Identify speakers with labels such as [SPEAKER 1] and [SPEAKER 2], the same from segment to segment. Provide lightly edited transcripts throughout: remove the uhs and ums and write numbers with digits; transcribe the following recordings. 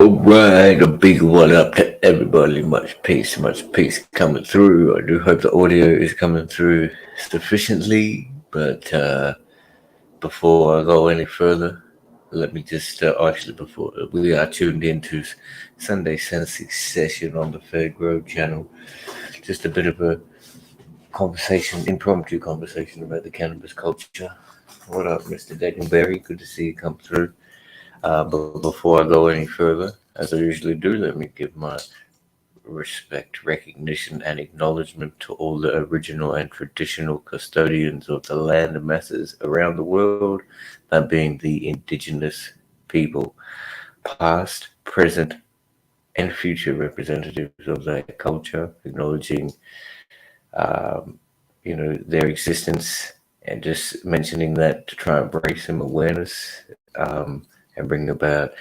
[SPEAKER 1] Alright, a big one up to everybody. Much peace coming through. I do hope the audio is coming through sufficiently, but before I go any further, let me just before we are tuned into Sunday Sensi session on the FairGrow channel. Just a bit of a conversation, impromptu conversation about the cannabis culture. What up, Mr. Danielberry? Good to see you come through. But before I go any further, as I usually do, let me give my respect, recognition, and acknowledgement to all the original and traditional custodians of the land and masses around the world, that being the indigenous people, past, present, and future representatives of that culture, acknowledging, their existence, and just mentioning that to try and bring some awareness and bring about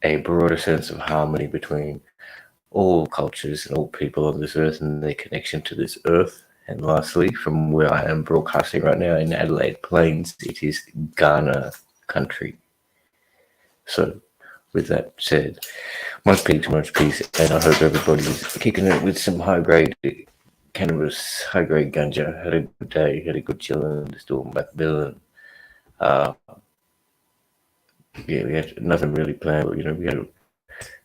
[SPEAKER 1] a broader sense of harmony between all cultures and all people on this earth and their connection to this earth. And lastly, from where I am broadcasting right now in Adelaide Plains, it is Ghana country. So, with that said, much peace, and I hope everybody's kicking it with some high-grade cannabis, high-grade ganja. Had a good day, had a good chillin', just doing back billing. We had nothing really planned, but we had a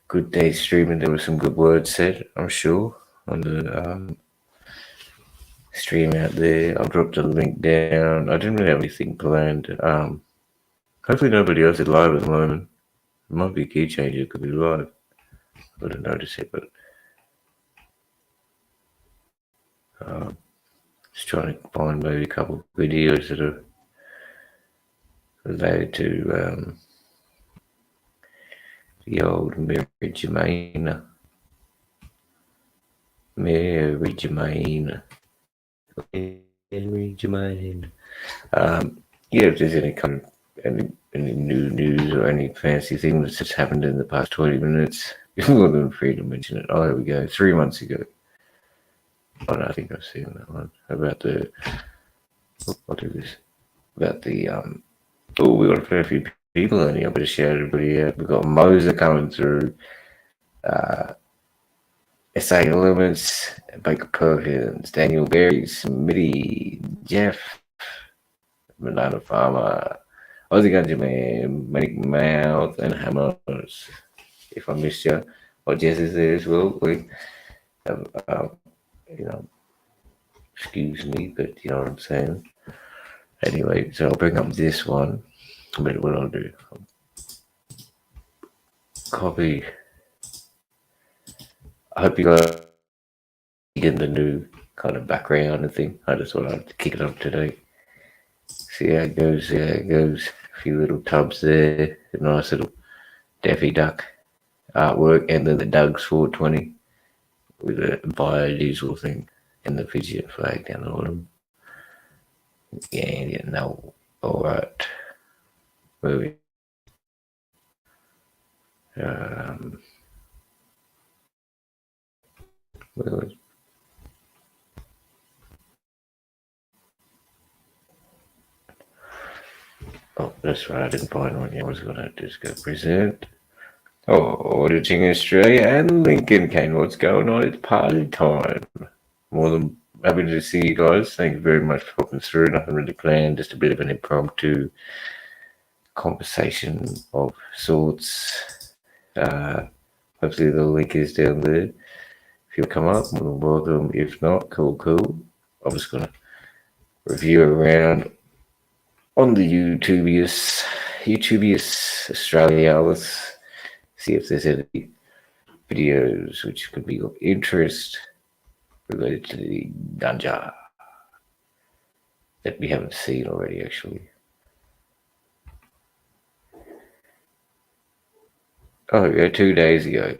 [SPEAKER 1] good day streaming. There were some good words said, I'm sure, on the stream out there. I'll drop the link down. I didn't really have anything planned. Hopefully nobody else is live at the moment. It might be a key change, it could be live. I wouldn't notice it, but just trying to find maybe a couple of videos that are related to the old Mary Germain. If there's any new news or any fancy thing that's just happened in the past 20 minutes, you're more than free to mention it. Oh, there we go. 3 months ago. Oh, no, I think I've seen that one. About I'll do this. About we got a fair few people in here. I'm going to shout everybody out. We've got Moser coming through. SA Elements, Baker Perkins, Daniel Berry, Smitty, Jeff, Banana Farmer, Aussie Ganja Man, Manic Mouth, and Hammers. If I missed you, Jess is there as well. Excuse me, but you know what I'm saying. Anyway, so I'll bring up this one. But what I'll do, copy. I hope you guys get the new kind of background and thing. I just thought I'd kick it up today. See how it goes. A few little tubs there. A nice little Daffy Duck artwork. And then the Doug's 420 with a biodiesel thing and the Fijian flag down the bottom. Yeah, no. Alright. Where are we? Where was? Oh, that's right. I didn't find one yet. I was going to just go present. Auditing Australia and Lincoln Kane. What's going on? It's party time. More than happy to see you guys. Thank you very much for popping through. Nothing really planned. Just a bit of an impromptu conversation of sorts. Hopefully the link is down there. If you'll come up, more than welcome. If not, cool. I'm just going to review around on the YouTubius Australia. Let's see if there's any videos which could be of interest related to the ganja that we haven't seen already, actually. Oh, yeah, 2 days ago.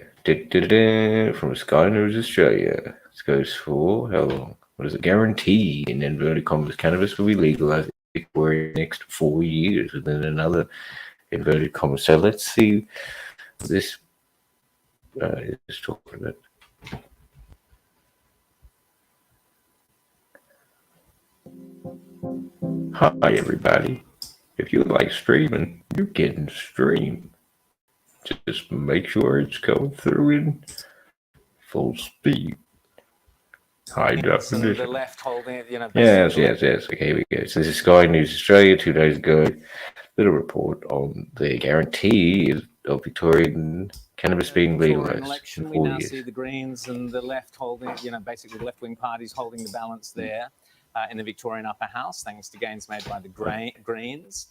[SPEAKER 1] From Sky News Australia. This goes for how long? What is it? Guaranteed in inverted commas, cannabis will be legalized for the next 4 years, and then another inverted commas. So let's see what this is talking about. Hi, everybody. If you like streaming, you can stream. Just make sure it's going through in full speed. High definition.
[SPEAKER 2] The left holding it,
[SPEAKER 1] Yes. Okay, here we go. So this is Sky News Australia 2 days ago. Little report on the guarantee of Victorian cannabis being legalised in 4 years.
[SPEAKER 2] We now see the Greens and the left holding, basically the left-wing parties holding the balance there in the Victorian upper house, thanks to gains made by the Greens.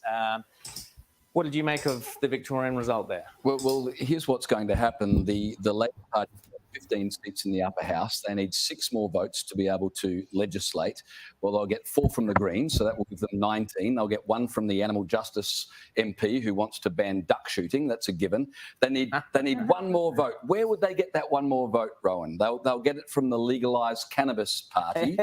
[SPEAKER 2] What did you make of the Victorian result there?
[SPEAKER 3] Well, here's what's going to happen. The Labor Party 15 seats in the upper house. They need 6 more votes to be able to legislate. Well, they'll get 4 from the Greens, so that will give them 19. They'll get 1 from the Animal Justice MP who wants to ban duck shooting. That's a given. They need 1 more vote. Where would they get that 1 more vote, Rowan? They'll get it from the Legalised Cannabis Party,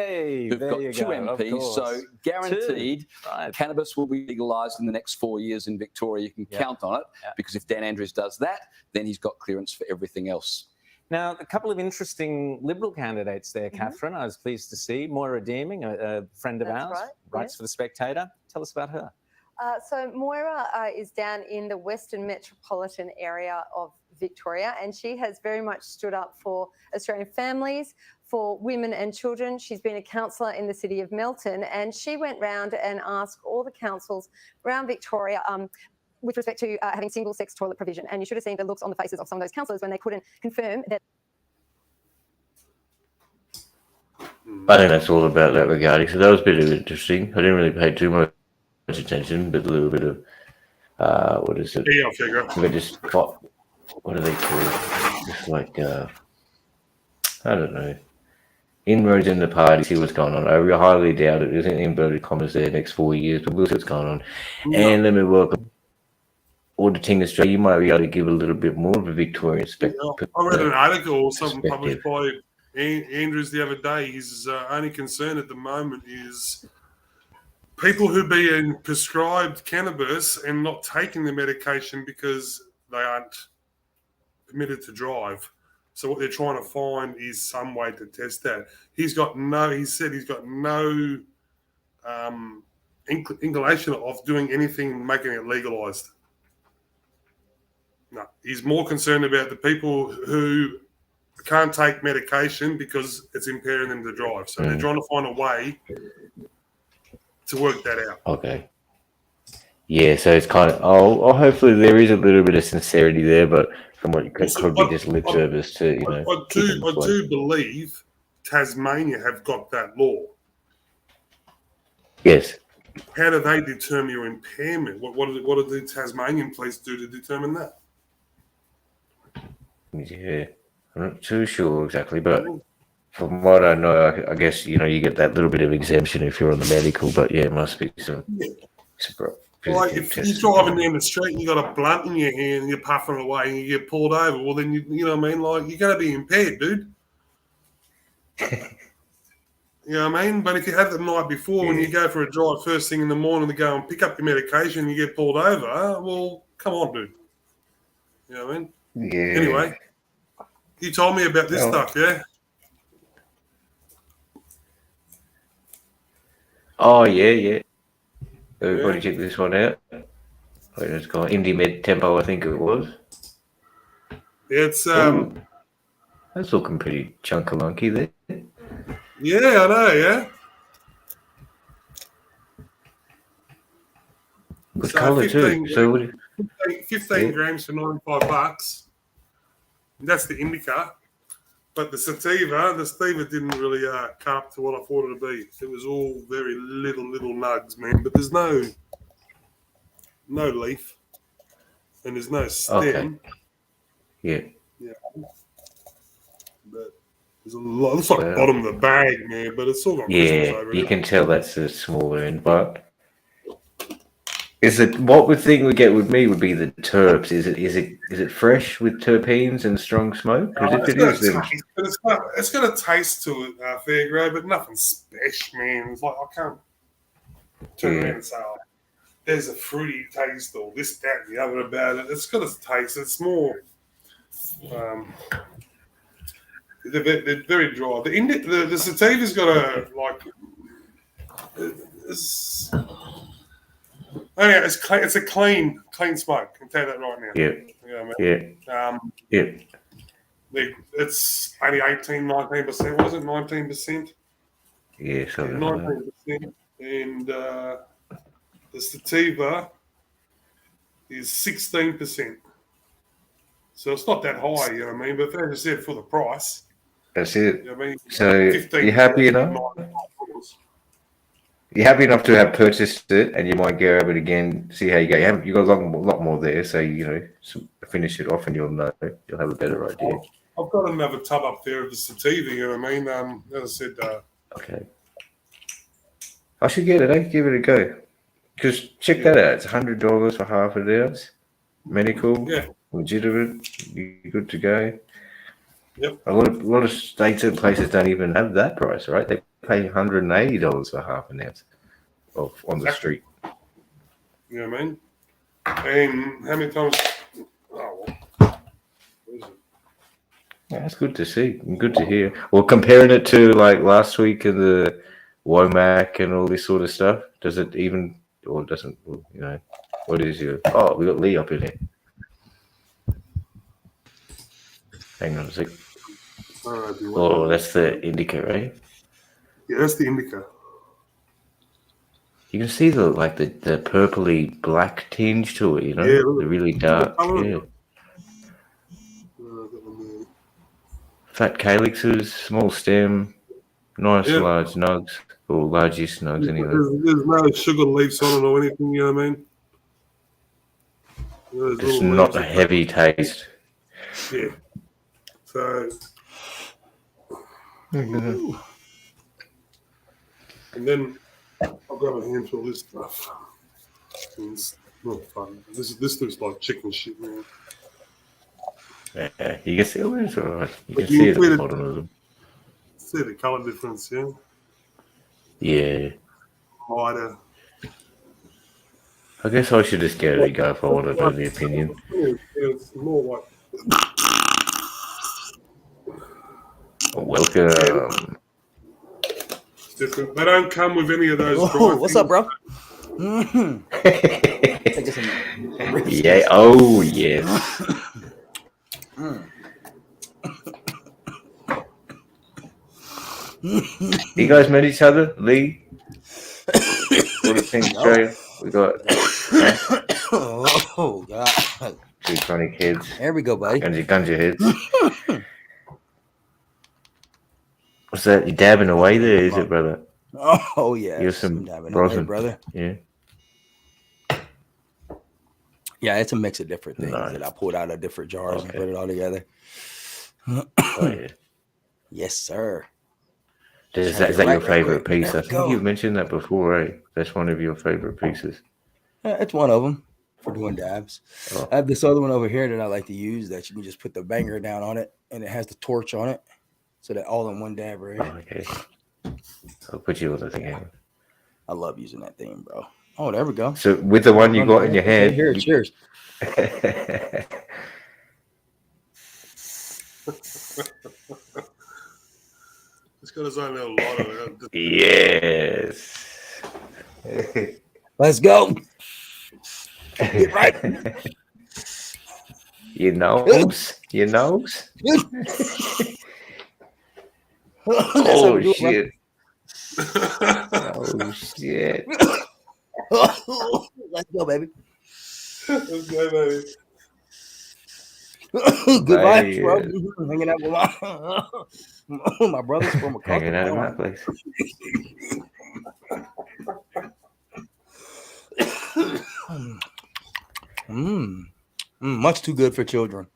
[SPEAKER 3] who've got 2 MPs. So guaranteed, cannabis will be legalised in the next 4 years in Victoria. You can count on it, because if Dan Andrews does that, then he's got clearance for everything else.
[SPEAKER 2] Now, a couple of interesting Liberal candidates there, Catherine. I was pleased to see. Moira Deeming, a friend of ours, writes for The Spectator. Tell us about her.
[SPEAKER 4] So Moira is down in the Western metropolitan area of Victoria, and she has very much stood up for Australian families, for women and children. She's been a councillor in the city of Melton, and she went round and asked all the councils around Victoria with respect to having single-sex toilet provision. And you should have seen the looks on the faces of some of those councillors when they couldn't confirm that.
[SPEAKER 1] I think that's all about that regarding. So that was a bit interesting. I didn't really pay too much attention, but a little bit of, what is it?
[SPEAKER 5] Yeah, FairGrow.
[SPEAKER 1] What do they call it? Just like, I don't know. Inroads in the party, see what's going on. I highly doubt it. There's in inverted commas there next 4 years, but we'll see what's going on. And let me welcome Auditing Australia. You might be able to give a little bit more of a Victorian perspective.
[SPEAKER 5] I read an article or something published by Andrews the other day. His only concern at the moment is people who are being prescribed cannabis and not taking the medication because they aren't permitted to drive. So what they're trying to find is some way to test that. He said he's got no inclination of doing anything making it legalised. No, he's more concerned about the people who can't take medication because it's impairing them to drive. So they're trying to find a way to work that out.
[SPEAKER 1] Okay. Yeah, so it's kind of, hopefully there is a little bit of sincerity there, but from what you could be just lip service to,
[SPEAKER 5] I do believe Tasmania have got that law.
[SPEAKER 1] Yes.
[SPEAKER 5] How do they determine your impairment? What do the Tasmanian police do to determine that?
[SPEAKER 1] Yeah, I'm not too sure exactly, but from what I know, I guess, you get that little bit of exemption if you're on the medical, but yeah, it must be some.
[SPEAKER 5] Like if you're driving down the street and you got a blunt in your hand and you're puffing away and you get pulled over, well then you know what I mean? Like you're going to be impaired, dude. You know what I mean? But if you have the night before when you go for a drive first thing in the morning to go and pick up your medication and you get pulled over, well, come on, dude. You know what I mean?
[SPEAKER 1] Yeah.
[SPEAKER 5] Anyway, you told me about this stuff, yeah?
[SPEAKER 1] Oh, yeah. Everybody check this one out. Wait, it's called Indie Med Tempo, I think it was.
[SPEAKER 5] It's
[SPEAKER 1] that's looking pretty chunky there.
[SPEAKER 5] Yeah, I know, yeah.
[SPEAKER 1] Good colour too. So what?
[SPEAKER 5] 15 grams for $95. That's the indica. But the sativa didn't really come up to what I thought it would be. It was all very little nugs, man. But there's no leaf, and there's no stem.
[SPEAKER 1] Okay. Yeah.
[SPEAKER 5] But there's a lot. It looks like the bottom of the bag, man. But it's all got crystals over it.
[SPEAKER 1] You can tell that's the smaller end, but. What would get with me would be the terps. Is it fresh with terpenes and strong smoke?
[SPEAKER 5] It's got a taste to it, FairGrow, but nothing special, man. It's like I can't turn around and say, there's a fruity taste or this, that, and the other about it. It's got a taste. It's more. They're very dry. The sativa's got a like. yeah, it's a clean smoke. I can tell you that right now.
[SPEAKER 1] Yeah.
[SPEAKER 5] You know what I mean? It's only 19%. Was it 19%?
[SPEAKER 1] Yeah, something like that.
[SPEAKER 5] 19%. And the sativa is 16%. So it's not that high, you know what I mean? But as I said, for the price.
[SPEAKER 1] That's it.
[SPEAKER 5] You know what I mean?
[SPEAKER 1] So
[SPEAKER 5] 15,
[SPEAKER 1] you're happy enough? You're happy enough to have purchased it, and you might go over it again, see how you go. You got a lot more there, so finish it off, and you'll know. You'll have a better idea.
[SPEAKER 5] I've got another tub up there of the sativa. You know what I mean? As I said.
[SPEAKER 1] Okay. I should get it. Give it a go. Because check that out. It's $100 for half an ounce. Medical.
[SPEAKER 5] Yeah.
[SPEAKER 1] Legitimate. You're good to go.
[SPEAKER 5] Yep.
[SPEAKER 1] A lot of states and places don't even have that price, right? They pay $180 for half an ounce on the street.
[SPEAKER 5] You know what I mean? And how many times? Oh, well.
[SPEAKER 1] Yeah, that's good to see and good to hear. Well, comparing it to like last week and the Womack and all this sort of stuff, does it even, or doesn't, what is your, we got Lee up in here. Hang on a sec. Oh, that's the indica, right?
[SPEAKER 5] Yeah, that's the indica.
[SPEAKER 1] You can see the purpley black tinge to it, the really dark. Yeah. Fat calyxes, small stem, nice large nugs, or largish nugs anyway.
[SPEAKER 5] There's no sugar leaves on it or anything, you know what I mean?
[SPEAKER 1] It's not a heavy taste.
[SPEAKER 5] Yeah. So. And then I've got a handful of this stuff. It's not fun. This looks like chicken shit, man.
[SPEAKER 1] Yeah, you can see it. Right. You can see it at the bottom of them.
[SPEAKER 5] See the colour difference, yeah?
[SPEAKER 1] Yeah.
[SPEAKER 5] Lighter.
[SPEAKER 1] I guess I should just get it and go if I want to know the opinion.
[SPEAKER 5] Yeah, it's more like...
[SPEAKER 1] Welcome.
[SPEAKER 5] Different. They don't come with any of those.
[SPEAKER 6] What's up, bro?
[SPEAKER 1] Yeah. Oh, yes. You guys met each other, Lee? What do you think, Australia? We got
[SPEAKER 6] oh god,
[SPEAKER 1] 2 chronic heads.
[SPEAKER 6] There we go, buddy.
[SPEAKER 1] Ganja heads. What's that? You dabbing away there, is it, brother?
[SPEAKER 6] Oh yeah,
[SPEAKER 1] you're some
[SPEAKER 6] dabbing away, brother.
[SPEAKER 1] Yeah.
[SPEAKER 6] Yeah, it's a mix of different things
[SPEAKER 1] Nice.
[SPEAKER 6] that I pulled out of different jars and put it all together.
[SPEAKER 1] Oh yeah.
[SPEAKER 6] Yes, sir.
[SPEAKER 1] Is that your favorite piece? I think you've mentioned that before, eh? That's one of your favorite pieces.
[SPEAKER 6] It's one of them for doing dabs. I have this other one over here that I like to use that you can just put the banger down on it and it has the torch on it. So that all in one dab right here.
[SPEAKER 1] Okay. I'll put you on the thing.
[SPEAKER 6] I love using that thing, bro. Oh, there we go.
[SPEAKER 1] So with the one you got in your hand.
[SPEAKER 6] Here, cheers.
[SPEAKER 5] It's got his own little lighter.
[SPEAKER 1] Yes.
[SPEAKER 6] Let's go. Get right.
[SPEAKER 1] Your nose. Oh shit. Oh shit.
[SPEAKER 6] Let's go, baby.
[SPEAKER 5] Let's go, baby.
[SPEAKER 6] Good vibes, bro. Hanging out with my brothers from a
[SPEAKER 1] hanging out at my place.
[SPEAKER 6] Much too good for children.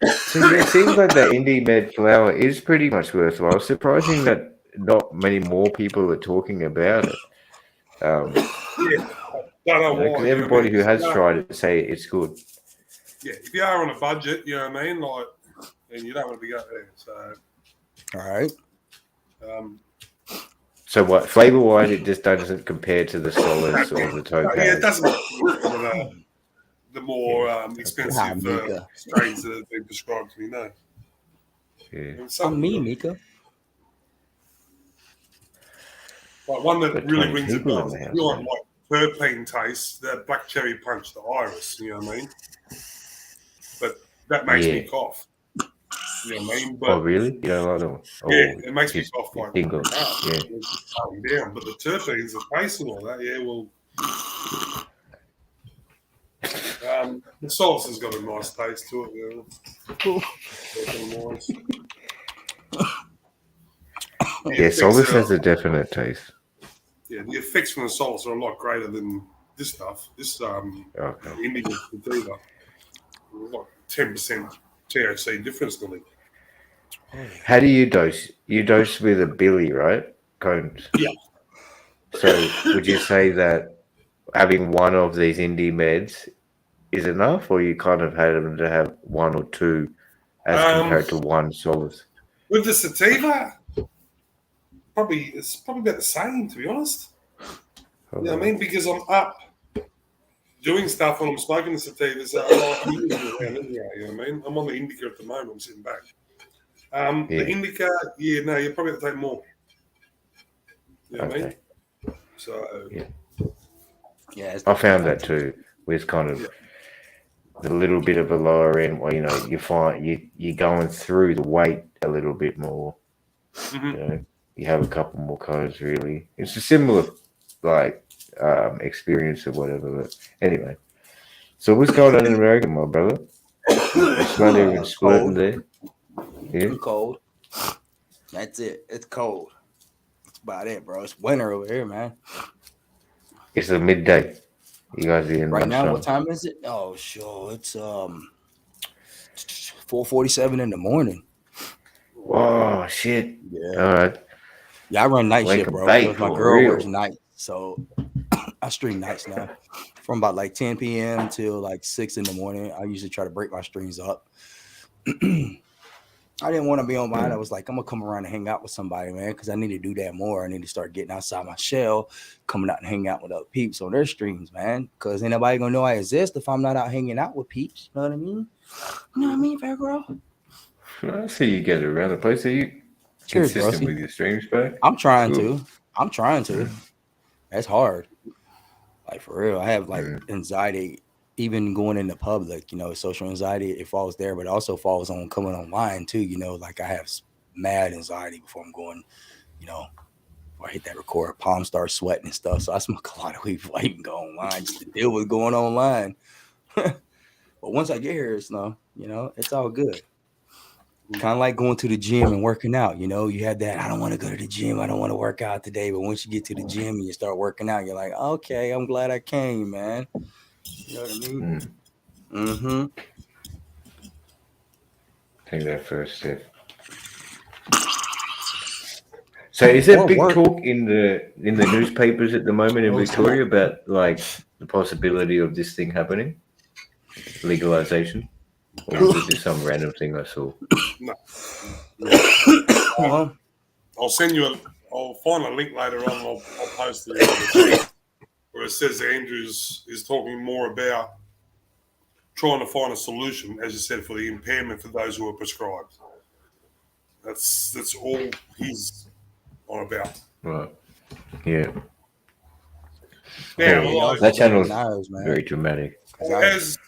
[SPEAKER 1] So it seems like the indie med flower is pretty much worthwhile. Surprising that not many more people are talking about it. Because everybody who has tried it say it's good.
[SPEAKER 5] Yeah, if you are on a budget, you know what I mean, and you don't want to be out there. So,
[SPEAKER 6] all right.
[SPEAKER 1] So what flavor wise, it just doesn't compare to the solids or the topaz.
[SPEAKER 5] Yeah, it doesn't. The more expensive strains that have been prescribed to me, no.
[SPEAKER 1] Yeah.
[SPEAKER 6] Mika.
[SPEAKER 5] Like one that really rings a bell. You want like terpene taste, that black cherry punch, the iris. You know what I mean? But that makes me cough. You know what I mean? But,
[SPEAKER 1] oh, really? You don't like that one?
[SPEAKER 5] yeah,
[SPEAKER 1] Oh,
[SPEAKER 5] it makes me
[SPEAKER 1] just
[SPEAKER 5] cough like
[SPEAKER 1] tingle. Yeah.
[SPEAKER 5] calm down. But the terpenes, the taste and all that, yeah, well, the salsa has got a nice taste to it.
[SPEAKER 1] Yeah, salsa has a definite taste.
[SPEAKER 5] Yeah, the effects from the salsa are a lot greater than this stuff. This Indian sativa, like 10% THC difference to me.
[SPEAKER 1] How do you dose? You dose with a billy, right? Cones.
[SPEAKER 5] Yeah.
[SPEAKER 1] So would you say that having one of these indie meds is enough, or you kind of had them to have one or two as compared to one solace?
[SPEAKER 5] With the sativa, it's probably about the same, to be honest. You know what I mean? Because I'm up doing stuff when I'm smoking the sativas. I'm using it around anyway, you know what I mean? I'm on the indica at the moment. I'm sitting back. The indica, you're probably have to take more. You know what I mean? So,
[SPEAKER 1] yeah, I found that too. With kind of a little bit of a lower end, where you find you're going through the weight a little bit more.
[SPEAKER 5] Mm-hmm.
[SPEAKER 1] You have a couple more codes. Really, it's a similar experience or whatever. But anyway, so what's going on in America, my brother? It's not even splitting there. Yeah,
[SPEAKER 6] cold. That's it. It's cold. That's about it, bro. It's winter over here, man.
[SPEAKER 1] It's a midday. You guys are in
[SPEAKER 6] right now.
[SPEAKER 1] lunchtime.
[SPEAKER 6] What time is it? Oh, sure. It's 4:47 in the morning.
[SPEAKER 1] Oh shit!
[SPEAKER 6] Yeah.
[SPEAKER 1] All right.
[SPEAKER 6] Yeah, I run night shift, bro. Because my girl works night, so I stream nights now. From about like 10 p.m. till like 6 in the morning. I usually try to break my streams up. I didn't want to be on mine. I was like, I'm gonna come around and hang out with somebody, man, because I need to do that more. I need to start getting outside my shell, coming out and hanging out with other peeps on their streams, man. Because ain't nobody gonna know I exist if I'm not out hanging out with peeps. You know what I mean? You know what I mean, FairGrow?
[SPEAKER 1] I see you get around the place. Are you consistent with your streams, bro?
[SPEAKER 6] I'm trying to. That's hard. Like for real. I have like anxiety. Even going in the public, social anxiety, it falls there, but it also falls on coming online too. Like I have mad anxiety before I'm going, before I hit that record, palms start sweating and stuff. So I smoke a lot of weed before I even go online just to deal with going online. But once I get here, it's it's all good. Kind of like going to the gym and working out. You had that, I don't want to go to the gym. I don't want to work out today. But once you get to the gym and you start working out, you're like, okay, I'm glad I came, man. You know what I mean? Mm-hmm.
[SPEAKER 1] Take that first step. So is there big talk in the newspapers at the moment in Victoria about like the possibility of this thing happening? Legalization? Or was it just some random thing I saw?
[SPEAKER 5] No. I'll find a link later on. I'll post it where it says Andrews is talking more about trying to find a solution, as you said, for the impairment for those who are prescribed. That's all he's on about.
[SPEAKER 1] Right. Yeah.
[SPEAKER 5] Now,
[SPEAKER 1] that channel's very dramatic.
[SPEAKER 5] As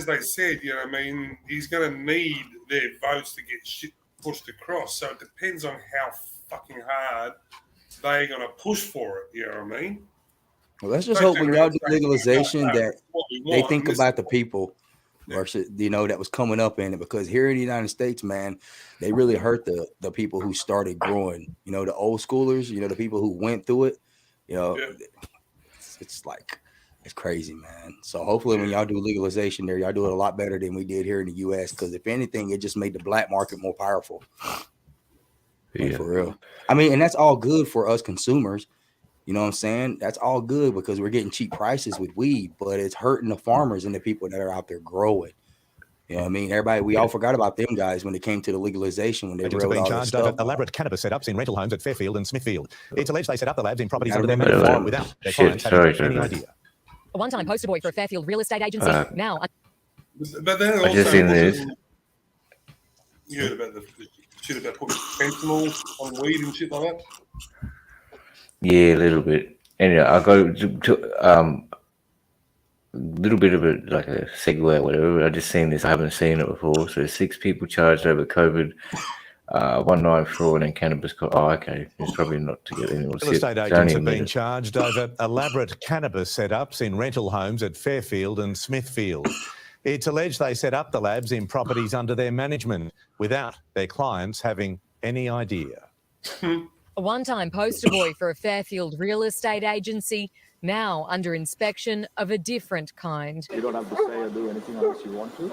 [SPEAKER 5] they said, you know what I mean, he's going to need their votes to get shit pushed across. So it depends on how fucking hard they're going to push for it. You know what I mean?
[SPEAKER 6] Well, let's just hope when y'all do legalization that they think about the people versus, that was coming up in it. Because here in the United States, man, they really hurt the people who started growing, the old schoolers, the people who went through it, it's like, it's crazy, man. So hopefully when y'all do legalization there, y'all do it a lot better than we did here in the U.S. Because if anything, it just made the black market more powerful. Like, for real. I mean, and that's all good for us consumers. You know what I'm saying? That's all good because we're getting cheap prices with weed, but it's hurting the farmers and the people that are out there growing. You know what I mean? We all forgot about them guys when it came to the legalization, when they were being charged over elaborate cannabis setups in rental homes at Fairfield and Smithfield. It's alleged they set up the labs in properties under their name without their clients having any idea. A one-time poster boy for a Fairfield real estate agency. Now,
[SPEAKER 5] but then also
[SPEAKER 1] just in this.
[SPEAKER 5] You heard about the shit about putting fentanyl on weed and shit like that.
[SPEAKER 1] Yeah, a little bit. anyway, I'll go to little bit of a like a segue or whatever. I just seen this. I haven't seen it before. So 6 people charged over COVID, 1 night fraud and cannabis. Oh, okay. It's probably not to get anyone.
[SPEAKER 7] Real estate agents have been charged over elaborate cannabis setups in rental homes at Fairfield and Smithfield. It's alleged they set up the labs in properties under their management without their clients having any idea.
[SPEAKER 8] A one-time poster boy for a Fairfield real estate agency, now under inspection of a different kind.
[SPEAKER 9] You don't have to say or do anything unless you want to.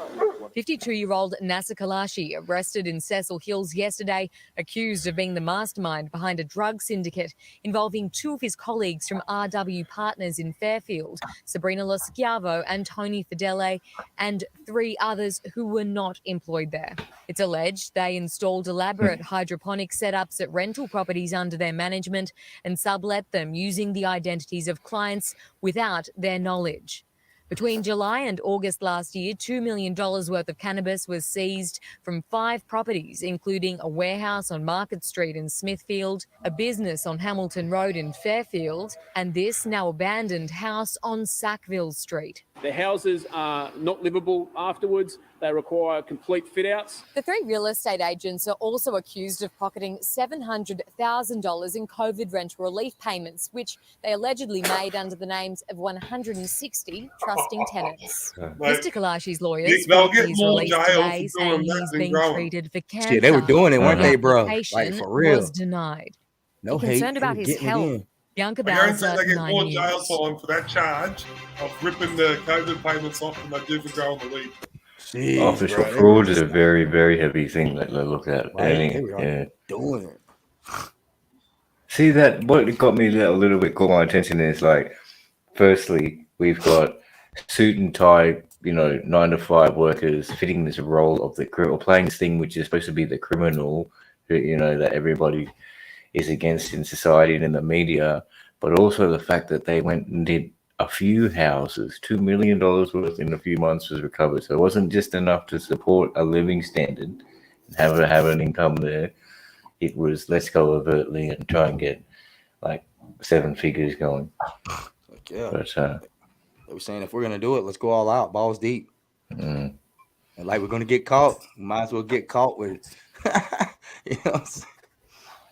[SPEAKER 8] 52-year-old Nasser Kalashi arrested in Cecil Hills yesterday, accused of being the mastermind behind a drug syndicate involving 2 of his colleagues from RW Partners in Fairfield, Sabrina Lo Schiavo and Tony Fidele, and 3 others who were not employed there. It's alleged they installed elaborate hydroponic setups at rental properties under their management and sublet them using the identities of clients without their knowledge. Between July and August last year, $2 million worth of cannabis was seized from 5 properties, including a warehouse on Market Street in Smithfield, a business on Hamilton Road in Fairfield, and this now abandoned house on Sackville Street.
[SPEAKER 10] The houses are not livable afterwards. They require complete fit-outs.
[SPEAKER 8] The 3 real estate agents are also accused of pocketing $700,000 in COVID rent relief payments, which they allegedly made under the names of 160 trusting tenants. Mr. Kalashi's lawyers spoke his release today, saying he's being treated for cancer.
[SPEAKER 6] Shit, they were doing it, weren't they, bro? Like, for real.
[SPEAKER 8] Was denied.
[SPEAKER 6] No hate.
[SPEAKER 8] Concerned about his health. Bianca Bowser,
[SPEAKER 5] they get
[SPEAKER 8] 9
[SPEAKER 5] more
[SPEAKER 8] News.
[SPEAKER 5] jail time for that charge of ripping the COVID payments off than they do for growing the weed.
[SPEAKER 6] Jeez,
[SPEAKER 1] Official
[SPEAKER 6] bro,
[SPEAKER 1] fraud is a very, very heavy thing that they look at.
[SPEAKER 6] Right, they were doing it.
[SPEAKER 1] See, that what got me a little bit, caught my attention is like, firstly, we've got suit and tie, 9 to 5 workers fitting this role of the criminal, playing this thing which is supposed to be the criminal, that everybody is against in society and in the media, but also the fact that they went and did a few houses, $2 million worth in a few months was recovered. So it wasn't just enough to support a living standard and have an income there. It was, let's go overtly and try and get like 7 figures going.
[SPEAKER 6] Like, yeah.
[SPEAKER 1] But
[SPEAKER 6] they were saying if we're gonna do it, let's go all out, balls deep. And like we're gonna get caught, we might as well get caught with it.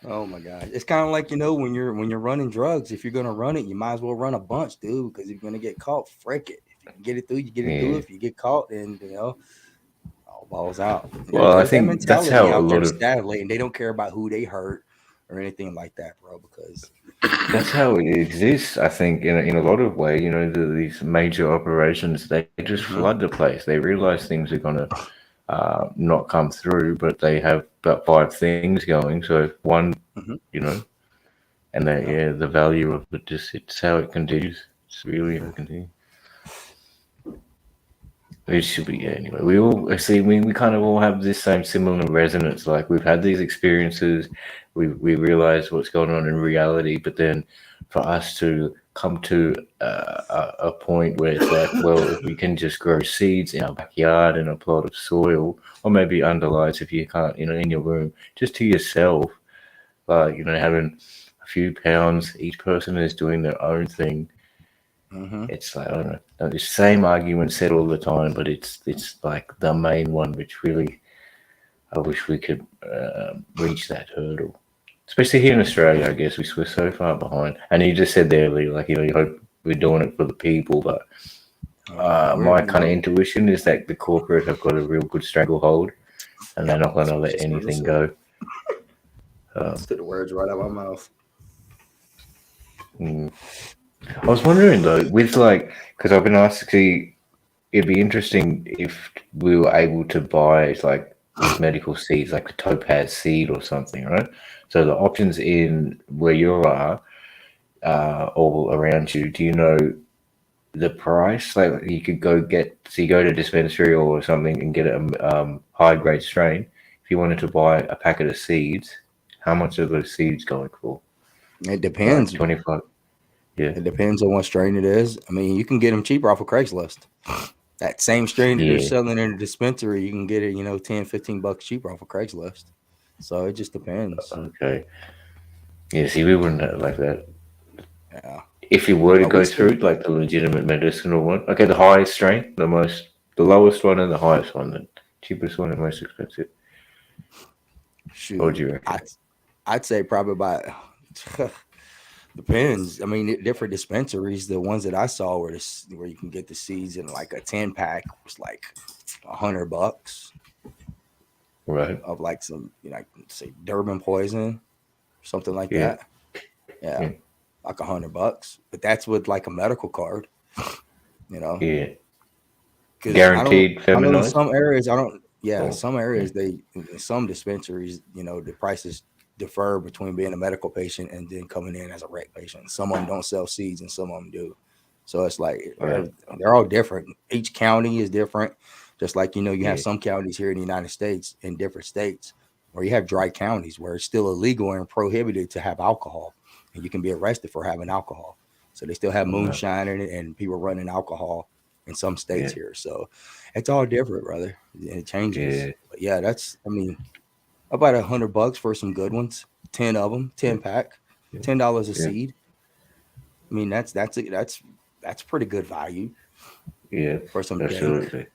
[SPEAKER 6] Oh my God. It's kind of like, when you're running drugs, if you're gonna run it, you might as well run a bunch, dude, because if you're gonna get caught, frick it. If you can get it through, you get it through. If you get caught, then all balls out.
[SPEAKER 1] Well, I think that's how a lot of
[SPEAKER 6] and they don't care about who they hurt or anything like that, bro, because
[SPEAKER 1] that's how it exists. I think in a lot of ways, these major operations, they just flood the place. They realize things are gonna not come through, but they have about 5 things going. So one, and the value of it it's how it continues. It's really how it continues. It should be anyway. We all see. We kind of all have this same similar resonance. Like we've had these experiences, we realize what's going on in reality, but then for us to come to a point where it's like, well, if we can just grow seeds in our backyard in a plot of soil, or maybe underlies if you can't, in your room, just to yourself, having a few pounds, each person is doing their own thing. It's like, I don't know, the same argument said all the time, but it's like the main one, which really, I wish we could reach that hurdle. Especially here in Australia, I guess we're so far behind. And you just said there, Lee, like, you hope we're doing it for the people, but my kind of intuition is that the corporate have got a real good stranglehold and they're not going to let anything go.
[SPEAKER 6] Took the words right out of my mouth.
[SPEAKER 1] I was wondering though, with because I've been asked to see, it'd be interesting if we were able to buy medical seeds, like a topaz seed or something, right? So the options in where you are, all around you, do you know the price? Like you could go you go to a dispensary or something and get a high grade strain. If you wanted to buy a packet of seeds, how much are those seeds going for?
[SPEAKER 6] It depends.
[SPEAKER 1] 25. Yeah.
[SPEAKER 6] It depends on what strain it is. I mean, you can get them cheaper off of Craigslist. That same strain that they're selling in the dispensary, you can get it, $10-15 cheaper off of Craigslist. So it just depends.
[SPEAKER 1] Okay. Yeah, see, we wouldn't have like that.
[SPEAKER 6] Yeah.
[SPEAKER 1] if you were to
[SPEAKER 6] But
[SPEAKER 1] go
[SPEAKER 6] we still,
[SPEAKER 1] through like the legitimate medicinal one, okay, the highest strain, the lowest one, and the highest one, the cheapest one and most expensive. What do
[SPEAKER 6] shoot,
[SPEAKER 1] you reckon?
[SPEAKER 6] I'd say probably about depends. I mean, different dispensaries. The ones that I saw where you can get the seeds in like a 10-pack was like $100
[SPEAKER 1] Right.
[SPEAKER 6] of like some, like say Durban poison, something like
[SPEAKER 1] Yeah.
[SPEAKER 6] that. Yeah,
[SPEAKER 1] Yeah.
[SPEAKER 6] like $100. But that's with like a medical card,
[SPEAKER 1] Yeah.
[SPEAKER 6] Because
[SPEAKER 1] Guaranteed
[SPEAKER 6] I know in
[SPEAKER 1] feminized?
[SPEAKER 6] some areas
[SPEAKER 1] Oh,
[SPEAKER 6] some areas in some dispensaries, the prices defer between being a medical patient and then coming in as a rec patient. Some of them don't sell seeds and some of them do. So it's like
[SPEAKER 1] right.
[SPEAKER 6] they're all different. Each county is different. Just like you
[SPEAKER 1] Yeah.
[SPEAKER 6] have some counties here in the United States, in different states, where you have dry counties where it's still illegal and prohibited to have alcohol, and you can be arrested for having alcohol. So they still have
[SPEAKER 1] Wow.
[SPEAKER 6] moonshine in it and people running alcohol in some states
[SPEAKER 1] Yeah.
[SPEAKER 6] here. So it's all different, brother. And it changes.
[SPEAKER 1] Yeah.
[SPEAKER 6] But yeah, about $100 for some good ones. 10 of them, 10-pack,
[SPEAKER 1] Yeah.
[SPEAKER 6] $10 a
[SPEAKER 1] Yeah.
[SPEAKER 6] seed. I mean, that's pretty good value
[SPEAKER 1] Yeah.
[SPEAKER 6] for some dank,
[SPEAKER 1] Absolutely.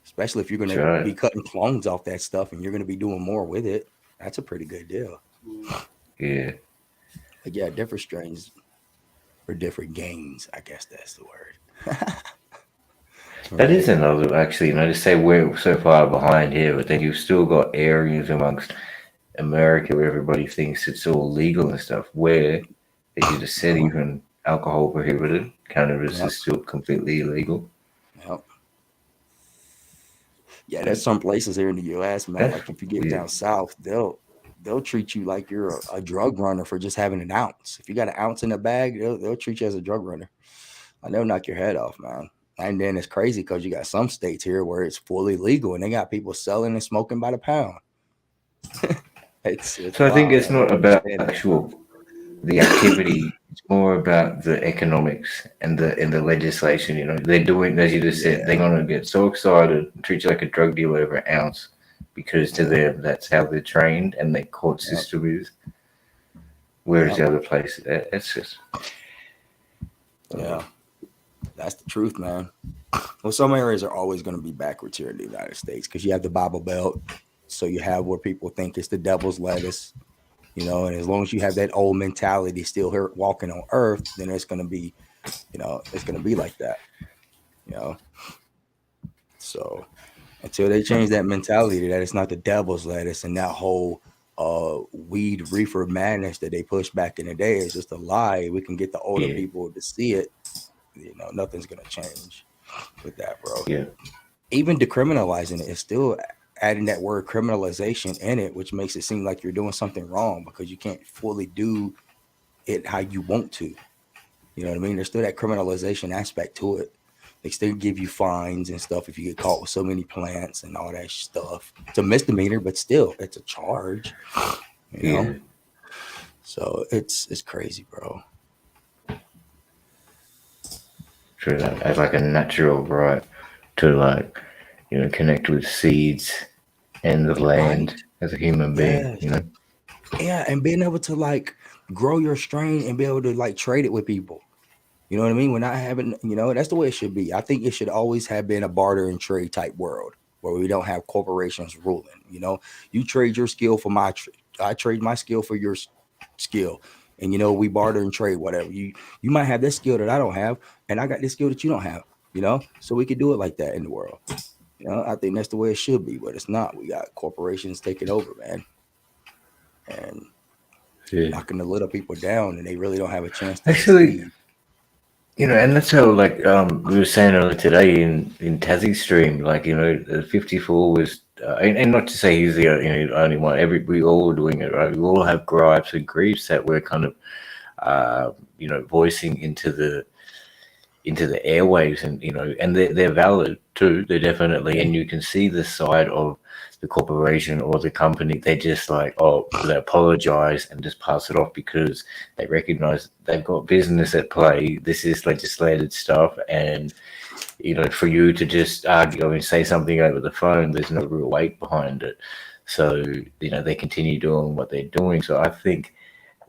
[SPEAKER 6] especially if you're going
[SPEAKER 1] That's
[SPEAKER 6] to
[SPEAKER 1] right.
[SPEAKER 6] be cutting clones off that stuff and you're going to be doing more with it. That's a pretty good deal.
[SPEAKER 1] Yeah.
[SPEAKER 6] But yeah, different strains for different gains. I guess that's the word.
[SPEAKER 1] That is another, actually, to say we're so far behind here, but then you've still got areas amongst America where everybody thinks it's all legal and stuff, where, as you just said, even alcohol prohibited, cannabis is still completely illegal.
[SPEAKER 6] Yep. Yeah, there's some places here in the U.S., man. Like if you get down south, they'll treat you like you're a drug runner for just having an ounce. If you got an ounce in a bag, they'll treat you as a drug runner. And they'll knock your head off, man. And then it's crazy because you got some states here where it's fully legal and they got people selling and smoking by the pound. It's
[SPEAKER 1] So I think
[SPEAKER 6] wild.
[SPEAKER 1] it's not about the activity; it's more about the economics and the legislation. They're doing, as you just said, they're gonna get so excited, treat you like a drug dealer over an ounce, because to them that's how they're trained and their court system is. Whereas the other place, it's just
[SPEAKER 6] that's the truth, man. Well, some areas are always going to be backwards here in the United States because you have the Bible Belt, so you have where people think it's the devil's lettuce, and as long as you have that old mentality still here walking on earth, then it's going to be, it's going to be like that, So until they change that mentality that it's not the devil's lettuce and that whole weed reefer madness that they pushed back in the day is just a lie, we can get the older people to see it. Nothing's going to change with that, bro.
[SPEAKER 1] Yeah.
[SPEAKER 6] Even decriminalizing it is still adding that word criminalization in it, which makes it seem like you're doing something wrong because you can't fully do it how you want to. You know what I mean? There's still that criminalization aspect to it. They still give you fines and stuff if you get caught with so many plants and all that stuff. It's a misdemeanor, but still, it's a charge. You know? So it's crazy, bro.
[SPEAKER 1] True, that as like a natural right to connect with seeds and the land as a human being,
[SPEAKER 6] Yeah, and being able to grow your strain and be able to trade it with people. You know what I mean? We're not having, that's the way it should be. I think it should always have been a barter and trade type world where we don't have corporations ruling. You trade your skill for my I trade my skill for your skill. And we barter and trade whatever. You might have this skill that I don't have, and I got this skill that you don't have, so we could do it like that in the world. I think that's the way it should be, but it's not. We got corporations taking over, man, and knocking the little people down, and they really don't have a chance to
[SPEAKER 1] actually. And that's how, we were saying earlier today in Tassie stream, the 54 was, and not to say he's the only one. We all are doing it, right? We all have gripes and griefs that we're kind of, voicing into the airwaves, and and they're valid too. They're definitely, and you can see the side of the corporation or the company. They just they apologize and just pass it off because they recognize they've got business at play. This is legislated stuff, and for you to just argue and say something over the phone, there's no real weight behind it. So they continue doing what they're doing. So I think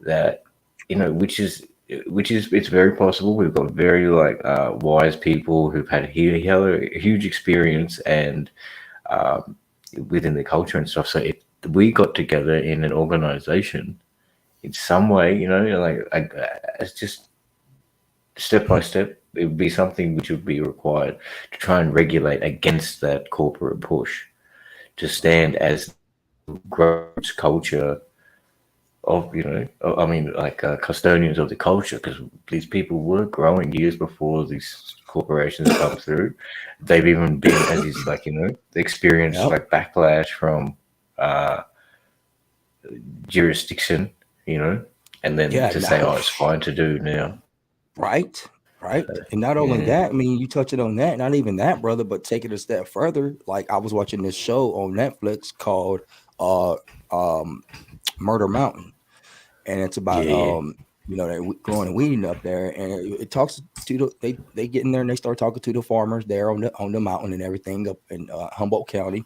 [SPEAKER 1] that which is which is it's very possible. We've got very wise people who've had huge experience and within the culture and stuff. So if we got together in an organization in some way, it's just step by step, it would be something which would be required to try and regulate against that corporate push to stand as gross culture of, custodians of the culture, because these people were growing years before these corporations come through. They've even been, as is experienced backlash from jurisdiction, and then to say, oh, it's fine to do now.
[SPEAKER 6] Right. And not only that, I mean, you touching on that, not even that, brother, but take it a step further. Like I was watching this show on Netflix called Murder Mountain, and it's about they're growing weed up there, and it talks to they get in there and they start talking to the farmers there on the mountain and everything up in Humboldt County,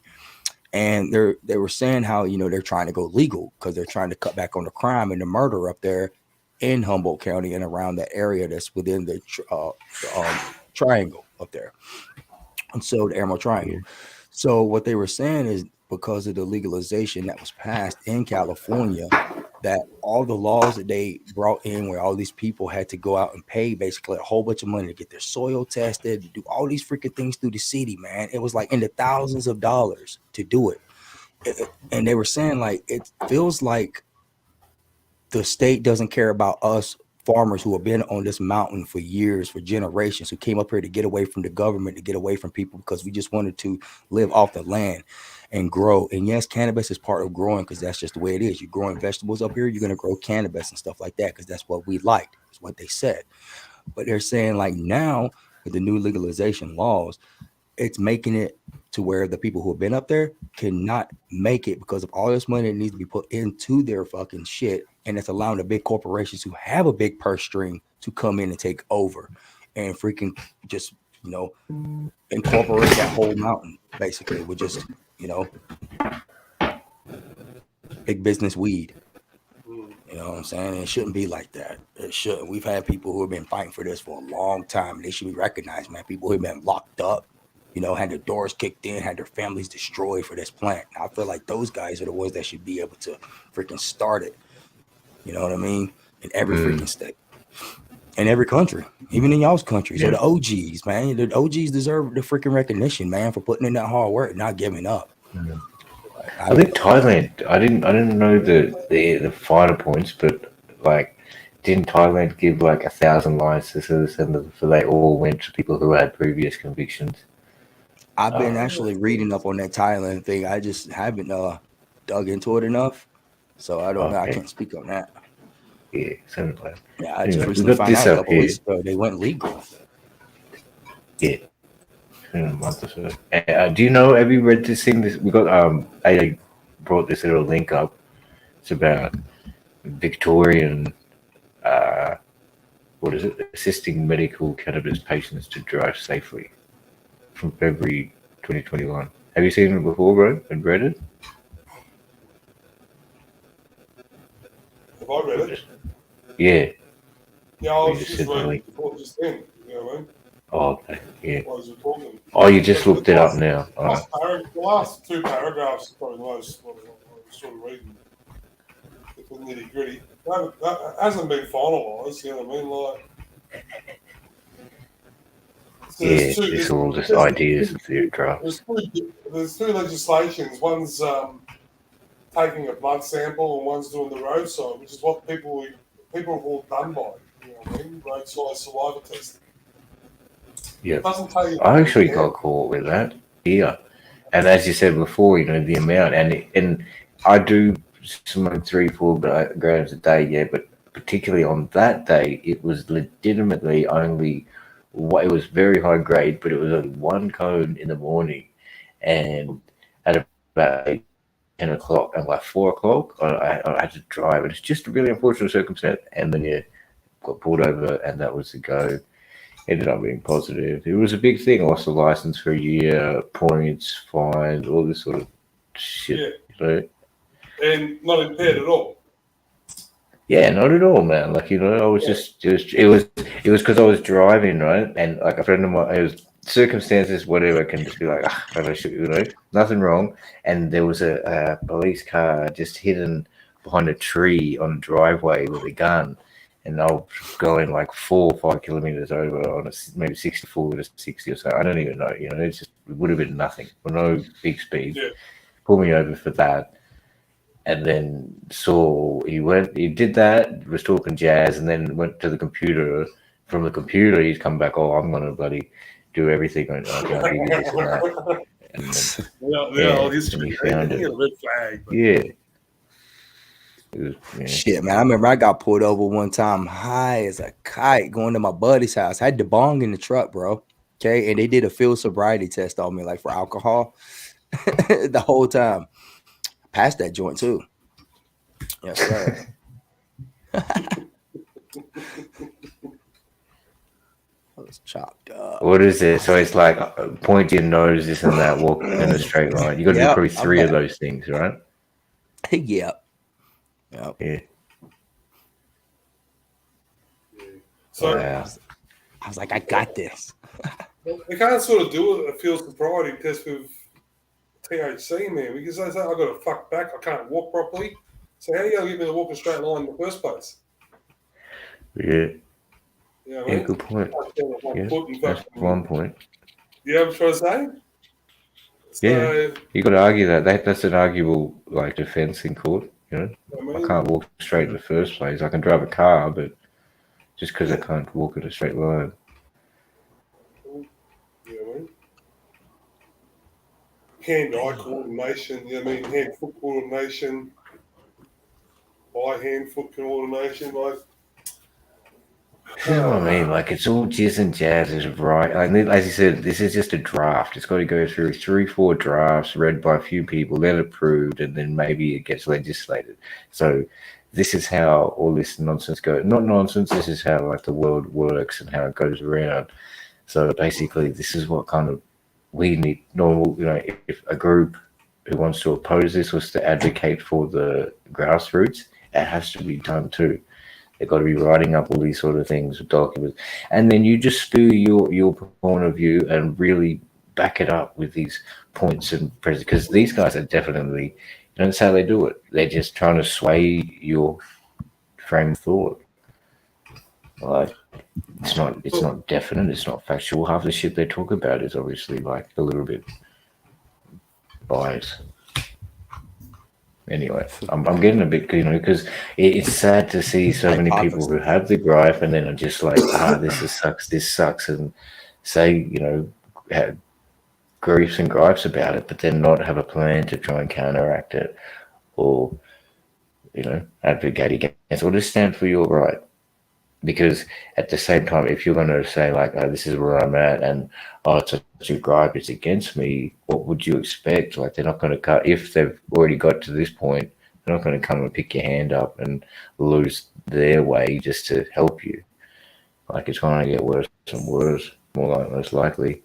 [SPEAKER 6] and they were saying how they're trying to go legal because they're trying to cut back on the crime and the murder up there in Humboldt County and around that area that's within the triangle up there, and so the Emerald Triangle. So what they were saying is because of the legalization that was passed in California, that all the laws that they brought in where all these people had to go out and pay basically a whole bunch of money to get their soil tested, to do all these freaking things through the city, man. It was like in the thousands of dollars to do it. And they were saying like, it feels like the state doesn't care about us farmers who have been on this mountain for years, for generations, who came up here to get away from the government, to get away from people, because we just wanted to live off the land and grow. And yes, cannabis is part of growing because that's just the way it is. You're growing vegetables up here, you're going to grow cannabis and stuff like that because that's what we liked, is what they said. But they're saying like now with the new legalization laws, it's making it to where the people who have been up there cannot make it because of all this money that needs to be put into their fucking shit. And it's allowing the big corporations who have a big purse string to come in and take over and freaking just, incorporate that whole mountain basically with just, big business weed. You know what I'm saying? It shouldn't be like that. It shouldn't. We've had people who have been fighting for this for a long time. And they should be recognized, man. People who have been locked up, had their doors kicked in, had their families destroyed for this plant. I feel like those guys are the ones that should be able to freaking start it. You know what I mean? In every freaking state. In every country. Even in y'all's countries. So the OGs, man. The OGs deserve the freaking recognition, man, for putting in that hard work, not giving up.
[SPEAKER 1] I think Thailand, I didn't know the finer points, but didn't Thailand give 1,000 licenses and so they all went to people who had previous convictions?
[SPEAKER 6] I've been actually reading up on that Thailand thing. I just haven't dug into it enough. So I don't know. I can't speak on that.
[SPEAKER 1] Yeah, certainly.
[SPEAKER 6] Yeah, I just recently found out a couple weeks ago they went legal.
[SPEAKER 1] Yeah. In a month or so. Do you know, have you read this thing? We got I brought this little link up. It's about Victorian assisting medical cannabis patients to drive safely from February 2021. Have you seen it before, bro? And read it?
[SPEAKER 5] Have I read it?
[SPEAKER 1] Yeah.
[SPEAKER 5] Yeah, I was just reading it before just then. You know what I mean?
[SPEAKER 1] Oh, okay. Yeah.
[SPEAKER 5] Oh,
[SPEAKER 1] you just looked it up now.
[SPEAKER 5] The last two paragraphs are probably the most what I'm sort of reading. The nitty gritty. That hasn't been finalised, you know what I mean? So
[SPEAKER 1] it's all just ideas of the draft.
[SPEAKER 5] There's two legislations. One's taking a blood sample and one's doing the roadside, which is what people have all done by. You know what I mean? Roadside saliva testing.
[SPEAKER 1] Yeah, I actually got caught with that here, and as you said before, the amount, and I do smoke 3-4 grams a day, yeah, but particularly on that day, it was legitimately only it was very high grade, but it was only one cone in the morning, and at about 10 o'clock and 4 o'clock, I had to drive, and it's just a really unfortunate circumstance, and then got pulled over, and that was the go. Ended up being positive. It was a big thing. I lost the license for a year, points, fines, all this sort of shit.
[SPEAKER 5] Yeah. And not impaired at all.
[SPEAKER 1] Yeah, not at all, man. Like, I was just it was because I was driving, right? And like a friend of mine, it was circumstances, whatever, can just be like, nothing wrong. And there was a police car just hidden behind a tree on a driveway with a gun. And I was going like 4 or 5 kilometers over on maybe 64 to 60 or so. I don't even know, it would have been nothing, or no big speed.
[SPEAKER 5] Yeah.
[SPEAKER 1] Pull me over for that. And then he did that, was talking jazz, and then went to the computer. From the computer, he's come back, I'm going to bloody do everything. I'll give you this and that. And then,
[SPEAKER 5] history.
[SPEAKER 1] and he found it.
[SPEAKER 5] Red flag.
[SPEAKER 1] Yeah.
[SPEAKER 6] Shit, man. I remember I got pulled over one time high as a kite going to my buddy's house. I had the bong in the truck, bro. Okay. And they did a field sobriety test on me, like for alcohol the whole time. I passed that joint too. Yes, sir. I was chopped up.
[SPEAKER 1] What is it? So it's like point your nose, this and that, walk in a straight line. You got to do probably 3 of those things, right?
[SPEAKER 6] Yeah.
[SPEAKER 1] Yeah.
[SPEAKER 5] So
[SPEAKER 1] wow.
[SPEAKER 6] I was like, I got this.
[SPEAKER 5] they can't sort of do a field sobriety test with THC, man, because they say I've got to fuck back. I can't walk properly. So how are you going to get me to walk a straight line in the first place?
[SPEAKER 1] Yeah.
[SPEAKER 5] Yeah,
[SPEAKER 1] good point. Yeah, that's one point.
[SPEAKER 5] You know what I'm trying to say?
[SPEAKER 1] Yeah, you got to argue that's an arguable like defense in court. I can't walk straight in the first place. I can drive a car, but just because I can't walk in a straight line.
[SPEAKER 5] Hand-eye coordination, hand-foot coordination, eye-hand-foot coordination, like.
[SPEAKER 1] You know what I mean? Like, it's all jizz and jazz is right. As you said, this is just a draft. It's got to go through 3-4 drafts read by a few people, then approved, and then maybe it gets legislated. So this is how all this nonsense goes. Not nonsense. This is how like the world works and how it goes around. So basically, this is what kind of we need. Normal, if a group who wants to oppose this was to advocate for the grassroots, it has to be done too. They've got to be writing up all these sort of things, documents, and then you just spew your point of view and really back it up with these points and because these guys are definitely, that's how they do it. They're just trying to sway your frame of thought. Like it's not definite, it's not factual. Half the shit they talk about is obviously like a little bit biased. Anyway, I'm getting a bit, because it's sad to see so many people who have the gripe and then are just like, this sucks, and say, have griefs and gripes about it, but then not have a plan to try and counteract it or, advocate against or just stand for your right. Because at the same time, if you're going to say like, this is where I'm at and, it's such a gripe, it's against me, what would you expect? Like they're not going to cut, if they've already got to this point, they're not going to come and pick your hand up and lose their way just to help you. Like it's going to get worse and worse, most likely.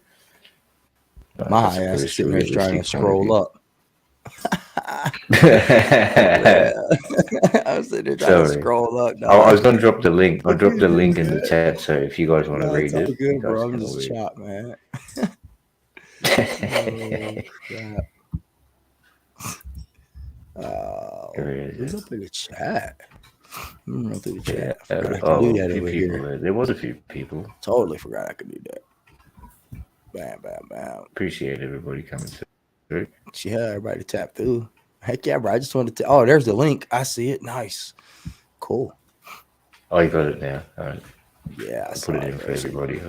[SPEAKER 6] My ass is sitting here trying to scroll up. I was sitting there trying to scroll up. No.
[SPEAKER 1] I was going to drop the link. I dropped the link in the chat, so if you guys want to read it,
[SPEAKER 6] good, bro. I'm just chopped, man. Who's up in the chat? I'm run through the chat. I forgot I could do that over here.
[SPEAKER 1] There was a few people.
[SPEAKER 6] Totally forgot I could do that. Bam, bam, bam.
[SPEAKER 1] Appreciate everybody coming through.
[SPEAKER 6] Yeah, everybody tap through. Heck yeah, bro. I just wanted to. Oh, there's the link. I see it. Nice. Cool.
[SPEAKER 1] Oh, you got it now. All right.
[SPEAKER 6] Yeah.
[SPEAKER 1] I'll put it in for everybody.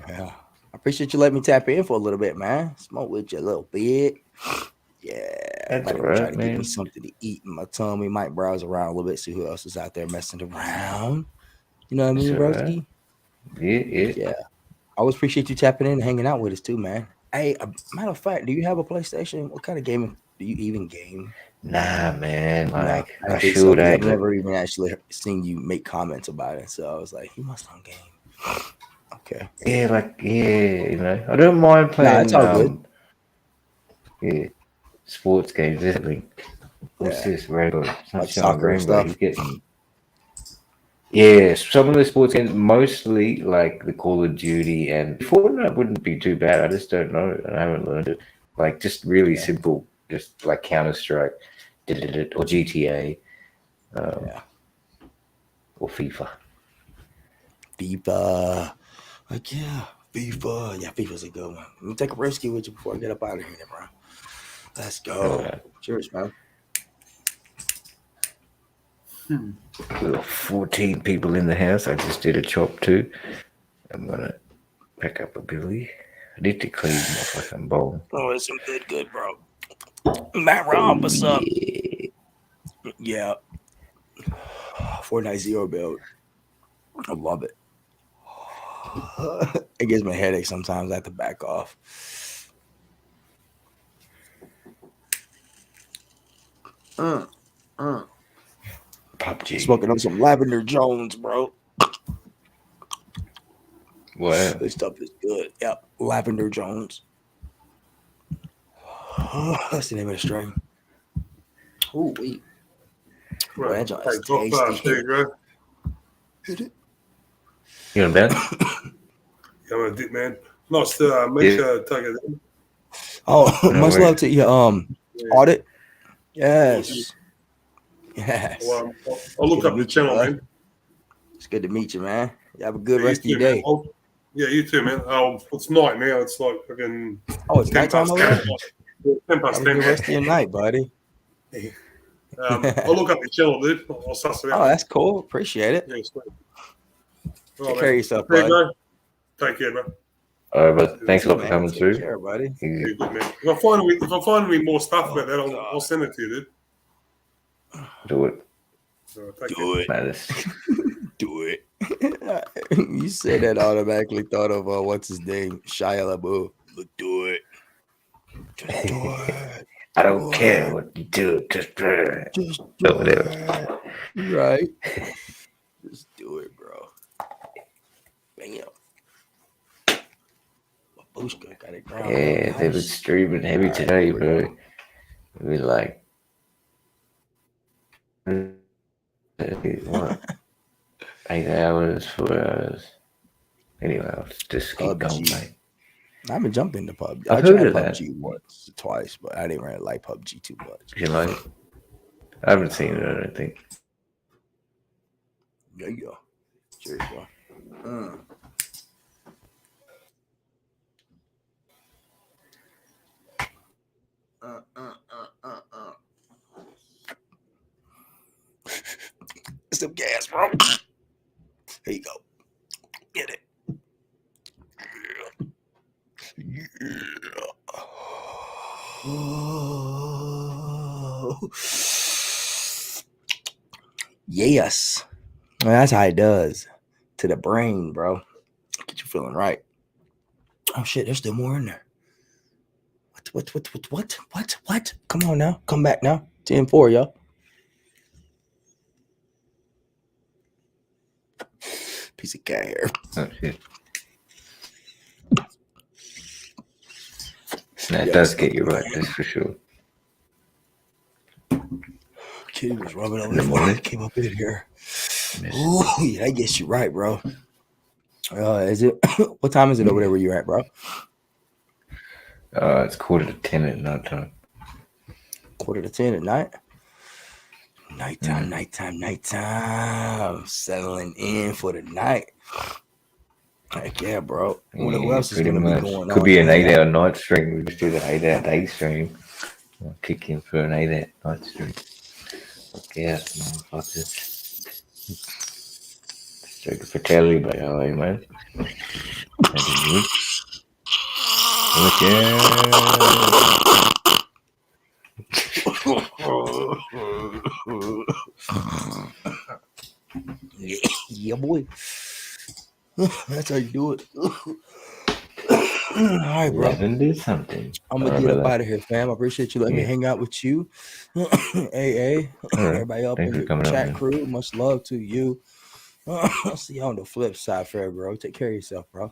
[SPEAKER 6] Yeah. I appreciate you letting me tap in for a little bit, man. Smoke with you a little bit. Yeah.
[SPEAKER 1] That's all
[SPEAKER 6] right,
[SPEAKER 1] right, man.
[SPEAKER 6] Give me something to eat in my tummy. Might browse around a little bit, see who else is out there messing around. You know what I mean, broski?
[SPEAKER 1] Yeah.
[SPEAKER 6] Yeah. I always appreciate you tapping in and hanging out with us too, man. Hey, matter of fact, do you have a PlayStation? What kind of gaming do you even game?
[SPEAKER 1] Nah, man. Like,
[SPEAKER 6] I should. I've never even actually seen you make comments about it. So I was like, you must not game. Okay.
[SPEAKER 1] Yeah, I don't mind playing.
[SPEAKER 6] It's all good.
[SPEAKER 1] Yeah, sports games. What's this? Rainbow.
[SPEAKER 6] Like soccer
[SPEAKER 1] Rainbow.
[SPEAKER 6] stuff.
[SPEAKER 1] He's getting Yes, some of the sports games, mostly like the Call of Duty and Fortnite wouldn't be too bad. I just don't know. I haven't learned it. Like just really simple, just like Counter Strike, or GTA, or FIFA.
[SPEAKER 6] FIFA. Like, yeah, FIFA. Yeah, FIFA's a good one. Let me take a rescue with you before I get up out of here, bro. Let's go. Cheers, man.
[SPEAKER 1] We got 14 people in the house. I just did a chop too. I'm gonna pack up a billy. I need to clean my fucking bowl.
[SPEAKER 6] Oh, it's some good, bro. Matt Rob, what's up? Yeah. Fortnite Zero build. I love it. It gives me a headache sometimes. I have to back off.
[SPEAKER 1] PUBG.
[SPEAKER 6] Smoking on some Lavender Jones, bro.
[SPEAKER 1] Wow.
[SPEAKER 6] This stuff is good. Yep. Lavender Jones. That's the name of the strain. Oh, wait. Boy, that joint is tasty.
[SPEAKER 5] There you go.
[SPEAKER 1] You on bed?
[SPEAKER 5] Yeah, I'm a dip, man. Nice to meet you, take it in.
[SPEAKER 6] Oh, much love to you, Audit. Yes. Yes.
[SPEAKER 5] Well, I'll look up the channel, man.
[SPEAKER 6] It's good to meet you, man. You have a good rest of your day.
[SPEAKER 5] Yeah, you too, man. It's night now. It's like fucking.
[SPEAKER 6] Oh, it's nighttime already?
[SPEAKER 5] 10 past 10.
[SPEAKER 6] Have a good rest of your night, buddy.
[SPEAKER 5] I'll look up the channel, dude. I'll suss it out.
[SPEAKER 6] Oh, that's cool. Appreciate it.
[SPEAKER 5] Yeah, sweet.
[SPEAKER 6] Take care of yourself,
[SPEAKER 5] There you
[SPEAKER 6] bud.
[SPEAKER 5] go. Take care, bro.
[SPEAKER 1] All right, but thanks a lot for coming through.
[SPEAKER 6] Take care, buddy.
[SPEAKER 5] You're good, man. If I find any more stuff about that, I'll send it to you, dude.
[SPEAKER 1] Do it.
[SPEAKER 6] Do it. Do it. You said that, I automatically thought of what's his name? Shia LaBeouf. Do it. Just do it.
[SPEAKER 1] I don't care what you do. Just do it. Whatever.
[SPEAKER 6] Right. Just do it, bro. Bam. Babushka got it ground.
[SPEAKER 1] Yeah, they were streaming heavy today, bro. We like, what? 8 hours, 4 hours. Anyway, I'll just keep going, mate.
[SPEAKER 6] I've been jumping into PUBG.
[SPEAKER 1] I
[SPEAKER 6] tried
[SPEAKER 1] heard of
[SPEAKER 6] PUBG once, twice, but I didn't really like PUBG too much.
[SPEAKER 1] You like it? I haven't seen it, I don't think.
[SPEAKER 6] There you go. Cheers, bro. Some gas, bro. Here you go. Get it. Yes. That's how it does to the brain, bro. Get you feeling right. Oh shit, there's still more in there. What? Come on now. Come back now. 10-4, y'all. Piece of cat hair.
[SPEAKER 1] Oh, shit. That does get you right, that's for sure.
[SPEAKER 6] Kid was rubbing over the morning. Came up in here. Ooh, yeah, that gets you right, bro. Is it? What time is it over there where you're at, bro?
[SPEAKER 1] It's 9:45 at night time.
[SPEAKER 6] 9:45 at night. Nighttime. Settling in for the night. Heck yeah, bro. What else is going to be going on?
[SPEAKER 1] Could be an 8-hour night stream. We just do the 8-hour day stream. I'll kick in for an 8-hour night stream. Fuck yeah, motherfuckers. Straight for telly, but how are you, man? Look
[SPEAKER 6] Yeah, boy. That's how you do it. All right, bro.
[SPEAKER 1] Do something.
[SPEAKER 6] I'm gonna get up out of here, fam. I appreciate you letting me hang out with you. AA, everybody up in the chat crew. Much love to you. I'll see you on the flip side, FairGrow. Take care of yourself, bro.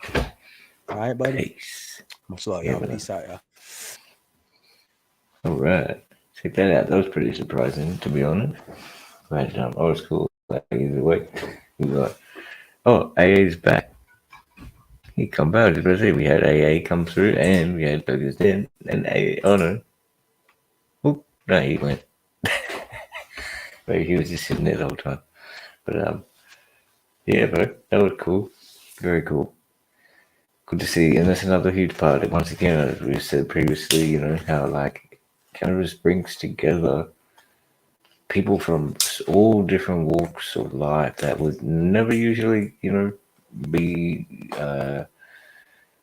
[SPEAKER 6] All right, buddy.
[SPEAKER 1] Peace.
[SPEAKER 6] Much love, y'all. Peace out, y'all.
[SPEAKER 1] All right. Check that out. That was pretty surprising, to be honest. But I was cool. Like, either way, it like, oh, AA's back. He come back. We had AA come through, and we had Douglas Den, and AA. Oh no, oh no, he went. But he was just sitting there the whole time. But yeah, bro, that was cool. Very cool. Good to see, and that's another huge part. Once again, as we said previously, you know how like cannabis brings together people from all different walks of life that would never usually, you know, be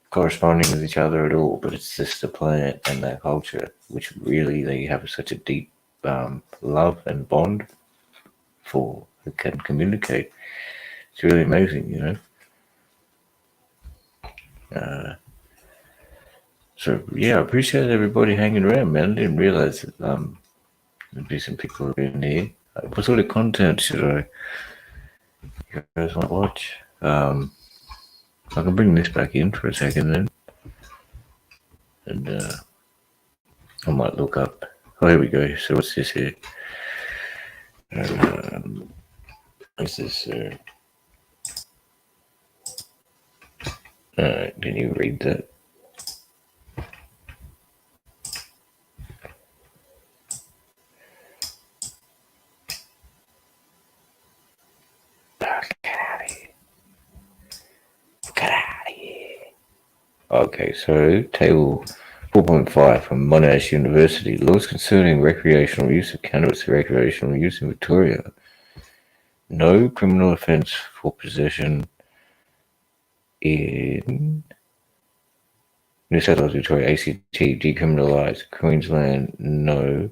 [SPEAKER 1] corresponding with each other at all. But it's just the planet and that culture, which really they have such a deep love and bond for, that can communicate. It's really amazing, you know. So yeah, I appreciate everybody hanging around, man. I didn't realize that there'd be some people in here. What sort of content should you guys want to watch? I can bring this back in for a second then, and I might look up. Oh, here we go. So what's this here? What's this? Can you read that? Okay, so table 4.5 from Monash University. Laws concerning recreational use of cannabis for recreational use in Victoria. No criminal offence for possession in New South Wales, Victoria, ACT, decriminalised. Queensland, no.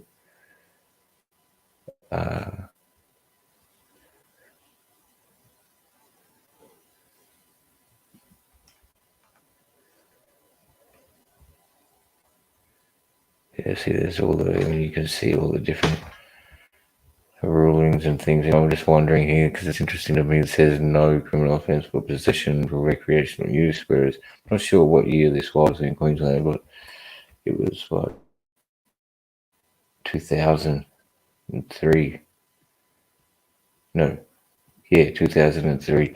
[SPEAKER 1] Yeah, see, there's all you can see all the different rulings and things. I'm just wondering here, because it's interesting to me, it says no criminal offence for possession for recreational use, whereas I'm not sure what year this was in Queensland, but it was, what, 2003. No. Yeah, 2003.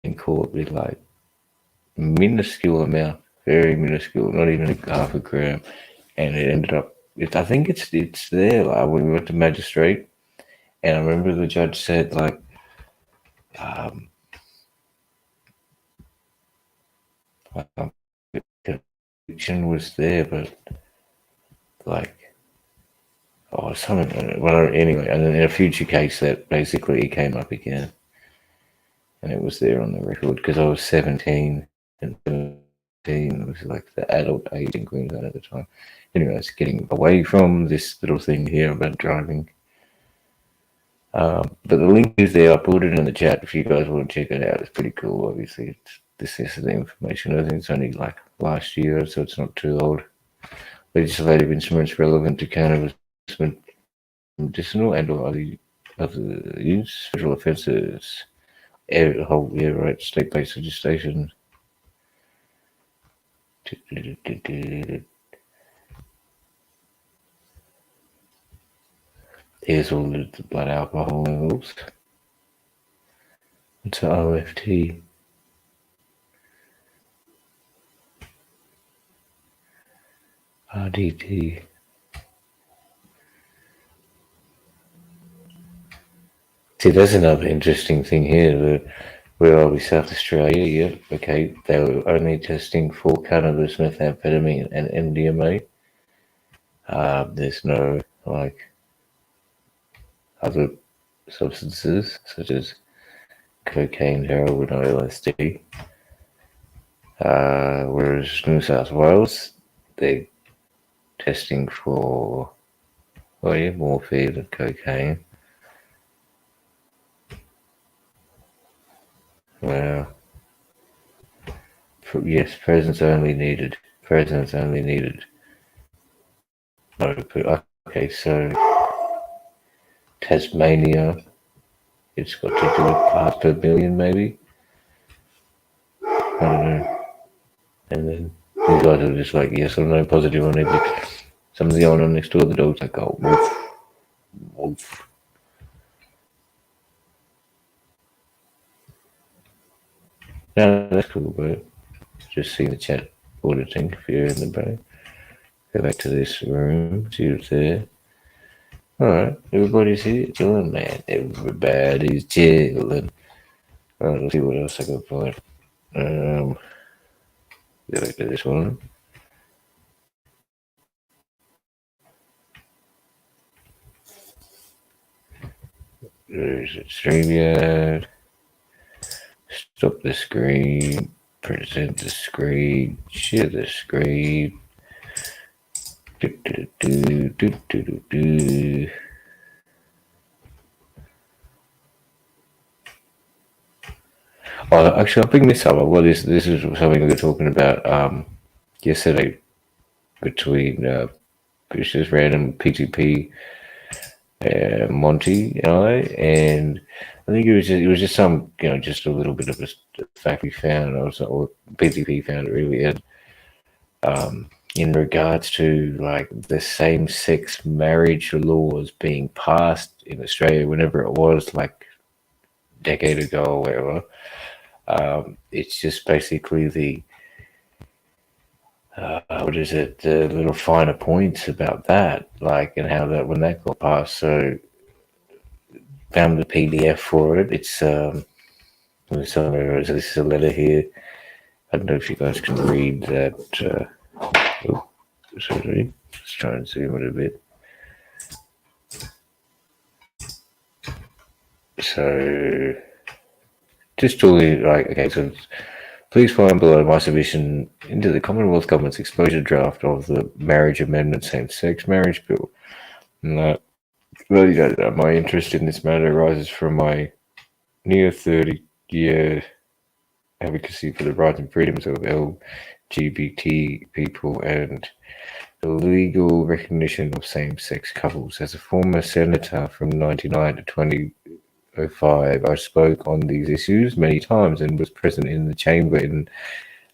[SPEAKER 1] In court with like minuscule amount, very minuscule, not even half a gram, and it ended up. I think it's there. Like when we went to magistrate, and I remember the judge said like, conviction was there, but like, oh, something. Well, anyway, and then in a future case that basically it came up again, and it was there on the record because I was 17 and 17 was like the adult age in Queensland at the time. Anyway, it's getting away from this little thing here about driving. But the link is there. I put it in the chat if you guys want to check it out. It's pretty cool. Obviously, this is the information. I think it's only like last year, so it's not too old. Legislative instruments relevant to cannabis, medicinal and or other use, federal offences, state-based legislation. Here's all the blood alcohol levels. It's an OFT. RDT. See, that's another interesting thing here. Where are we? South Australia, yeah. Okay, they were only testing for cannabis, methamphetamine, and MDMA. There's no, like, other substances, such as cocaine, heroin, or LSD. Whereas New South Wales, they're testing for, morphine and cocaine. Well, yes, presence only needed. Presence only needed. Okay, so Tasmania, it's got to do with parts per million, maybe. I don't know. And then these guys are just like yes or no, positive or negative. Something's going on next door. The dog's like, oh, woof, woof. No, that's cool, but just seeing the chat auditing if you're in the back. Go back to this room, see what's there. Alright, everybody's here chilling, man. Everybody's chilling. Alright, let's see what else I can find. Go back to this one. There's StreamYard. Stop the screen. Present the screen. Share the screen. Oh, actually, I'll bring this up. Well, this is something we were talking about yesterday between just random PTP, Monty and I think it was just some just a little bit of a fact we found, or PTP found it really, and in regards to like the same-sex marriage laws being passed in Australia, whenever it was, like a decade ago or whatever. It's just basically the the little finer points about that, like, and how that when that got passed. So found the PDF for it. It's this is a letter here. I don't know if you guys can read that. Sorry, let's try and zoom it a bit. So just talking like, okay, so please find below my submission into the Commonwealth Government's exposure draft of the Marriage Amendment Same-Sex Marriage Bill. And that, well, my interest in this matter arises from my near 30-year advocacy for the rights and freedoms of LGBT people and the legal recognition of same-sex couples. As a former senator from 1999 to 2005, I spoke on these issues many times and was present in the chamber in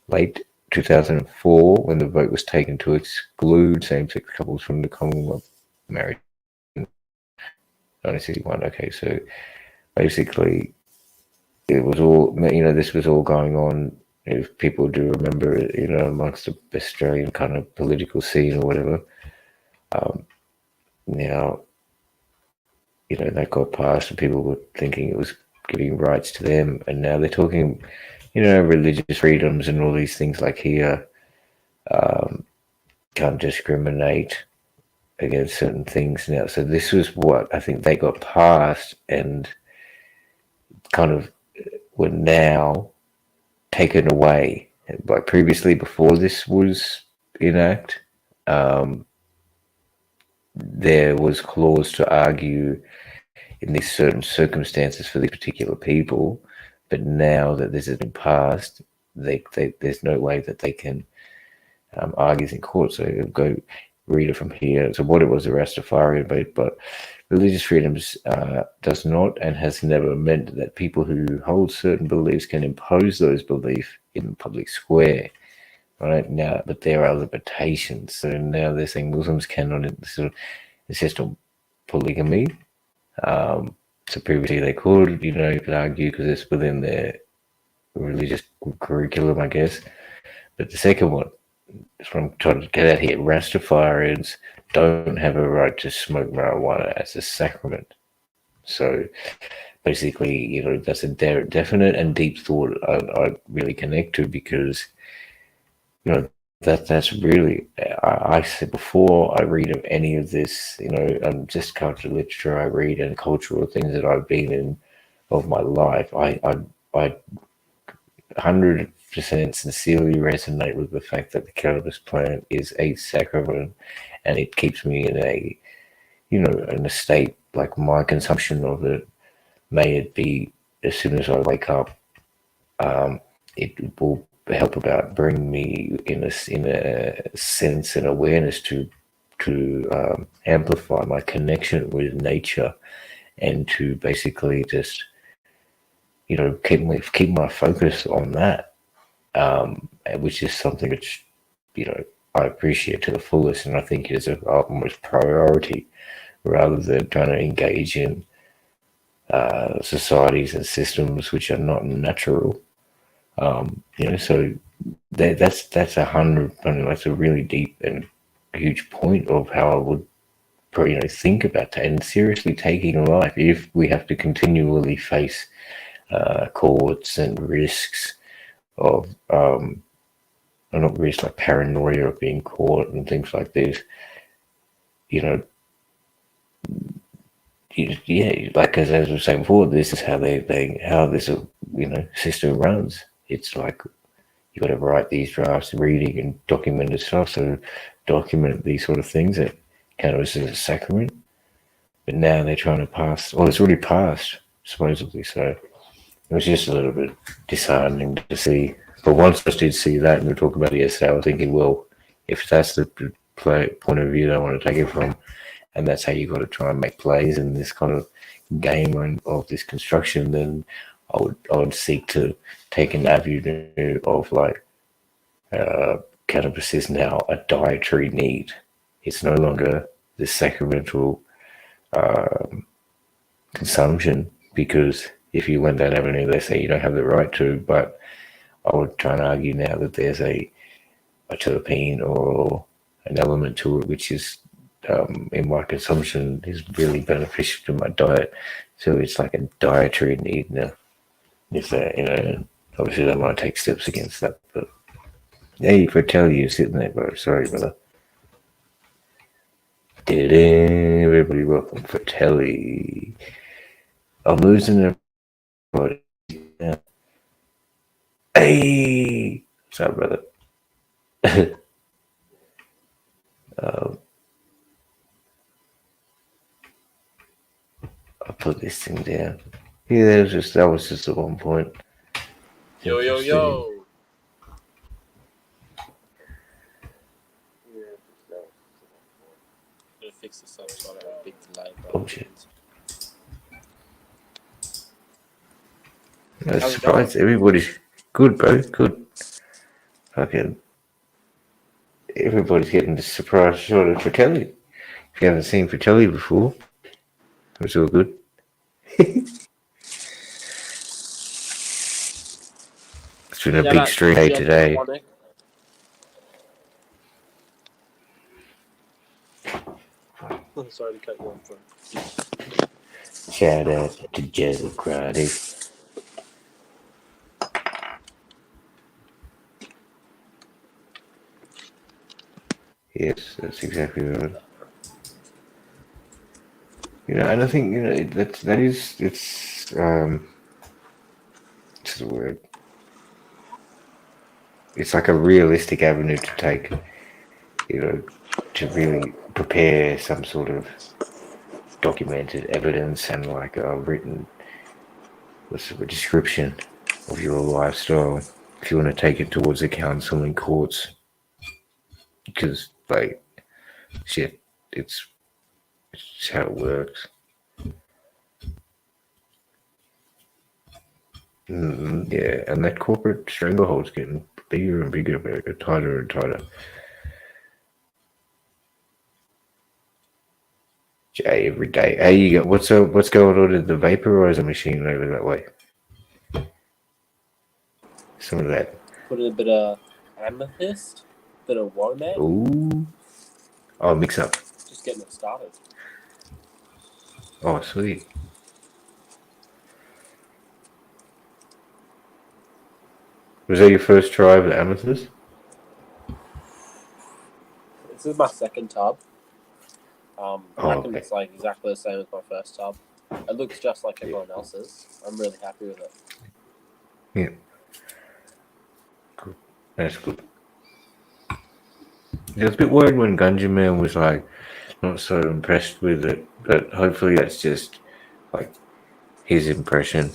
[SPEAKER 1] late 2004 when the vote was taken to exclude same-sex couples from the Commonwealth marriage. 1961. Okay, so basically, it was all, this was all going on, if people do remember it, amongst the Australian kind of political scene or whatever. Now, that got passed and people were thinking it was giving rights to them. And now they're talking, religious freedoms and all these things like here, can't discriminate against certain things now. So this was what I think they got passed and kind of were now taken away. Like previously, before this was enacted, there was clause to argue in these certain circumstances for these particular people, but now that this has been passed, there's no way that they can argue in court. So go read it from here. So what it was, a Rastafarian, but religious freedoms does not and has never meant that people who hold certain beliefs can impose those beliefs in the public square. Right now, but there are limitations. So now they're saying Muslims cannot insist on polygamy. So previously they could, you could argue because it's within their religious curriculum, I guess. But the second one is what I'm trying to get at here. Rastafarians don't have a right to smoke marijuana as a sacrament. So basically, that's a definite and deep thought I really connect to, because that's really, I said before I read of any of this, just cultural literature I read and cultural things that I've been in of my life, I 100% sincerely resonate with the fact that the cannabis plant is a sacrament, and it keeps me in a, in a state like my consumption of it, may it be as soon as I wake up, it will help about bring me in a sense and awareness to amplify my connection with nature, and to basically just keep my focus on that, which is something which I appreciate to the fullest, and I think is of utmost priority, rather than trying to engage in societies and systems which are not natural. So that's 100. That's a really deep and huge point of how I would, think about that and seriously taking life if we have to continually face courts and risks of, not risks like paranoia of being caught and things like this. Like as I was saying before, this is how how this system runs. It's like you got to write these drafts, reading and documented stuff. So document these sort of things that cannabis is a sacrament. But now they're trying to pass. Well, it's already passed supposedly. So it was just a little bit disheartening to see. But once I did see that, and we talked about it yesterday, I was thinking, well, if that's the point of view that I want to take it from, and that's how you got to try and make plays in this kind of game of this construction, then I would seek to take an avenue of like cannabis is now a dietary need. It's no longer this sacramental consumption, because if you went that avenue, they say you don't have the right to. But I would try and argue now that there's a terpene or an element to it which is in my consumption is really beneficial to my diet. So it's like a dietary need now. If that, obviously they might take steps against that. But hey, Fratelli, you're sitting there, bro. Sorry, brother. Everybody welcome Fratelli. I'm losing everybody. Yeah. Hey, what's up, brother? I'll put this thing down. Yeah, that was just at one point.
[SPEAKER 11] Yo. Gonna fix this up so I don't have a big delay.
[SPEAKER 1] Oh shit. I'm surprised everybody's good, bro. Good. Fucking everybody's getting the surprise shot of Fratelli. If you haven't seen Fratelli before, it's all good. It's been a big stream day today.
[SPEAKER 11] Sorry to cut you off.
[SPEAKER 1] Shout out to Jazzy Friday. Yes, that's exactly right. And I think it's the word. It's like a realistic avenue to take, to really prepare some sort of documented evidence and like a written description of your lifestyle if you want to take it towards the council and courts, because like shit, it's how it works. Yeah, and that corporate stranglehold's getting bigger and bigger, tighter and tighter. Every day. Hey, you got what's going on in the vaporizer machine over that way? Some of that.
[SPEAKER 11] Put in a bit of amethyst, bit of womack.
[SPEAKER 1] Ooh. Oh, mix up.
[SPEAKER 11] Just getting it started.
[SPEAKER 1] Oh, sweet. Was that your first try of the amethyst?
[SPEAKER 11] This is my second tub. I reckon
[SPEAKER 1] okay.
[SPEAKER 11] it's like exactly the same as my first tub. It looks just like everyone else's. I'm really happy with it.
[SPEAKER 1] Yeah. Good. That's good. I was a bit worried when Ganja Man was like not so impressed with it, but hopefully that's just like his impression.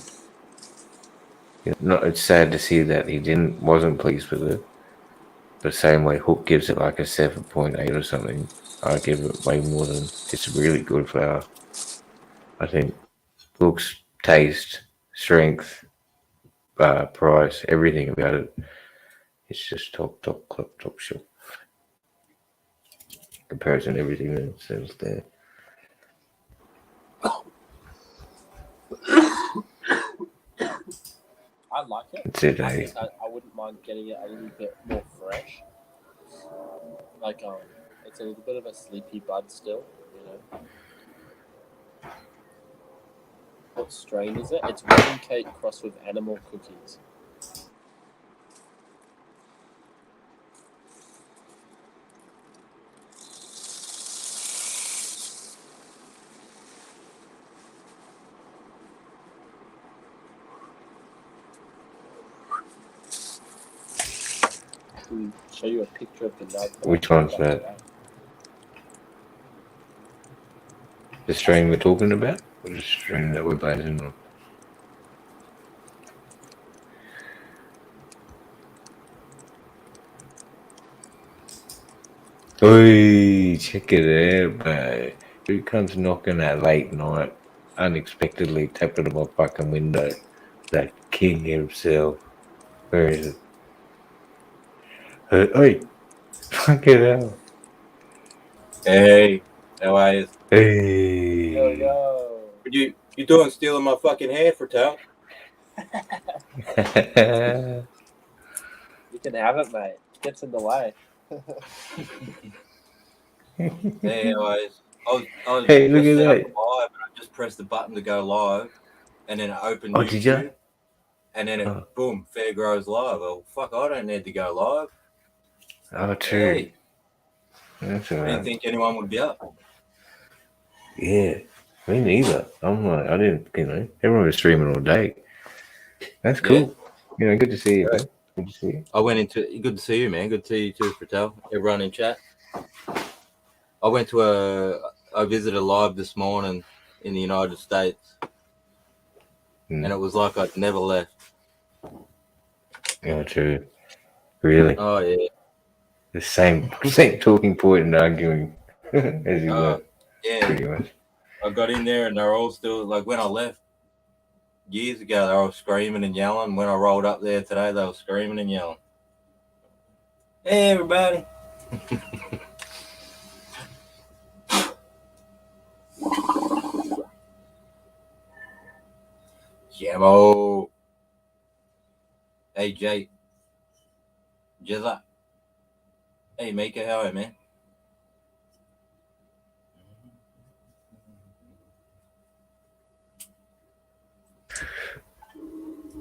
[SPEAKER 1] It's sad to see that he wasn't pleased with it. The same way Hook gives it like a 7.8 or something, I give it way more than. It's really good flower. I think looks, taste, strength, price, everything about it. It's just top shelf. Comparison, everything that says there.
[SPEAKER 11] I like it.
[SPEAKER 1] It's it,
[SPEAKER 11] I
[SPEAKER 1] eh?
[SPEAKER 11] think I wouldn't mind getting it a little bit more fresh. Like it's a little bit of a sleepy bud still, you know. What strain is it? It's wedding cake crossed with animal cookies. Can show you a picture of the nug.
[SPEAKER 1] Which one's that? The strain we're talking about? Or the strain that we're basing on? Oi, check it out, mate. Who comes knocking at late night, unexpectedly tapping at my fucking window? That king himself. Where is it? Oi, fuck it out.
[SPEAKER 12] Hey, how are you?
[SPEAKER 1] Hey.
[SPEAKER 11] Yo.
[SPEAKER 12] You doing stealing my fucking hair for tell?
[SPEAKER 11] You can have it, mate. Gets in the way.
[SPEAKER 12] Hey, I was
[SPEAKER 1] Hey, look
[SPEAKER 12] just
[SPEAKER 1] at
[SPEAKER 12] set up
[SPEAKER 1] that.
[SPEAKER 12] live and I just pressed the button to go live and then it opened
[SPEAKER 1] Oh,
[SPEAKER 12] YouTube
[SPEAKER 1] did you?
[SPEAKER 12] and then it boom, FairGrow's live. Well, fuck, I don't need to go live.
[SPEAKER 1] Oh, true.
[SPEAKER 12] Hey,
[SPEAKER 1] That's
[SPEAKER 12] I didn't
[SPEAKER 1] alright.
[SPEAKER 12] think anyone would be up.
[SPEAKER 1] Yeah, me neither. I'm like, I didn't, everyone was streaming all day. That's cool.
[SPEAKER 12] Yeah.
[SPEAKER 1] Good to see you,
[SPEAKER 12] Right.
[SPEAKER 1] man. Good to see you.
[SPEAKER 12] I went into good to see you, man. Good to see you too, Patel. Everyone in chat. I visited live this morning in the United States, and it was like I'd never left.
[SPEAKER 1] Oh, true. Really?
[SPEAKER 12] Oh yeah.
[SPEAKER 1] The same talking point and arguing as you were.
[SPEAKER 12] Yeah.
[SPEAKER 1] Pretty much.
[SPEAKER 12] I got in there and they're all still like when I left years ago, they were screaming and yelling. When I rolled up there today, they were screaming and yelling. Hey, everybody. Jamo. Hey, Jay. Jizza. Hey, Mika, how are you, man?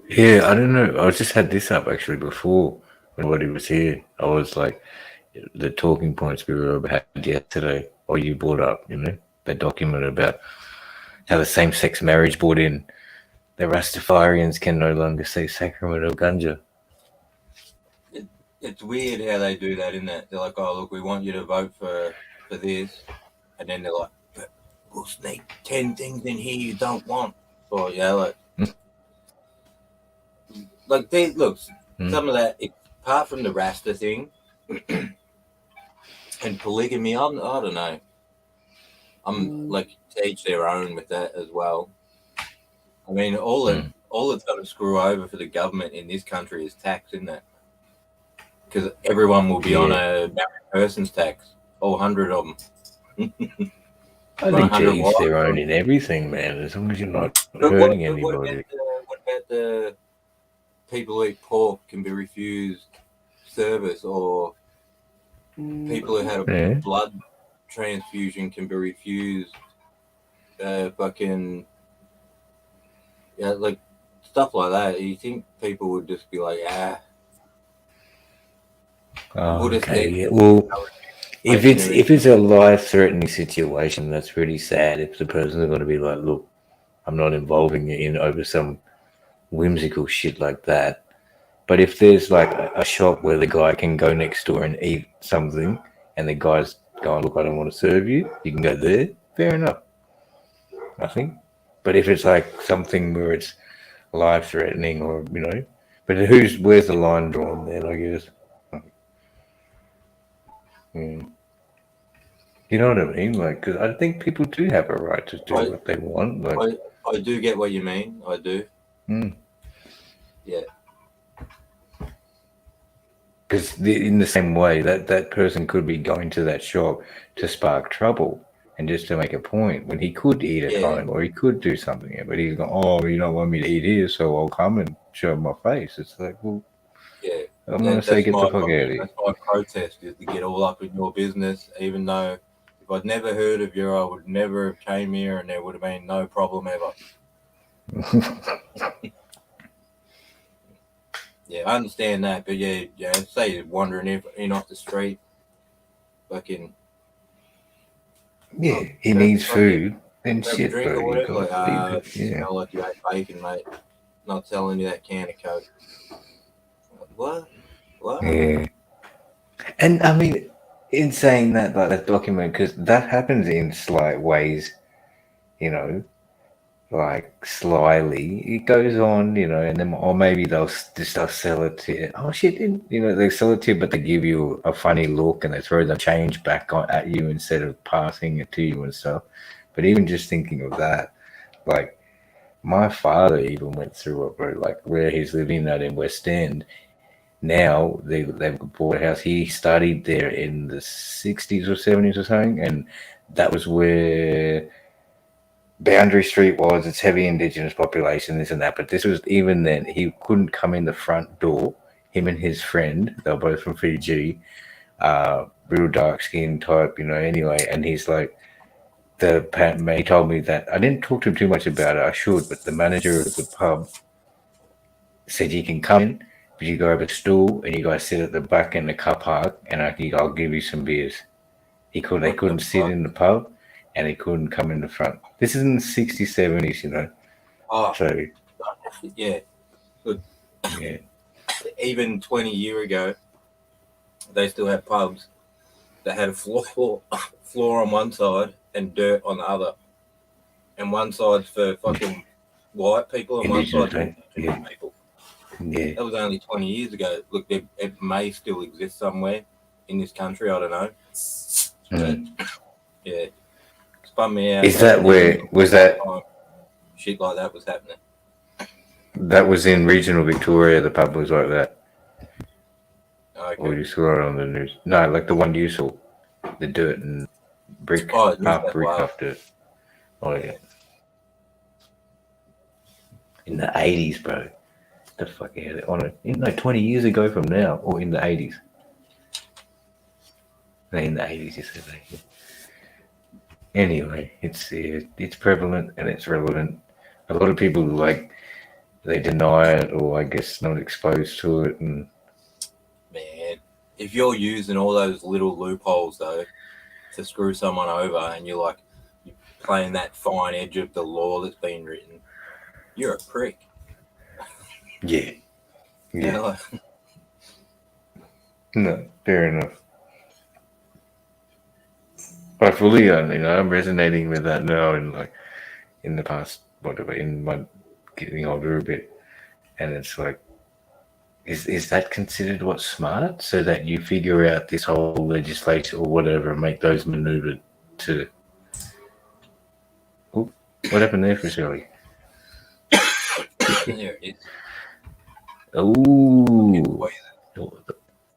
[SPEAKER 1] Yeah, I don't know. I just had this up actually before when Waddy was here. I was like, the talking points we were had yesterday, or you brought up, that document about how the same-sex marriage brought in the Rastafarians can no longer say sacrament of ganja.
[SPEAKER 12] It's weird how they do that, isn't it? They're like, oh, look, we want you to vote for this. And then they're like, but we'll sneak 10 things in here you don't want. Or, yeah, like they, look, some of that, apart from the Rasta thing and polygamy, I don't know. I'm like, to each their own with that as well. I mean, all it's going to screw over for the government in this country is tax, isn't it? Because everyone will be on a married person's tax, all 100 of them.
[SPEAKER 1] I think to each their own in everything, man, as long as you're not hurting anybody.
[SPEAKER 12] What about the people who eat pork can be refused service, or people who had a blood transfusion can be refused like stuff like that? You think people would just be like,
[SPEAKER 1] Okay, yeah. Well, if it's a life-threatening situation, that's really sad. If the person's going to be like, look, I'm not involving you in over some whimsical shit like that. But if there's like a shop where the guy can go next door and eat something, and the guy's going, look, I don't want to serve you, you can go there. Fair enough, I think. But if it's like something where it's life-threatening, or but where's the line drawn then? I guess. You know what I mean? Like, because I think people do have a right to do what they want. Like,
[SPEAKER 12] I do get what you mean. I do. Yeah.
[SPEAKER 1] Because in the same way, that person could be going to that shop to spark trouble and just to make a point when he could eat at home or he could do something. But he's going, oh, you don't want me to eat here, so I'll come and show my face. It's like, well,
[SPEAKER 12] Yeah,
[SPEAKER 1] I'm going to say get the fuck out of here.
[SPEAKER 12] That's my protest, is to get all up in your business, even though if I'd never heard of you, I would never have came here and there would have been no problem ever. Yeah, I understand that, but yeah, say you're wandering in off the street, fucking.
[SPEAKER 1] Yeah, he needs food. Then
[SPEAKER 12] Grab a
[SPEAKER 1] shit,
[SPEAKER 12] drink or
[SPEAKER 1] bro. You
[SPEAKER 12] whatever.
[SPEAKER 1] got to feed it. Yeah.
[SPEAKER 12] Smell like you ate bacon, mate. Not selling you that can of Coke. What?
[SPEAKER 1] Yeah. And I mean, in saying that, like that document, because that happens in slight ways, you know, like slyly. It goes on, you know, and then, or maybe they'll sell it to you. Oh shit, you know, they sell it to you, but they give you a funny look and they throw the change back at you instead of passing it to you and stuff. But even just thinking of that, like my father even went through it, bro, like where he's living at in West End. Now they've bought a house. He studied there in the 60s or 70s or something, and that was where Boundary Street was. It's heavy Indigenous population, this and that. But this was, even then, he couldn't come in the front door. Him and his friend, they were both from Fiji, real dark skin type, you know. Anyway, and he's like, he told me that I didn't talk to him too much about it. I should, but the manager of the pub said you can come in, but you grab a stool and you guys sit at the back in the car park, and I'll give you some beers. They couldn't sit in the pub, and they couldn't come in the front. This is in the 60s, 70s, you know.
[SPEAKER 12] Oh,
[SPEAKER 1] so
[SPEAKER 12] yeah, good.
[SPEAKER 1] Yeah.
[SPEAKER 12] Even 20 years ago, they still had pubs that had a floor on one side and dirt on the other, and one side's for fucking white people and one side's for Indigenous people.
[SPEAKER 1] Yeah.
[SPEAKER 12] That was only 20 years ago. Look, it may still exist somewhere in this country. I don't know. But, yeah, spun me out.
[SPEAKER 1] Is that where was that?
[SPEAKER 12] Shit like that was happening.
[SPEAKER 1] That was in regional Victoria. The pub was like that.
[SPEAKER 12] Okay.
[SPEAKER 1] Or you saw it on the news? No, like the one you saw, the dirt and brick, half brick, half dirt. Oh yeah. In the 80s, bro. The fuck out of on it. No, 20 years ago from now, or in the 80s. No, in the 80s, you said that. Anyway, it's prevalent and it's relevant. A lot of people they deny it, or I guess not exposed to it. And
[SPEAKER 12] man, if you're using all those little loopholes though to screw someone over, and you're playing that fine edge of the law that's been written, you're a prick.
[SPEAKER 1] Yeah.
[SPEAKER 12] Yeah.
[SPEAKER 1] No, fair enough. I fully, I'm resonating with that now, and in the past, in my getting older a bit, and it's like, is that considered what's smart? So that you figure out this whole legislation or whatever, and make those maneuvered to. Oh, what happened there for Shirley?
[SPEAKER 12] There it is.
[SPEAKER 1] Oh,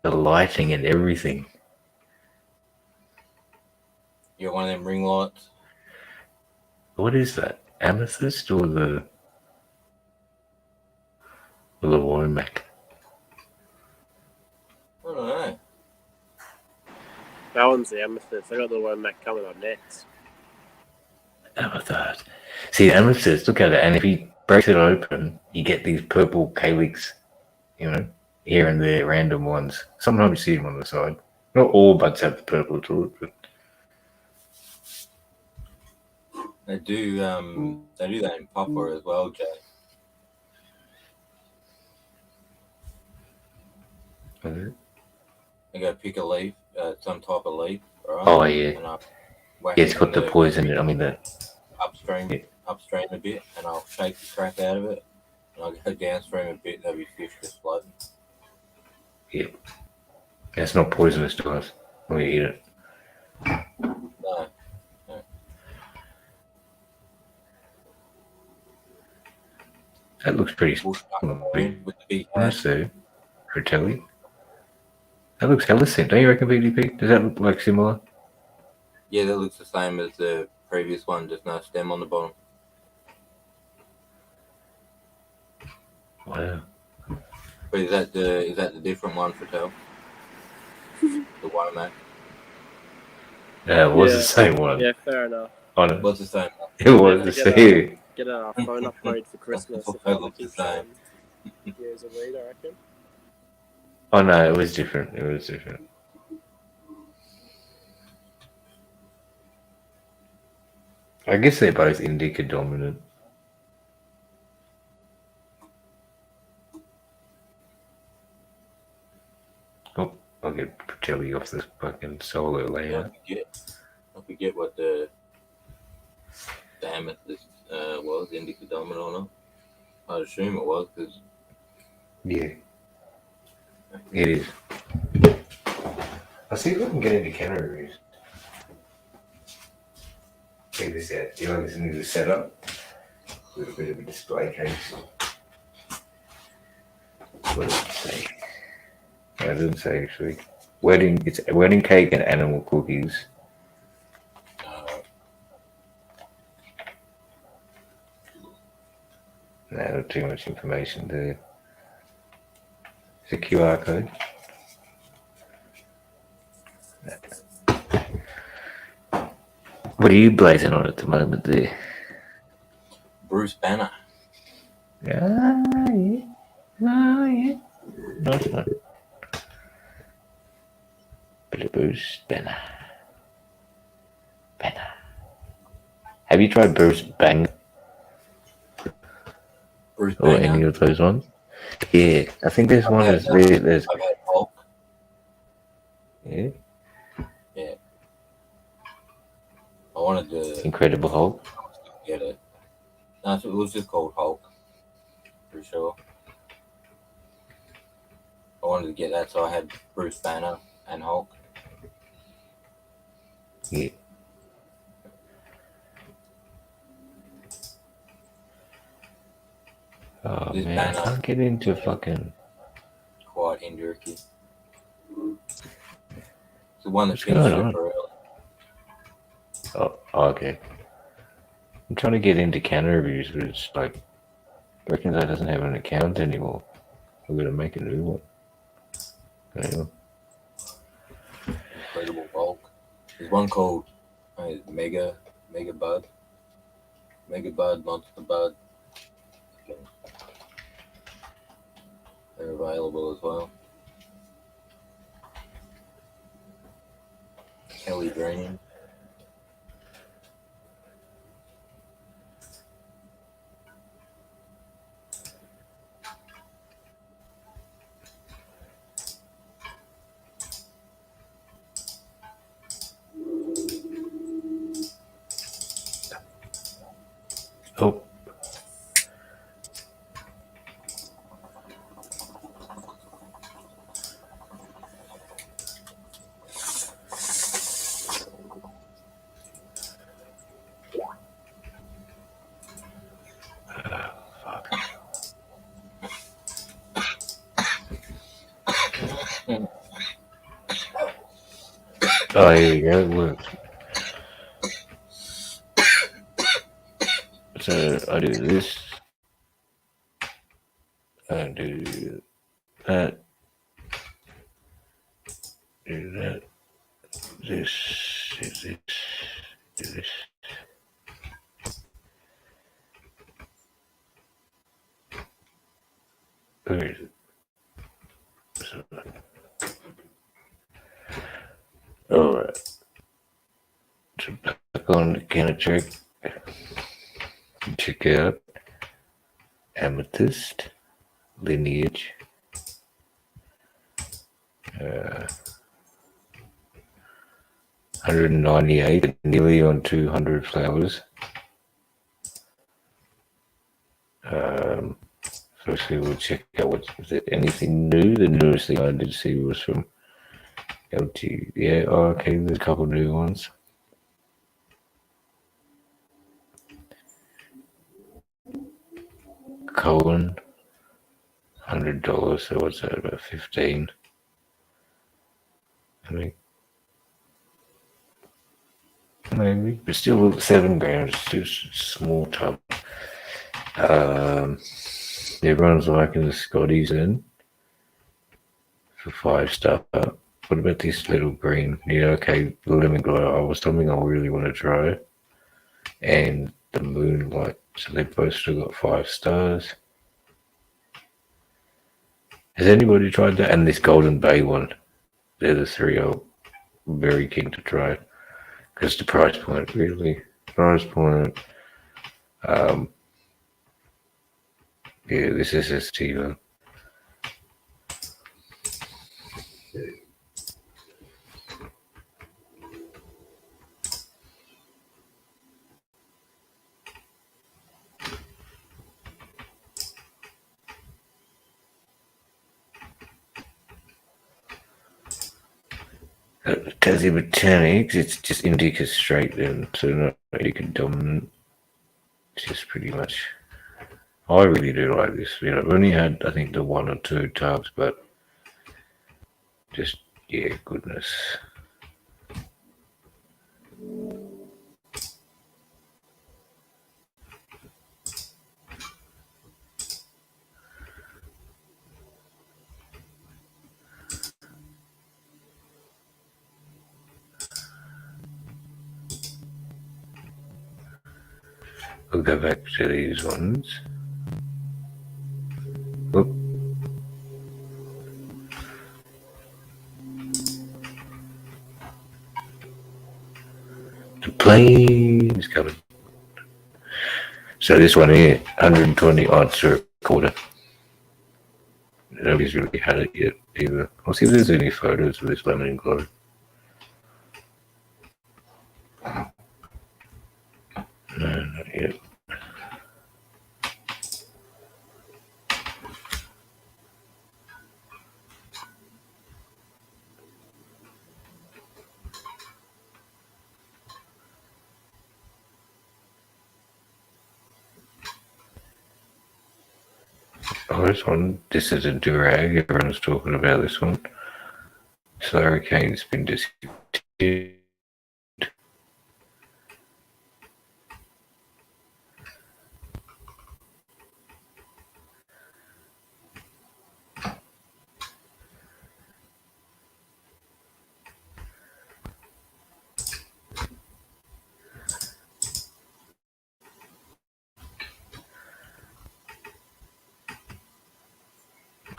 [SPEAKER 1] the lighting and everything.
[SPEAKER 12] You got one of them ring lights?
[SPEAKER 1] What is that? Amethyst or the Womack?
[SPEAKER 12] I don't know.
[SPEAKER 13] That one's the amethyst. I got the Womack coming up next.
[SPEAKER 1] Amethyst. See, amethyst, look at it, and if he breaks it open, you get these purple calyx, here and there, random ones. Sometimes you see them on the side. Not all buds have the purple to it, but
[SPEAKER 12] they do that in Papua as well, Jay. I go pick a leaf, some type of leaf, right?
[SPEAKER 1] Oh yeah.
[SPEAKER 12] And
[SPEAKER 1] it's got the poison in it. I mean
[SPEAKER 12] upstream a bit, and I'll shake the crap out of it, and I'll go downstream a bit, and there'll be fish just floating.
[SPEAKER 1] Yeah. It's not poisonous to us when we eat it.
[SPEAKER 12] No.
[SPEAKER 1] That looks pretty
[SPEAKER 12] with the big
[SPEAKER 1] nice though. For telly. That looks hella same. Don't you reckon, BDP? Does that look like similar?
[SPEAKER 12] Yeah, that looks the same as the previous one, just no stem on the bottom.
[SPEAKER 1] Wow.
[SPEAKER 12] But is that the different one for Tel? The Womack?
[SPEAKER 1] Yeah, it was
[SPEAKER 13] Yeah.
[SPEAKER 1] the same one.
[SPEAKER 13] Yeah, fair enough.
[SPEAKER 1] On it.
[SPEAKER 12] What's the same?
[SPEAKER 1] It was the same.
[SPEAKER 13] Get a phone upgrade for Christmas if
[SPEAKER 12] They
[SPEAKER 13] I want
[SPEAKER 12] look
[SPEAKER 13] to
[SPEAKER 12] the
[SPEAKER 13] keep
[SPEAKER 12] same.
[SPEAKER 13] showing years of weed, I reckon.
[SPEAKER 1] Oh no, it was different. It was different. I guess they're both indica dominant. Oh, I'll get Patelli off this fucking solar layer.
[SPEAKER 12] I forget what the amethyst was, indica dominant or not. I'd assume it was because.
[SPEAKER 1] Yeah, it is. I'll see if I can get into cannabis. Check this out. You like this new setup? With a bit of a display case. What does it say? No, it doesn't say actually. It's a wedding cake and animal cookies. No, not too much information there. It's a QR code. What are you blazing on at the moment there?
[SPEAKER 12] Bruce Banner.
[SPEAKER 1] Yeah. Oh, yeah. Nice one. Bit of Bruce Banner. Have you tried Bruce Bang?
[SPEAKER 12] Bruce
[SPEAKER 1] or
[SPEAKER 12] Banger?
[SPEAKER 1] any of those ones? Yeah, I think there's one. There's
[SPEAKER 12] I've had Hulk.
[SPEAKER 1] Yeah.
[SPEAKER 12] Yeah. I wanted to
[SPEAKER 1] Incredible Hulk.
[SPEAKER 12] get it. No, it was just called Hulk. For sure. I wanted to get that, so I had Bruce Banner and Hulk.
[SPEAKER 1] Yeah. Oh
[SPEAKER 12] This
[SPEAKER 1] man, I
[SPEAKER 12] Banner
[SPEAKER 1] can't get into fucking.
[SPEAKER 12] quite hinderky. It's the one that
[SPEAKER 1] What's
[SPEAKER 12] finished
[SPEAKER 1] going on?
[SPEAKER 12] super early.
[SPEAKER 1] Oh, okay. I'm trying to get into cannabis, but it's like, reckons that doesn't have an account anymore. I'm gonna make a new one. Anyway.
[SPEAKER 12] Incredible Hulk. There's one called Mega Bud, Monster Bud. They're available as well. Kelly Dream.
[SPEAKER 1] Oh. Oh, here we go. It works. So I do this. I do that. Do that. This. Do this. Do this. Where is it? So, all right. So back on the can of check. Check out Amethyst Lineage. 198, nearly on 200 flowers. Firstly, we'll check out is there anything new? The newest thing I did see was from LT. Yeah, oh, okay, there's a couple new ones. Cohen, $100. So what's that? About 15. I think. Maybe, but still 7 grams. Too small tub. Everyone's liking the Scotties in. for 5-star. What about this little green? Yeah, okay, the lemon glow. I was something I really want to try. And the moonlight. So they both still got 5 stars. Has anybody tried that? And this Golden Bay one. They're the 3 I'm very keen to try. Because the price point, really. Price point. Yeah, this is sativa. Tassie Botanics, it's just indica straight then, so not indica dominant. It's just pretty much. I really do like this. I've only had, I think, the 1 or 2 tubs, but just, yeah, goodness. We'll go back to these ones. Oop. The plane is coming. So this one here, 120 odds for a quarter. Nobody's really had it yet either. I'll see if there's any photos of this lemon and glow. No, not yet. Oh, this one. This is a durag. Everyone's talking about this one. Slurricane's been discontinued.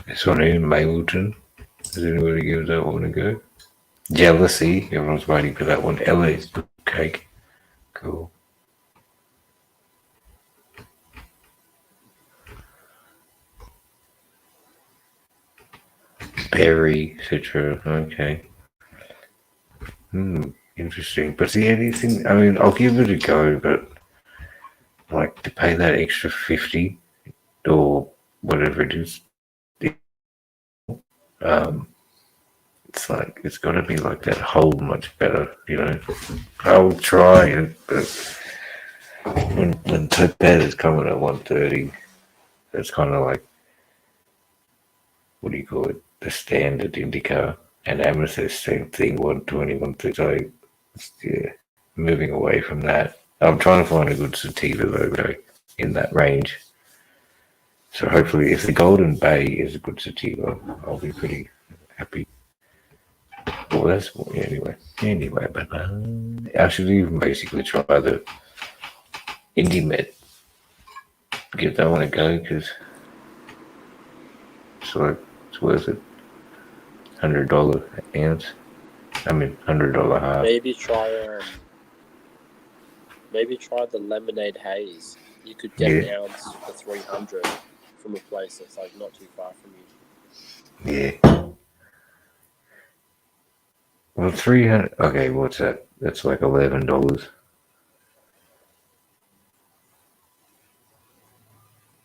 [SPEAKER 1] This one in Mableton. Does anybody give that one a go? Jealousy. Everyone's waiting for that one. LA's cake. Cool. Berry, Citra. Okay. Interesting. But see, anything, I mean, I'll give it a go, but like to pay that extra 50 or whatever it is, it's like, it's got to be like that whole much better, I'll try it, but when Topaz is coming at 130, it's kind of like, what do you call it, the standard indica, and Amethyst, same thing, 120, 130, yeah, moving away from that. I'm trying to find a good sativa though, in that range. So hopefully, if the Golden Bay is a good sativa, I'll be pretty happy. Well, that's anyway. But I should even basically try the Indie Med. Give that one a go because it's worth it. $100 an ounce. I mean, $100 half.
[SPEAKER 11] Maybe try the lemonade haze. You could get an ounce for 300 from a place that's like not too far from you.
[SPEAKER 1] Yeah. Well, 300. Okay, what's that? That's like $11.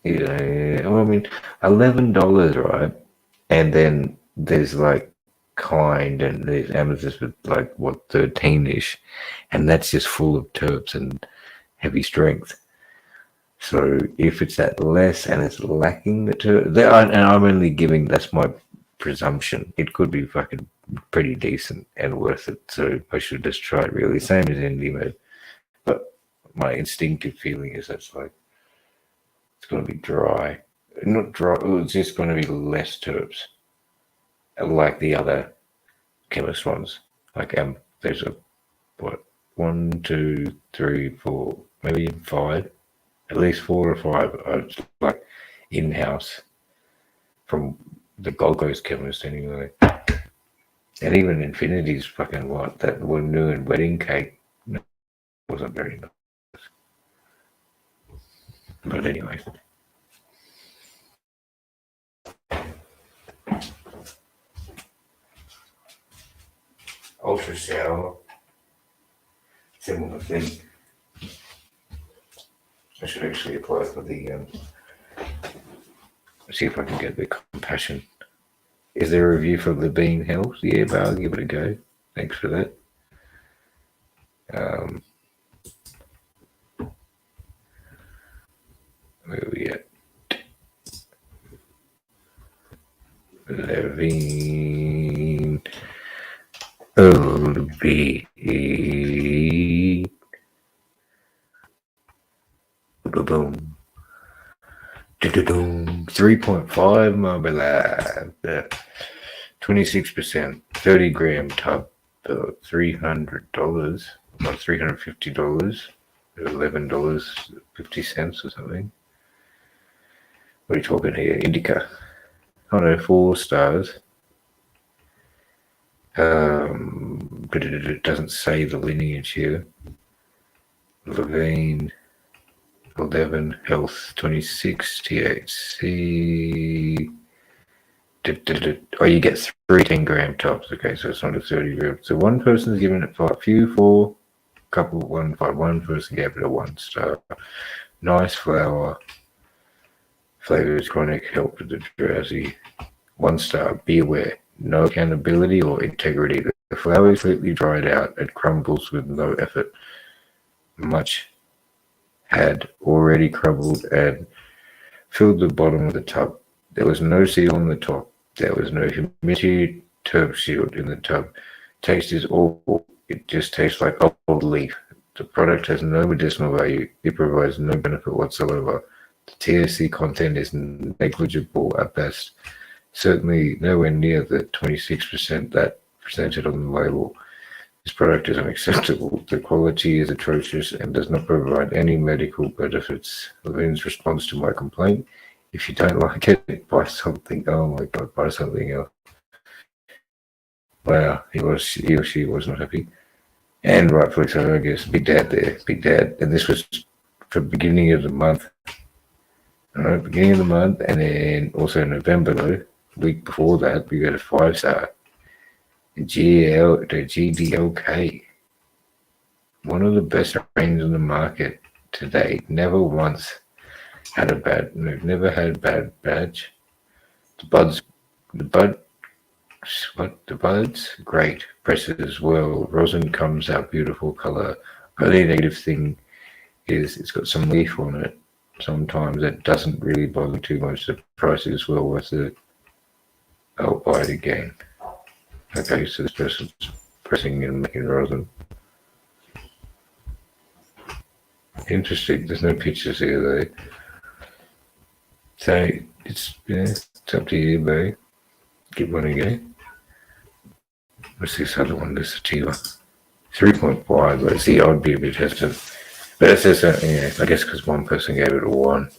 [SPEAKER 1] Yeah. Well, I mean, $11, right? And then there's like Kind and there's Amethyst with like what 13-ish, and that's just full of terps and heavy strength. So if it's at less and it's lacking the terp, and I'm only giving, that's my presumption. It could be fucking pretty decent and worth it. So I should just try it really. Same as Indie Med. But my instinctive feeling is that's like, it's going to be dry. Not dry, it's just going to be less terps. like the other chemist ones. Like there's a what 1, 2, 3, 4, maybe 5, at least 4 or 5 are like in-house from the Gold Coast chemist anyway. And even Infinity's fucking what that one new and wedding cake wasn't very nice. But anyway. Ultra sour. Similar thing. I should actually apply for the see if I can get the compassion. Is there a review for the Bean Health? Yeah, but I'll give it a go. Thanks for that. Where are we at? Levine. Old B. Boom. 3.5 Marmalade. 26%. 30 gram tub. $300. Not $350. $11.50 or something. What are you talking here? Indica. Oh no, 4 stars. But it doesn't say the lineage here. Levine, 11, health, 26, THC. Oh, you get 3 10-gram tops. Okay, so it's not a 30 gram. So one person's given it 5, few 4, couple 1, 5. One person gave it a 1 star. Nice flower. Flavors chronic, help with the drowsy. 1 star. Be aware. No accountability or integrity. The flower is completely dried out. It crumbles with no effort. Much had already crumbled and filled the bottom of the tub. There was no seal on the top. There was no humidity turf shield in the tub. Taste is awful. It just tastes like old leaf. The product has no medicinal value. It provides no benefit whatsoever. The THC content is negligible at best. Certainly nowhere near the 26% that presented on the label. This product is unacceptable. The quality is atrocious and does not provide any medical benefits. Levine's response to my complaint: if you don't like it, buy something. Oh my God, buy something else. Wow, he or she was not happy. And rightfully so, I guess. Big Dad there, Big Dad. And this was for beginning of the month. All right, beginning of the month, and then also November though. Week before that, we got a 5-star. The GDLK. One of the best strains in the market today. Never once had a bad, never had a bad badge. The buds, great. Presses well. Rosin comes out beautiful color. Only negative thing is it's got some leaf on it. Sometimes that doesn't really bother too much. The price is well worth it. I'll buy it again. Okay, so this person's pressing and making rosin. Interesting. There's no pictures here though. So it's up to you, babe. Give one again. What's this other one? This sativa. 3.5. But see, I'd be a bit hesitant. But it says I guess because one person gave it a 1.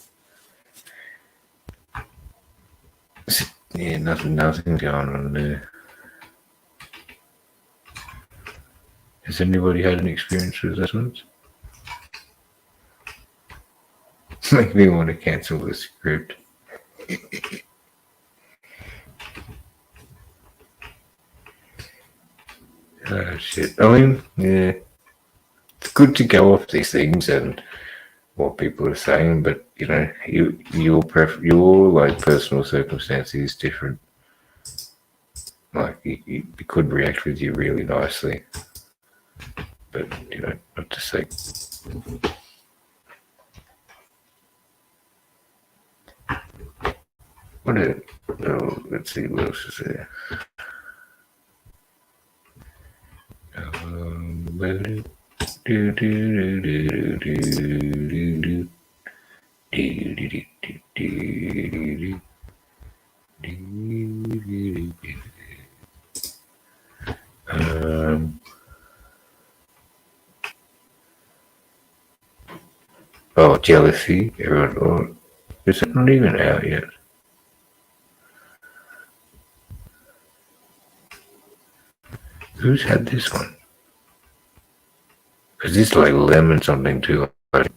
[SPEAKER 1] Yeah, nothing going on there. Has anybody had an experience with this one? Make me want to cancel the script. Oh shit. I mean, yeah. It's good to go off these things and what people are saying, but you know, your like personal circumstance is different. Like you could react with you really nicely, but you know, not to say. Let's see what else is there. jealousy. Everyone, oh, it's not even out yet. Who's had this one? Because this is like lemon something too. Like,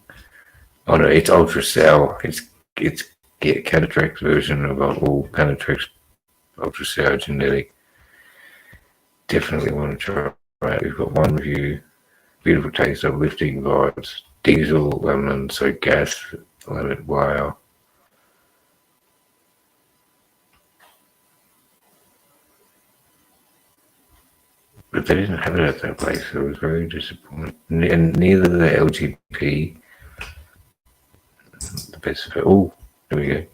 [SPEAKER 1] oh no, it's ultra sour. It's Canatrix version of all Canatrix ultra sour genetic. Definitely want to try it. We've got one review. Beautiful taste, uplifting vibes. Diesel, lemon, so gas, lemon, wow. But they didn't have it at that place, so it was very disappointing. And neither the LGP, the best for, oh, there we go.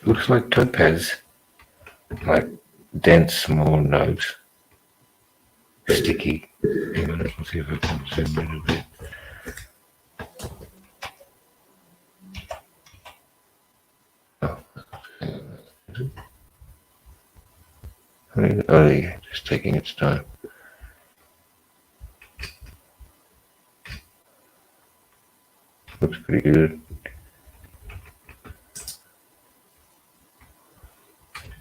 [SPEAKER 1] Looks like topaz, like dense, small notes, sticky. Hang on, let's see if I can zoom in a bit. Oh yeah, just taking its time. Looks pretty good.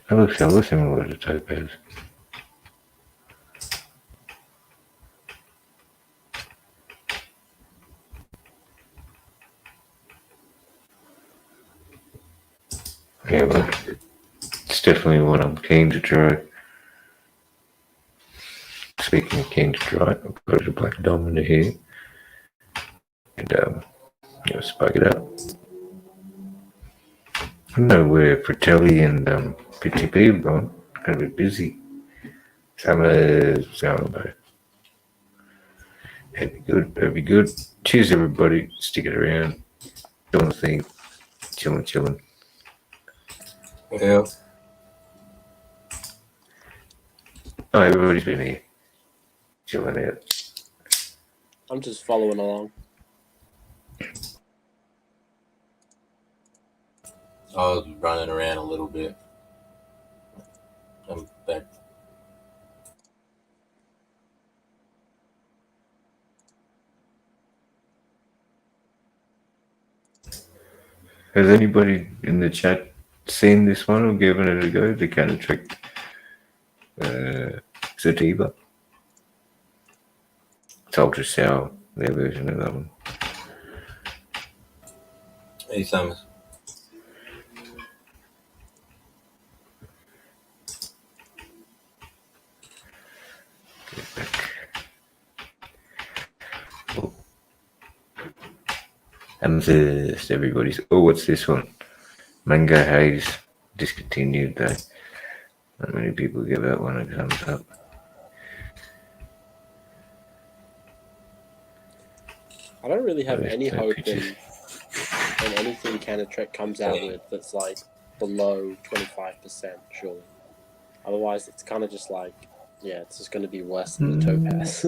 [SPEAKER 1] That looks hella similar to topaz. Yeah, but it's definitely what I'm keen to try. Speaking of keen to try, I've got a black domino here. And spike it up. I don't know where Fratelli and PTP have gone. Gonna be busy. Summer's going though. That'd be good. Cheers everybody. Stick it around. Doing the thing. Chilling.
[SPEAKER 12] Yeah.
[SPEAKER 1] Oh, everybody's been here. Chilling out.
[SPEAKER 13] I'm just following along.
[SPEAKER 12] I was running around a little bit. I'm back.
[SPEAKER 1] Has anybody in the chat seen this one or given it a go? The Canatrix sativa. It's ultra sour, their version of that one.
[SPEAKER 12] Hey, Summers.
[SPEAKER 1] Amethyst, everybody's. Oh, what's this one? Mango Haze, discontinued though. Not many people give that one a thumbs up.
[SPEAKER 13] I don't really have
[SPEAKER 1] There's
[SPEAKER 13] any
[SPEAKER 1] no
[SPEAKER 13] hope
[SPEAKER 1] pictures.
[SPEAKER 13] in anything Canatrix comes out with that's like below 25%, surely. Otherwise, it's kind of just like, yeah, it's just going to be worse than the topaz.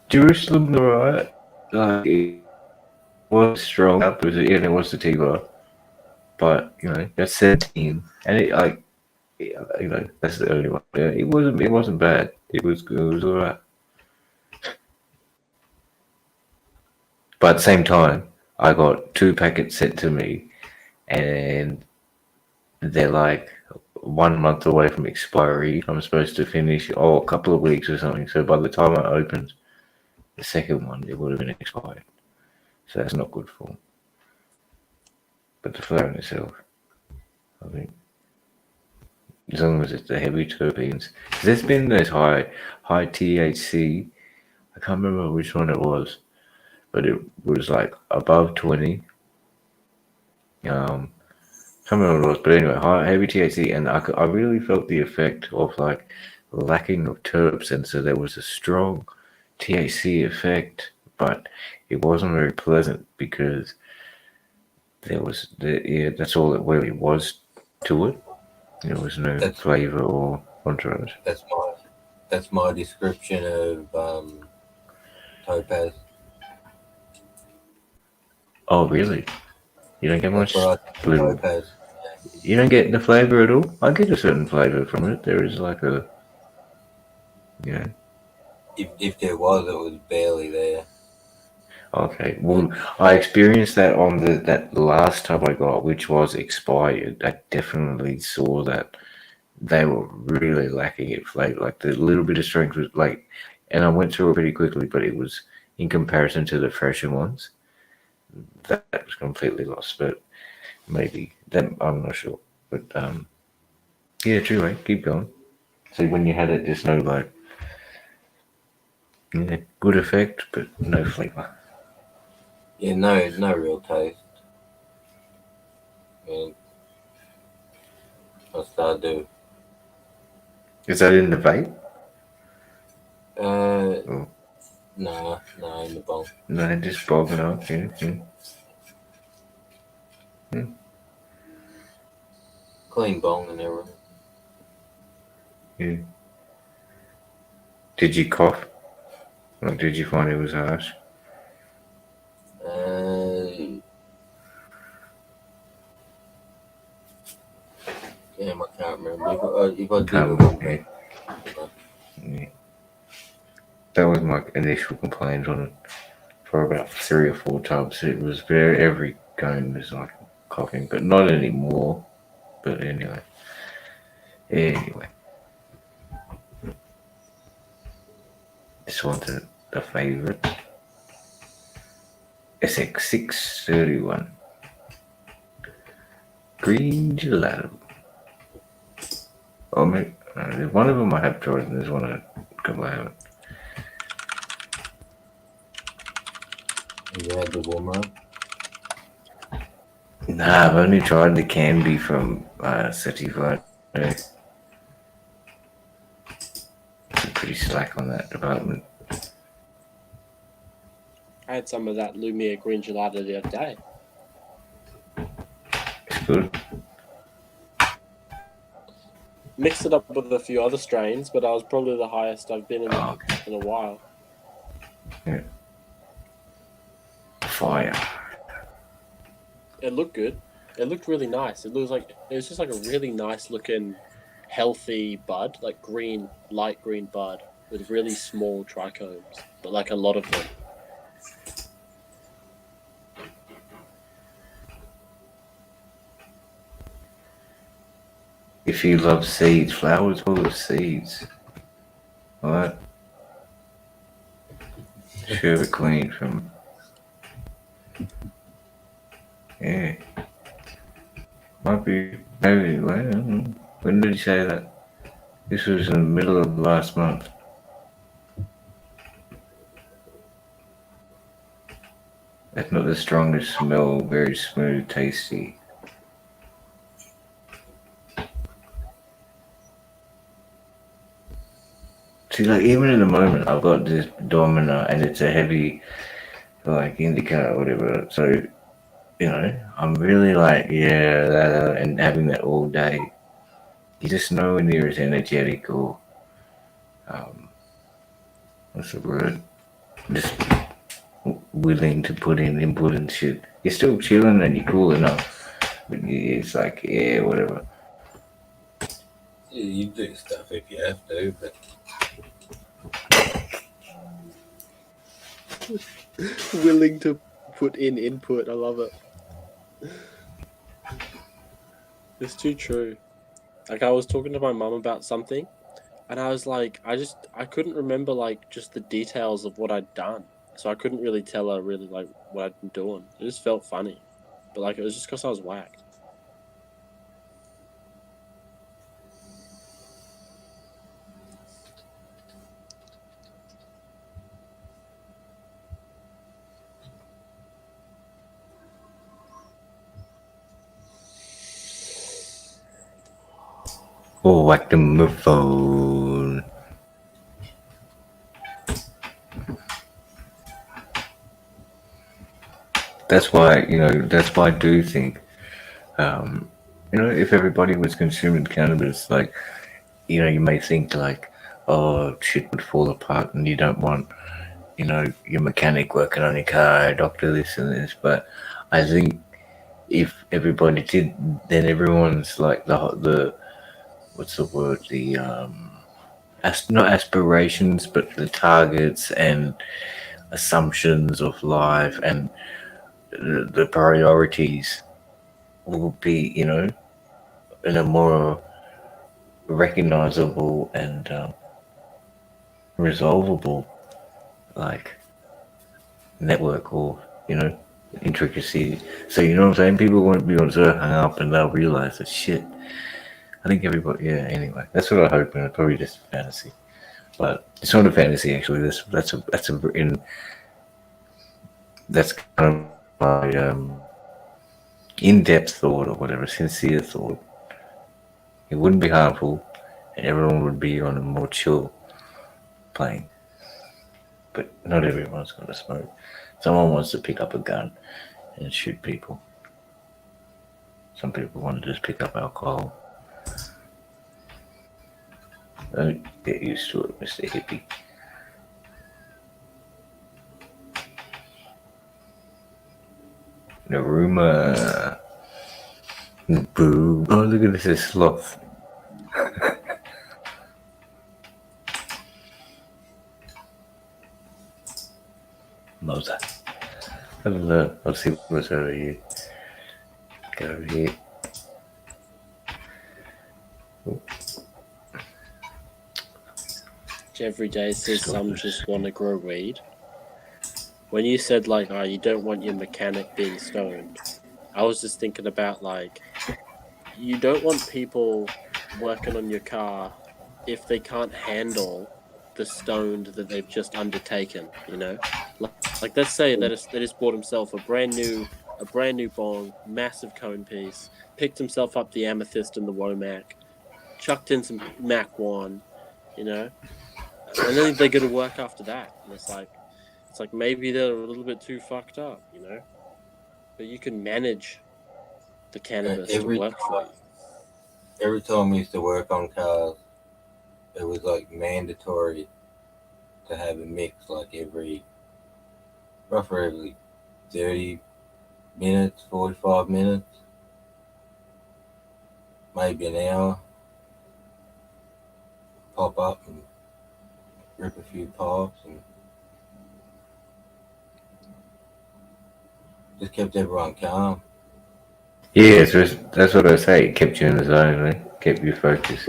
[SPEAKER 1] Jerusalem, alright. Like, it was strong up, it was the T-bar. But, that's 17. And it, like, that's the only one. Yeah, it wasn't bad. It was alright. But at the same time, I got 2 packets sent to me, and they're like 1 month away from expiry. I'm supposed to finish a couple of weeks or something. So by the time I opened the second one, it would have been expired. So that's not good for them. But the flower in itself, I think, as long as it's the heavy terpenes. There's been those high THC. I can't remember which one it was, but it was like above 20. Can't remember what it was, but anyway, heavy THC, and I really felt the effect of like lacking of terps, and so there was a strong THC effect, but it wasn't very pleasant because there was that's all it really was to it. There was no flavor or entourage.
[SPEAKER 12] That's my description of topaz.
[SPEAKER 1] Oh really? You don't get much flavor.
[SPEAKER 12] Topaz.
[SPEAKER 1] You don't get the flavor at all? I get a certain flavor from it. There is like a
[SPEAKER 12] If there was, it was barely there.
[SPEAKER 1] Okay, well, I experienced that on that last tub I got, which was expired. I definitely saw that they were really lacking in flavor. Like the little bit of strength was like, and I went through it pretty quickly, but it was in comparison to the fresher ones, that was completely lost. But maybe that I'm not sure. But yeah, true. Right? Keep going. See, when you had it, there's no like, yeah, good effect, but no flavor.
[SPEAKER 12] Yeah, no real taste. I mean, what's that do?
[SPEAKER 1] Is that in the vape?
[SPEAKER 12] No, in the bowl.
[SPEAKER 1] No, just bobbing up. Yeah.
[SPEAKER 12] Clean bong and everything.
[SPEAKER 1] Yeah. Did you cough? Or did you find it was harsh?
[SPEAKER 12] Damn, I can't remember. If I did
[SPEAKER 1] remember. Yeah. That was my initial complaint on it. For about 3 or 4 tubs, it was every cone was like coughing, but not anymore. But anyway. This one's a favourite. SX631 Green Gelato. Oh, maybe, one of them I have tried, and there's one I haven't.
[SPEAKER 12] You had the warm up?
[SPEAKER 1] Nah, I've only tried the candy from Certified. I'm pretty slack on that department.
[SPEAKER 13] I had some of that Lumiere green gelato the other day.
[SPEAKER 1] It's good.
[SPEAKER 13] Mixed it up with a few other strains, but I was probably the highest I've been in a while.
[SPEAKER 1] Yeah. Fire.
[SPEAKER 13] It looked good. It looked really nice. It was just like a really nice looking, healthy bud, like green, light green bud with really small trichomes, but like a lot of them.
[SPEAKER 1] If you love seeds, flowers full of seeds. What? Sherbet Queen from. Yeah. Might be. Maybe. When did you say that? This was in the middle of last month. That's not the strongest smell, very smooth, tasty. See, like, even in the moment, I've got this Domina, and it's a heavy, like, indica or whatever. So, you know, I'm really like, yeah, and having that all day. You just know when you're as energetic or, what's the word? Just willing to put in input and shit. You're still chilling and you're cool enough. But it's like, yeah, whatever.
[SPEAKER 12] Yeah, you do stuff if you have to, but.
[SPEAKER 13] Willing to put in input. I love it. It's too true. Like, I was talking to my mum about something, and I was like, I couldn't remember like just the details of what I'd done, so I couldn't really tell her really like what I'd been doing. It just felt funny, but like it was just because I was whacked.
[SPEAKER 1] Oh, whack the phone. That's why, I do think, if everybody was consuming cannabis, like, you may think like, oh, shit would fall apart and you don't want, your mechanic working on your car, doctor this and this. But I think if everybody did, then everyone's like the what's the word? not aspirations, but the targets and assumptions of life and the priorities will be, in a more recognizable and resolvable like network or intricacy. So you know what I'm saying? People won't be so hung up and they'll realize that shit. I think everybody. Yeah. Anyway, that's what I hope, and it's probably just fantasy. But it's not a fantasy actually. That's kind of my in-depth thought or whatever, sincere thought. It wouldn't be harmful, and everyone would be on a more chill plane. But not everyone's going to smoke. Someone wants to pick up a gun and shoot people. Some people want to just pick up alcohol. Don't get used to it, Mr. Hippie. Naruma. Boo. Oh, look at this sloth. Moza. I don't know. I'll see what's over here. Go over here.
[SPEAKER 13] Every day says some just want to grow weed. When you said like, oh, you don't want your mechanic being stoned, I was just thinking about like, you don't want people working on your car if they can't handle the stoned that they've just undertaken. Like let's say that he's bought himself a brand new bong, massive cone piece, picked himself up the amethyst and the Womack, chucked in some Mac 1, and then they're going to work after that. And it's like maybe they're a little bit too fucked up, but you can manage the cannabis to work for you.
[SPEAKER 12] Every time we used to work on cars, it was like mandatory to have a mix like roughly every 30 minutes, 45 minutes, maybe an hour. Pop up and rip a few pops and just kept everyone calm.
[SPEAKER 1] Yeah, that's what I say. It kept you in the zone, right? Kept you focused.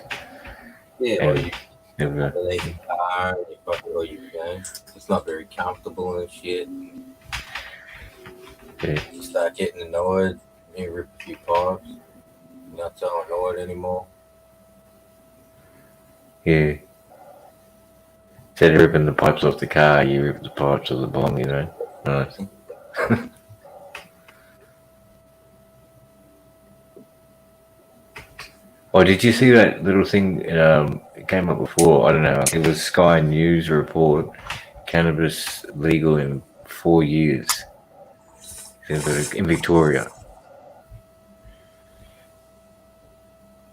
[SPEAKER 12] Yeah, or you
[SPEAKER 1] never
[SPEAKER 12] leave the car and it's not very comfortable and shit.
[SPEAKER 1] Yeah.
[SPEAKER 12] You start getting annoyed, you rip a few pops, you're not so annoyed anymore.
[SPEAKER 1] Yeah. Instead of ripping the pipes off the car, you rip the pipes of the bong, Nice. Oh, did you see that little thing? It came up before. I don't know. It was Sky News report. Cannabis legal in 4 years in Victoria.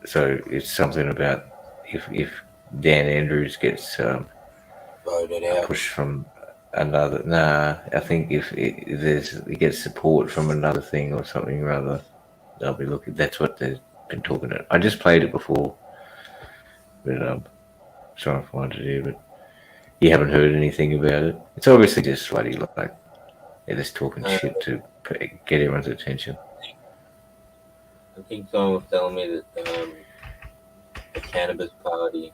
[SPEAKER 1] So it's something about if Dan Andrews gets
[SPEAKER 12] voted out,
[SPEAKER 1] pushed from another. Nah, I think if it gets support from another thing or something or other, they'll be looking. That's what they've been talking about. I just played it before, but trying to find it here, but you haven't heard anything about it. It's obviously just bloody like they're just talking shit to get everyone's attention.
[SPEAKER 12] I think someone was telling me that the Cannabis Party,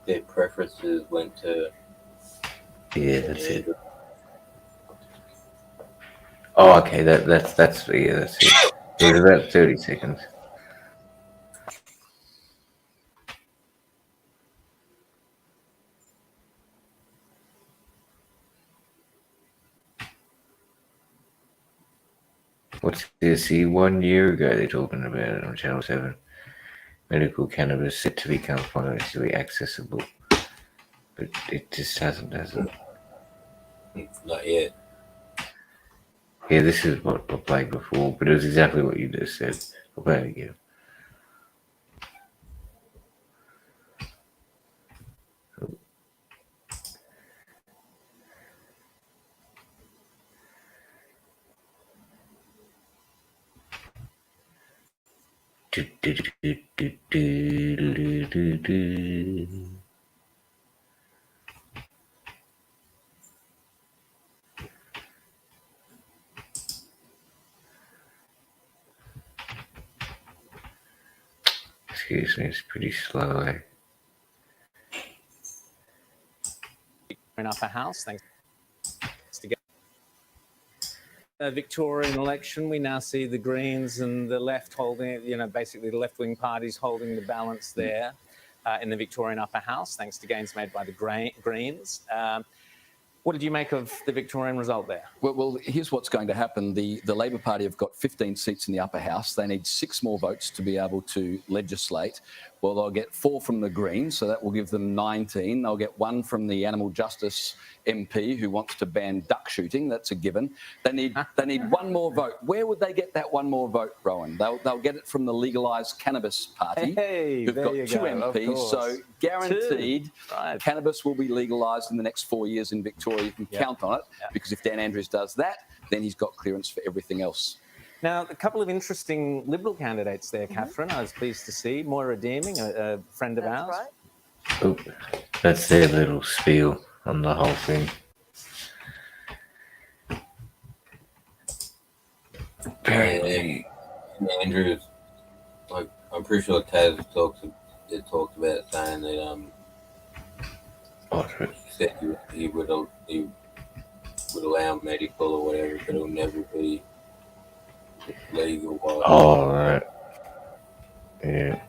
[SPEAKER 12] their preferences went to.
[SPEAKER 1] Yeah, that's it. Oh, okay. That's that's it. It was about 30 seconds. What's this? See, 1 year ago they're talking about it on Channel 7. Medical cannabis set to become financially accessible. But it just hasn't, has it?
[SPEAKER 12] Not yet.
[SPEAKER 1] Yeah, this is what I played before, but it was exactly what you just said. I'll play it again. Excuse me, it's pretty slow.
[SPEAKER 2] In upper house, thanks to Victorian election, we now see the Greens and the left holding, basically the left-wing parties holding the balance there in the Victorian upper house, thanks to gains made by the Greens. What did you make of the Victorian result there?
[SPEAKER 3] Well, here's what's going to happen. The Labor Party have got 15 seats in the upper house. They need 6 more votes to be able to legislate. Well, they'll get 4 from the Greens, so that will give them 19. They'll get 1 from the Animal Justice MP who wants to ban duck shooting. That's a given. They need 1 more vote. Where would they get that 1 more vote, Rowan? They'll get it from the legalised Cannabis Party, who've got 2 MPs. So guaranteed, cannabis will be legalised in the next 4 years in Victoria. You can count on it, because if Dan Andrews does that, then he's got clearance for everything else.
[SPEAKER 2] Now, a couple of interesting Liberal candidates there, Catherine. I was pleased to see. Moira Deeming, a friend of ours.
[SPEAKER 4] Right.
[SPEAKER 1] Oh, that's their little spiel on the whole thing. Apparently,
[SPEAKER 12] Andrews, like, I'm pretty sure Taz talked about saying that said he would allow medical or whatever, but it'll never be legal.
[SPEAKER 1] Oh, right. Yeah.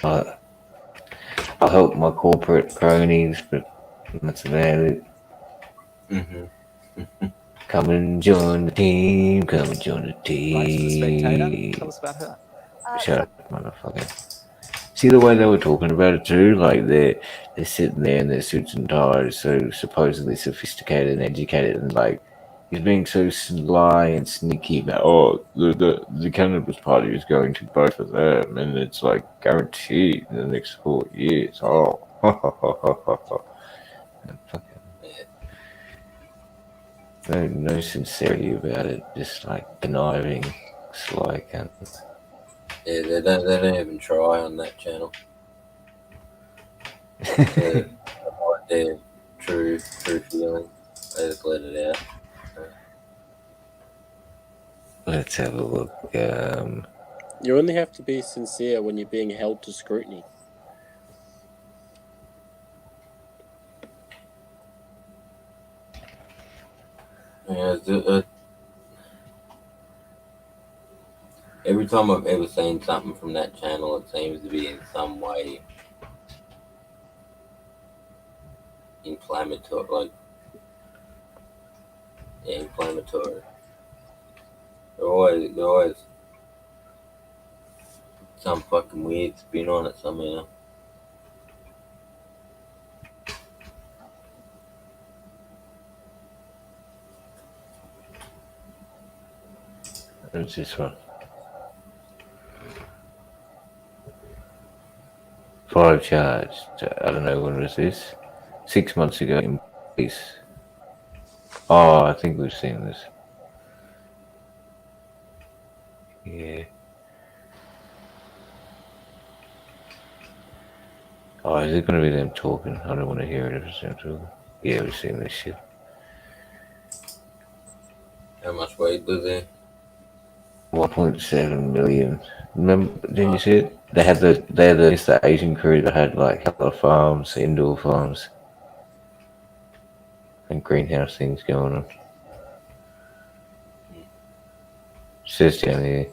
[SPEAKER 1] I'll help my corporate cronies, but that's about it. Come and join the team. Come and join the team.
[SPEAKER 2] Right, the Spectator. Tell us about her.
[SPEAKER 1] Shut up, motherfucker. See the way they were talking about it too? Like they're sitting there in their suits and ties, so supposedly sophisticated and educated, and like he's being so sly and sneaky about, the Cannabis Party is going to vote for them, and it's like guaranteed in the next 4 years. Oh, no sincerity about it, just like conniving, sly cunts.
[SPEAKER 12] Yeah, they don't even try on that channel. Their true feeling. They just let it out.
[SPEAKER 1] Let's have a look.
[SPEAKER 13] You only have to be sincere when you're being held to scrutiny.
[SPEAKER 12] Yeah, every time I've ever seen something from that channel, it seems to be in some way inflammatory. Inflammatory. They're always some fucking weird spin on it somehow.
[SPEAKER 1] What's this one? 5 charged. I don't know, when was this? 6 months ago in police. Oh, I think we've seen this. Yeah. Oh, is it going to be them talking? I don't want to hear it if it's them talking. Yeah, we've seen this shit.
[SPEAKER 12] How much weight was there?
[SPEAKER 1] 1.7 million. Remember? Didn't you see it? They're the Asian crew that had like a lot of farms, indoor farms, and greenhouse things going on. It says down here,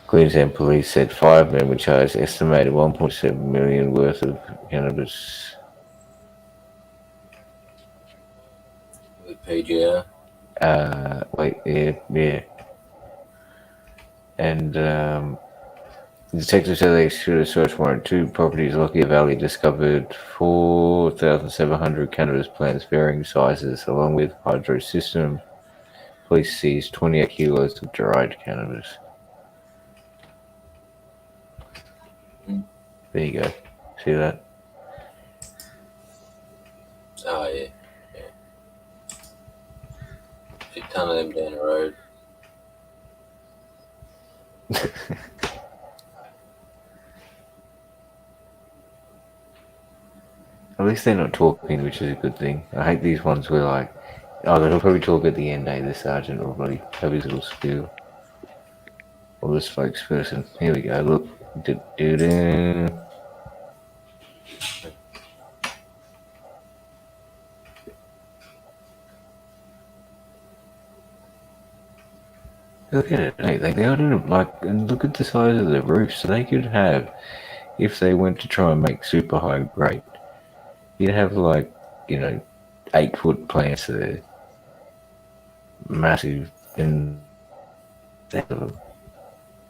[SPEAKER 1] Queensland Police said 5 men were charged, estimated 1.7 million worth of cannabis.
[SPEAKER 12] With PGR.
[SPEAKER 1] Yeah. And detectives said they issued a search warrant. 2 properties, Lockyer Valley, discovered 4,700 cannabis plants varying sizes, along with hydro system. Police seized 28 kilos of dried cannabis. There you go. See that?
[SPEAKER 12] Oh, yeah. Shit ton of them down the road.
[SPEAKER 1] At least they're not talking, which is a good thing. I hate these ones where like, oh, they'll probably talk at the end, the sergeant will probably have his little spiel. Or the spokesperson. Here we go, look. Do-do-do. Look at it, they got it like, and look at the size of the roof. So they could have, if they went to try and make super high grade, you'd have like, 8-foot plants there, massive, and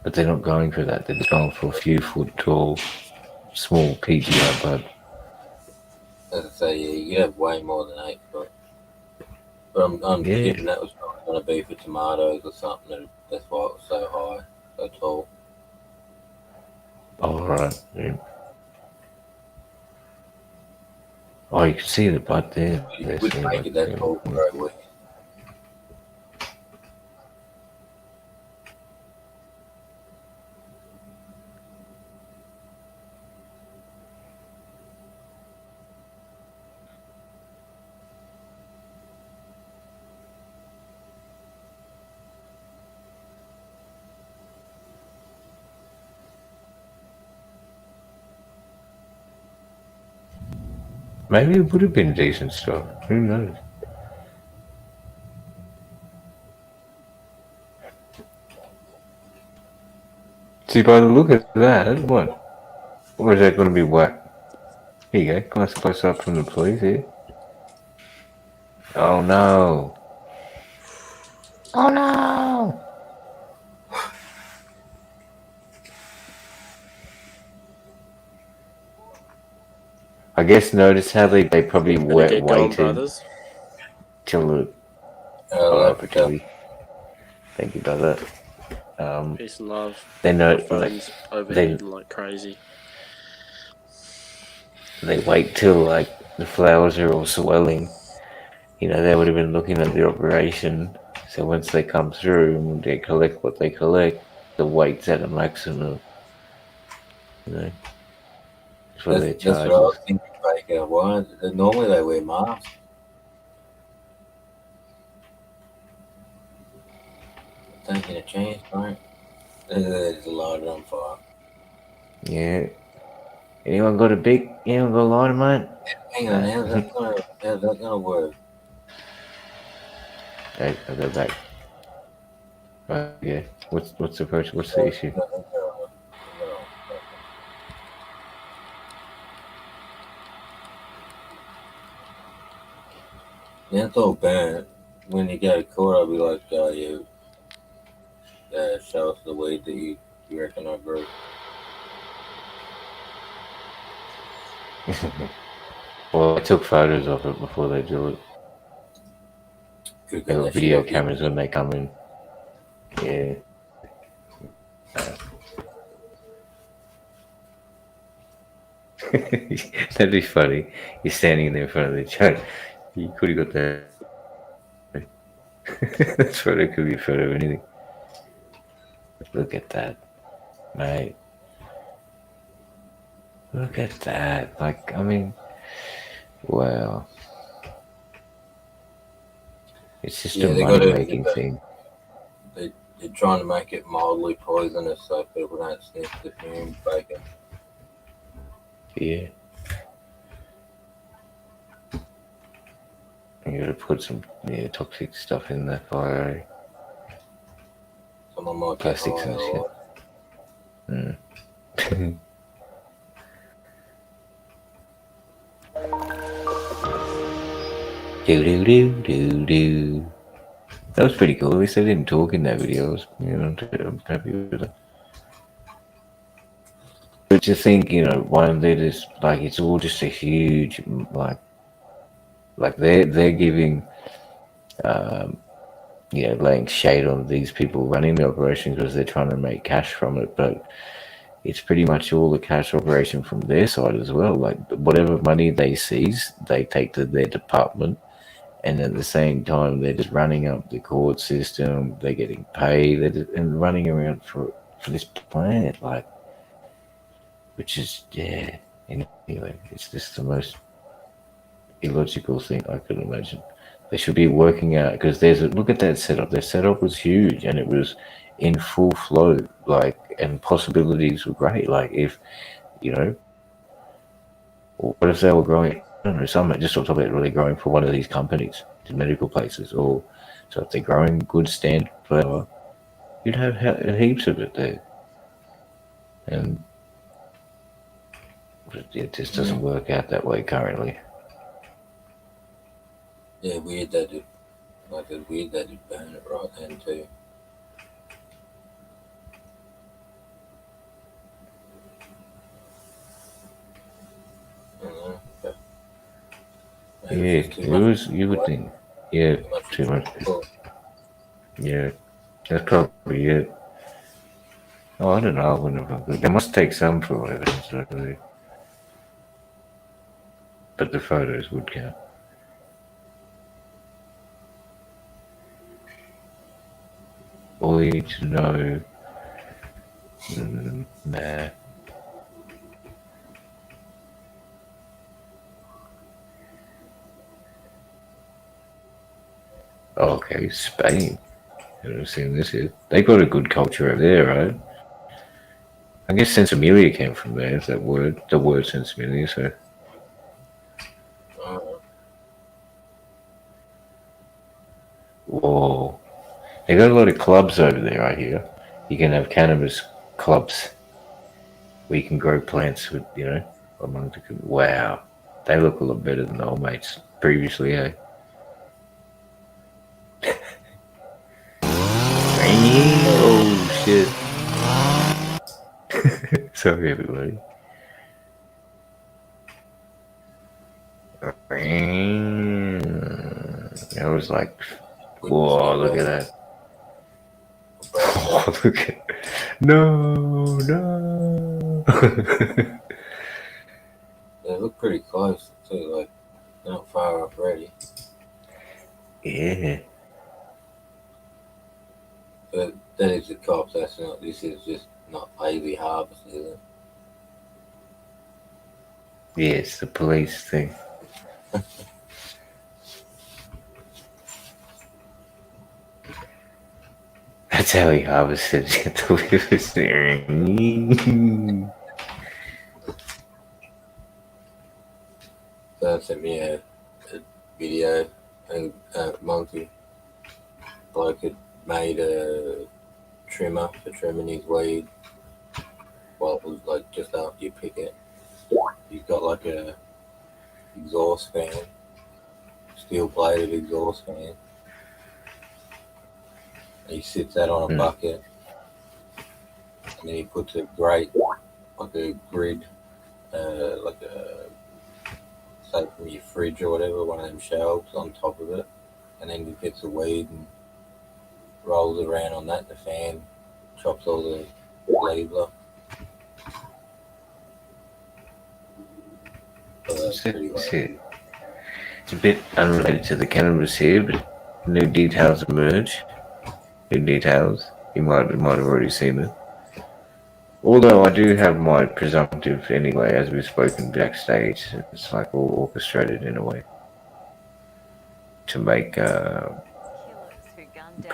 [SPEAKER 1] but they're not going for that. They're just going for a few foot tall, small PGR bud.
[SPEAKER 12] As I say, yeah, you have way more than 8 foot. But I'm thinking that was going to be for tomatoes or something. That's why it was so high, so tall.
[SPEAKER 1] All right. Yeah. Oh, you can see the bud there.
[SPEAKER 12] You wouldn't make it that tall for a week.
[SPEAKER 1] Maybe it would have been a decent start. Who knows? See, by the look of that, what? Or is that going to be whack? Here you go. Close up from the police here. Oh no! Oh no! I guess notice how they probably waited till the opportunity. Thank you, brother.
[SPEAKER 13] Peace and love.
[SPEAKER 1] They know
[SPEAKER 13] phones overheating like crazy.
[SPEAKER 1] They wait till like the flowers are all swelling. They would have been looking at the operation. So once they come through and they collect what they collect, the weight's at a maximum. That's what they're charged.
[SPEAKER 12] That's what I was thinking. Why? Normally they wear masks. Taking a chance, right? There's a lot on fire.
[SPEAKER 1] Yeah. Anyone got a lighter, mate?
[SPEAKER 12] Hang on, how's that gonna work?
[SPEAKER 1] Okay, I'll go back. Right, yeah. What's the issue?
[SPEAKER 12] That's all bad. When you go to court, I'll be like, you show us the weed that you reckon I grew.
[SPEAKER 1] Well, I took photos of it before they do it. There were video cameras when they come in. Yeah. That'd be funny. You're standing there in front of the judge. You could have got that. That photo could be a photo of anything. Look at that, mate. Look at that. Like, I mean, wow. It's just a money-making thing.
[SPEAKER 12] They're trying to make it mildly poisonous so people don't sniff the fumes bacon.
[SPEAKER 1] Yeah. You gotta put some toxic stuff in that fire.
[SPEAKER 12] Someone might
[SPEAKER 1] plastics and shit. Do. That was pretty cool. At least they didn't talk in that video. I'm happy with it. But to think, one they're just like it's all just a huge like they're giving laying shade on these people running the operation because they're trying to make cash from it, but it's pretty much all the cash operation from their side as well. Like whatever money they seize, they take to their department, and at the same time they're just running up the court system. They're getting paid, and running around for this planet, like, which is anyway, it's just the most illogical thing I could imagine. They should be working out, because look at that setup. Their setup was huge and it was in full flow, like, and possibilities were great. Like, if, you know, what if they were growing, I don't know, some just on top of it, really growing for one of these companies, these medical places, or so if they're growing good standard flower, you'd have heaps of it there. And it just doesn't work out that way currently.
[SPEAKER 12] Yeah, weird that it burn it right then too.
[SPEAKER 1] Yeah, it was, you would think. Yeah, too much. Yeah, that's probably it. Oh, I don't know. I wouldn't have. They must take some for evidence, I believe. But the photos would count. All you need to know. Nah. Oh, okay, Spain. I've seen this here. They got a good culture over there, right? I guess Sensimilia came from there, is that word? The word Sensimilia, so. Whoa. They got a lot of clubs over there, I hear. You can have cannabis clubs where you can grow plants with, you know, among the. Wow. They look a lot better than the old mates previously, eh? Oh, shit. Sorry, everybody. I was like, whoa, look at that. Oh, look at it. No.
[SPEAKER 12] They look pretty close too, like not far off ready.
[SPEAKER 1] Yeah.
[SPEAKER 12] But that is the cops, this is just not legally harvested, is it?
[SPEAKER 1] Yeah, it's the police thing. That's how he harvested it.
[SPEAKER 12] So sent me a video, and monkey bloke had made a trimmer for trimming his weed. Well, it was like just after you pick it. He's got like a exhaust fan, steel plated exhaust fan. He sits that on a bucket, and then he puts a grate, like a grid, like a, say from your fridge or whatever, one of them shelves on top of it, and then he gets the weed and rolls it around on that. The fan chops all the leaves off.
[SPEAKER 1] It's a bit unrelated to the cannabis here, but new details emerge. New details. You might have already seen them. Although I do have my presumptive anyway, as we've spoken backstage. It's like all orchestrated in a way to make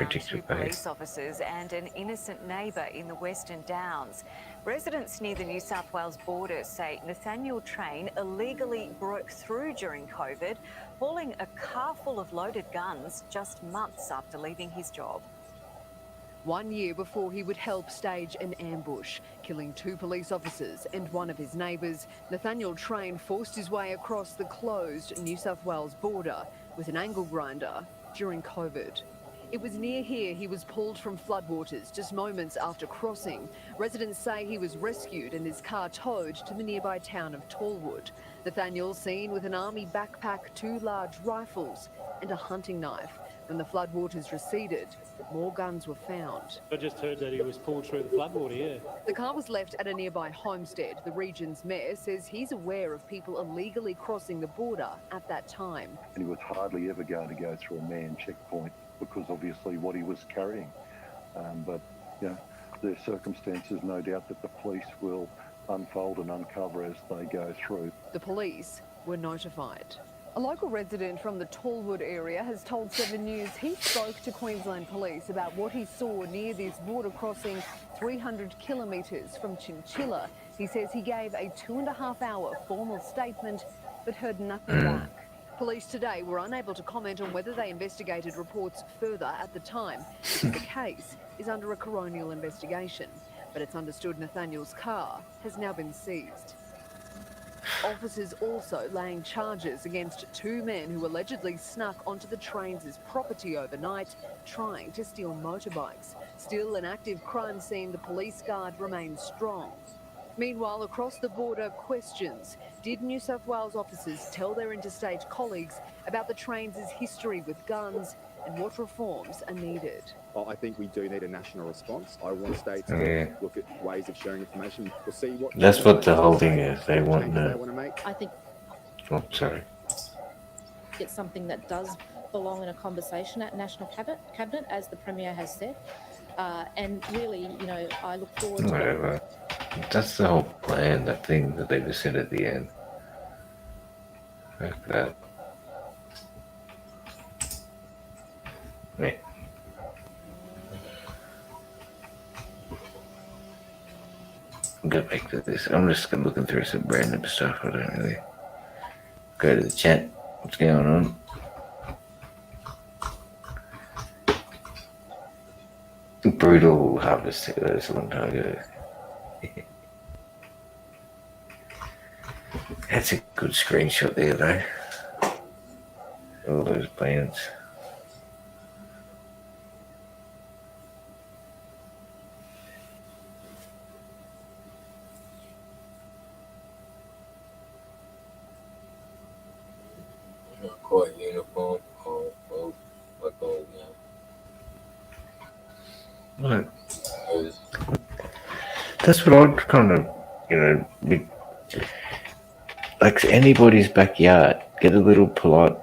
[SPEAKER 14] Two police officers and an innocent neighbour in the Western Downs. Residents near the New South Wales border say Nathaniel Train illegally broke through during COVID, hauling a car full of loaded guns just months after leaving his job.
[SPEAKER 15] 1 year before he would help stage an ambush, killing 2 police officers and one of his neighbours, Nathaniel Train forced his way across the closed New South Wales border with an angle grinder during COVID. It was near here he was pulled from floodwaters just moments after crossing. Residents say he was rescued and his car towed to the nearby town of Tallwood. Nathaniel seen with an army backpack, 2 large rifles and a hunting knife. When the floodwaters receded, more guns were found.
[SPEAKER 16] I just heard that he was pulled through the floodwater, yeah.
[SPEAKER 15] The car was left at a nearby homestead. The region's mayor says he's aware of people illegally crossing the border at that time.
[SPEAKER 17] And he was hardly ever going to go through a manned checkpoint because obviously what he was carrying. But, you know, there's circumstances, no doubt, that the police will unfold and uncover as they go through.
[SPEAKER 15] The police were notified. A local resident from the Tallwood area has told 7 News he spoke to Queensland Police about what he saw near this border crossing 300 kilometres from Chinchilla. He says he gave a 2.5-hour formal statement but heard nothing back. Police today were unable to comment on whether they investigated reports further at the time because the case is under a coronial investigation. But it's understood Nathaniel's car has now been seized. Officers also laying charges against 2 men who allegedly snuck onto the trains' property overnight, trying to steal motorbikes. Still an active crime scene, the police guard remains strong. Meanwhile, across the border, questions. Did New South Wales officers tell their interstate colleagues about the trains' history with guns and what reforms are needed?
[SPEAKER 9] I think we do need a national response. I want states to look at ways of sharing information. We'll see what.
[SPEAKER 1] That's what the whole thing is. They want
[SPEAKER 9] to
[SPEAKER 1] to.
[SPEAKER 18] I think
[SPEAKER 1] Oh, sorry.
[SPEAKER 18] it's something that does belong in a conversation at National Cabinet, as the Premier has said. And really, you know, I look forward to
[SPEAKER 1] Whatever. That's the whole plan, that thing that they just said at the end. Like that. Yeah. I'll get back to this. I'm just looking through some random stuff. I don't really go to the chat. What's going on? Brutal harvest. That's a long time ago. That's a good screenshot there, though. All those plants.
[SPEAKER 12] Not quite uniform. Like all,
[SPEAKER 1] Right. That's what I'd kind of, like anybody's backyard, get a little plot,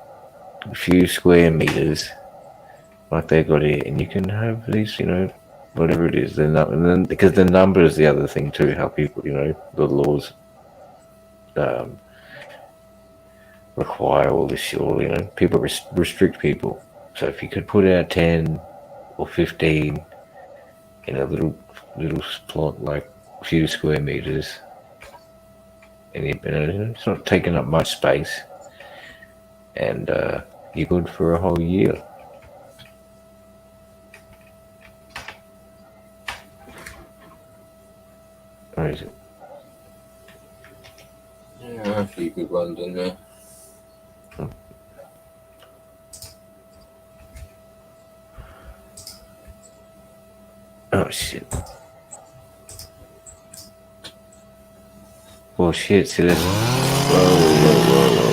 [SPEAKER 1] a few square meters, like they got here, and you can have these, whatever it is. And then because the number is the other thing too, how people, the laws require all this shit. People restrict people. So if you could put out 10 or 15 in a little plot, like a few square meters, and it's not taking up much space, and you're good for a whole year. Where is it?
[SPEAKER 12] Yeah, a few good ones in there.
[SPEAKER 1] Oh shit. Well shit, see this.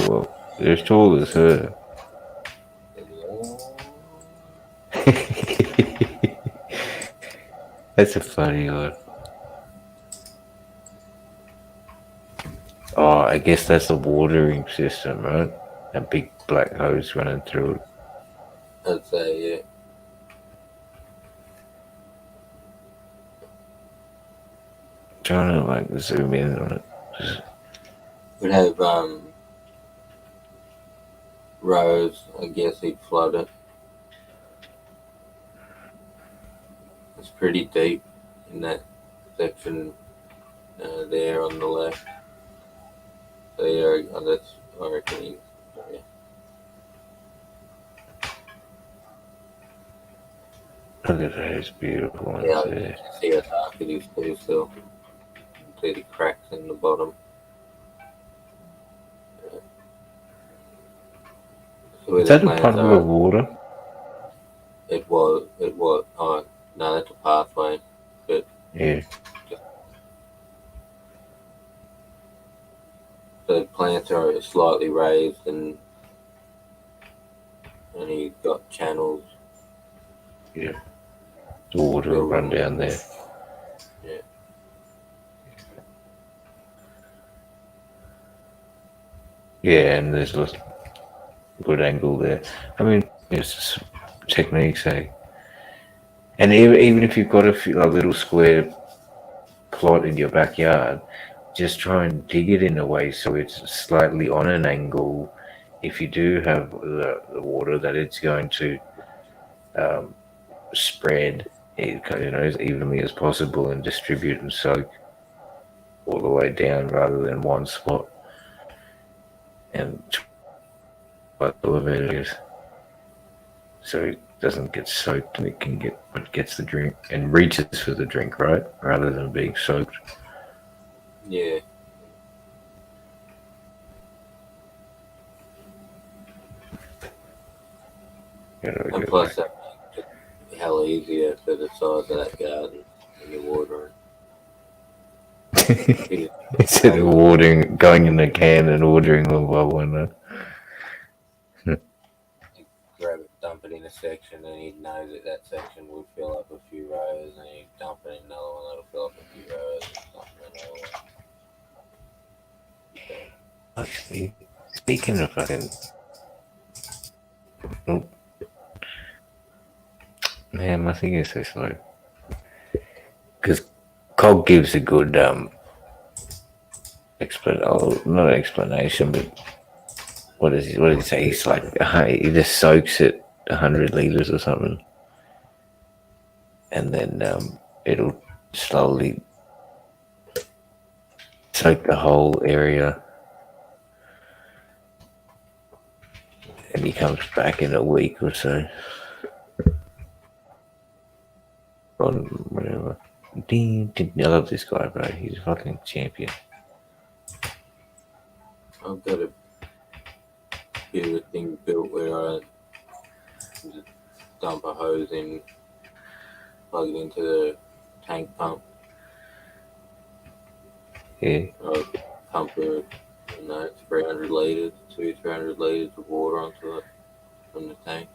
[SPEAKER 1] Whoa. They're as tall as her. That's a funny one. Oh, I guess that's a watering system, right? A big black hose running through it.
[SPEAKER 12] I'd say, yeah.
[SPEAKER 1] Trying to zoom in on it.
[SPEAKER 12] We'd have rows. I guess he'd flood it. It's pretty deep in that section there on the left. So yeah, that's I reckon. Yeah.
[SPEAKER 1] Look at those beautiful ones
[SPEAKER 12] Yeah,
[SPEAKER 1] there.
[SPEAKER 12] you can see how dark it is too. Still, see the cracks in the bottom. So
[SPEAKER 1] Is that a puddle of water?
[SPEAKER 12] It was. Oh no, that's a pathway. But
[SPEAKER 1] yeah.
[SPEAKER 12] The plants are slightly raised, and you've got channels.
[SPEAKER 1] Yeah. The water will run down there.
[SPEAKER 12] Yeah.
[SPEAKER 1] Yeah, and there's a good angle there. I mean, it's techniques, eh? And even if you've got a little square plot in your backyard, just try and dig it in a way so it's slightly on an angle, if you do have the water, that it's going to spread it, as evenly as possible and distribute and soak all the way down rather than one spot. And what it is, so it doesn't get soaked and it gets the drink and reaches for the drink, right, rather than being soaked.
[SPEAKER 12] Yeah. And plus, that makes it hell easier for the size of that garden when you're watering.
[SPEAKER 1] Instead of watering, going in the can and ordering one by one.
[SPEAKER 12] Grab it, dump it in a section, and he'd know that section would fill up a few rows, and he'd dump it in another one that'll fill up a few rows, and dump it in another one.
[SPEAKER 1] Actually, speaking of fucking. Oh. Man, my thing is so slow. Because Cog gives a good not explanation, but what does he say? He's like, he just soaks it 100 liters or something, and then it'll slowly soak the whole area, and he comes back in a week or so. Or whatever. I love this guy, bro. He's a fucking champion.
[SPEAKER 12] I've got a bit of a thing built where I just dump a hose in, plug it into the tank pump.
[SPEAKER 1] Yeah.
[SPEAKER 12] I pump it, 300 litres, 300 litres of water onto it from the tank.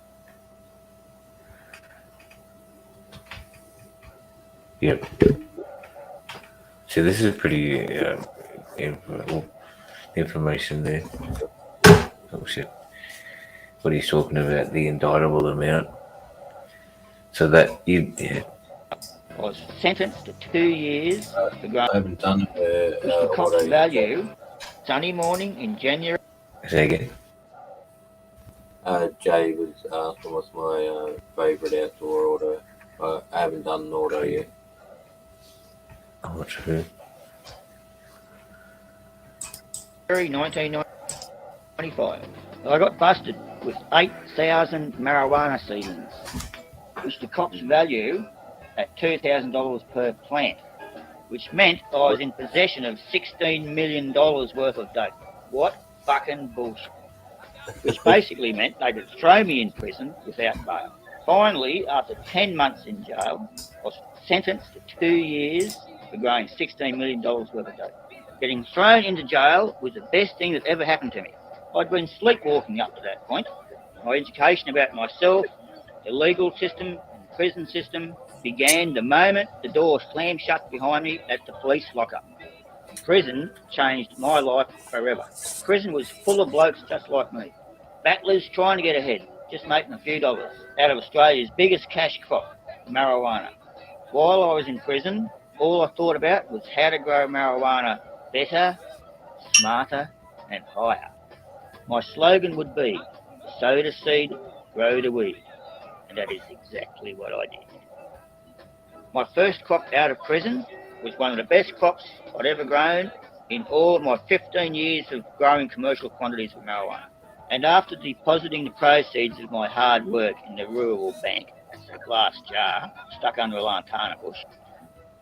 [SPEAKER 1] Yep. So this is pretty information there. Oh shit! What he's talking about, the indictable amount. So that
[SPEAKER 19] I was sentenced to 2 years for growing.
[SPEAKER 12] I haven't done
[SPEAKER 19] Mr. Cox value Sunday morning in January.
[SPEAKER 1] Say again.
[SPEAKER 12] Jay was asking what's my favourite outdoor auto. I haven't done an auto yet.
[SPEAKER 1] Oh, true.
[SPEAKER 19] 1995. I got busted with 8,000 marijuana seedlings, which the cops value at $2,000 per plant, which meant I was in possession of $16 million worth of dope. What fucking bullshit. Which basically meant they could throw me in prison without bail. Finally, after 10 months in jail, I was sentenced to 2 years for growing $16 million worth of dope. Getting thrown into jail was the best thing that ever happened to me. I'd been sleepwalking up to that point. My education about myself, the legal system, and the prison system began the moment the door slammed shut behind me at the police lockup. Prison changed my life forever. Prison was full of blokes just like me. Battlers trying to get ahead, just making a few dollars out of Australia's biggest cash crop, marijuana. While I was in prison, all I thought about was how to grow marijuana better, smarter, and higher. My slogan would be, sow the seed, grow the weed. And that is exactly what I did. My first crop out of prison was one of the best crops I'd ever grown in all my 15 years of growing commercial quantities of marijuana. And after depositing the proceeds of my hard work in the rural bank, that's a glass jar stuck under a lantana bush,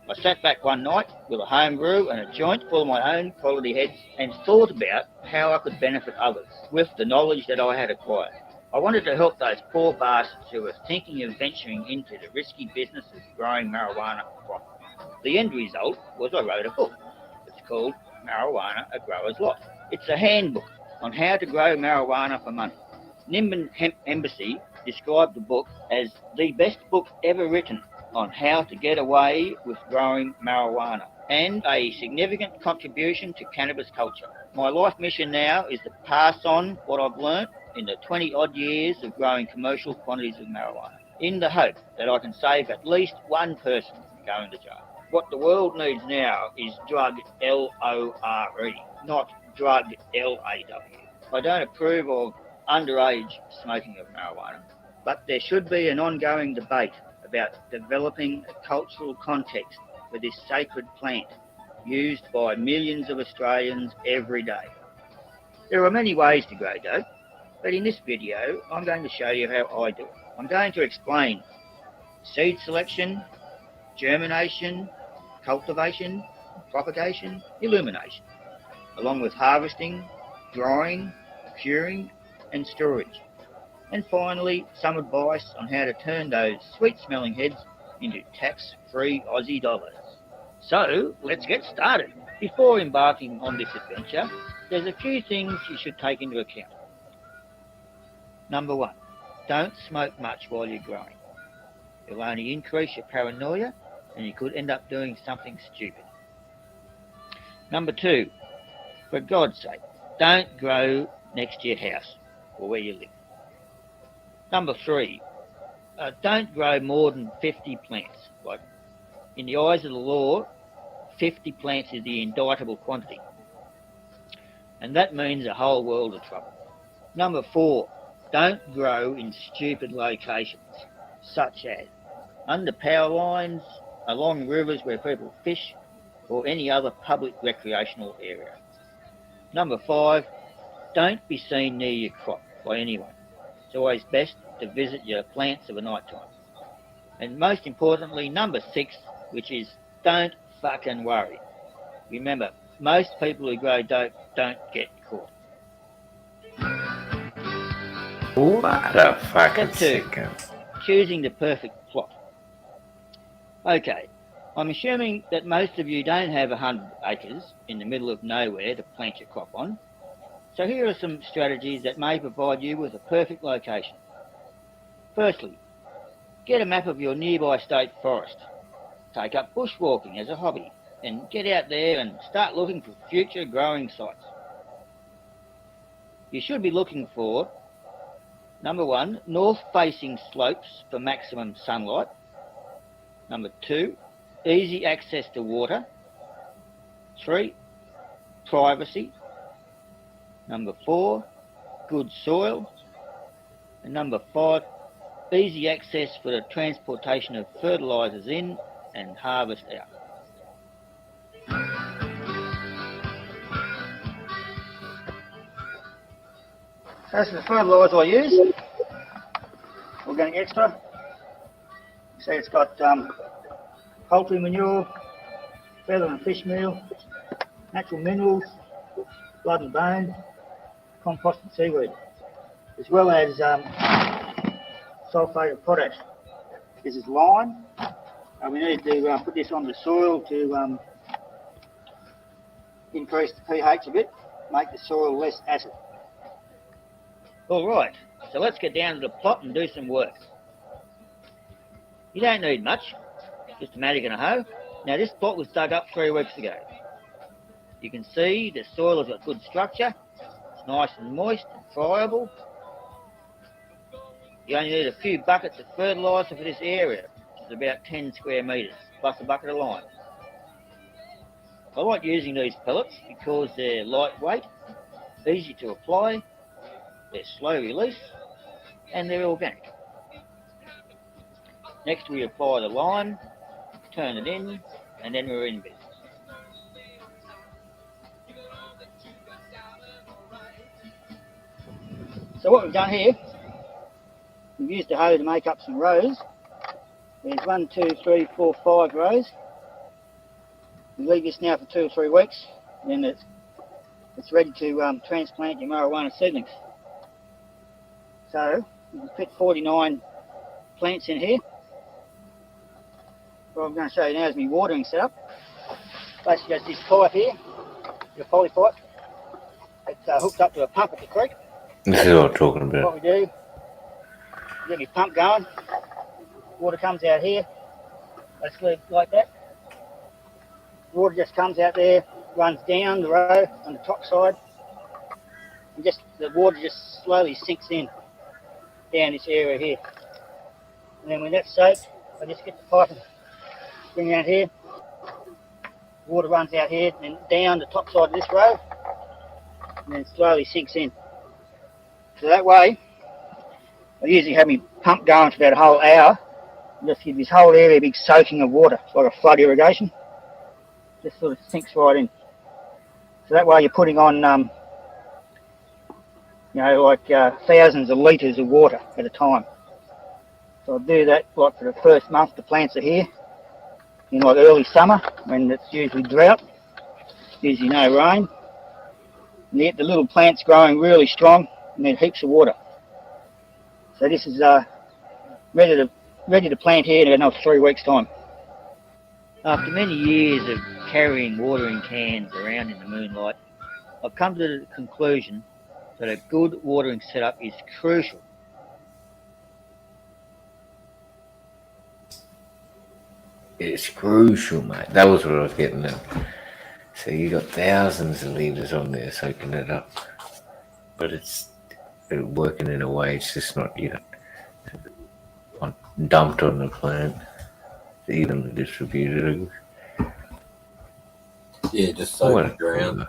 [SPEAKER 19] I sat back one night with a home brew and a joint full of my own quality heads and thought about how I could benefit others with the knowledge that I had acquired. I wanted to help those poor bastards who were thinking of venturing into the risky business of growing marijuana for profit. The end result was I wrote a book. It's called Marijuana, A Grower's Life. It's a handbook on how to grow marijuana for money. Nimbin Hemp Embassy described the book as the best book ever written on how to get away with growing marijuana and a significant contribution to cannabis culture. My life mission now is to pass on what I've learnt in the 20-odd years of growing commercial quantities of marijuana, in the hope that I can save at least one person from going to jail. What the world needs now is drug L-O-R-E, not drug L-A-W. I don't approve of underage smoking of marijuana, but there should be an ongoing debate about developing a cultural context for this sacred plant used by millions of Australians every day. There are many ways to grow dope, but in this video, I'm going to show you how I do it. I'm going to explain seed selection, germination, cultivation, propagation, illumination, along with harvesting, drying, curing, and storage. And finally, some advice on how to turn those sweet-smelling heads into tax-free Aussie dollars. So, let's get started. Before embarking on this adventure, there's a few things you should take into account. Number 1, don't smoke much while you're growing. It'll only increase your paranoia and you could end up doing something stupid. Number 2, for God's sake, don't grow next to your house or where you live. Number 3, don't grow more than 50 plants. Like, in the eyes of the law, 50 plants is the indictable quantity. And that means a whole world of trouble. Number 4, don't grow in stupid locations, such as under power lines, along rivers where people fish, or any other public recreational area. Number 5, don't be seen near your crop by anyone. It's always best to visit your plants of a night time. And most importantly, number 6, which is don't fucking worry. Remember, most people who grow dope don't get caught.
[SPEAKER 1] What a fucking
[SPEAKER 19] Step 2, choosing the perfect plot. Okay, I'm assuming that most of you don't have 100 acres in the middle of nowhere to plant your crop on. So here are some strategies that may provide you with a perfect location. Firstly, get a map of your nearby state forest. Take up bushwalking as a hobby and get out there and start looking for future growing sites. You should be looking for, number 1, north-facing slopes for maximum sunlight. Number 2, easy access to water. 3, privacy. Number 4, good soil. And number 5, easy access for the transportation of fertilisers in and harvest out. That's the fertiliser I use. Organic extra. See, it's got poultry manure, feather and fish meal, natural minerals, blood and bone, compost and seaweed, as well as sulphate of potash. This is lime. We need to put this on the soil to increase the pH a bit, make the soil less acid. All right, so let's get down to the plot and do some work. You don't need much, just a mattock and a hoe. Now this plot was dug up 3 weeks ago. You can see the soil has got good structure, it's nice and moist and friable. You only need a few buckets of fertiliser for this area, which is about 10 square metres, plus a bucket of lime. I like using these pellets because they're lightweight, easy to apply, they're slow release, and they're organic. Next we apply the lime, turn it in, and then we're in business. So what we've done here, we've used a hoe to make up some rows. There's 1, 2, 3, 4, 5 rows. We leave this now for 2 or 3 weeks, and then it's ready to transplant your marijuana seedlings. So we can fit 49 plants in here. What I'm going to show you now is my watering setup. Basically, there's this pipe here, your poly pipe. It's hooked up to a pump at the creek.
[SPEAKER 1] This is what I'm talking about.
[SPEAKER 19] What we do, we get my pump going. Water comes out here. Let's leave it like that. Water just comes out there, runs down the row on the top side, and the water just slowly sinks in down this area here. And then when that's soaked, I just get the pipe and bring it out here. Water runs out here and then down the top side of this row, and then slowly sinks in. So that way, I usually have my pump going for about a whole hour. Just give this whole area a big soaking of water. It's like a flood irrigation. Just sort of sinks right in. So that way you're putting on, thousands of litres of water at a time. So I do that like for the first month the plants are here, in like early summer when it's usually drought, usually no rain. And you get the little plants growing really strong and then heaps of water. So this is ready to plant here in another 3 weeks' time. After many years of carrying watering cans around in the moonlight, I've come to the conclusion that a good watering setup is crucial.
[SPEAKER 1] It's crucial, mate. That was what I was getting at. So you got thousands of litres on there soaking it up, but it's working in a way it's just not, dumped on the plant, evenly distributed.
[SPEAKER 12] Yeah, just soak the ground.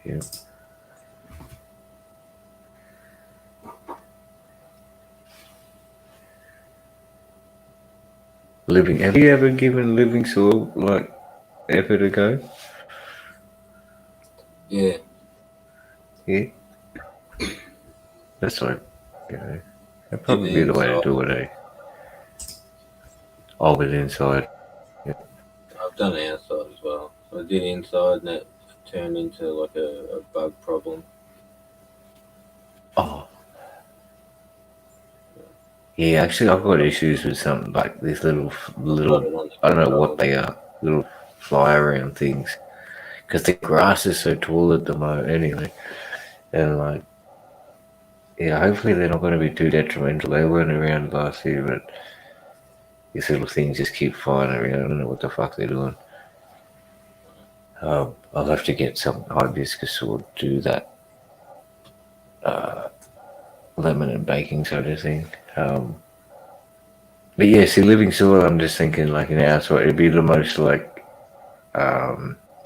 [SPEAKER 1] Yeah. Have you ever given living soil like effort a go?
[SPEAKER 12] Yeah.
[SPEAKER 1] Yeah. That's like, that'd probably be the way to do it, eh? Always inside. Yeah.
[SPEAKER 12] I've done outside as well. I did inside and it turned into like a bug problem.
[SPEAKER 1] Oh. Yeah, actually, I've got issues with something like these little, I don't know what they are, little fly around things. Because the grass is so tall at the moment anyway. And hopefully they're not going to be too detrimental. They weren't around last year, but these little things just keep flying around. I don't know what the fuck they're doing. I'll have to get some hibiscus or do that lemon and baking soda thing. But yeah, see, living soil, I'm just thinking like an outside, it'd be the most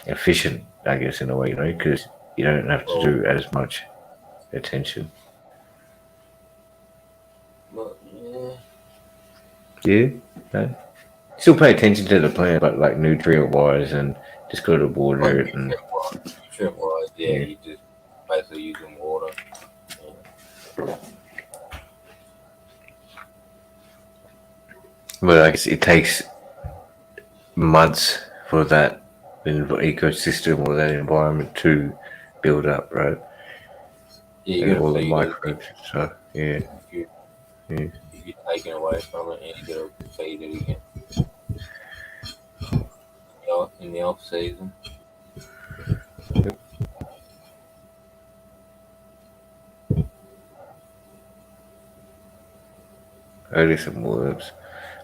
[SPEAKER 1] efficient, I guess, in a way, because you don't have to do as much attention.
[SPEAKER 12] Well,
[SPEAKER 1] Yeah, no. Still pay attention to the plant, but like nutrient-wise, and just got to water it. And
[SPEAKER 12] nutrient-wise, you just basically using water. Yeah.
[SPEAKER 1] But I guess it takes months for that ecosystem or that environment to build up, right?
[SPEAKER 12] Yeah,
[SPEAKER 1] and all the microbes and stuff. Yeah.
[SPEAKER 12] If you're taking away from it, and you got to feed it again in the off season.
[SPEAKER 1] Yep. Only some worms.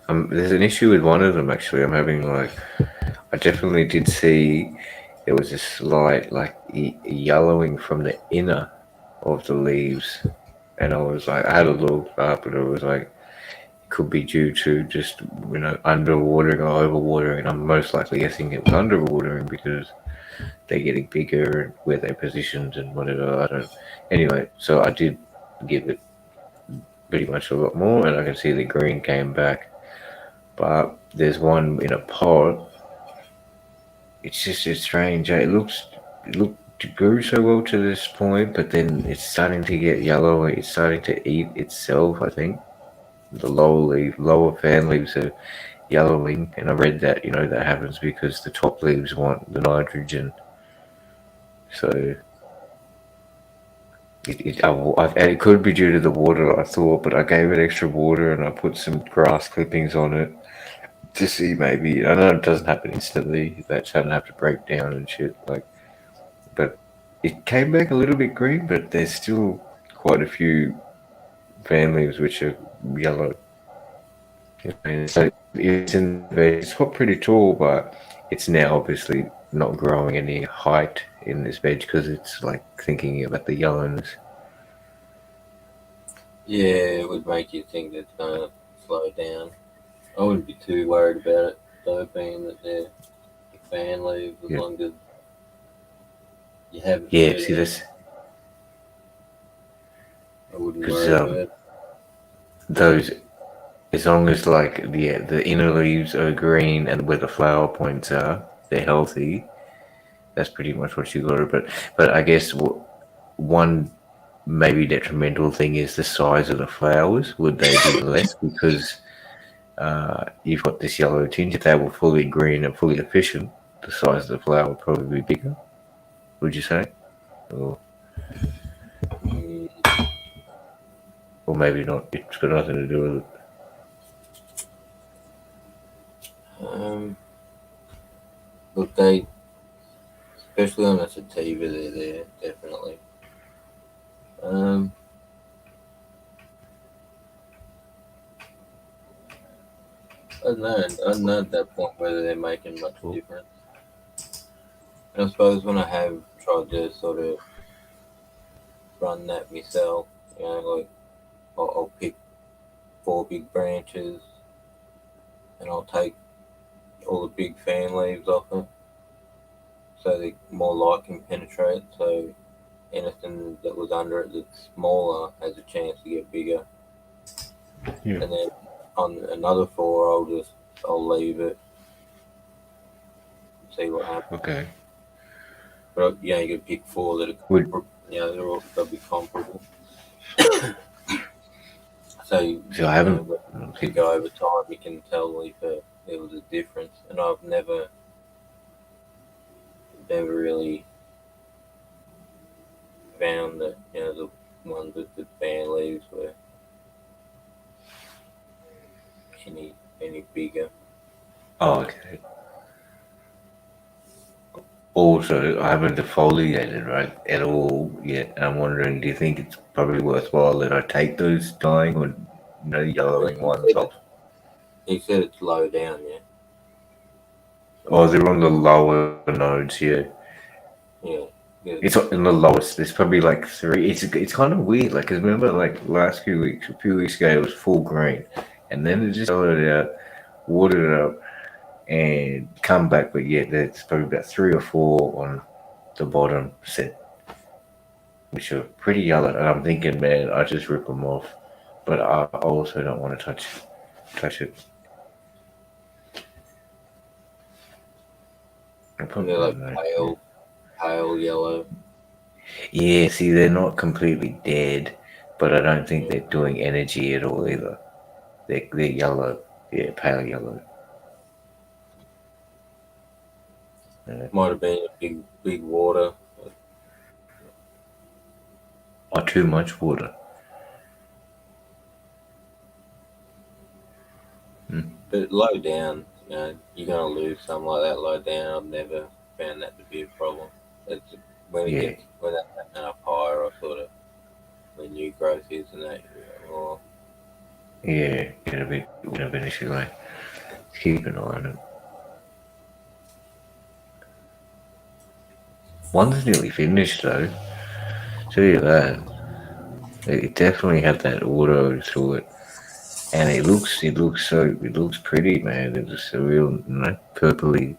[SPEAKER 1] There's an issue with one of them actually. I'm having I definitely did see there was a slight yellowing from the inner of the leaves, and I was like, I had a look up, but it was like it could be due to just underwatering or overwatering. I'm most likely guessing it was underwatering because they're getting bigger and where they're positioned and whatever. I don't. Anyway, so I did give it pretty much a lot more, and I can see the green came back. But there's one in a pot. It's just strange. It grew so well to this point, but then it's starting to get yellow. It's starting to eat itself. I think the lower fan leaves are yellowing, and I read that that happens because the top leaves want the nitrogen. So it could be due to the water, I thought, but I gave it extra water and I put some grass clippings on it to see maybe. I know it doesn't happen instantly. That's how to have to break down and shit. But it came back a little bit green, but there's still quite a few fan leaves which are yellow. So it's not pretty tall, but it's now obviously not growing any height in this veg because it's thinking about the yellowness.
[SPEAKER 12] Yeah, it would make you think that it's going to slow down. I wouldn't be too worried about it, though, being that they're fan leaves, as long as you haven't.
[SPEAKER 1] Yeah, see this.
[SPEAKER 12] wouldn't
[SPEAKER 1] because
[SPEAKER 12] worry about it.
[SPEAKER 1] those, as long as like the inner leaves are green and where the flower points are, they're healthy. That's pretty much what you got to. But I guess one maybe detrimental thing is the size of the flowers. Would they be less because you've got this yellow tinge? If they were fully green and fully efficient, the size of the flower would probably be bigger. Would you say? Or maybe not. It's got nothing to do with it.
[SPEAKER 12] Look, they, especially on a sativa, they're there, definitely. I don't know at that point whether they're making much difference. And I suppose when I have tried to sort of run that myself, you know, like I'll pick 4 big branches and I'll take all the big fan leaves off it so the more light can penetrate, so anything that was under it that's smaller has a chance to get bigger.
[SPEAKER 1] Yeah.
[SPEAKER 12] And then on another 4 I'll leave it, see what happens.
[SPEAKER 1] Okay.
[SPEAKER 12] But yeah, you got to pick 4 that are, they'll be comparable. So
[SPEAKER 1] I haven't.
[SPEAKER 12] If you go over time, you can tell if there was a difference. And I've never really found that the ones with the fan leaves were any bigger.
[SPEAKER 1] Oh, okay. Also, I haven't defoliated at all yet. I'm wondering, do you think it's probably worthwhile that I take those dying or yellowing ones off?
[SPEAKER 12] He said it's low down, yeah.
[SPEAKER 1] Oh, they're on the lower nodes, yeah.
[SPEAKER 12] Yeah.
[SPEAKER 1] It's in the lowest. There's probably like 3. It's kind of weird. Like, 'cause remember, like a few weeks ago, it was full green, and then it just yellowed out, watered it up, and come back. But yeah, there's probably about 3 or 4 on the bottom set, which are pretty yellow. And I'm thinking, man, I just rip them off, but I also don't want to touch it.
[SPEAKER 12] They're like pale yellow.
[SPEAKER 1] Yeah, see, they're not completely dead, but I don't think they're doing energy at all either. They're yellow, yeah, pale yellow.
[SPEAKER 12] Might have been a big water.
[SPEAKER 1] Or too much water.
[SPEAKER 12] But low down, you're going to lose something like that low down. I've never found that to be a problem. It's when that's happening up higher, or sort of when new growth is and that. Or
[SPEAKER 1] Yeah, it'll be an issue. Like, keep an eye on it. One's nearly finished though. Tell you that. It definitely had that auto to it, and it looks pretty, man. It's a real purpley,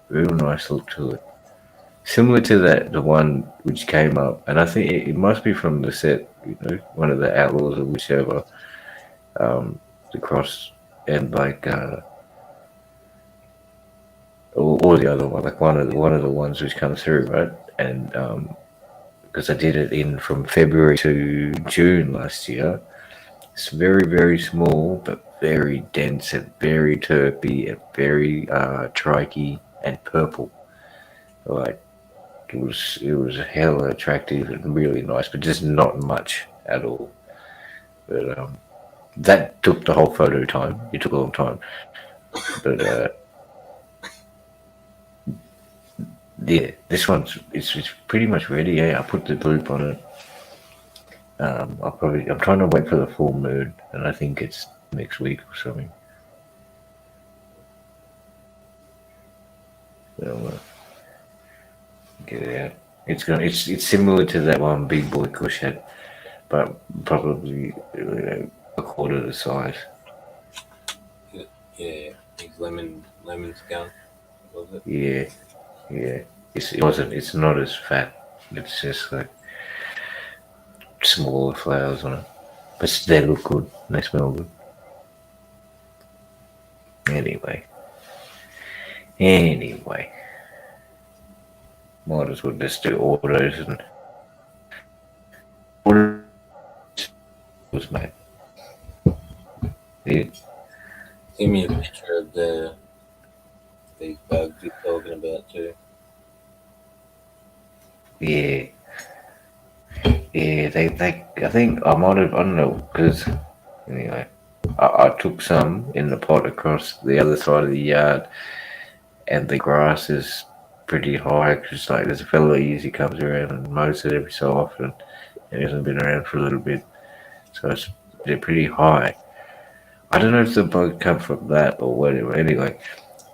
[SPEAKER 1] real nice look to it. Similar to the one which came up, and I think it must be from the set, one of the Outlaws or whichever, the cross, and like, or the other one, like one of the ones which come through, right? And because I did it from February to June last year. It's very, very small, but very dense and very terpy and very trikey and purple. Like, it was hella attractive and really nice, but just not much at all. But that took the whole photo time. It took a long time. But yeah, this one's it's pretty much ready. Yeah, I put the loop on it. I'm trying to wait for the full moon, and I think it's next week or something. So get it out. It's similar to that one Big Boy Kush had, but probably a quarter the size.
[SPEAKER 12] Yeah, his lemon skunk, was it?
[SPEAKER 1] Yeah. It's not as fat. It's just like smaller flowers on it. But they look good. They smell good. Anyway. Might as well just do autos and was mate. Yeah.
[SPEAKER 12] Give me a picture of these bugs you're talking about too.
[SPEAKER 1] Yeah. Yeah, they I think I might have, I don't know, because anyway, I took some in the pot across the other side of the yard, and the grass is pretty high, because like there's a fellow who usually comes around and mows it every so often, and he hasn't been around for a little bit, so they're pretty high. I don't know if the bug come from that or whatever. Anyway,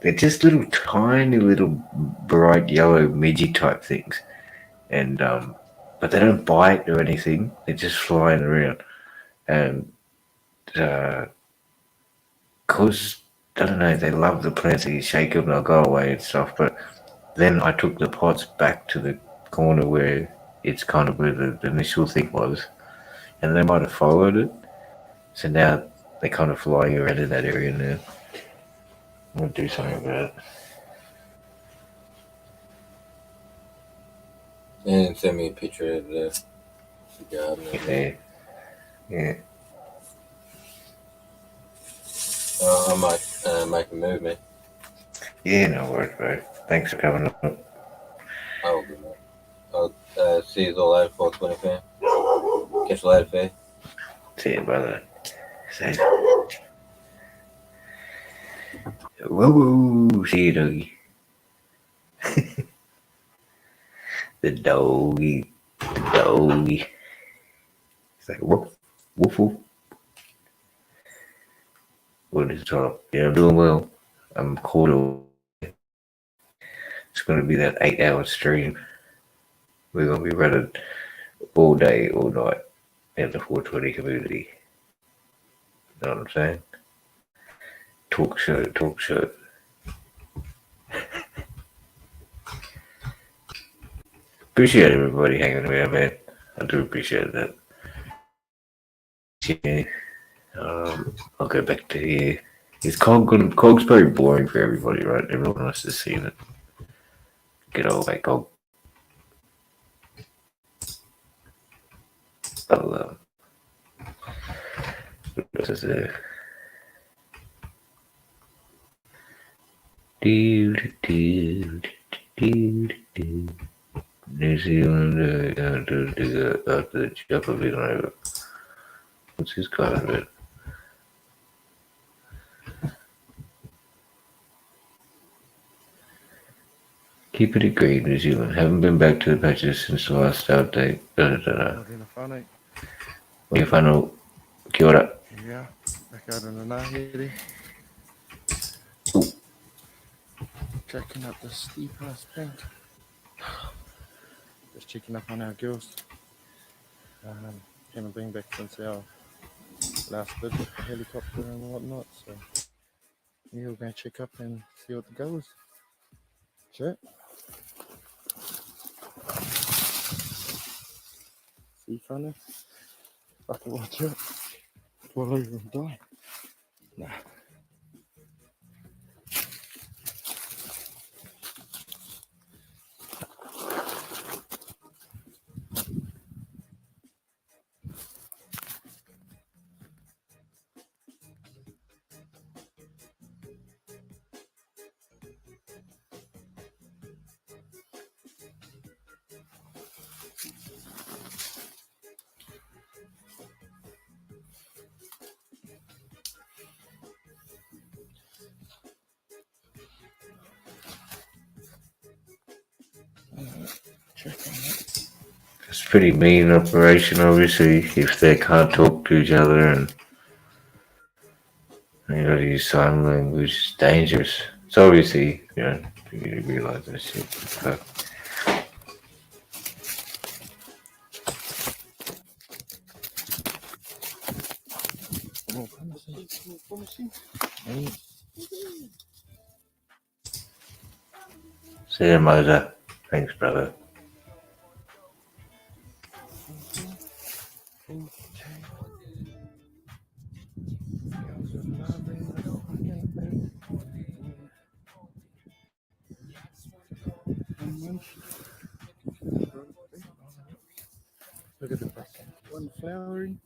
[SPEAKER 1] they're just little tiny little bright yellow midgy type things, and but they don't bite or anything. They're just flying around, and cause I don't know, they love the plants. So you shake them, they'll go away and stuff. But then I took the pots back to the corner where it's kind of where the initial thing was, and they might have followed it. So now they're kind of flying around in that area now. I'm gonna do something about it.
[SPEAKER 12] And send me a picture of the garden.
[SPEAKER 1] Yeah.
[SPEAKER 12] I might make a move, man.
[SPEAKER 1] Yeah, no worries, bro. Thanks for coming up.
[SPEAKER 12] I'll do that. I'll see you all later, 420 fan. Catch you later, Fair.
[SPEAKER 1] See you, brother. Safe. Whoa, see you, doggy. The doggy. It's like, woof, woof, woof. What is up? Yeah, I'm doing well. I'm cool. It's going to be that 8-hour stream. We're going to be running all day, all night in the 420 community. Know what I'm saying? Talk show. Appreciate everybody hanging around, man. I do appreciate that. Yeah. I'll go back to here. Cog's very boring for everybody, right? Everyone wants to see it. Get all that Cog. I'll, what is it? New Zealand, after the jump of it over. What's his kind of it? Keep it green, New Zealand. Haven't been back to the patches since the last update. Kia whanau. Kia ora.
[SPEAKER 20] Yeah, back out in the Nahiri. Checking up the steep ass bank. Just checking up on our girls. Haven't been back since our last bid with the helicopter and whatnot. So yeah, we're going to check up and see what the go is. Chat. See funny. Fucking watch out. Fall over and die. Nah.
[SPEAKER 1] It's a pretty mean operation, obviously, if they can't talk to each other and you know, use sign language. It's dangerous. It's obviously, you know, you realize that shit. But see you, Moser. Thanks, brother.
[SPEAKER 20] Look at the fucking one flowering.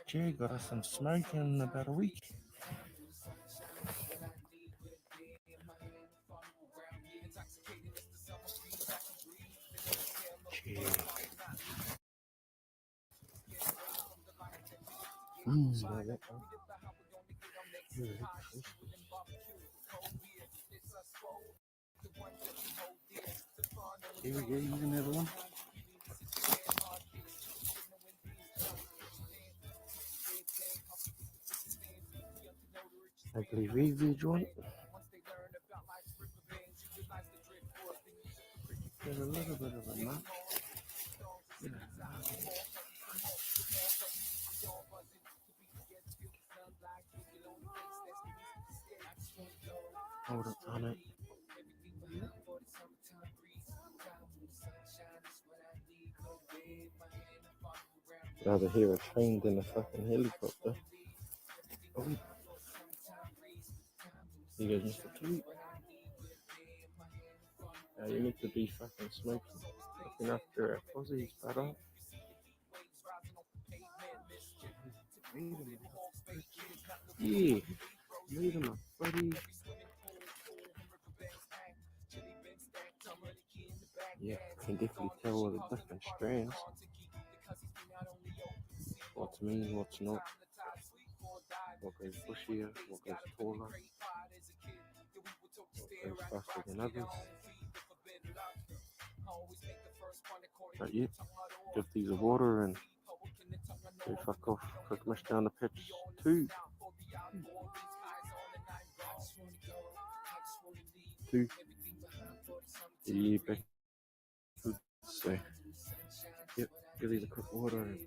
[SPEAKER 20] Jay got us some smoke in about a week. Here we go, use another one. Ugly review joint. There's a little bit of a nut. Hold up on it. Rather hear a train than a fucking helicopter. Oh. You guys missed a tweet. You need to be fucking smoking. Looking after a fuzzies, brother. Yeah, made him a buddy. Yeah, I can definitely tell all the different strands. What's mean, what's not. What goes bushier, what goes taller. What goes faster than others. But yeah, give these a water and go fuck off. Quick mush down the pitch two. Yeah, back. So, yep, give these a quick water and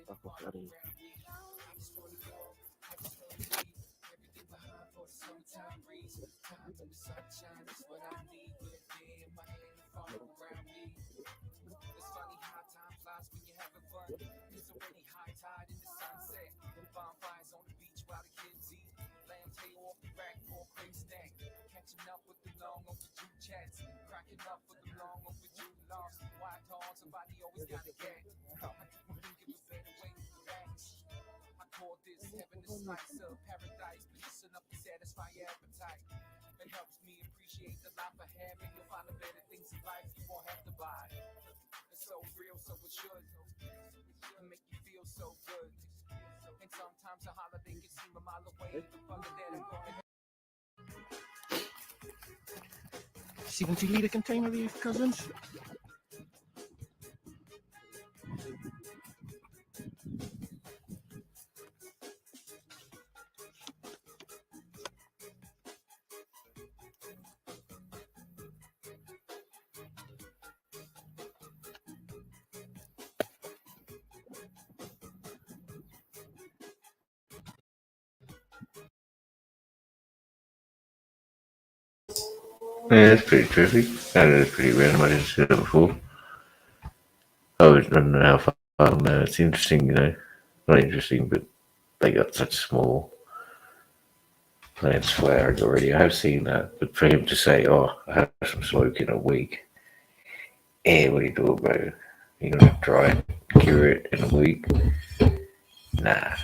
[SPEAKER 20] fuck off out of here. $70 litre container there, cousins.
[SPEAKER 1] Yeah, that's pretty terrific. That is pretty random. I didn't see that before. I don't know how far. It's interesting, you know. Not interesting, but they got such small plants flowering already. I have seen that, but for him to say, "Oh, I have some smoke in a week," what are you doing, bro? You're gonna try and cure it in a week? Nah.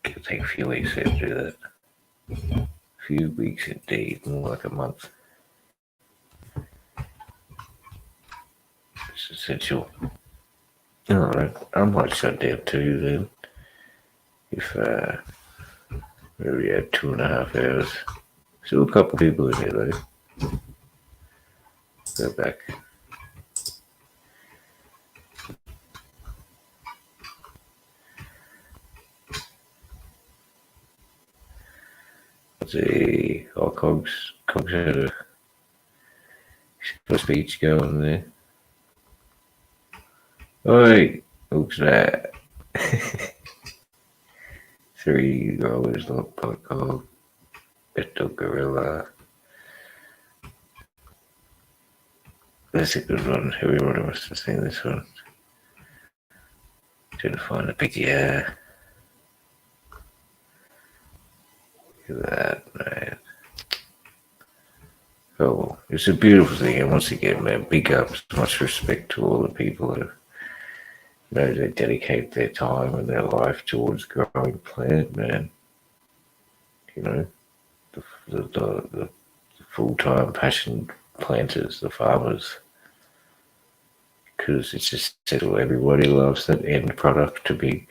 [SPEAKER 1] It'll take a few weeks to do that. A few weeks indeed, more like a month. It's essential. Alright, I might shut down too then. If we had 2.5 hours. Still a couple people in here though. Go back. Let's see. Oh, Cogs had a speech going there. Oi, Who's that? 3 growers look Poco, Beto Gorilla. That's a good one. Everybody must have seen this one. Trying to find a picture. Yeah. Look at that, man. Oh, it's a beautiful thing. And once again, man, big ups, much respect to all the people that, they dedicate their time and their life towards growing plant, man. The full-time passion planters, the farmers. Because it's just settled. Everybody loves that end product to be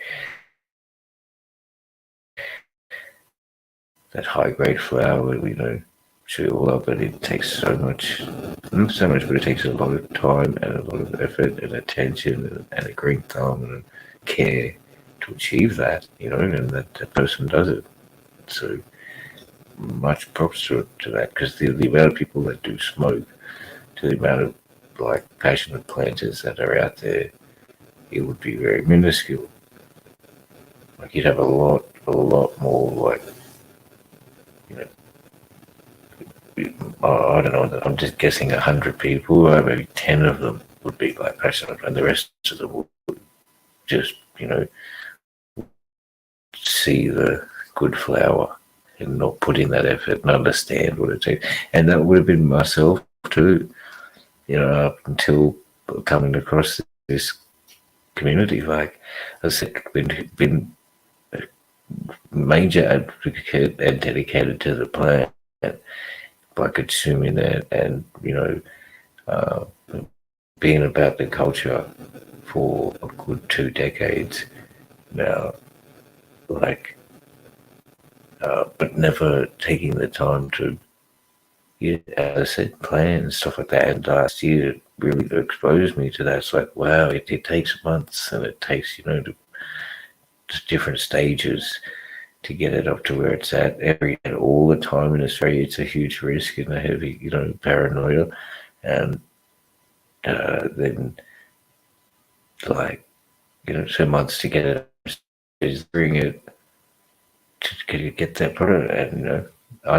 [SPEAKER 1] that high-grade flower, sure all of it. It takes so much, not so much, but it takes a lot of time and a lot of effort and attention and a green thumb and care to achieve that, and that person does it. So much props to that, because the amount of people that do smoke, to the amount of passionate planters that are out there, it would be very minuscule. You'd have a lot more I don't know, I'm just guessing 100 people, maybe 10 of them would be passionate, and the rest of them would just, see the good flower and not put in that effort and understand what it takes. And that would have been myself too, up until coming across this community. Like I said, been a major advocate and dedicated to the plant by consuming it and, being about the culture for a good 2 decades now, but never taking the time to, as I said, plan and stuff like that. And last year it really exposed me to that. It's like, wow, it takes months, and it takes, just different stages to get it up to where it's at. All the time in Australia, it's a huge risk and a heavy, paranoia. And then, 2 months to get it, is bring it to get that product. And, I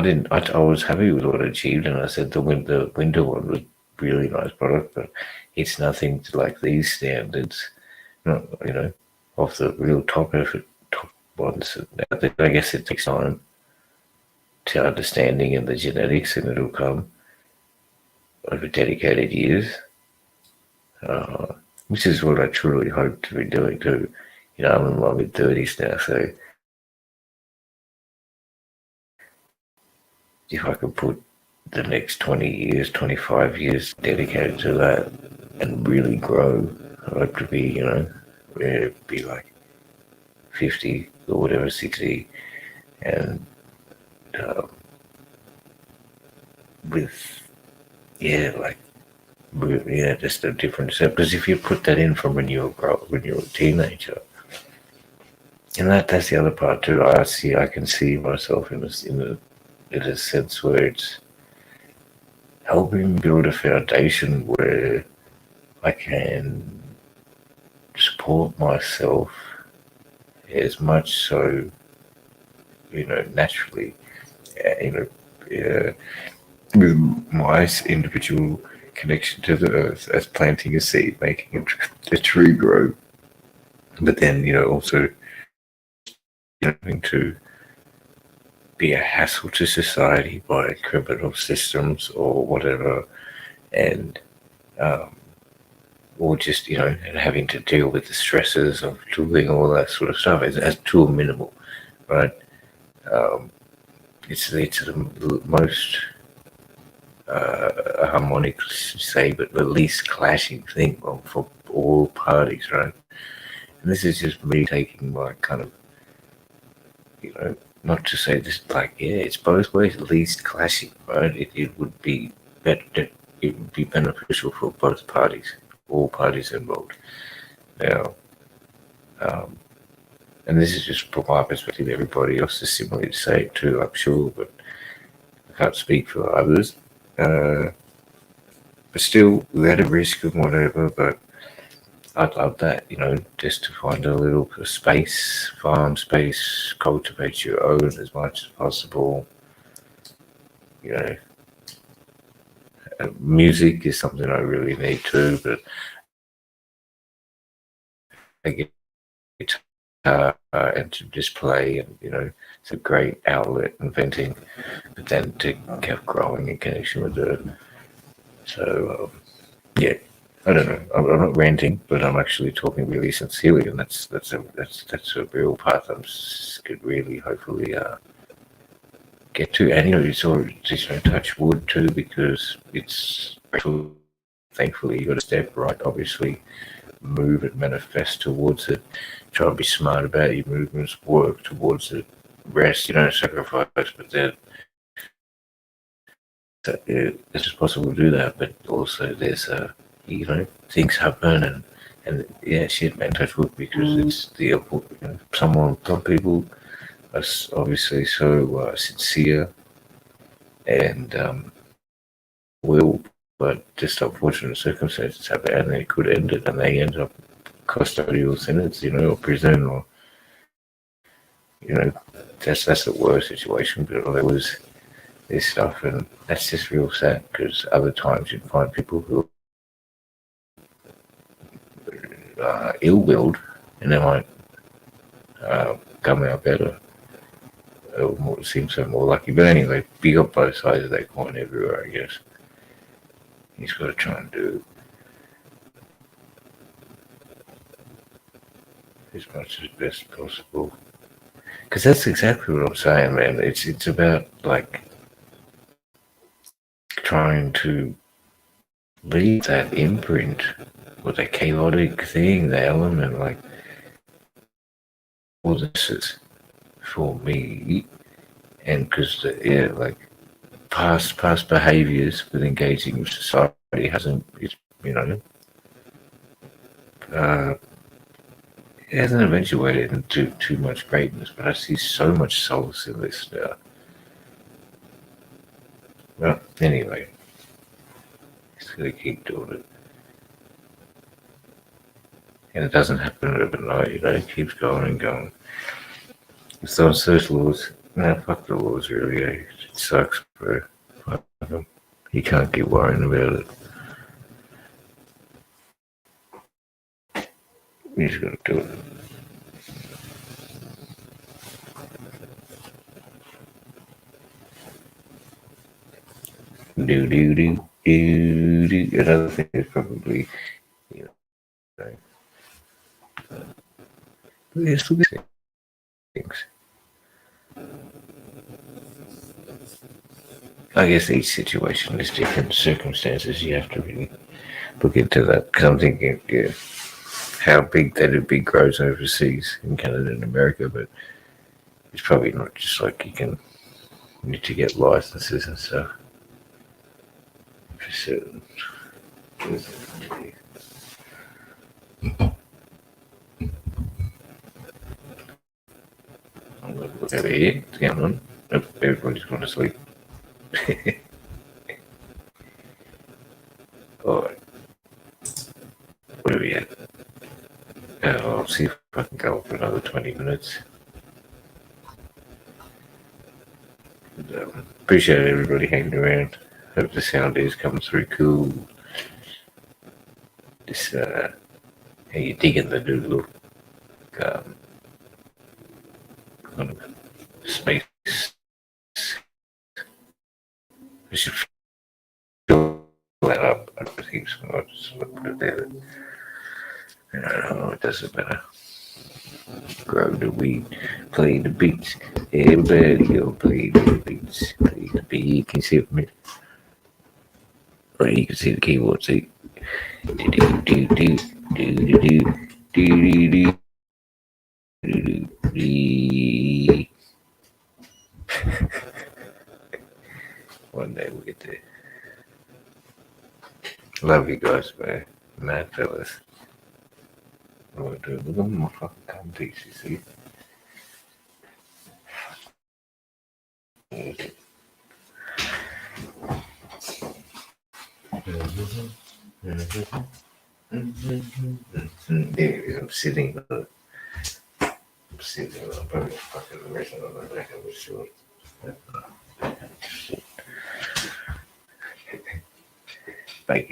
[SPEAKER 1] was happy with what I achieved, and I said the winter one was really nice product, but it's nothing to these standards, off the real top ones. I guess it takes time to understanding and the genetics, and it'll come over dedicated years, which is what I truly hope to be doing too. I'm in my mid-30s now, so if I could put the next 20 years, 25 years dedicated to that and really grow, I hope to be, be 50 or whatever, 60, and just a different step. Because if you put that in from when you're a teenager, and that's the other part too. I can see myself in a sense where it's helping build a foundation where I can support myself as much so, naturally, with my individual connection to the earth as planting a seed, making a tree grow, but then, also having to be a hassle to society by criminal systems or whatever, and or just, and having to deal with the stresses of doing all that sort of stuff as to a minimal, right? It's the most harmonic, say, but the least clashing thing for all parties, right? And this is just me taking my kind of, not to say this it's both ways, least clashing, right? It would be better, it would be beneficial for both parties, all parties involved. Now, and this is just from my perspective. Everybody else is similarly to say it too, I'm sure, but I can't speak for others. But still, without a risk and whatever, but I'd love that, just to find a little space, farm space, cultivate your own as much as possible. Music is something I really need too, but I get guitar and to just play, and it's a great outlet and venting, but then to have growing in connection with it. So yeah, I don't know. I'm not ranting, but I'm actually talking really sincerely, and that's a real path could really hopefully get to. And it's all just touch wood too, because it's thankfully you got to step right, obviously move and manifest towards it. Try to be smart about your movements, work towards it, rest, sacrifice, but then it's just possible to do that. But also there's things happen, and yeah, shit, man, touch wood, because it's some people are obviously so sincere and but just unfortunate circumstances happen, and they could end it, and they end up custodial sentence, or prison, or that's the worst situation. But there was this stuff, and that's just real sad, because other times you'd find people who are ill-willed, and they might come out better. It seems so more lucky. But anyway, you got both sides of that coin everywhere, I guess. He's got to try and do as much as best possible. Because that's exactly what I'm saying, man. It's about, trying to leave that imprint, or the chaotic thing, the element, all this is for me. And because, past behaviors with engaging with society hasn't, it hasn't eventuated into too much greatness, but I see so much solace in this now. Well, anyway, just gonna keep doing it. And it doesn't happen overnight, it keeps going and going. So it's those laws. Nah, fuck the laws, really. It sucks, bro. Fuck them. You can't keep worrying about it. You just gotta do it. Do. Another thing is probably, there's things. I guess each situation is different circumstances. You have to really look into that, because I'm thinking, how big that would be grows overseas in Canada and America, but it's probably not just you need to get licenses and stuff for certain. I'm going to look over here. What's going on? Oh, everybody's gone to sleep. Alright. Where are we at? I'll see if I can go for another 20 minutes. Appreciate everybody hanging around. Hope the sound is coming through cool. Just how you digging the new look, kind of space. I should fill that up. I think so. I'll just put it there. And I don't know, it doesn't matter. Grow the weed, play the beats. Everybody go play the beats. Play the beat. You can see it from here. Right, you can see the keyboard. See. One day we'll get there. Love you guys, man. Mad fellas. What do I do? Look at my fucking commentaries, you see. Yeah, I'm sitting on a very fucking reason on the back of the short. Like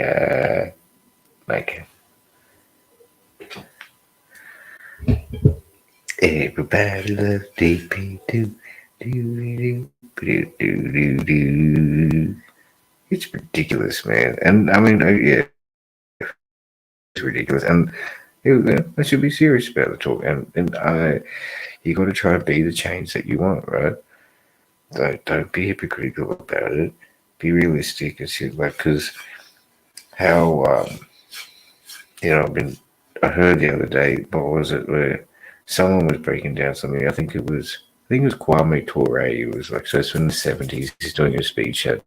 [SPEAKER 1] everybody loves DP2. It's ridiculous, man. And I mean, yeah, it's ridiculous. And I should be serious about the talk. And you got to try and be the change that you want, right? Don't be hypocritical about it. Be realistic and shit. Like, because how I heard the other day, what was it, where someone was breaking down something. I think it was Kwame Ture. It was like, so it's from the 70s. He's doing a speech at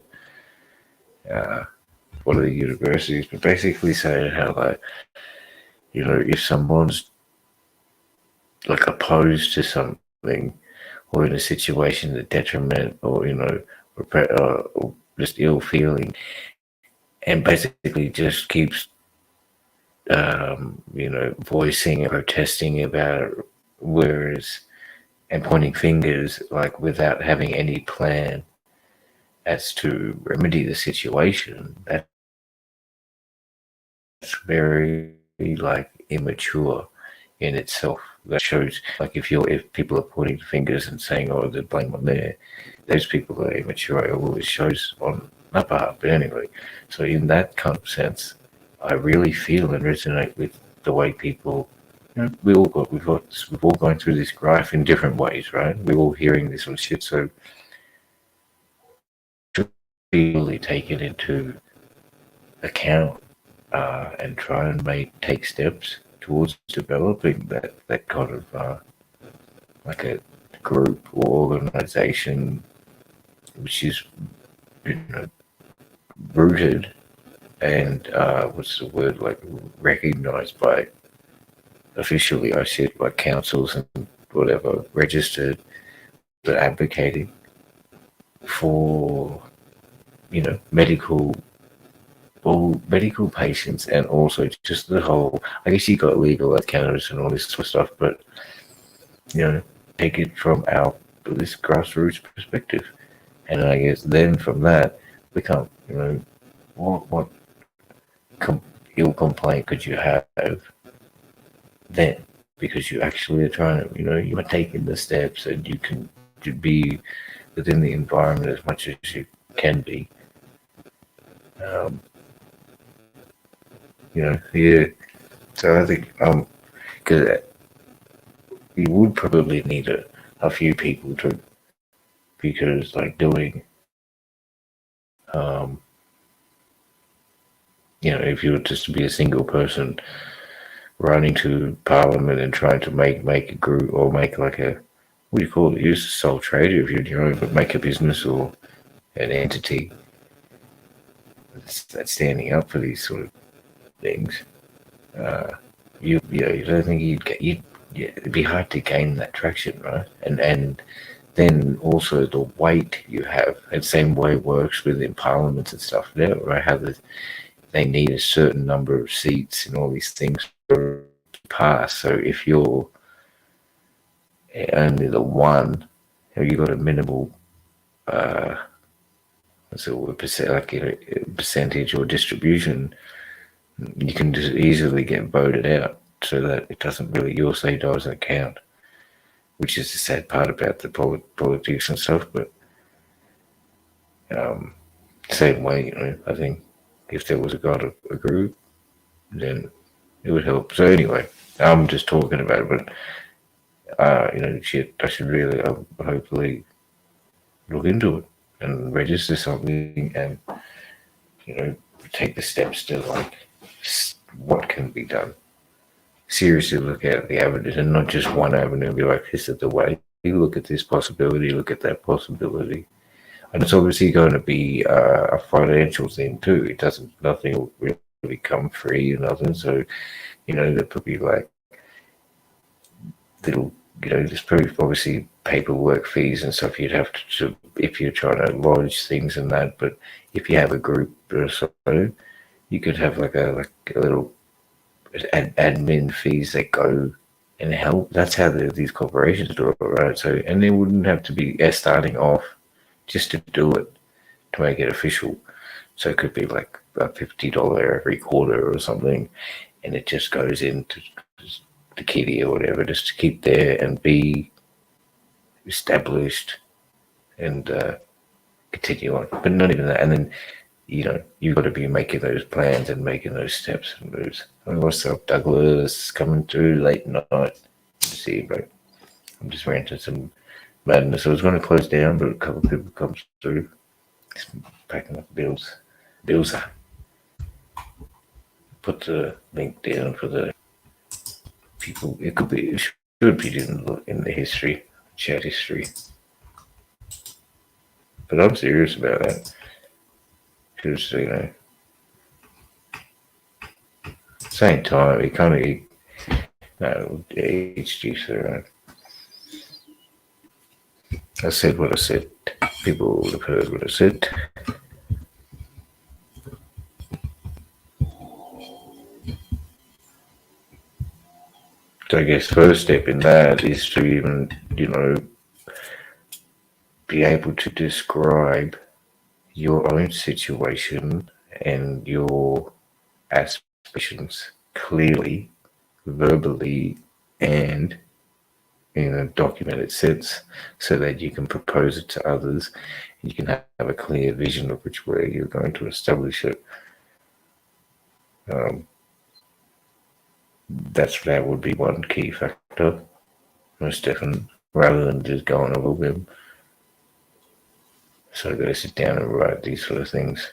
[SPEAKER 1] one of the universities, but basically saying how, like, if someone's like opposed to something or in a situation of detriment or, or just ill feeling, and basically just keeps voicing and protesting about it, whereas and pointing fingers, like, without having any plan as to remedy the situation, that's very, like, immature in itself. That shows, like, if people are pointing fingers and saying, oh, the blame on there, those people are immature. It always shows on my part. But anyway, so in that kind of sense, I really feel and resonate with the way people, we've all gone through this grief in different ways, right? We're all hearing this sort of shit, so should be really taken into account and try and take steps towards developing that kind of like a group or organization which is rooted and what's the word, like, recognized by officially, I said, like, councils and whatever, registered, but advocating for medical patients, and also just the whole, I guess you got legal cannabis and all this sort of stuff, but take it from this grassroots perspective, and I guess then from that become what ill complaint could you have then, because you actually are trying to you are taking the steps, and you can be within the environment as much as you can be. Yeah. So I think because you would probably need a few people to, because like doing if you were just to be a single person running to Parliament and trying to make a group, or make like a, what do you call it? Use a sole trader if you're your own, but make a business or an entity that's standing up for these sort of things. You don't think it'd be hard to gain that traction, right? And then also the weight you have, and same way it works within parliaments and stuff now, right? How they need a certain number of seats and all these things to pass. So if you're only the one, you got a minimal percentage or distribution, you can just easily get voted out, so that it doesn't really, your say doesn't count, which is the sad part about the politics and stuff. But same way, I think if there was a group, then it would help. So anyway, I'm just talking about it, but I should really hopefully look into it and register something, and take the steps to, like, what can be done. Seriously look at the avenues, and not just one avenue and be like, this is the way. You look at this possibility, look at that possibility. And it's obviously going to be a financial thing too. Nothing will really come free or nothing. So, there could be like little, there's probably obviously paperwork fees and stuff you'd have to if you're trying to lodge things and that. But if you have a group or so, you could have like a little admin fees that go and help. That's how these corporations do it, right? So, and they wouldn't have to be starting off just to do it, to make it official. So it could be like a $50 every quarter or something, and it just goes into the kitty or whatever, just to keep there and be established and continue on. But not even that. And then, you've got to be making those plans and making those steps and moves. And what's up, Douglas? Coming through late night. See you, bro. I'm just ranting some madness. I was going to close down, but a couple of people come through. Just packing up bills. Put the link down for the people. It should be in the history, chat history. But I'm serious about that. Because, same time, it kind of each juice their own. I said what I said. People would have heard what I said. So I guess first step in that is to even, be able to describe your own situation and your aspirations clearly, verbally, and in a documented sense, so that you can propose it to others and you can have a clear vision of which way you're going to establish it. That would be one key factor, most definitely, rather than just going over whim. So I've got to sit down and write these sort of things.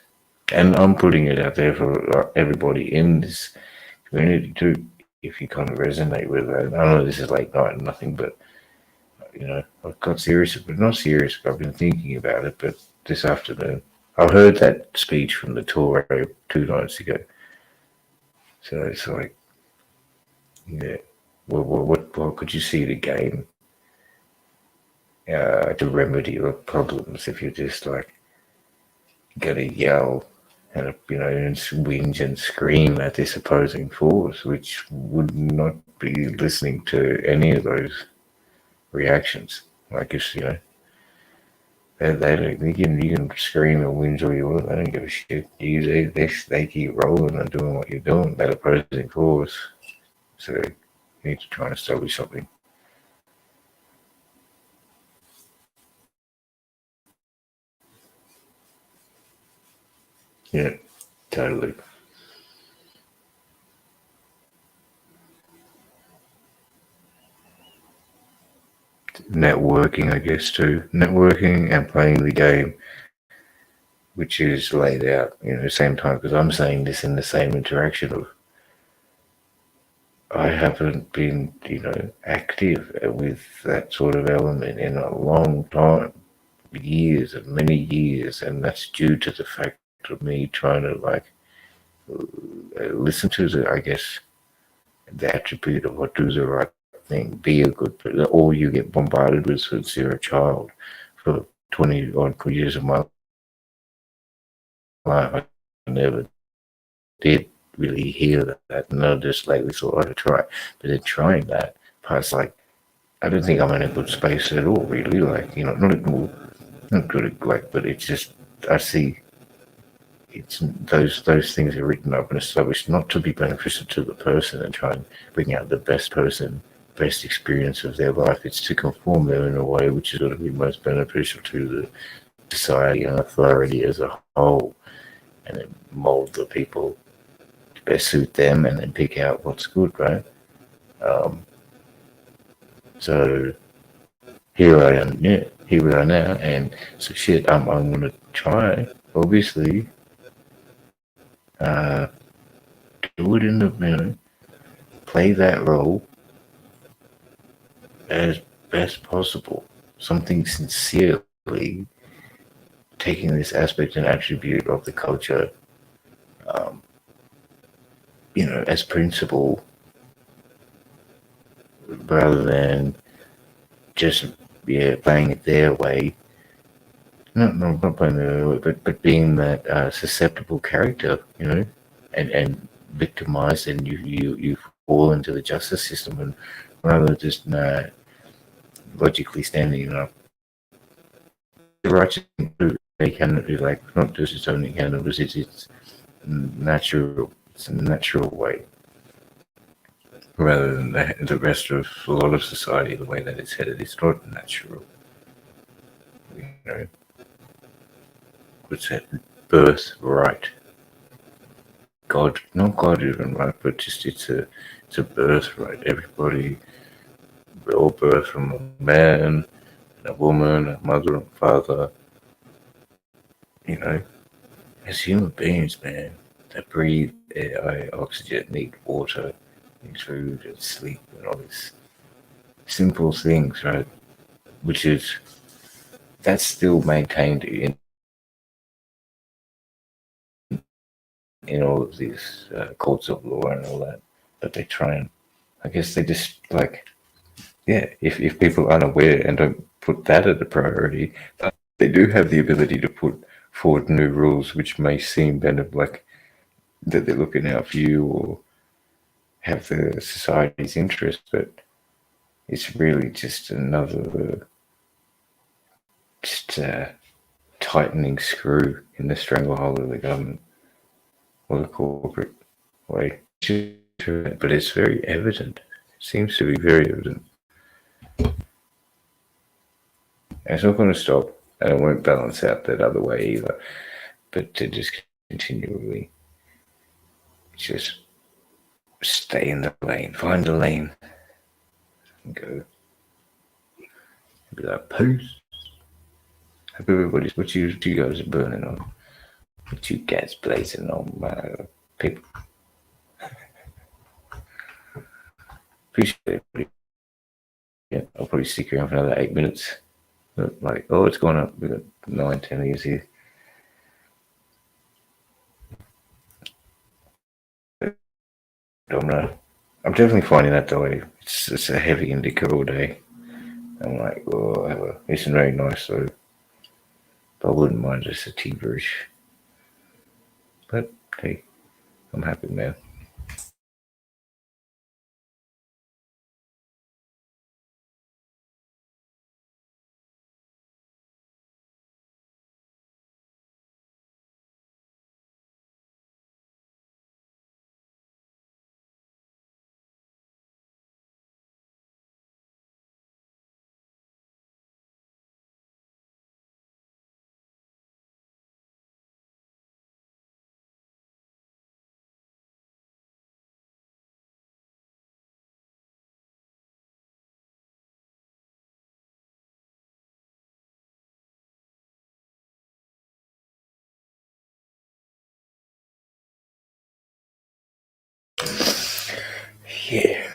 [SPEAKER 1] And I'm putting it out there for everybody in this community too, if you kind of resonate with it. I know this is late night and nothing, but, I've got serious, but not serious. I've been thinking about it, but this afternoon, I heard that speech from the Tory 2 nights ago. So it's like, yeah, what could you see to gain to remedy your problems if you're just like gonna yell and and whinge and scream at this opposing force, which would not be listening to any of those reactions. Like if you can scream and whinge all you want, they don't give a shit. They keep rolling and doing what you're doing. That opposing force. So you need to try and establish something. Yeah, totally. Networking, I guess, too. Networking and playing the game, which is laid out, same time, because I'm saying this in the same interaction of I haven't been, active with that sort of element in a long time, years and many years, and that's due to the fact of me trying to listen to the attribute of what do the right thing, be a good person. All you get bombarded with since you're a child for 20 odd years of my life. I never did really hear that, and I just lately thought I'd try. But then trying that part's like, I don't think I'm in a good space at all, really. Not good at but it's just, I see it's those things are written up and established not to be beneficial to the person and try and bring out the best experience of their life. It's to conform them in a way which is going to be most beneficial to the society and authority as a whole, and then mold the people to best suit them and then pick out what's good, right? So here I am now, and so shit, I'm going to try, obviously, do it in the, play that role as best possible. Something sincerely taking this aspect and attribute of the culture, as principle, rather than just playing it their way. Not playing their way, but being that susceptible character, and victimized and you fall into the justice system, and rather than just logically standing up, the righteous thing to do, they can do, like, not just its own cannabis, it's natural. It's a natural way, rather than the rest of a lot of society, the way that it's headed. It's not natural. You know, it's a birthright. God, not God even, right? But just it's a birthright. Everybody, we're all birthed from a man, and a woman, a mother and father. You know, as human beings, man, that breathe air, oxygen, need water, need food and sleep and all these simple things, right? Which is, that's still maintained in all of these courts of law and all that. But they try and, I guess they just, like, yeah, if people are unaware and don't put that as a priority, they do have the ability to put forward new rules which may seem better, like that they're looking out for you or have the society's interest, but it's really just another tightening screw in the stranglehold of the government or the corporate way. But it's very evident. It seems to be very evident. And it's not going to stop, and it won't balance out that other way either. But to just continually just stay in the lane, find the lane, and go. Be like, peace. Hope everybody's, what you guys are burning on. What you guys blazing on, people. Appreciate it. Yeah, I'll probably stick around for another 8 minutes. Like, oh, it's gone up. We've got 9, 10 of years here. I'm definitely finding that though. It's a heavy indica all day. I'm like, oh, it's very nice though. But I wouldn't mind just a tea brush. But hey, I'm happy, man. Yeah.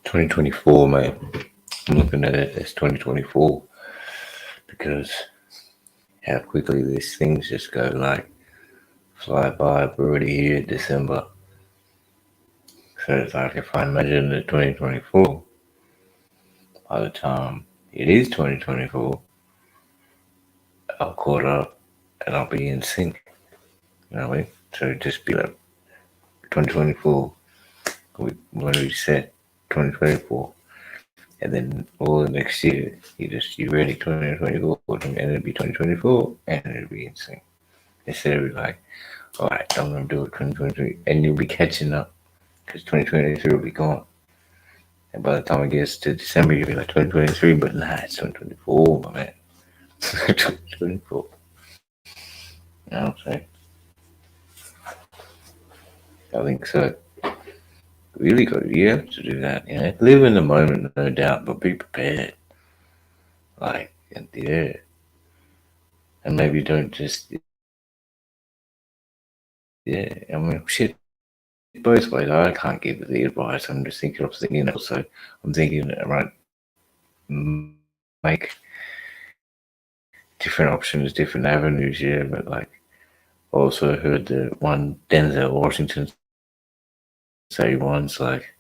[SPEAKER 1] 2024, mate. I'm looking at it as 2024 because how quickly these things just go, like, fly by. We're already here, December. So it's like, if I imagine the 2024, by the time it is 2024, I'll caught up and I'll be in sync. You know what I mean? So just be like 2024, when we set 2024, and then all the next year, you ready 2024, and it'll be 2024, and it'll be in sync. Instead of like, all right, I'm going to do it 2023, and you'll be catching up because 2023 will be gone. And by the time it gets to December, you'll be like 2023, but nah, it's 2024, my man. 2024. You know what I'm saying? I think so. Really good. You have to do that, you know. Live in the moment, no doubt, but be prepared. Like, yeah. And maybe don't just, yeah, I mean, shit, both ways. I can't give the advice. I'm just thinking, so I'm thinking, right, make different options, different avenues, yeah, but like, Also heard the one Denzel Washington say once, like,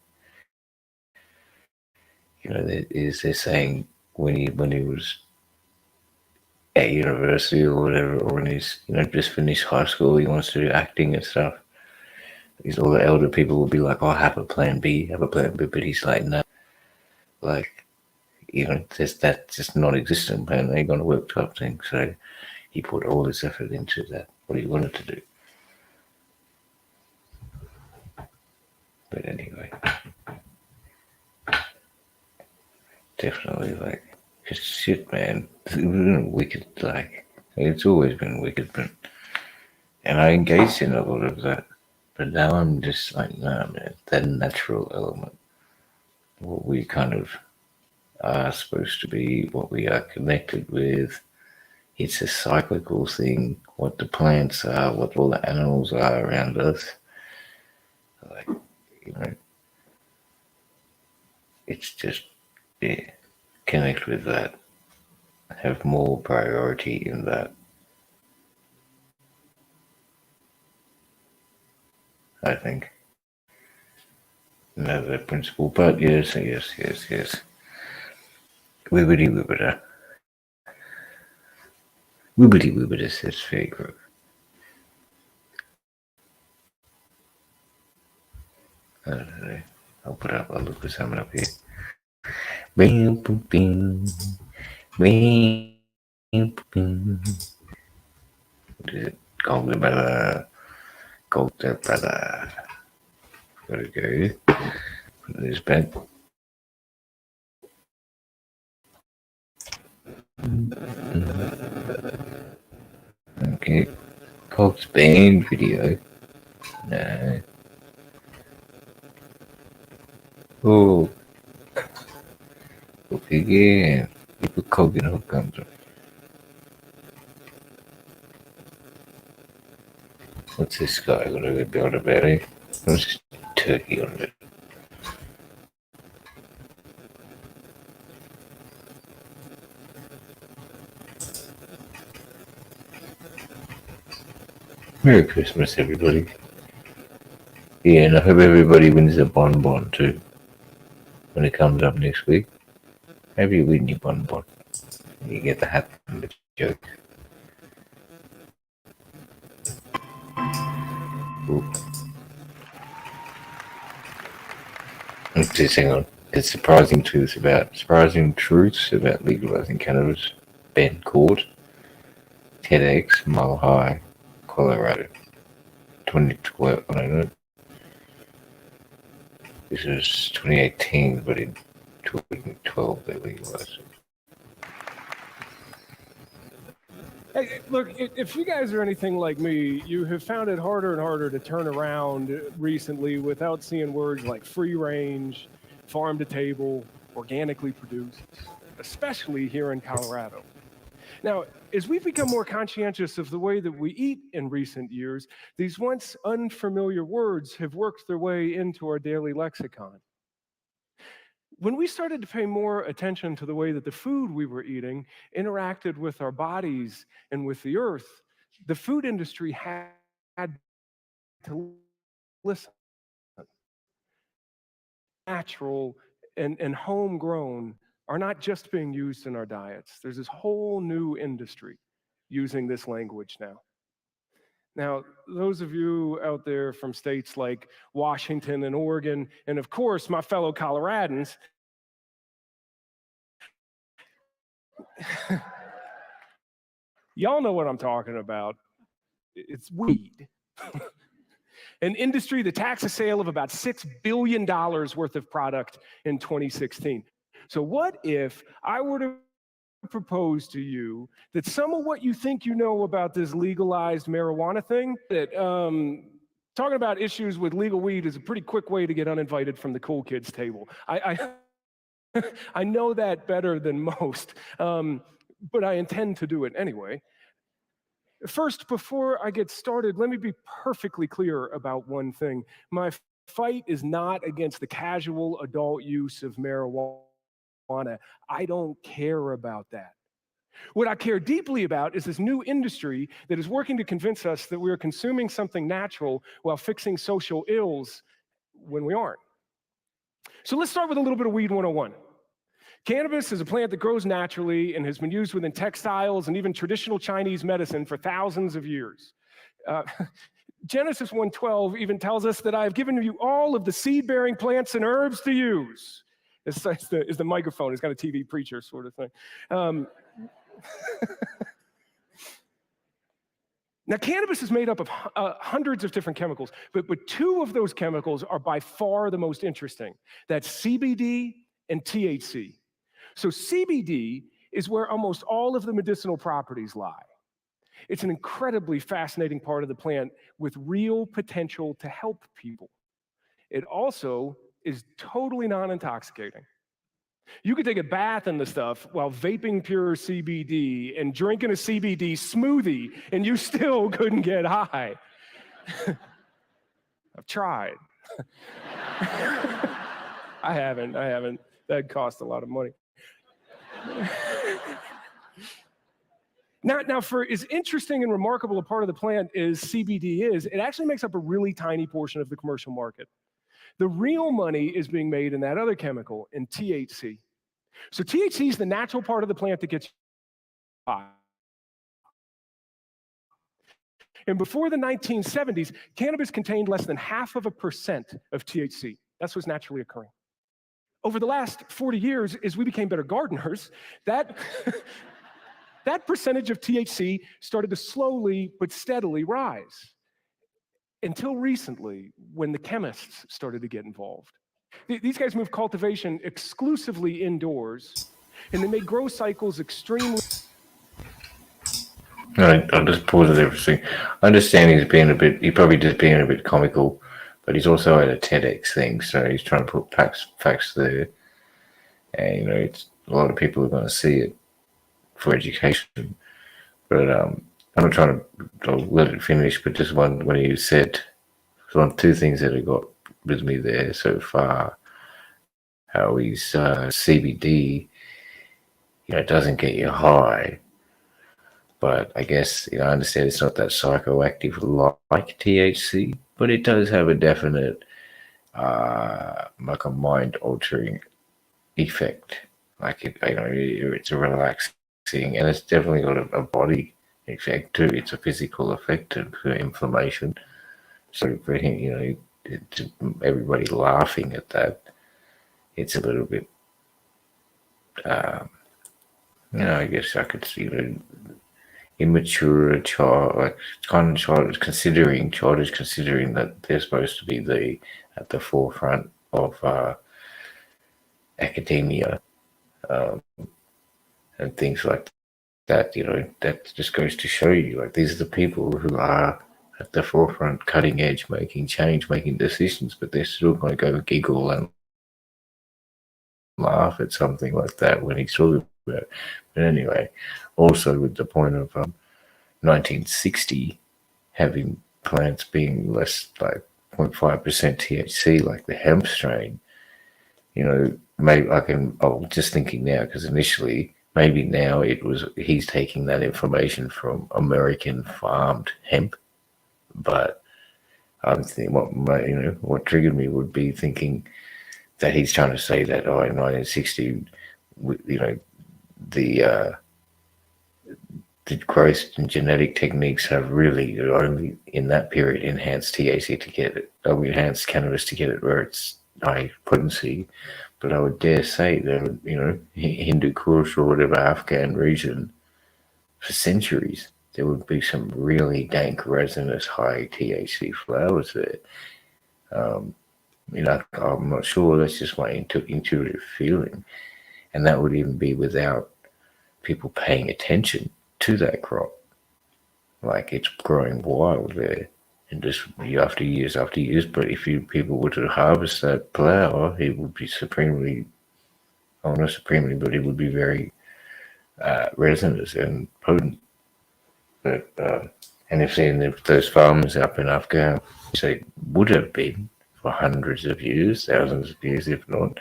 [SPEAKER 1] you know, they're saying when he was at university or whatever, or when he's, you know, just finished high school, he wants to do acting and stuff. These all the elder people will be like, "Oh, have a plan B," but he's like, "No, like, you know, that's just non-existent plan. They ain't gonna work type thing." So he put all his effort into that, what he wanted to do. But anyway, definitely, like, just shit, man. It's been wicked, like, it's always been wicked, but, and I engaged in a lot of that. But now I'm just like, nah, man, that natural element, what we kind of are supposed to be, what we are connected with. It's a cyclical thing. What the plants are, what all the animals are around us. Like, you know, it's just, yeah, connect with that. Have more priority in that. I think. Another principle, but yes. Wibbity wibbida. Wibbity wibbida says FairGrow. I don't know. I'll look for something up here. Bam, boom, bam. Bam, boom, bam. What is it? Golden brother. Golden brother. Gotta go. Put this back. Okay. Cogs band video. No. Oh. Look again. People cogging hook comes up. What's this guy gonna build about it? What's this turkey on it? Merry Christmas, everybody. Yeah, and I hope everybody wins a bonbon too. When it comes up next week. Maybe you win your bonbon. You get the hat and the joke. Ooh. Just hang on. It's surprising truths about legalizing cannabis. Ben Court, TEDx, Mile High, Colorado, 2012. I don't know. This is 2018, but in 2012 they legalized it.
[SPEAKER 21] Hey, look, if you guys are anything like me, you have found it harder and harder to turn around recently without seeing words like free range, farm to table, organically produced, especially here in Colorado. Now, as we've become more conscientious of the way that we eat in recent years, these once unfamiliar words have worked their way into our daily lexicon. When we started to pay more attention to the way that the food we were eating interacted with our bodies and with the earth, the food industry had to listen. Natural and homegrown are not just being used in our diets. There's this whole new industry using this language now. Now, those of you out there from states like Washington and Oregon, and of course, my fellow Coloradans, y'all know what I'm talking about. It's weed. An industry that taxed a sale of about $6 billion worth of product in 2016. So what if I were to propose to you that some of what you think you know about this legalized marijuana thing, that talking about issues with legal weed is a pretty quick way to get uninvited from the cool kids table. I know that better than most, but I intend to do it anyway. First, before I get started, let me be perfectly clear about one thing. My fight is not against the casual adult use of marijuana. I don't care about that. What I care deeply about is this new industry that is working to convince us that we are consuming something natural while fixing social ills when we aren't. So let's start with a little bit of Weed 101. Cannabis is a plant that grows naturally and has been used within textiles and even traditional Chinese medicine for thousands of years. Genesis 1:12 even tells us that I have given you all of the seed-bearing plants and herbs to use. It's the microphone. It's got a TV preacher sort of thing. Now, cannabis is made up of hundreds of different chemicals, but two of those chemicals are by far the most interesting. That's CBD and THC. So CBD is where almost all of the medicinal properties lie. It's an incredibly fascinating part of the plant with real potential to help people. It also is totally non-intoxicating. You could take a bath in the stuff while vaping pure CBD and drinking a CBD smoothie, and you still couldn't get high. I've tried. I haven't. That cost a lot of money. Now, for as interesting and remarkable a part of the plant as CBD is, it actually makes up a really tiny portion of the commercial market. The real money is being made in that other chemical, in THC. So THC is the natural part of the plant that gets high. And before the 1970s, cannabis contained less than 0.5% of THC. That's what's naturally occurring. Over the last 40 years, as we became better gardeners, that percentage of THC started to slowly but steadily rise. Until recently, when the chemists started to get involved. These guys moved cultivation exclusively indoors, and they made grow cycles extremely...
[SPEAKER 1] I'll just pause at everything. I understand he's probably just being a bit comical, but he's also at a TEDx thing, so he's trying to put facts there. And, it's a lot of people are going to see it for education. But I'm not trying to let it finish, but just when you said, two things that have got with me there so far, how he's CBD, doesn't get you high. But I guess, I understand it's not that psychoactive like THC, but it does have a definite, like a mind-altering effect. Like, it's a relaxing, and it's definitely got a body effect too. It's a physical effect of inflammation. So for him, everybody laughing at that, it's a little bit, I guess I could see immature child, like kind of childish considering that they're supposed to be at the forefront of academia and things like that. That just goes to show you, like, these are the people who are at the forefront, cutting edge, making change, making decisions, but they're still going to go giggle and laugh at something like that when he's talking about it. But anyway, also with the point of 1960 having plants being less like 0.5% THC, like the hemp strain, maybe I'm just thinking now, because initially, maybe now he's taking that information from American farmed hemp, but I'm thinking what triggered me would be thinking that he's trying to say that, in 1960, the growth and genetic techniques have really only in that period enhanced THC to get it, enhanced cannabis to get it where it's high potency. But I would dare say that, Hindu Kush or whatever Afghan region, for centuries, there would be some really dank, resinous, high THC flowers there. I'm not sure. That's just my intuitive feeling. And that would even be without people paying attention to that crop. Like, it's growing wild there. And just year after years after years. But if people were to harvest that flower, it would be not supremely, but it would be very resinous and potent. But and if those farmers up in Afghan, they would have been for hundreds of years, thousands of years, if not,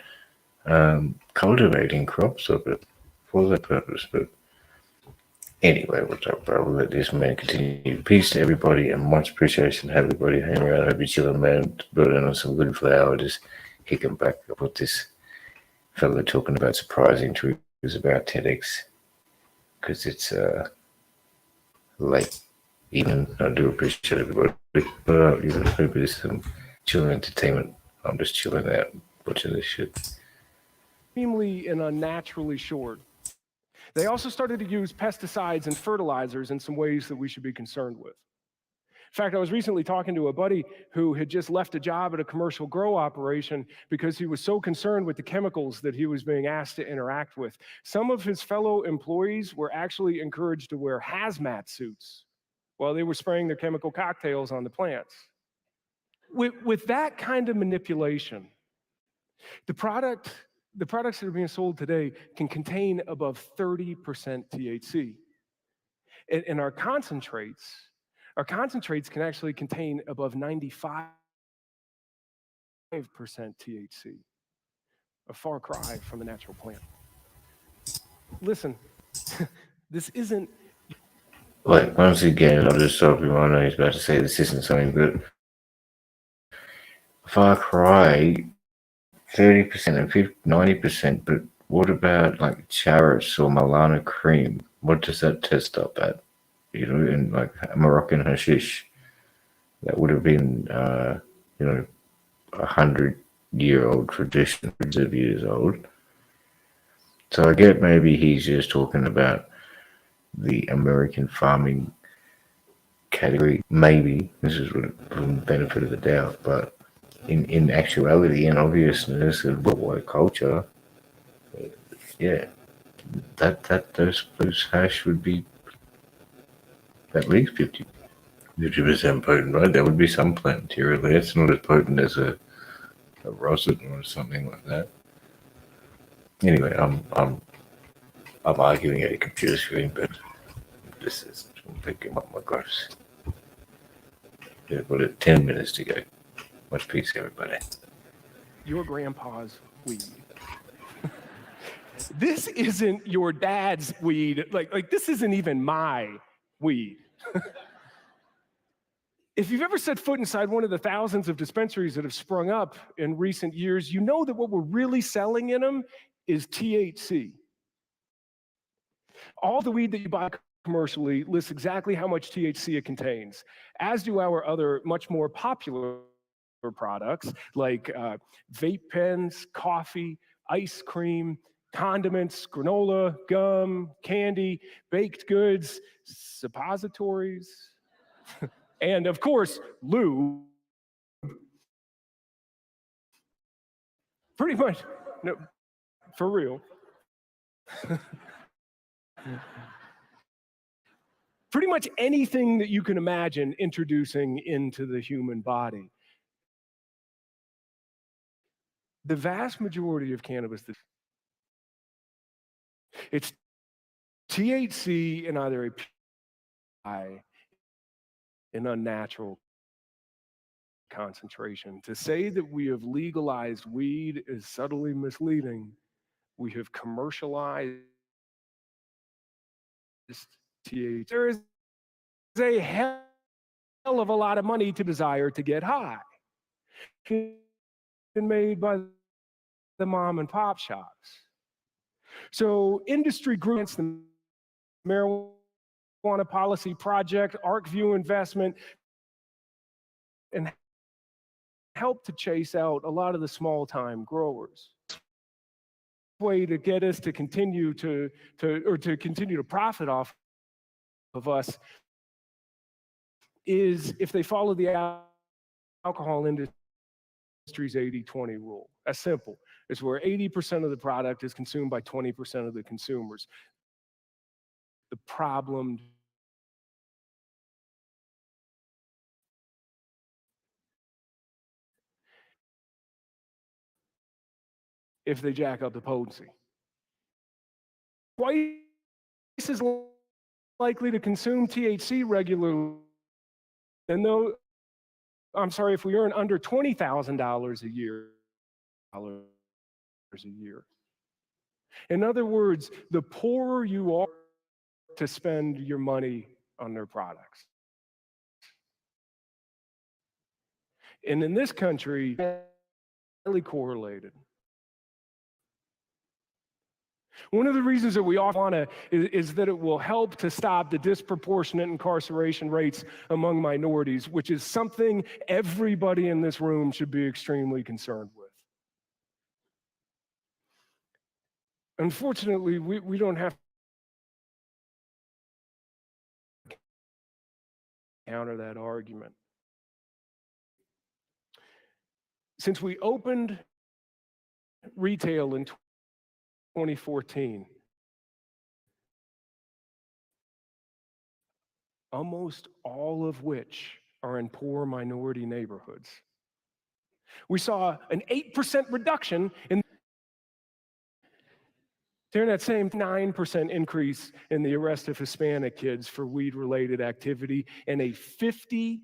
[SPEAKER 1] cultivating crops of it for that purpose. But Anyway, what's up, bro? We'll let this man continue. Peace to everybody and much appreciation to everybody hanging around. I hope you're chilling, man. Building on some good flour. Just kicking back up with this fella talking about surprising truths about TEDx. Because it's late evening. I do appreciate everybody. But you know, hope it's some chill entertainment. I'm just chilling out watching this shit.
[SPEAKER 21] Extremely and unnaturally short. They also started to use pesticides and fertilizers in some ways that we should be concerned with. In fact, I was recently talking to a buddy who had just left a job at a commercial grow operation because he was so concerned with the chemicals that he was being asked to interact with. Some of his fellow employees were actually encouraged to wear hazmat suits while they were spraying their chemical cocktails on the plants. With that kind of manipulation, the products that are being sold today can contain above 30% THC. And our concentrates can actually contain above 95% THC, a far cry from the natural plant. Listen, this isn't...
[SPEAKER 1] Like, once again, I'll just stop you. I know he's about to say this isn't something, but far cry, 30% and 90%, but what about like Charis or Milano cream? What does that test up at? You know, in like Moroccan hashish, that would have been, 100-year-old tradition, hundreds of years old. So I get maybe he's just talking about the American farming category. Maybe this is for the benefit of the doubt, but in actuality and obviousness of worldwide culture, yeah, those hash would be at least 50% potent, right? There would be some plant material there. It's not as potent as a rosin or something like that. Anyway, I'm arguing at a computer screen, but this is picking up my gross. Yeah, but 10 minutes to go. Much peace, everybody.
[SPEAKER 21] Your grandpa's weed. This isn't your dad's weed. Like this isn't even my weed. If you've ever set foot inside one of the thousands of dispensaries that have sprung up in recent years, you know that what we're really selling in them is THC. All the weed that you buy commercially lists exactly how much THC it contains, as do our other much more popular products like vape pens, coffee, ice cream, condiments, granola, gum, candy, baked goods, suppositories, and of course, lube. Pretty much, no, for real. Pretty much anything that you can imagine introducing into the human body. The vast majority of cannabis, it's THC in either a high, an unnatural concentration. To say that we have legalized weed is subtly misleading. We have commercialized THC. There is a hell of a lot of money to desire to get high. It's been made by the mom and pop shops. So industry groups, the Marijuana Policy Project, ArcView Investment, and help to chase out a lot of the small-time growers. Way to get us to continue to continue to profit off of us is if they follow the alcohol industry's 80-20 rule. That's simple. It's where 80% of the product is consumed by 20% of the consumers. The problem if they jack up the potency. Twice as likely to consume THC regularly than though, I'm sorry, if we earn under $20,000 a year. In other words, the poorer you are, to spend your money on their products. And in this country, highly correlated. One of the reasons that we often want to is that it will help to stop the disproportionate incarceration rates among minorities, which is something everybody in this room should be extremely concerned with. Unfortunately, we don't have to counter that argument. Since we opened retail in 2014, almost all of which are in poor minority neighborhoods, we saw an 8% reduction in during that same 9% increase in the arrest of Hispanic kids for weed-related activity, and a 58%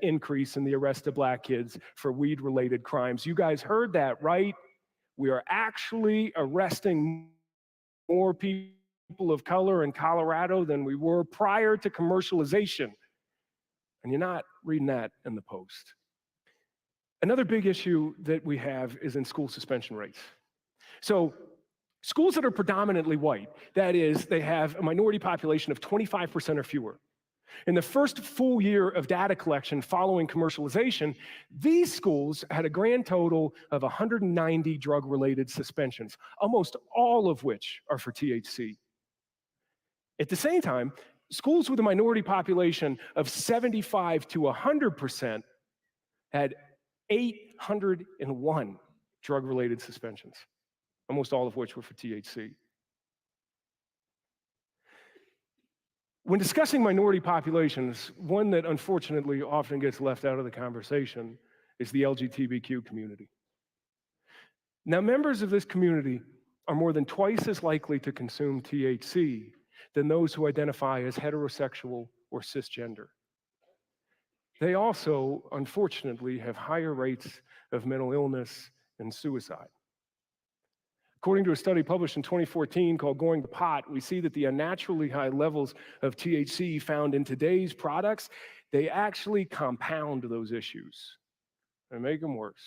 [SPEAKER 21] increase in the arrest of Black kids for weed-related crimes. You guys heard that, right? We are actually arresting more people of color in Colorado than we were prior to commercialization. And you're not reading that in the Post. Another big issue that we have is in school suspension rates. So schools that are predominantly white, that is, they have a minority population of 25% or fewer. In the first full year of data collection following commercialization, these schools had a grand total of 190 drug-related suspensions, almost all of which are for THC. At the same time, schools with a minority population of 75 to 100% had 801 drug-related suspensions, almost all of which were for THC. When discussing minority populations, one that unfortunately often gets left out of the conversation is the LGBTQ community. Now, members of this community are more than twice as likely to consume THC than those who identify as heterosexual or cisgender. They also, unfortunately, have higher rates of mental illness and suicide. According to a study published in 2014 called Going to Pot, we see that the unnaturally high levels of THC found in today's products, they actually compound those issues and make them worse.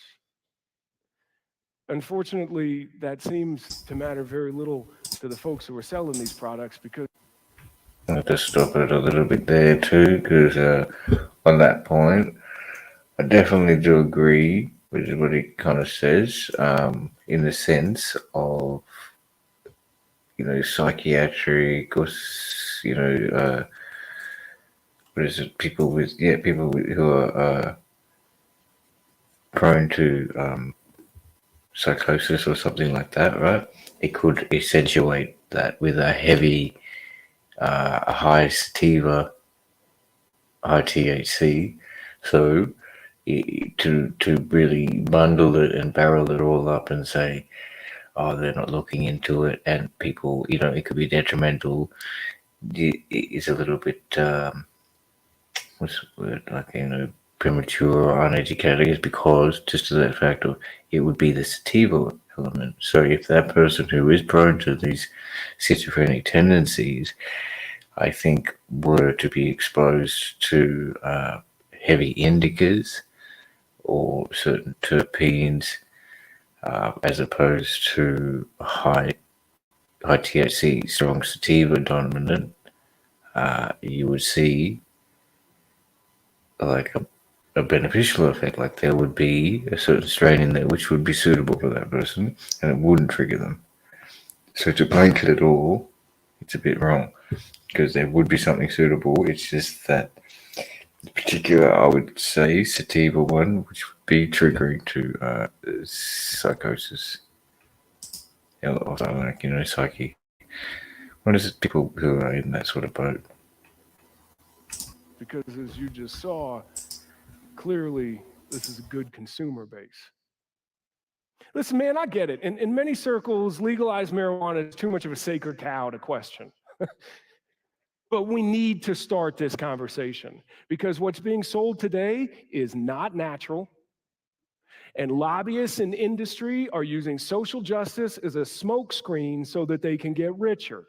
[SPEAKER 21] Unfortunately, that seems to matter very little to the folks who are selling these products because
[SPEAKER 1] I'll just stop it a little bit there too, because on that point, I definitely do agree with what he kind of says, in the sense of, psychiatric or, what is it, people who are prone to psychosis or something like that, right? It could accentuate that with a heavy, high sativa, high THC. So to really bundle it and barrel it all up and say, oh, they're not looking into it, and people, it could be detrimental, is a little bit, what's the word, premature or uneducated, is because just to that fact of it would be the sativa element. So if that person who is prone to these schizophrenic tendencies, I think, were to be exposed to heavy indicas or certain terpenes, as opposed to high THC, strong sativa dominant, you would see like a beneficial effect. Like there would be a certain strain in there which would be suitable for that person, and it wouldn't trigger them. So to blanket it all, it's a bit wrong, because there would be something suitable. It's just that the particular, I would say, sativa one, which would be triggering to psychosis. Or psyche. What is it, people who are in that sort of boat?
[SPEAKER 21] because as you just saw, clearly this is a good consumer base. Listen, man, I get it. In many circles, legalized marijuana is too much of a sacred cow to question. But we need to start this conversation because what's being sold today is not natural. And lobbyists in industry are using social justice as a smokescreen so that they can get richer.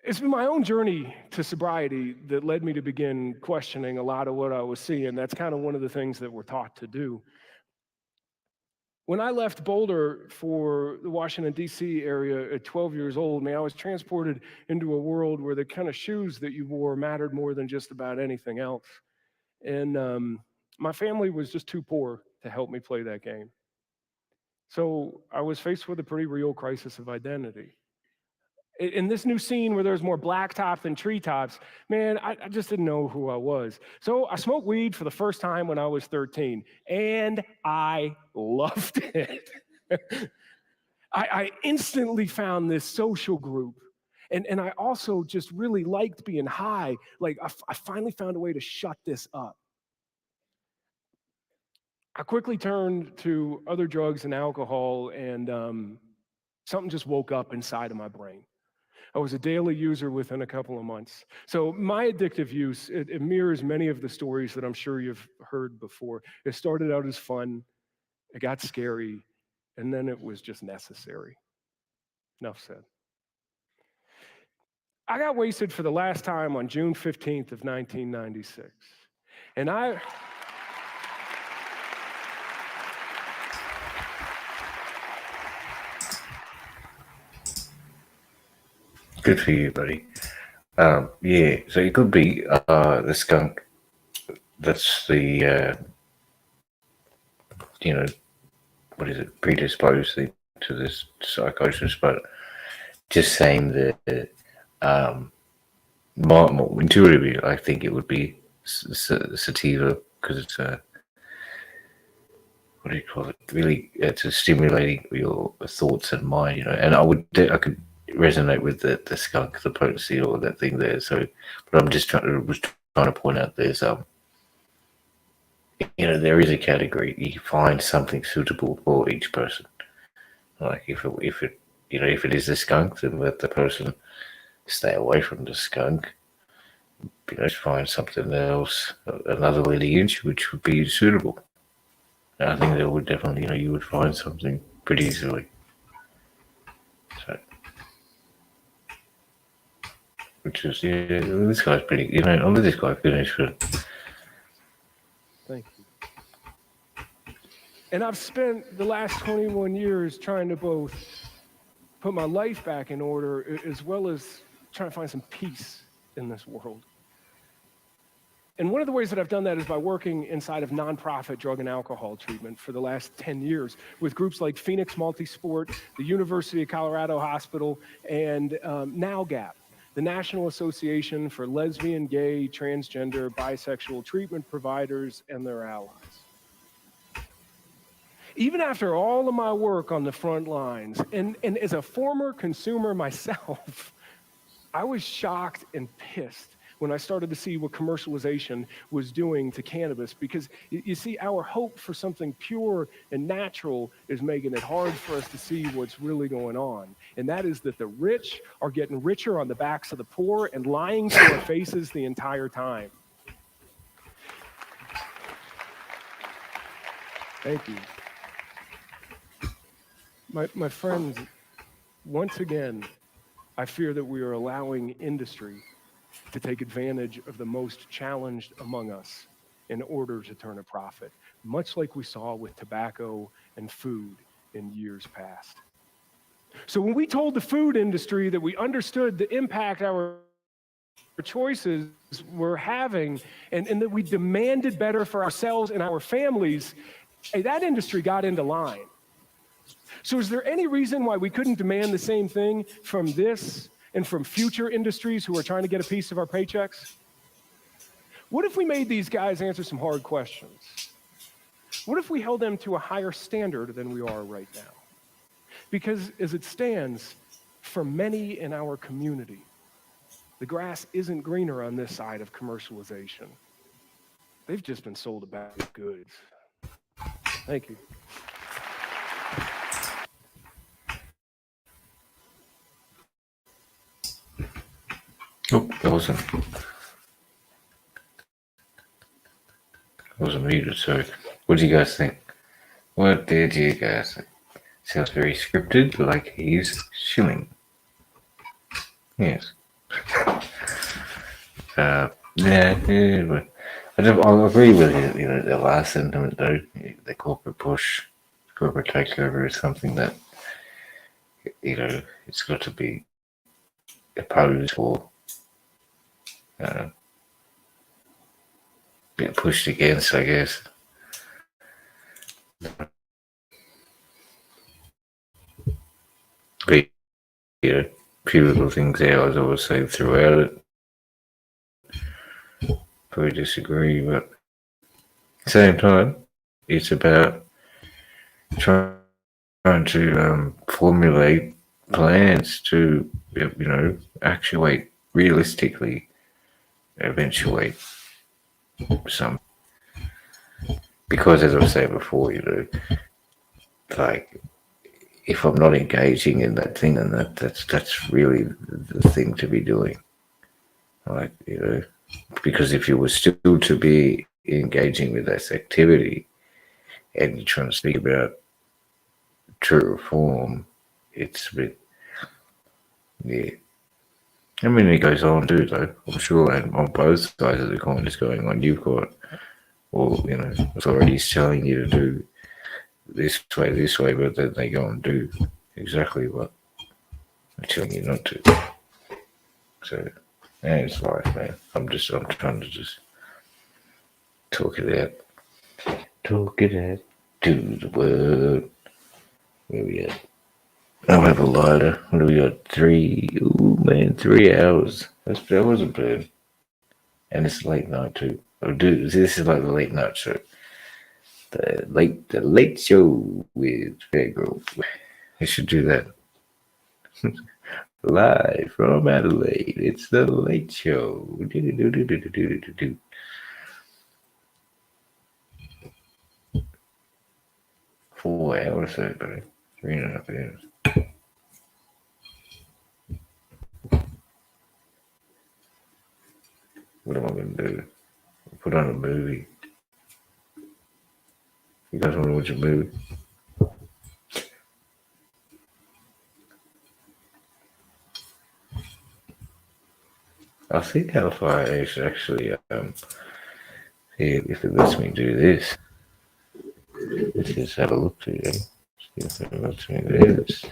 [SPEAKER 21] It's been my own journey to sobriety that led me to begin questioning a lot of what I was seeing. That's kind of one of the things that we're taught to do. When I left Boulder for the Washington, D.C. area at 12 years old, man, I was transported into a world where the kind of shoes that you wore mattered more than just about anything else. And my family was just too poor to help me play that game. So I was faced with a pretty real crisis of identity. In this new scene where there's more blacktop than treetops, man, I just didn't know who I was. So I smoked weed for the first time when I was 13, and I loved it. I instantly found this social group, and I also just really liked being high. Like, I finally found a way to shut this up. I quickly turned to other drugs and alcohol, and something just woke up inside of my brain. I was a daily user within a couple of months. So my addictive use, it mirrors many of the stories that I'm sure you've heard before. It started out as fun, it got scary, and then it was just necessary. Enough said. I got wasted for the last time on June 15th of 1996. And
[SPEAKER 1] Good for you, buddy. Yeah, so it could be the skunk. That's the, what is it, predisposed to this psychosis, but just saying that more intuitively, I think it would be sativa, because it's a, what do you call it? Really, it's a stimulating your thoughts and mind, and I could resonate with the skunk, the potency, or that thing there. So, but I'm just trying to point out there's there is a category. You find something suitable for each person. Like if it is the skunk, then let the person stay away from the skunk. Find something else, another lineage which would be suitable. And I think that would definitely, you would find something pretty easily. So, which is, this guy's pretty, I'll let this guy finish. But
[SPEAKER 21] thank you. And I've spent the last 21 years trying to both put my life back in order as well as trying to find some peace in this world. And one of the ways that I've done that is by working inside of nonprofit drug and alcohol treatment for the last 10 years with groups like Phoenix Multisport, the University of Colorado Hospital, and NowGap, the National Association for Lesbian, Gay, Transgender, Bisexual Treatment Providers and their allies. Even after all of my work on the front lines, and as a former consumer myself, I was shocked and pissed when I started to see what commercialization was doing to cannabis, because you see, our hope for something pure and natural is making it hard for us to see what's really going on. And that is that the rich are getting richer on the backs of the poor and lying to our faces the entire time. Thank you. My friends, once again, I fear that we are allowing industry to take advantage of the most challenged among us in order to turn a profit, much like we saw with tobacco and food in years past. So when we told the food industry that we understood the impact our choices were having and that we demanded better for ourselves and our families, that industry got into line. So is there any reason why we couldn't demand the same thing from this and from future industries who are trying to get a piece of our paychecks? What if we made these guys answer some hard questions? What if we held them to a higher standard than we are right now? Because as it stands, for many in our community, the grass isn't greener on this side of commercialization. They've just been sold a bag of goods. Thank you.
[SPEAKER 1] Oh, that wasn't muted, sorry. What do you guys think? What did you guys think? Sounds very scripted, like he's shilling. Yes. Yeah, but I agree with you. You know, the last sentiment though, the corporate push, corporate takeover is something that it's got to be opposed or get pushed against, I guess. But few little things there, as I was saying throughout it. Probably disagree, but at the same time, it's about trying to formulate plans to, actuate realistically, eventuate some. Because, as I was saying before, like if I'm not engaging in that thing, then that's really the thing to be doing. Like because if you were still to be engaging with this activity, and you're trying to speak about true reform, it's a bit, yeah. I mean, it goes on too, though. I'm sure, and on both sides of the coin is going on. You've got, authorities telling you to do this way, but then they go and do exactly what they're telling you not to. So, it's life, man. I'm trying to just talk it out. Talk it out to the world. Where we at? I'll have a lighter. What do we got? 3 hours. That wasn't bad. And it's late night too. Oh, dude, this is like the late night show. The late show with FairGrow. I should do that. Live from Adelaide. It's the late show. 4 hours though, buddy. 3.5 hours. What am I going to do? Put on a movie. You guys want to watch a movie? I'll see how far I actually if it lets me do this. Let's just have a look today. See if it lets me do this.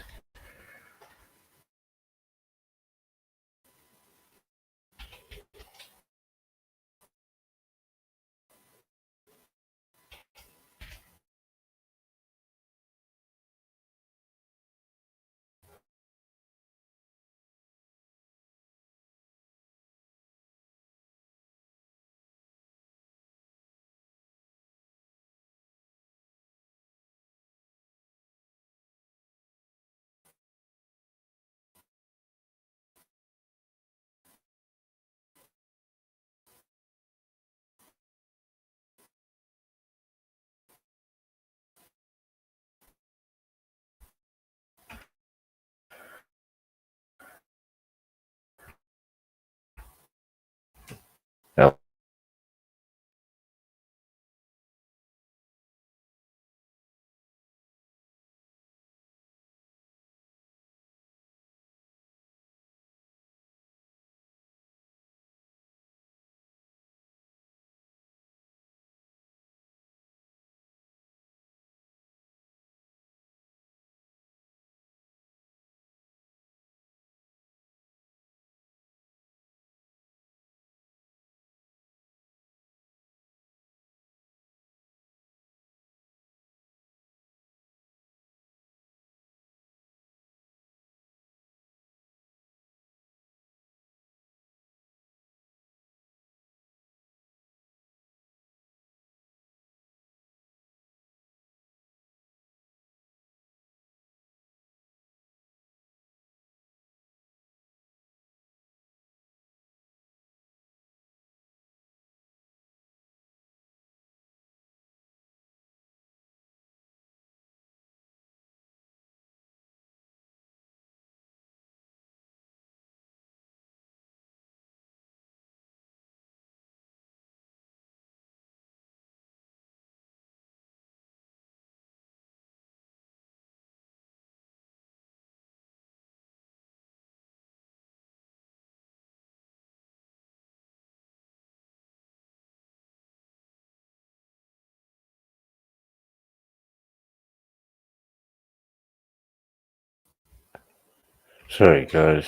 [SPEAKER 1] Sorry, guys.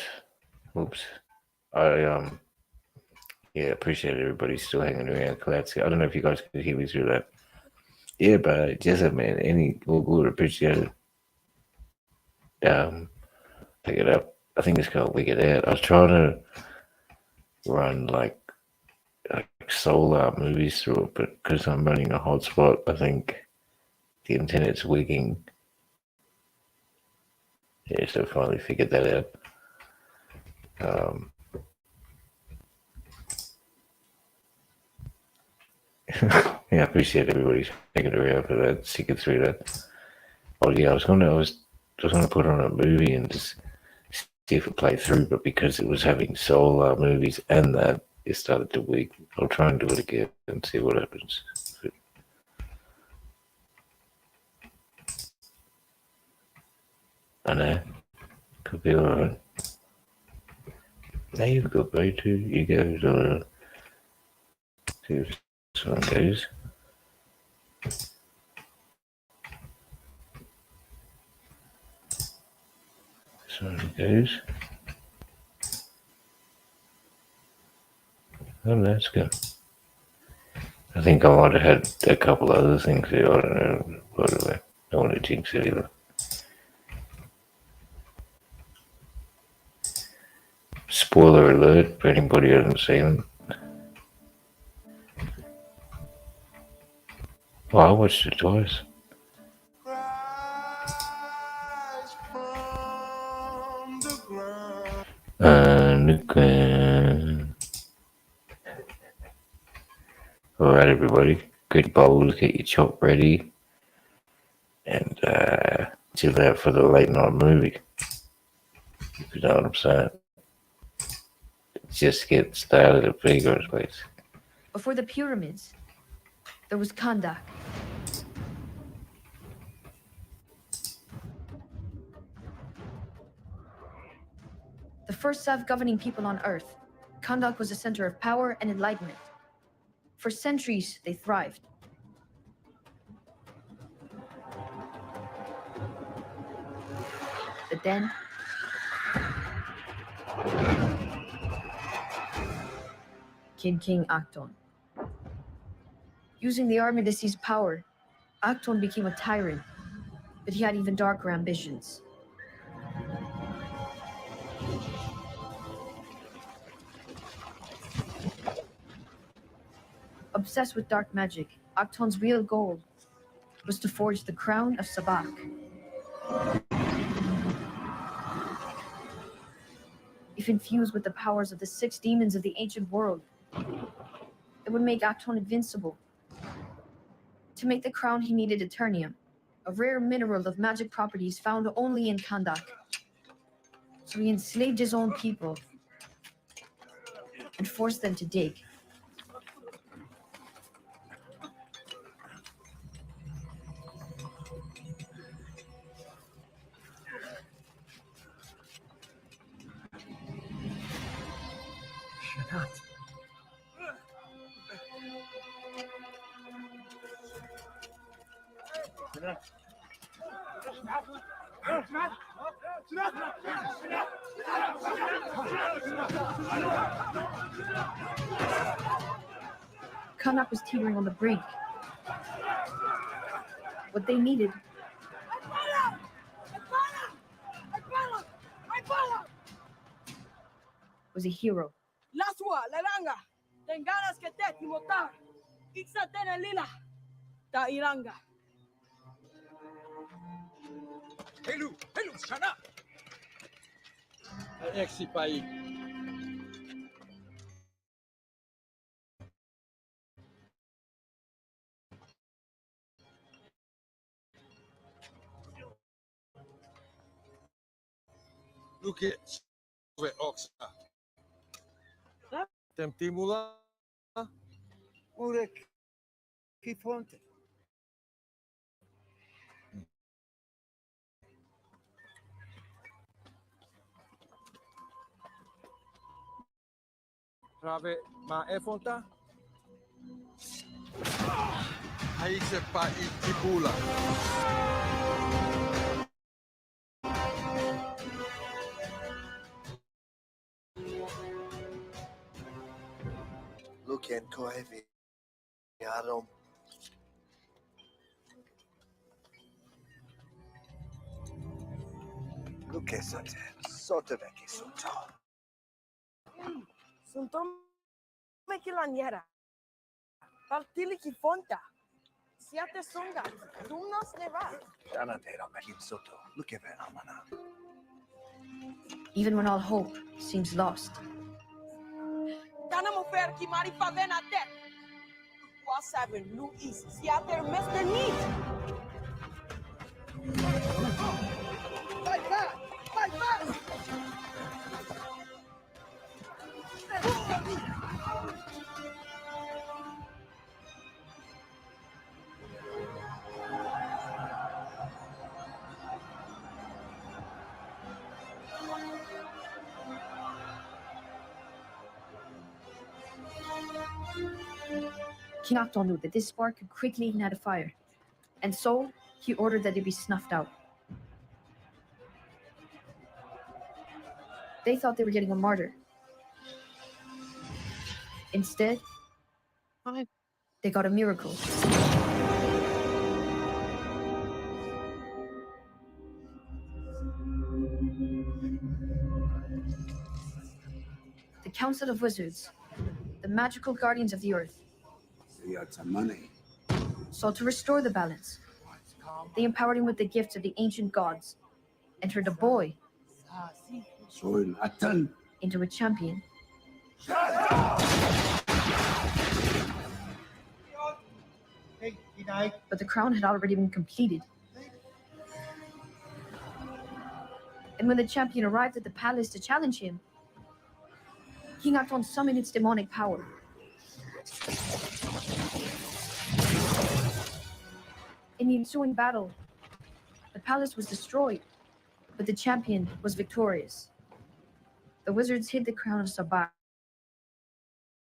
[SPEAKER 1] Oops. Yeah, appreciate everybody still hanging around. Classic. I don't know if you guys could hear me through that. Yeah, but Jessup, man, we would appreciate it. Pick it up. I think it's called Wig It Out. I was trying to run like solar movies through it, but because I'm running a hotspot, I think the internet's wigging. Yeah, so finally figured that out. Yeah, I appreciate everybody taking around for that, sticking through that. Oh yeah, I was gonna put on a movie and just see if it played through, but because it was having solar movies and that, it started to wig. I'll try and do it again and see what happens. I know. Could be alright. Now you've got way too. You go to see if this one goes. This one goes. Oh, that's good. I think I might have had a couple other things here. I don't know. Whatever. Don't want to jinx it either. Spoiler alert for anybody who hasn't seen it. Oh, I watched it twice. Alright, everybody. Good bowls. Get your chop ready. And chill out for the late night movie. If you know what I'm saying. Just get started at FairGrow's place.
[SPEAKER 7] Before the pyramids, there was Kandak. The first self-governing people on Earth, Kandak was a center of power and enlightenment. For centuries, they thrived. But then, came King Acton. Using the army to seize power, Acton became a tyrant, but he had even darker ambitions. Obsessed with dark magic, Acton's real goal was to forge the crown of Sabak. If infused with the powers of the 6 demons of the ancient world, it would make Acton invincible. To make the crown, he needed Eternium, a rare mineral of magic properties found only in Kandak. So he enslaved his own people and forced them to dig. Kandak was teetering on the brink. What they needed was a hero.
[SPEAKER 22] Laswa, lalanga, tenganas que te timota, itza tena lila, ta iranga.
[SPEAKER 23] Hello, Shana. Exipai. Look at Oxa. Temtimula. Murek. Kifonte. Rave ma efonta. Aí se pa itibula. Lukien kohevi yarom. Luke soteveki sunto.
[SPEAKER 22] Sunto mekilaniera. Partiliki fonta. Siate songa. Dumnos neva.
[SPEAKER 23] Janatera mekin soto. Lukeve amana.
[SPEAKER 7] Even when all hope seems lost.
[SPEAKER 22] Danamo fer ki mari favena te. Wasaben Luis. Siate Mr. Neat. Fight back! Fight back!
[SPEAKER 7] King Octon knew that this spark could quickly ignite a fire, and so he ordered that it be snuffed out. They thought they were getting a martyr. Instead, they got a miracle. The Council of Wizards, the magical guardians of the earth, sought to restore the balance. They empowered him with the gifts of the ancient gods and turned a boy into a champion. But the crown had already been completed. And when the champion arrived at the palace to challenge him, King Acton summoned its demonic power. In the ensuing battle, the palace was destroyed, but the champion was victorious. The wizards hid the crown of Sabak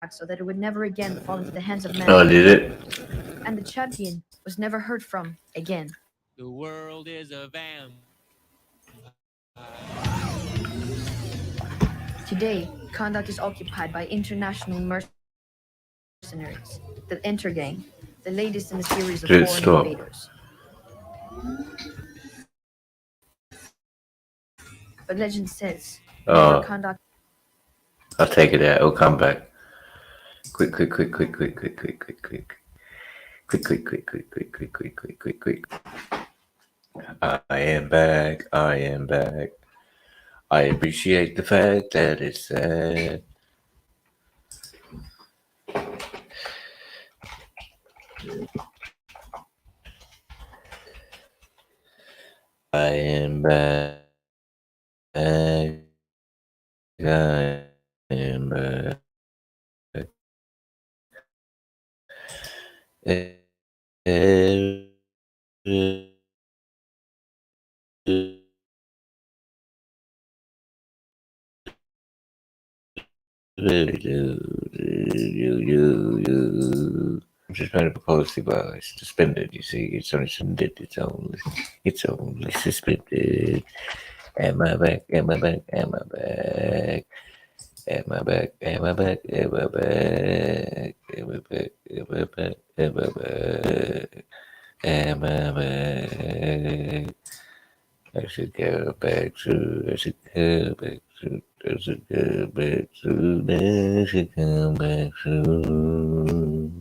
[SPEAKER 7] so that it would never again fall into the hands of men.
[SPEAKER 1] Oh, did it?
[SPEAKER 7] And the champion was never heard from again.
[SPEAKER 5] The world is a vampire.
[SPEAKER 7] Today, Kondak is occupied by international mercenaries, the Enter Gang, the latest in a series of foreign invaders. But legend says Kondak.
[SPEAKER 1] I'll take it out. It'll come back. Quick. I am back. I appreciate the fact that it's sad. I am back. I am back. I'm just trying to propose to it's suspended, you see. It's only suspended. It's only suspended. Am I back? Am I back? Am I back? Am I back? Am I back? Am I back? Am I back? Am I back? Am I back? Am I back? I should go back to, I should go back to, I should go back to, I should come back to.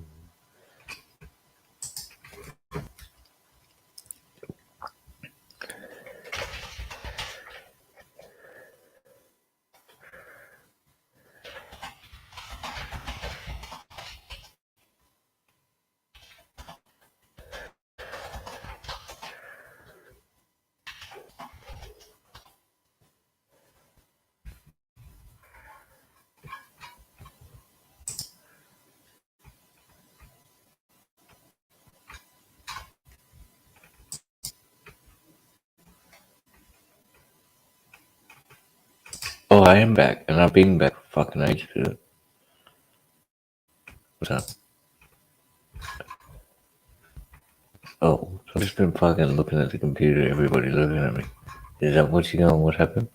[SPEAKER 1] Oh, I am back, and I've been back for fucking ages. What's up? Oh, I've just been fucking looking at the computer, everybody looking at me. Is that what you going? What happened?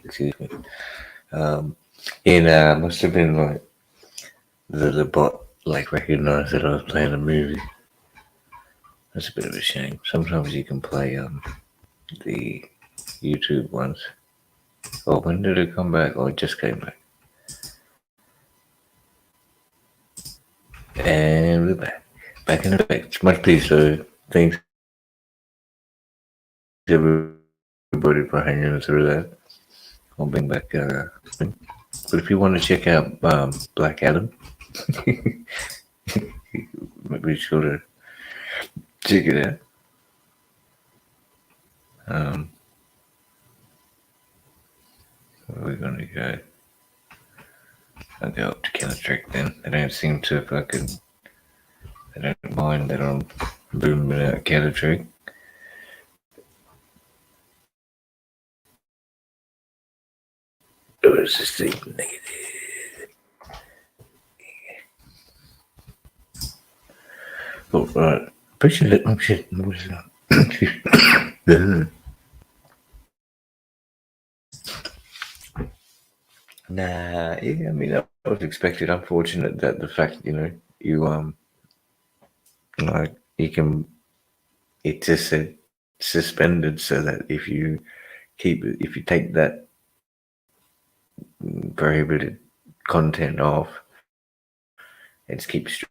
[SPEAKER 1] Excuse me. Must have been like the bot like recognized that I was playing a movie. That's a bit of a shame. Sometimes you can play the YouTube ones. Oh, when did it come back? Oh, it just came back. And we're back. Back in effect. Much peace, so thanks everybody for hanging through that. I'll bring back but if you want to check out Black Adam, be sure to check it out. Where are we gonna go? I'll go up to Cannatrick then. They don't seem to they don't mind that I'm booming out Cannatrick. Oh, it's just negative. Oh, right. Appreciate it. Oh, shit. What is that? Nah, yeah, I mean, that was expected. Unfortunate that the fact, you like, you can, it just said suspended so that if you take that prohibited content off, it keeps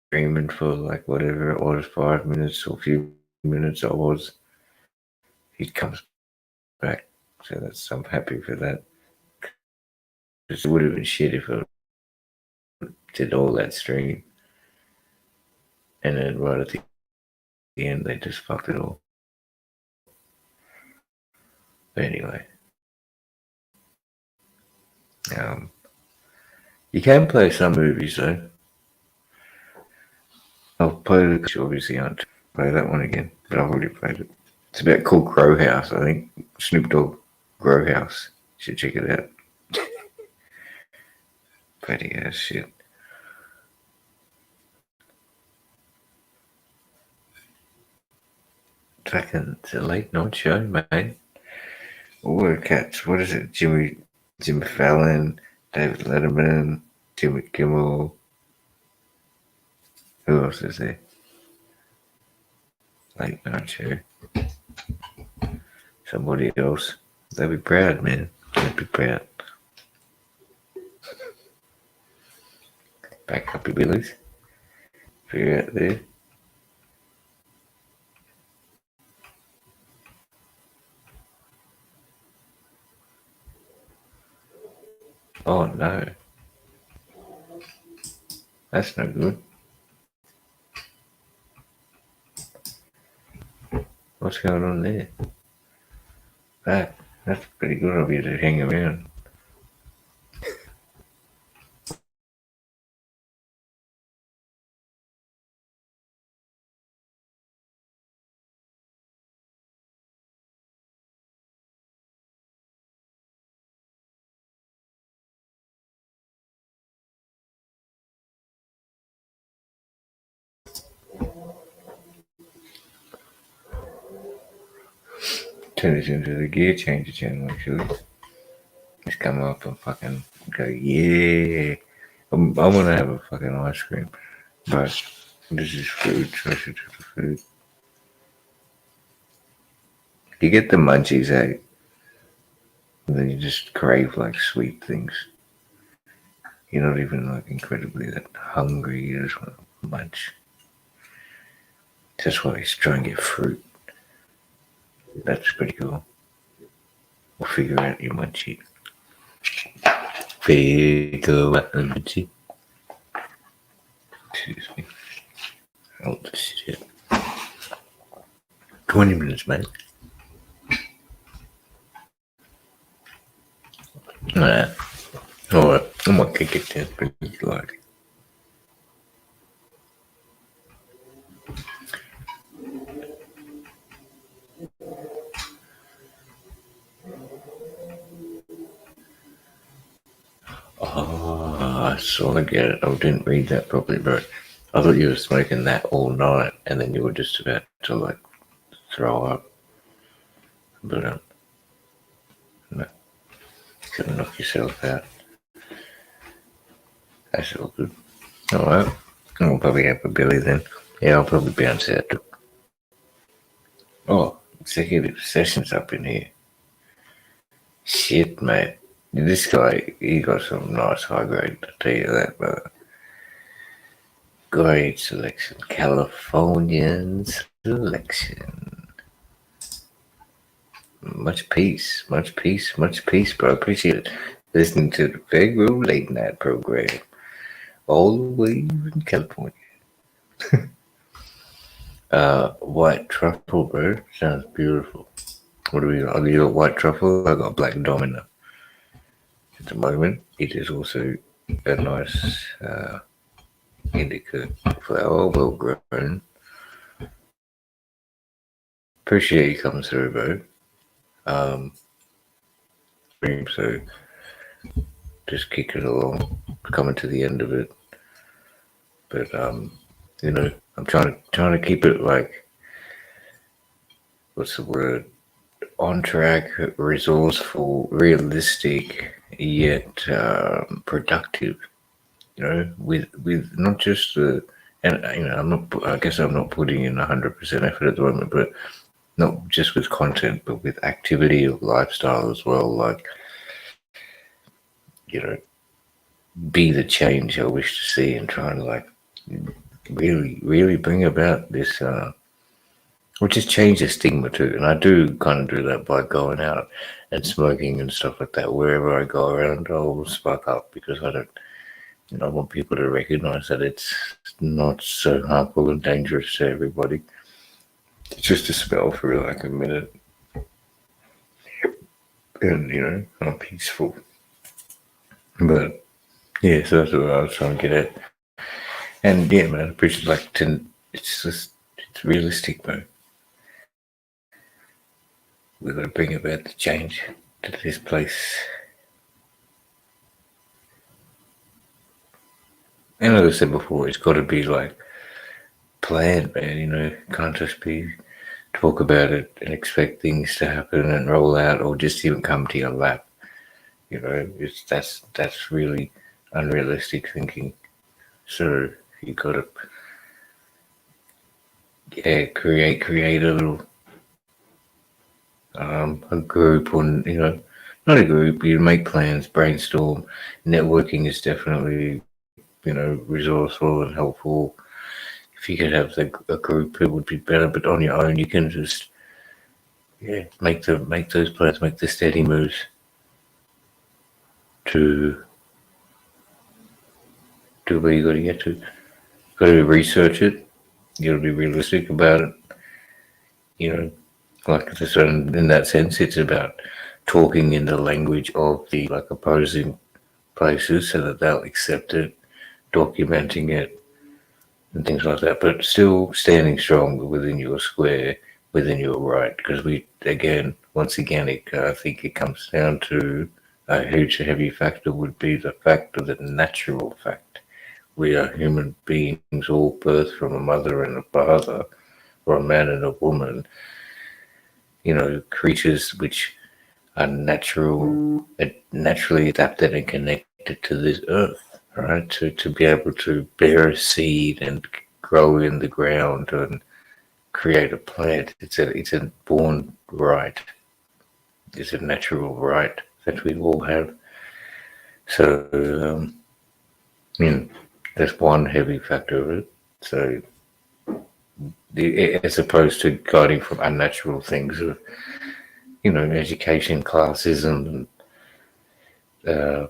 [SPEAKER 1] streaming for like whatever it was, 5 minutes or a few minutes it was, it comes back. So I'm happy for that. It would have been shit if it did all that stream and then right at the end they just fucked it all. But anyway, you can play some movies though. I'll play the obviously aren't play that one again, but I've already played it. It's about called Grow House, I think. Snoop Dogg Grow House. You should check it out. Pretty ass shit. Fucking, it's a late night show, mate. All the cats. What is it? Jimmy Fallon, David Letterman, Jimmy Kimmel. Who else is there? Late night show. Somebody else. They'll be proud, man. They'll be proud. Back up your billies. If you're out there. Oh no. That's no good. What's going on there? That's pretty good of you to hang around. Turn this into the gear changer channel, actually. Just come up and fucking go, yeah. I'm gonna have a fucking ice cream. But this is food, so I should do the food. You get the munchies, eh? And then you just crave like sweet things. You're not even like incredibly that hungry, you just want to munch. That's why he's trying to get fruit. That's pretty cool. We'll figure out your munchie. Figure out the munchie. Excuse me. Oh, this shit. 20 minutes, mate. Alright. I'm gonna kick it down pretty like. Oh, I sort of get it. I didn't read that properly, bro. I thought you were smoking that all night and then you were just about to like throw up. But no. Couldn't knock yourself out. That's all good. All right. I'll probably have a Billy then. Yeah, I'll probably bounce out too. Oh, executive sessions up in here. Shit, mate. This guy, he got some nice high grade, I'll tell you that, brother. Great selection. Californian selection. Much peace, bro. Appreciate it. Listening to the FairGrow late night program. All the way in California. White truffle, bro. Sounds beautiful. What do we got? Oh, you got white truffle? I got black domino. At the moment, it is also a nice indica flower, well grown. Appreciate you coming through, bro. So just kicking along, coming to the end of it. But you know, I'm trying to keep it like, what's the word? On track, resourceful, realistic, yet productive. You know, with not just the, and you know, I guess I'm not putting in 100% effort at the moment, but not just with content, but with activity of lifestyle as well. Like, you know, be the change I wish to see, and trying to like really bring about this, or just change the stigma too. And I do kind of do that by going out and smoking and stuff like that. Wherever I go around, I'll spark up, because I don't, you know, I want people to recognize that it's not so harmful and dangerous to everybody. It's just a spell for like a minute, and you know, I'm peaceful. But yeah, so that's what I was trying to get at. And yeah, man, I appreciate it's realistic, bro. We've got to bring about the change to this place. And as I said before, it's got to be like planned, man. You know, can't just be talk about it and expect things to happen and roll out, or just even come to your lap. You know, that's really unrealistic thinking. So you got to create a little a group, or you know, not a group. You make plans, brainstorm. Networking is definitely, you know, resourceful and helpful. If you could have a group, it would be better. But on your own, you can just make those plans, make the steady moves to where you got to get to. Got to research it. You got to be realistic about it. You know, like this, in that sense, it's about talking in the language of the like opposing places, so that they'll accept it, documenting it, and things like that. But still standing strong within your square, within your right. Because once again, I think it comes down to a huge heavy factor would be the fact of the natural fact. We are human beings, all birthed from a mother and a father, or a man and a woman. You know, creatures which are naturally adapted and connected to this earth, right? To be able to bear a seed and grow in the ground and create a plant. It's a born right. It's a natural right that we all have. So, that's one heavy factor of it. So, as opposed to guiding from unnatural things of, you know, education, classism, and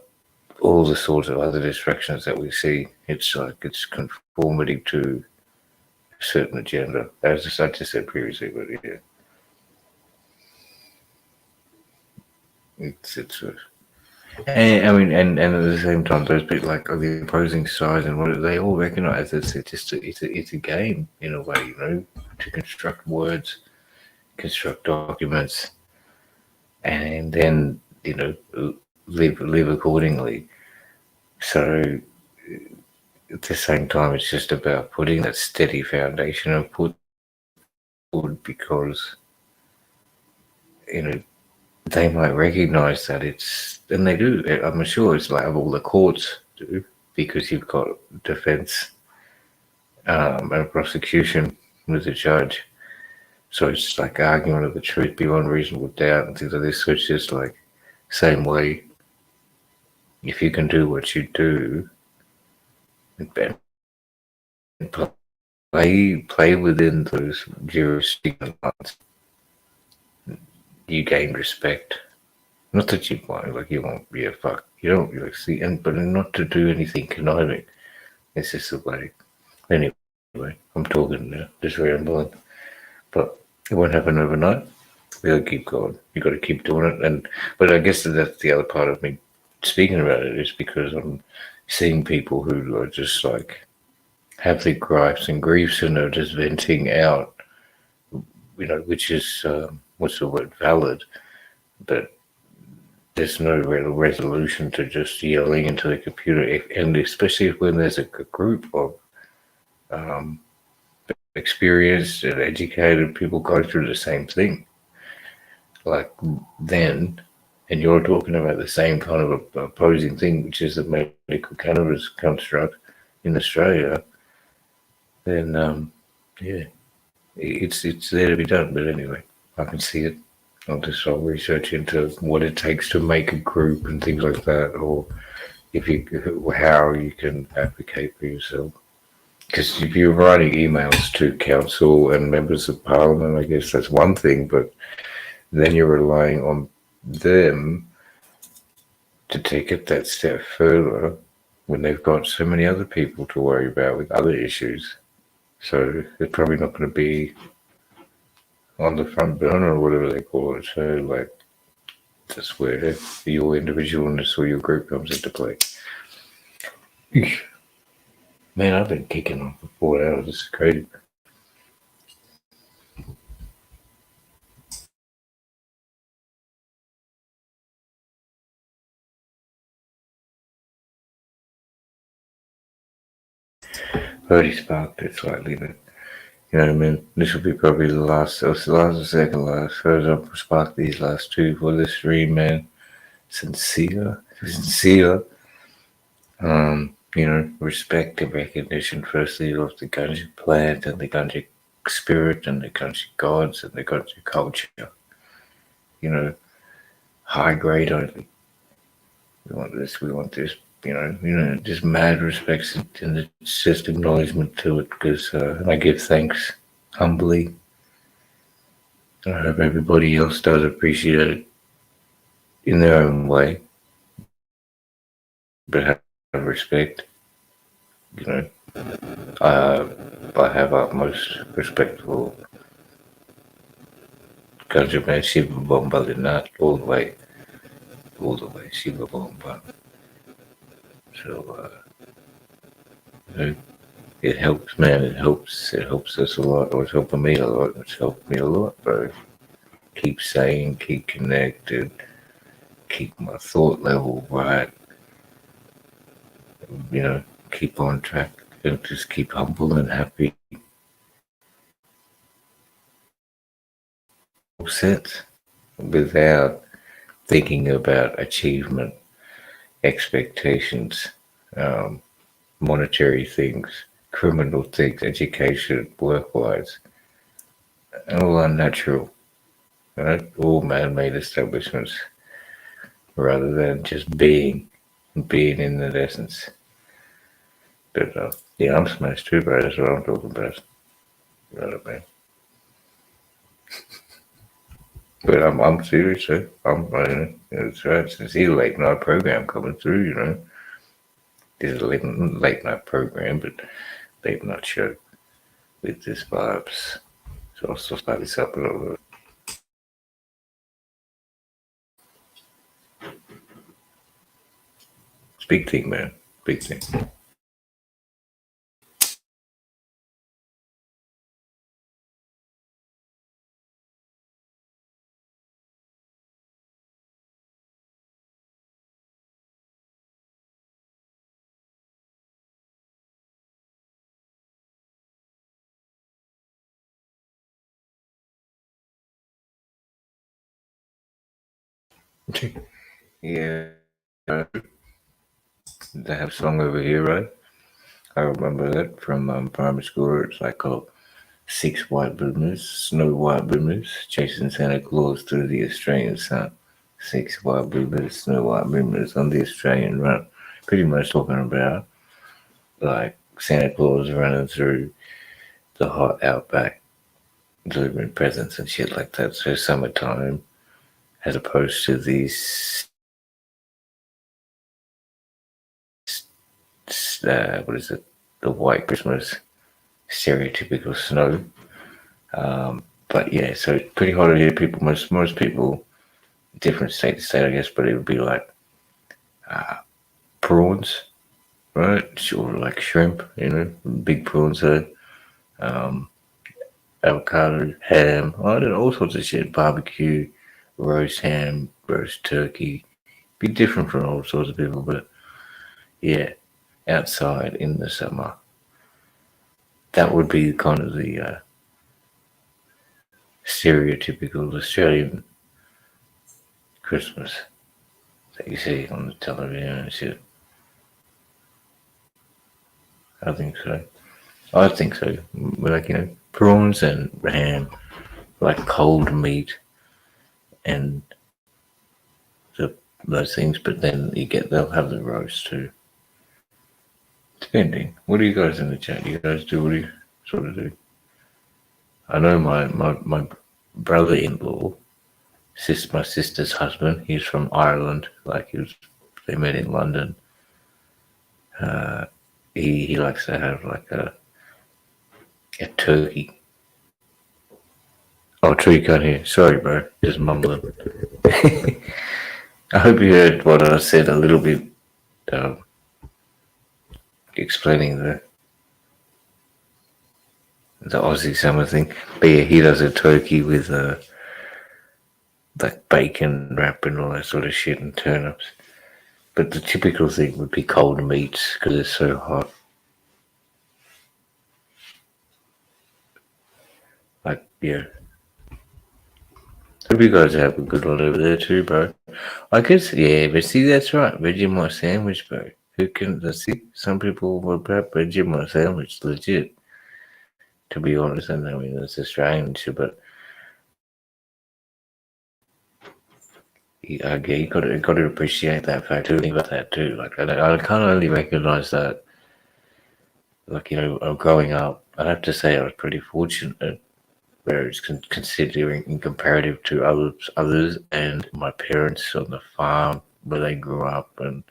[SPEAKER 1] all the sorts of other distractions that we see. It's like it's conformity to a certain agenda, as I just said previously. But yeah, it's and I mean, and at the same time, those people like the opposing sides and what they all recognize it's a game in a way, you know, to construct words, construct documents, and then, you know, live accordingly. So at the same time, it's just about putting that steady foundation and put forward, because, you know, they might recognize that and they do. I'm sure it's like all the courts do. because you've got defense and prosecution with the judge. So it's like argument of the truth beyond reasonable doubt and things like this. So it's just like same way. If you can do what you do, and play within those jurisdiction lines, you gain respect. Not that you want, like you won't be a fuck. You don't like see, but not to do anything conniving. It's just the way. Anyway, I'm talking now, just rambling. But it won't happen overnight. We gotta keep going. You gotta keep doing it. But I guess that's the other part of me speaking about it, is because I'm seeing people who are just like have their gripes and griefs and are just venting out, which is what's the word, valid, but there's no real resolution to just yelling into the computer, and especially when there's a group of experienced and educated people going through the same thing. Like then, and you're talking about the same kind of opposing thing, which is the medical cannabis construct in Australia, then yeah, it's there to be done. But anyway, I can see it. I'll research into what it takes to make a group and things like that, or how you can advocate for yourself. Because if you're writing emails to council and members of parliament, I guess that's one thing, but then you're relying on them to take it that step further when they've got so many other people to worry about with other issues. So they're probably not going to be on the front burner or whatever they call it. So like that's where your individualness or your group comes into play. Man, I've been kicking on for 4 hours. This is crazy. Already sparked it slightly, but you know what I mean? This will be probably the last, or second last. First, I'll spark these last two for the stream, man. Sincere. Respect and recognition, firstly, of the ganja plant and the ganja spirit and the ganja gods and the ganja culture. High grade only. We want this, just mad respect, and it's just acknowledgement to it, because I give thanks humbly. I hope everybody else does appreciate it in their own way, but have respect. I have utmost respect for Ganja Man Shiva Bomba Linat all the way, Shiva Bomba. So, it helps, man. It helps us a lot. Or it's helping me a lot. It's helped me a lot, bro. Keep sane, keep connected, keep my thought level right. Keep on track, and just keep humble and happy. Sense without thinking about achievement, expectations, monetary things, criminal things, education, work-wise, all unnatural, right? All man-made establishments, rather than just being in that essence. But yeah, I'm smashed too, bro. That's what I'm talking about. Right, man. But I'm serious, sir. It's right. It's a late night program coming through, This is a late night program, but late night show with this vibes. So I'll still start this up a little bit. It's a big thing, man. Big thing. Yeah. they have song over here, right? I remember that from primary school. It's like, oh, 6 white boomers, snow white boomers, chasing Santa Claus through the Australian sun. 6 white boomers, snow white boomers on the Australian run. Pretty much talking about like Santa Claus running through the hot outback, delivering presents and shit like that. So summertime, as opposed to these, what is it? The white Christmas, stereotypical snow. But yeah, so it's pretty hard to hear people. Most people, different state to state, I guess, but it would be like prawns, right? Or like shrimp, big prawns there. Avocado, ham, I don't know, all sorts of shit. Barbecue, roast ham, roast turkey. Be different from all sorts of people, but yeah, outside in the summer. That would be kind of the stereotypical Australian Christmas that you see on the television and shit. I think so. Like, prawns and ham, like cold meat and those things, but then they'll have the roast too. Depending. What do you guys in the chat? You guys do what do you sort of do? I know my brother-in-law, my sister's husband, he's from Ireland. Like they met in London. He likes to have like a turkey. Oh, true, you can't hear. Sorry, bro. Just mumbling. I hope you heard what I said a little bit, explaining the Aussie summer thing. But yeah, he does a turkey with like bacon wrap and all that sort of shit and turnips. But the typical thing would be cold meats because it's so hot. Like, yeah. Hope you guys have a good one over there too, bro. I guess, yeah, but see, that's right. Vegemite sandwich, bro. Who can, see, some people will prep Vegemite sandwich, legit. To be honest, and I mean, it's Australian shit, but yeah, you got to appreciate that fact too. Think about that too. Like, I can't only recognize that. Like, growing up, I'd have to say I was pretty fortunate, whereas considering in comparative to others and my parents on the farm where they grew up, and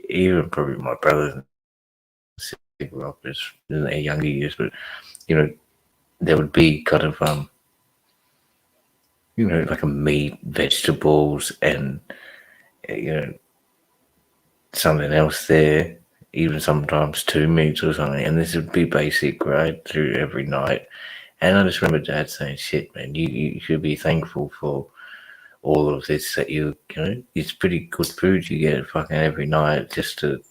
[SPEAKER 1] even probably my brothers grew up in their younger years, but there would be kind of like a meat, vegetables, and something else there, even sometimes 2 meats or something, and this would be basic right through every night. And I just remember Dad saying, "Shit, man, you should be thankful for all of this that it's pretty good food you get fucking every night just to."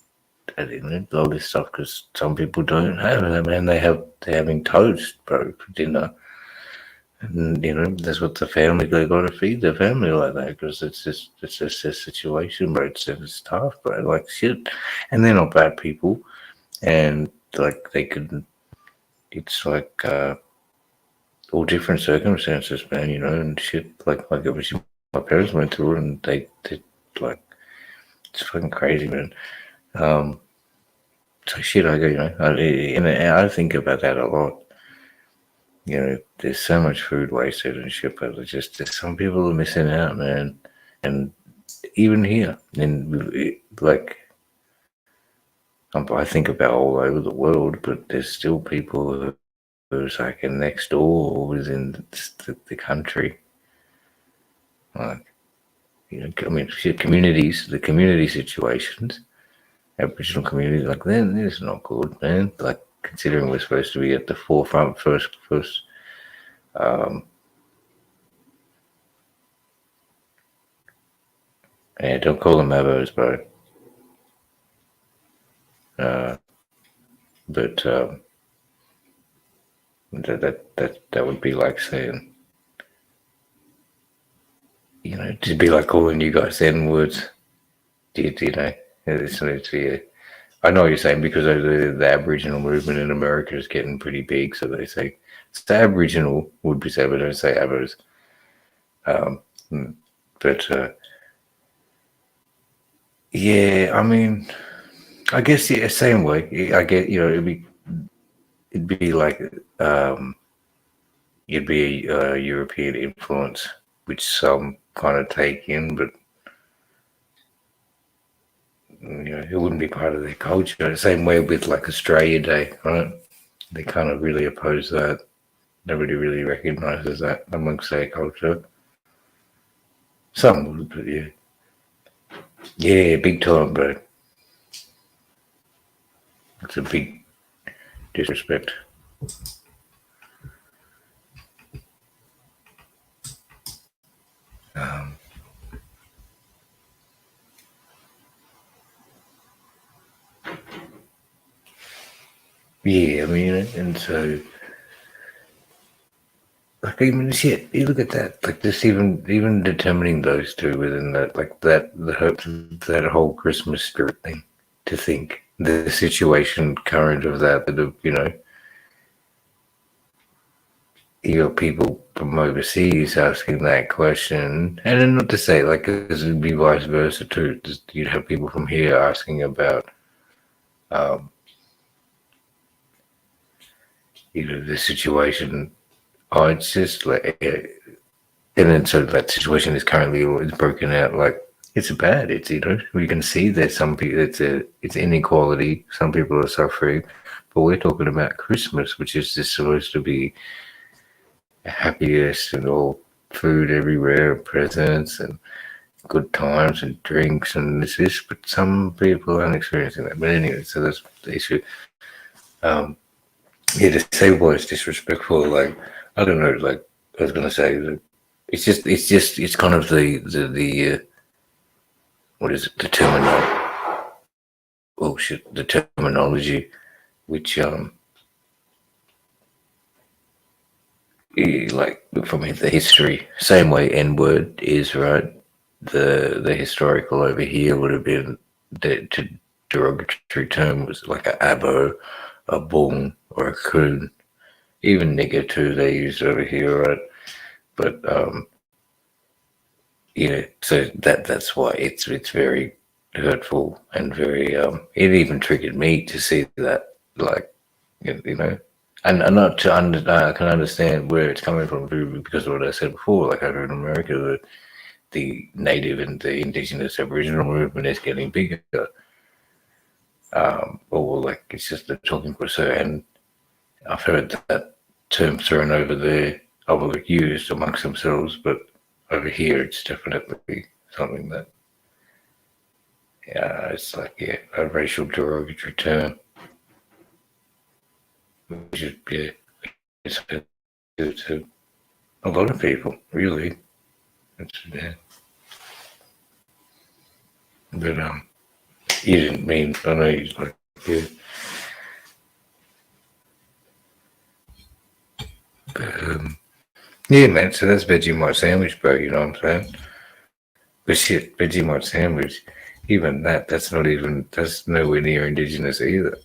[SPEAKER 1] All this stuff, because some people don't have it, man. They're having toast, bro, for dinner, and that's what they got to feed their family like that, because it's just a situation, bro. It's tough, bro. Like shit, and they're not bad people, and like they could. It's like all different circumstances, man. And shit. Like obviously my parents went through it, and they like it's fucking crazy, man. So shit, I think about that a lot. There's so much food wasted and shit, but there's some people are missing out, man. And even here, I think about all over the world, but there's still people who's like next door or within the country. Like, shit, communities, the community situations. Aboriginal communities, like, then it's not good, man. Like, considering we're supposed to be at the forefront first. Yeah, don't call them Abos, bro. But that would be like saying, it'd be like calling you guys N words. Do you know? Yeah. I know what you're saying, because the Aboriginal movement in America is getting pretty big, so they say Aboriginal would be said, but don't say Abos. But yeah, I mean, I guess yeah, same way. I get, it'd be like it'd be a European influence, which some kind of take in, but it wouldn't be part of their culture. The same way with like Australia Day, right? They kind of really oppose that. Nobody really recognizes that amongst their culture. Some would, but yeah. Yeah, big time, bro. It's a big disrespect. Yeah, I mean, and so, like, even shit, you look at that, like, just even determining those two within that, like, that whole Christmas spirit thing, to think the situation current of that, you got people from overseas asking that question, and then not to say, like, this would be vice versa too. You'd have people from here asking about, the situation. Oh, it's just like, and then so that situation is currently broken out. Like, it's bad. It's we can see that some people, it's inequality. Some people are suffering, but we're talking about Christmas, which is just supposed to be happiest and all food everywhere, and presents and good times and drinks and this. But some people aren't experiencing that. But anyway, so that's the issue. Yeah, to say why it's disrespectful, like, I don't know, like, I was gonna say that it's kind of the what is it, the terminology, which like, from the history, same way N-word is, right? The historical over here would have been the derogatory term was like a abo, a bung, or a coon. Even nigger too, they used over here, right? But so that's why it's very hurtful and very it even triggered me to see that, like, and not to I can understand where it's coming from because of what I said before. Like, over in America, the native and the indigenous Aboriginal movement is getting bigger. Or like, it's just a talking point. So, and I've heard that term thrown over there, used amongst themselves, but over here it's definitely something that, it's like, a racial derogatory term, which is, it's to a lot of people, really. But you didn't mean, I know you like, But yeah, man. So that's Vegemite sandwich, bro. You know what I'm saying? But shit, Vegemite sandwich, even that's nowhere near indigenous either.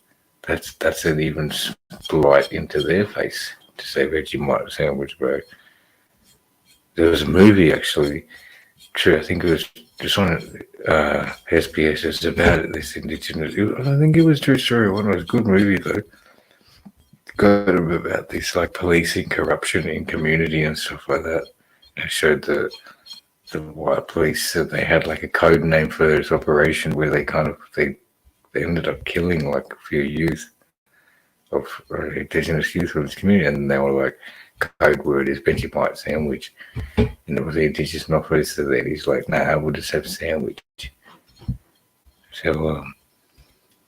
[SPEAKER 1] That's an even slight into their face to say Vegemite sandwich, bro. There was a movie, actually. True, I think it was just on SBS. It's about this indigenous. I think it was true story. One was a good movie though. Got about this, like, policing corruption in community and stuff like that. It showed the white police said they had like a code name for this operation where they ended up killing like a few youth of indigenous youth from this community, and they were like, code word is Vegemite sandwich, and it was the indigenous officer that he's like, nah, we'll just have sandwich. So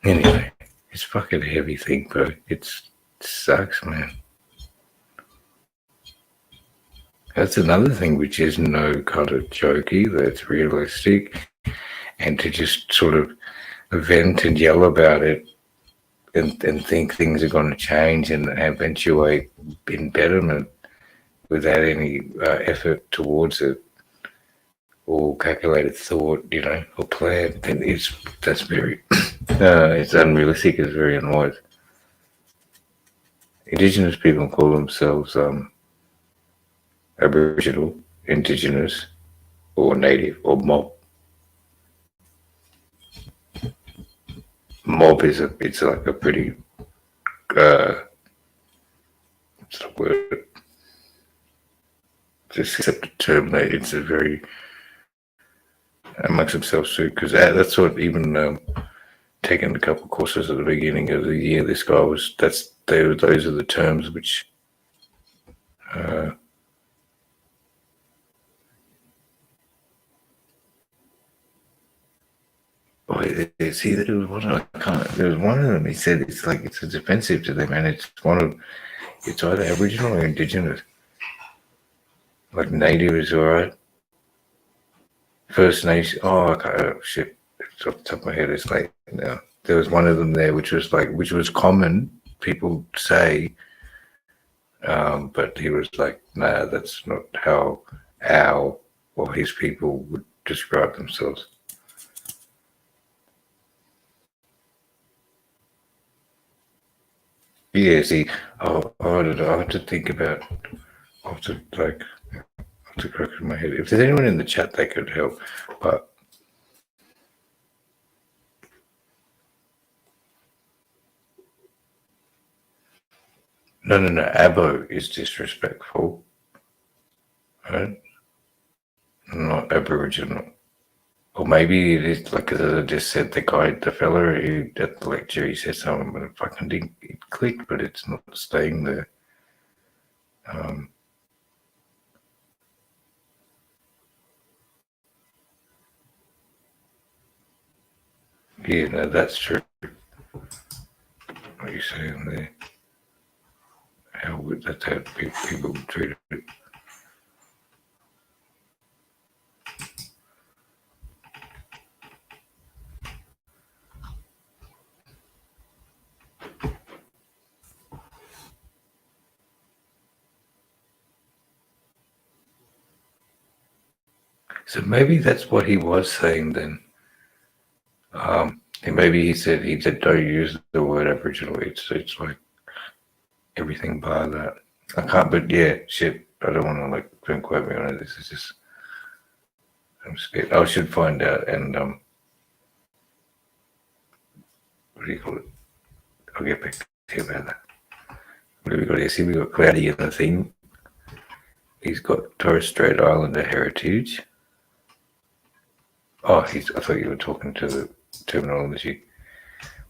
[SPEAKER 1] anyway, it's fucking a heavy thing, bro. It sucks, man. That's another thing which is no kind of joke either. It's realistic. And to just sort of vent and yell about it and think things are going to change and eventuate in betterment without any effort towards it, or calculated thought, or plan, then that's very it's unrealistic. It's very unwise. Indigenous people call themselves Aboriginal, Indigenous, or Native, or Mob. Mob it's like a pretty what's the word? Just accepted term. It's a very amongst themselves too, because that's what even taking a couple of courses at the beginning of the year. This guy was those are the terms which. See, there was one. There was one of them. He said it's offensive to them, and it's either Aboriginal or Indigenous. Like Native is alright. First Nation. Oh, shit! It's off the top of my head. It's late now. There was one of them there, which was common. People say, but he was like, "Nah, that's not how our or his people would describe themselves." Yeah, see, I don't know. I have to think about. I have to crack in my head. If there's anyone in the chat, they could help. But no. Abo is disrespectful, right? Not Aboriginal. Or maybe it is like I just said. The fella who at the lecture, he said something, but it fucking didn't click. But it's not staying there. Yeah, no, that's true. What are you saying there? That's how people treat it. So maybe that's what he was saying then. And maybe he said don't use the word Aboriginal. It's like everything by that. I can't. But yeah, shit. I don't want to don't quote me on it. This is just. I'm scared. I should find out and what do you call it? I'll get back to you about that. What have we got here? See, we got Cloudy in the thing. He's got Torres Strait Islander heritage. Oh, I thought you were talking to the terminology.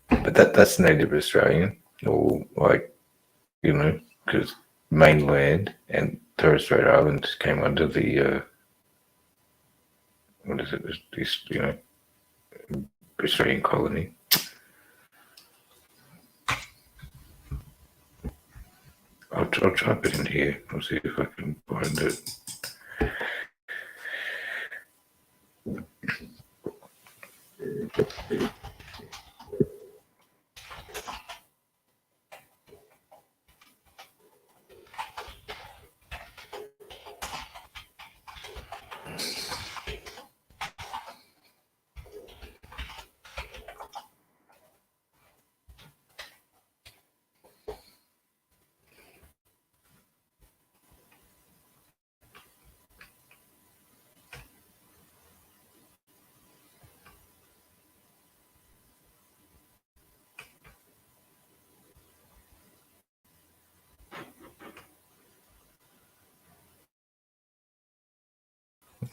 [SPEAKER 1] But that's Native Australian, or because mainland and Torres Strait Islands came under the what is it? This Australian colony. I'll type it in here. I'll see if I can find it.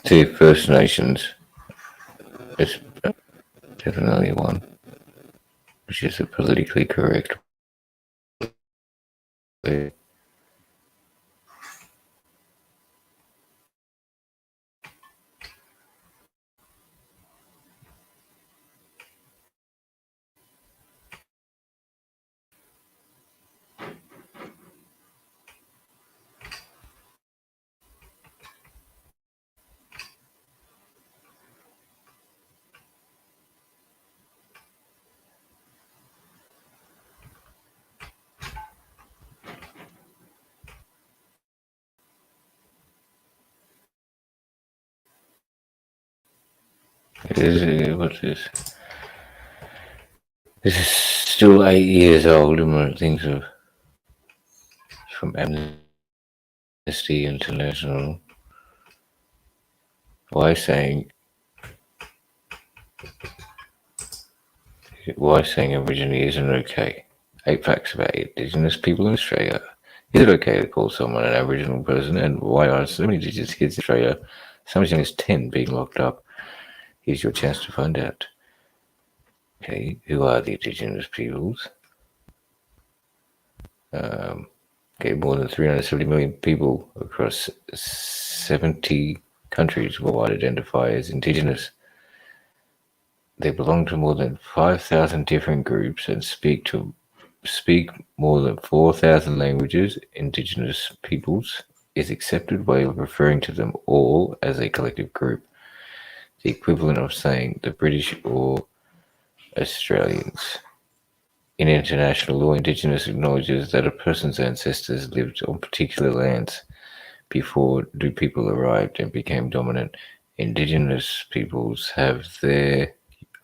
[SPEAKER 1] See, First Nations is definitely one, which is a politically correct way. What's this? This is still 8 years old, and things of from Amnesty International. Why saying Aborigine isn't okay? 8 facts about Indigenous people in Australia. Is it okay to call someone an Aboriginal person? And why are so many Indigenous kids in Australia, some as young as 10, being locked up? Here's your chance to find out. Okay, who are the Indigenous peoples? More than 370 million people across 70 countries worldwide identify as Indigenous. They belong to more than 5,000 different groups and speak more than 4,000 languages. Indigenous peoples is accepted way of referring to them all as a collective group, the equivalent of saying the British or Australians. In international law, Indigenous acknowledges that a person's ancestors lived on particular lands before new people arrived and became dominant. Indigenous peoples have their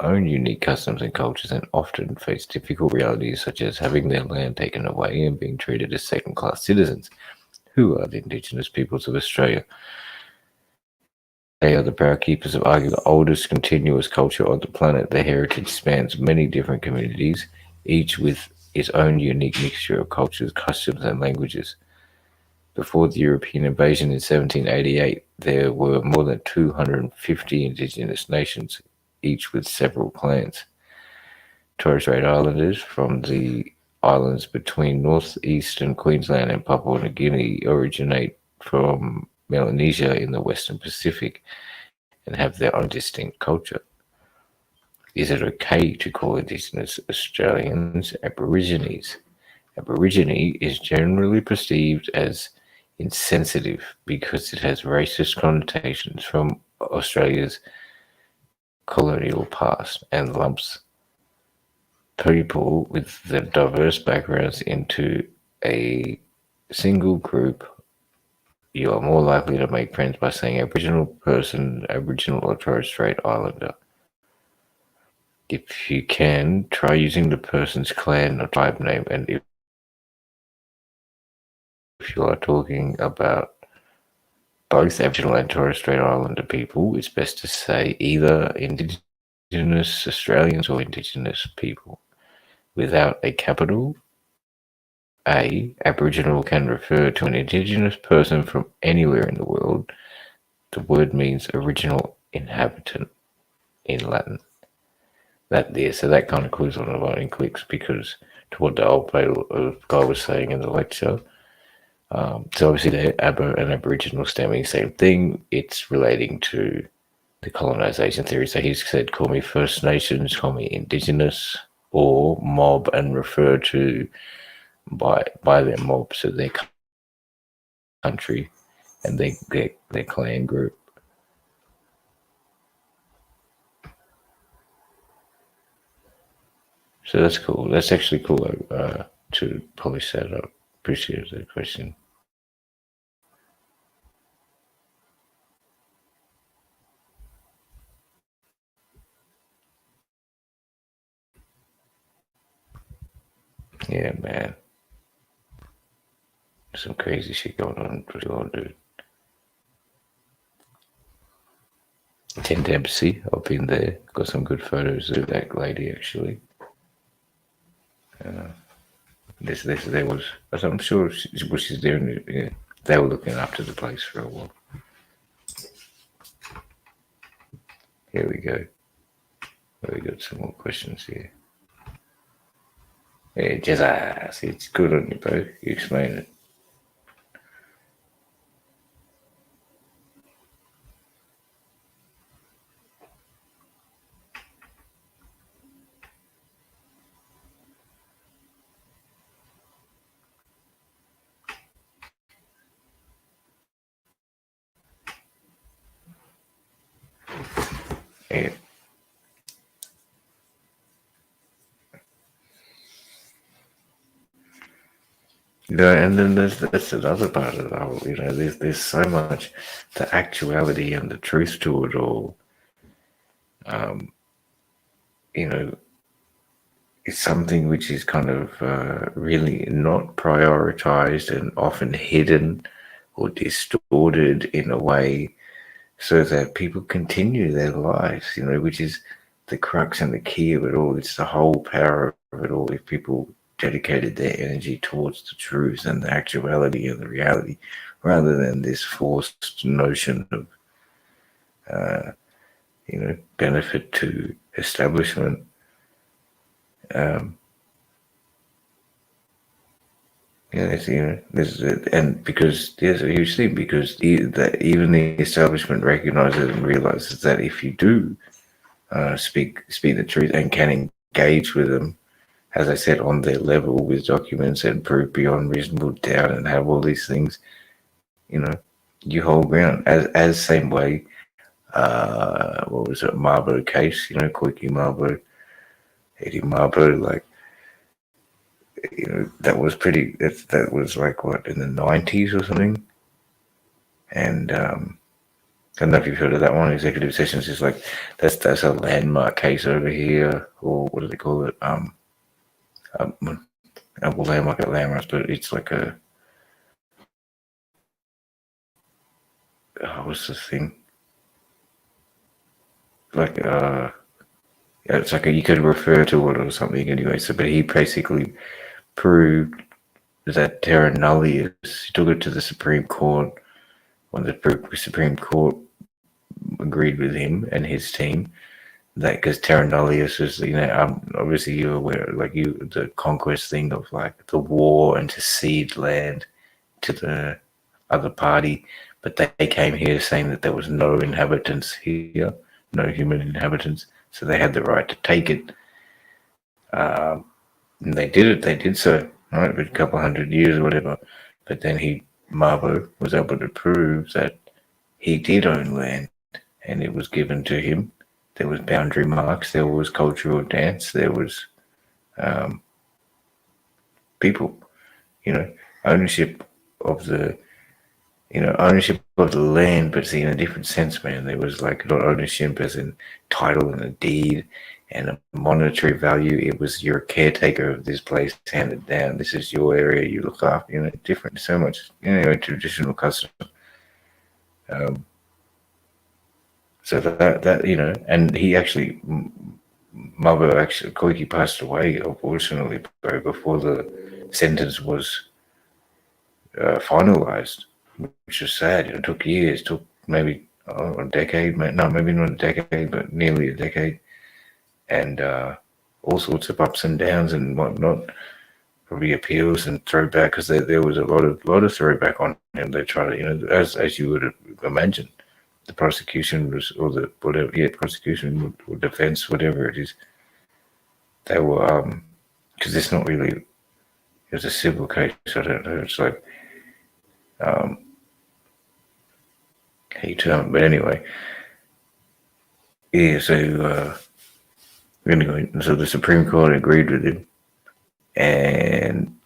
[SPEAKER 1] own unique customs and cultures and often face difficult realities such as having their land taken away and being treated as second-class citizens. Who are the Indigenous peoples of Australia? They are the proud keepers of arguably the oldest continuous culture on the planet. Their heritage spans many different communities, each with its own unique mixture of cultures, customs, and languages. Before the European invasion in 1788, there were more than 250 Indigenous nations, each with several clans. Torres Strait Islanders from the islands between northeastern Queensland and Papua New Guinea originate from Melanesia in the Western Pacific and have their own distinct culture. Is it okay to call Indigenous Australians Aborigines? Aborigine is generally perceived as insensitive because it has racist connotations from Australia's colonial past and lumps people with their diverse backgrounds into a single group. You are more likely to make friends by saying Aboriginal person, Aboriginal or Torres Strait Islander. If you can, try using the person's clan or tribe name, and if you are talking about both Aboriginal and Torres Strait Islander people, it's best to say either Indigenous Australians or Indigenous people. Without a capital A, Aboriginal can refer to an Indigenous person from anywhere in the world. The word means original inhabitant in Latin. So that kind of clues on a lot in clicks because to what the old guy was saying in the lecture. So obviously they're Abo and Aboriginal stemming, same thing. It's relating to the colonization theory. So he said, call me First Nations, call me Indigenous, or mob, and refer to by their mob, so their country and their clan group. So that's cool. That's actually cool to polish that up. Appreciate the question. Yeah, man. Some crazy shit going on pretty well, dude. Tent Embassy, I've been there. Got some good photos of that lady, actually. There was, I'm sure she's doing. Yeah, they were looking after the place for a while. Here we go. We got some more questions here. Hey, Jesus, it's good on you, bro. You explain it. Yeah. And then that's another part of the whole, there's so much, the actuality and the truth to it all. you know, it's something which is kind of really not prioritized and often hidden or distorted in a way so that people continue their lives, which is the crux and the key of it all. It's the whole power of it all. If people dedicated their energy towards the truth and the actuality and the reality, rather than this forced notion of, benefit to establishment. And because there's a huge thing, because even the establishment recognizes and realizes that if you do speak the truth and can engage with them, as I said, on their level with documents and proof beyond reasonable doubt and have all these things, you hold ground. As same way, what was it, Marbo case, Koiki Marbo, Eddie Marbo, like, that was pretty, that was like, what, in the 90s or something? And I don't know if you've heard of that one. Executive Sessions is like, that's a landmark case over here, or what do they call it? Well, landmark at landmarks, but it's like a, what's the thing? Like, it's like you could refer to it or something anyway. So, but he basically proved that terra nullius. He took it to the Supreme Court, when the Supreme Court agreed with him and his team that, because terra nullius is, obviously you're aware, like the conquest thing of like the war and to cede land to the other party, but they came here saying that there was no inhabitants here, no human inhabitants, so they had the right to take it. And they did it. They did so, right, for a couple hundred years or whatever. But then Mabo was able to prove that he did own land, and it was given to him. There was boundary marks. There was cultural dance. There was people, ownership of the. Ownership of the land, but see, in a different sense, man. There was like not ownership as in title and a deed and a monetary value. It was you're a caretaker of this place, handed down. This is your area. You look after. Different, so much. Traditional custom. So that and he actually, Mabo actually, Koiki passed away, unfortunately, before the sentence was finalized, which is sad. It took years, took maybe a decade, no, maybe not a decade, but nearly a decade, and all sorts of ups and downs and whatnot, probably appeals and throwback, because there was a lot of throwback on him. They tried to, as you would imagine, the prosecution was, or the whatever, prosecution or defense, whatever it is, they were because it's not really, it's a civil case. I don't know. It's like how you term it, but anyway, yeah. So we're gonna go. So the Supreme Court agreed with him, and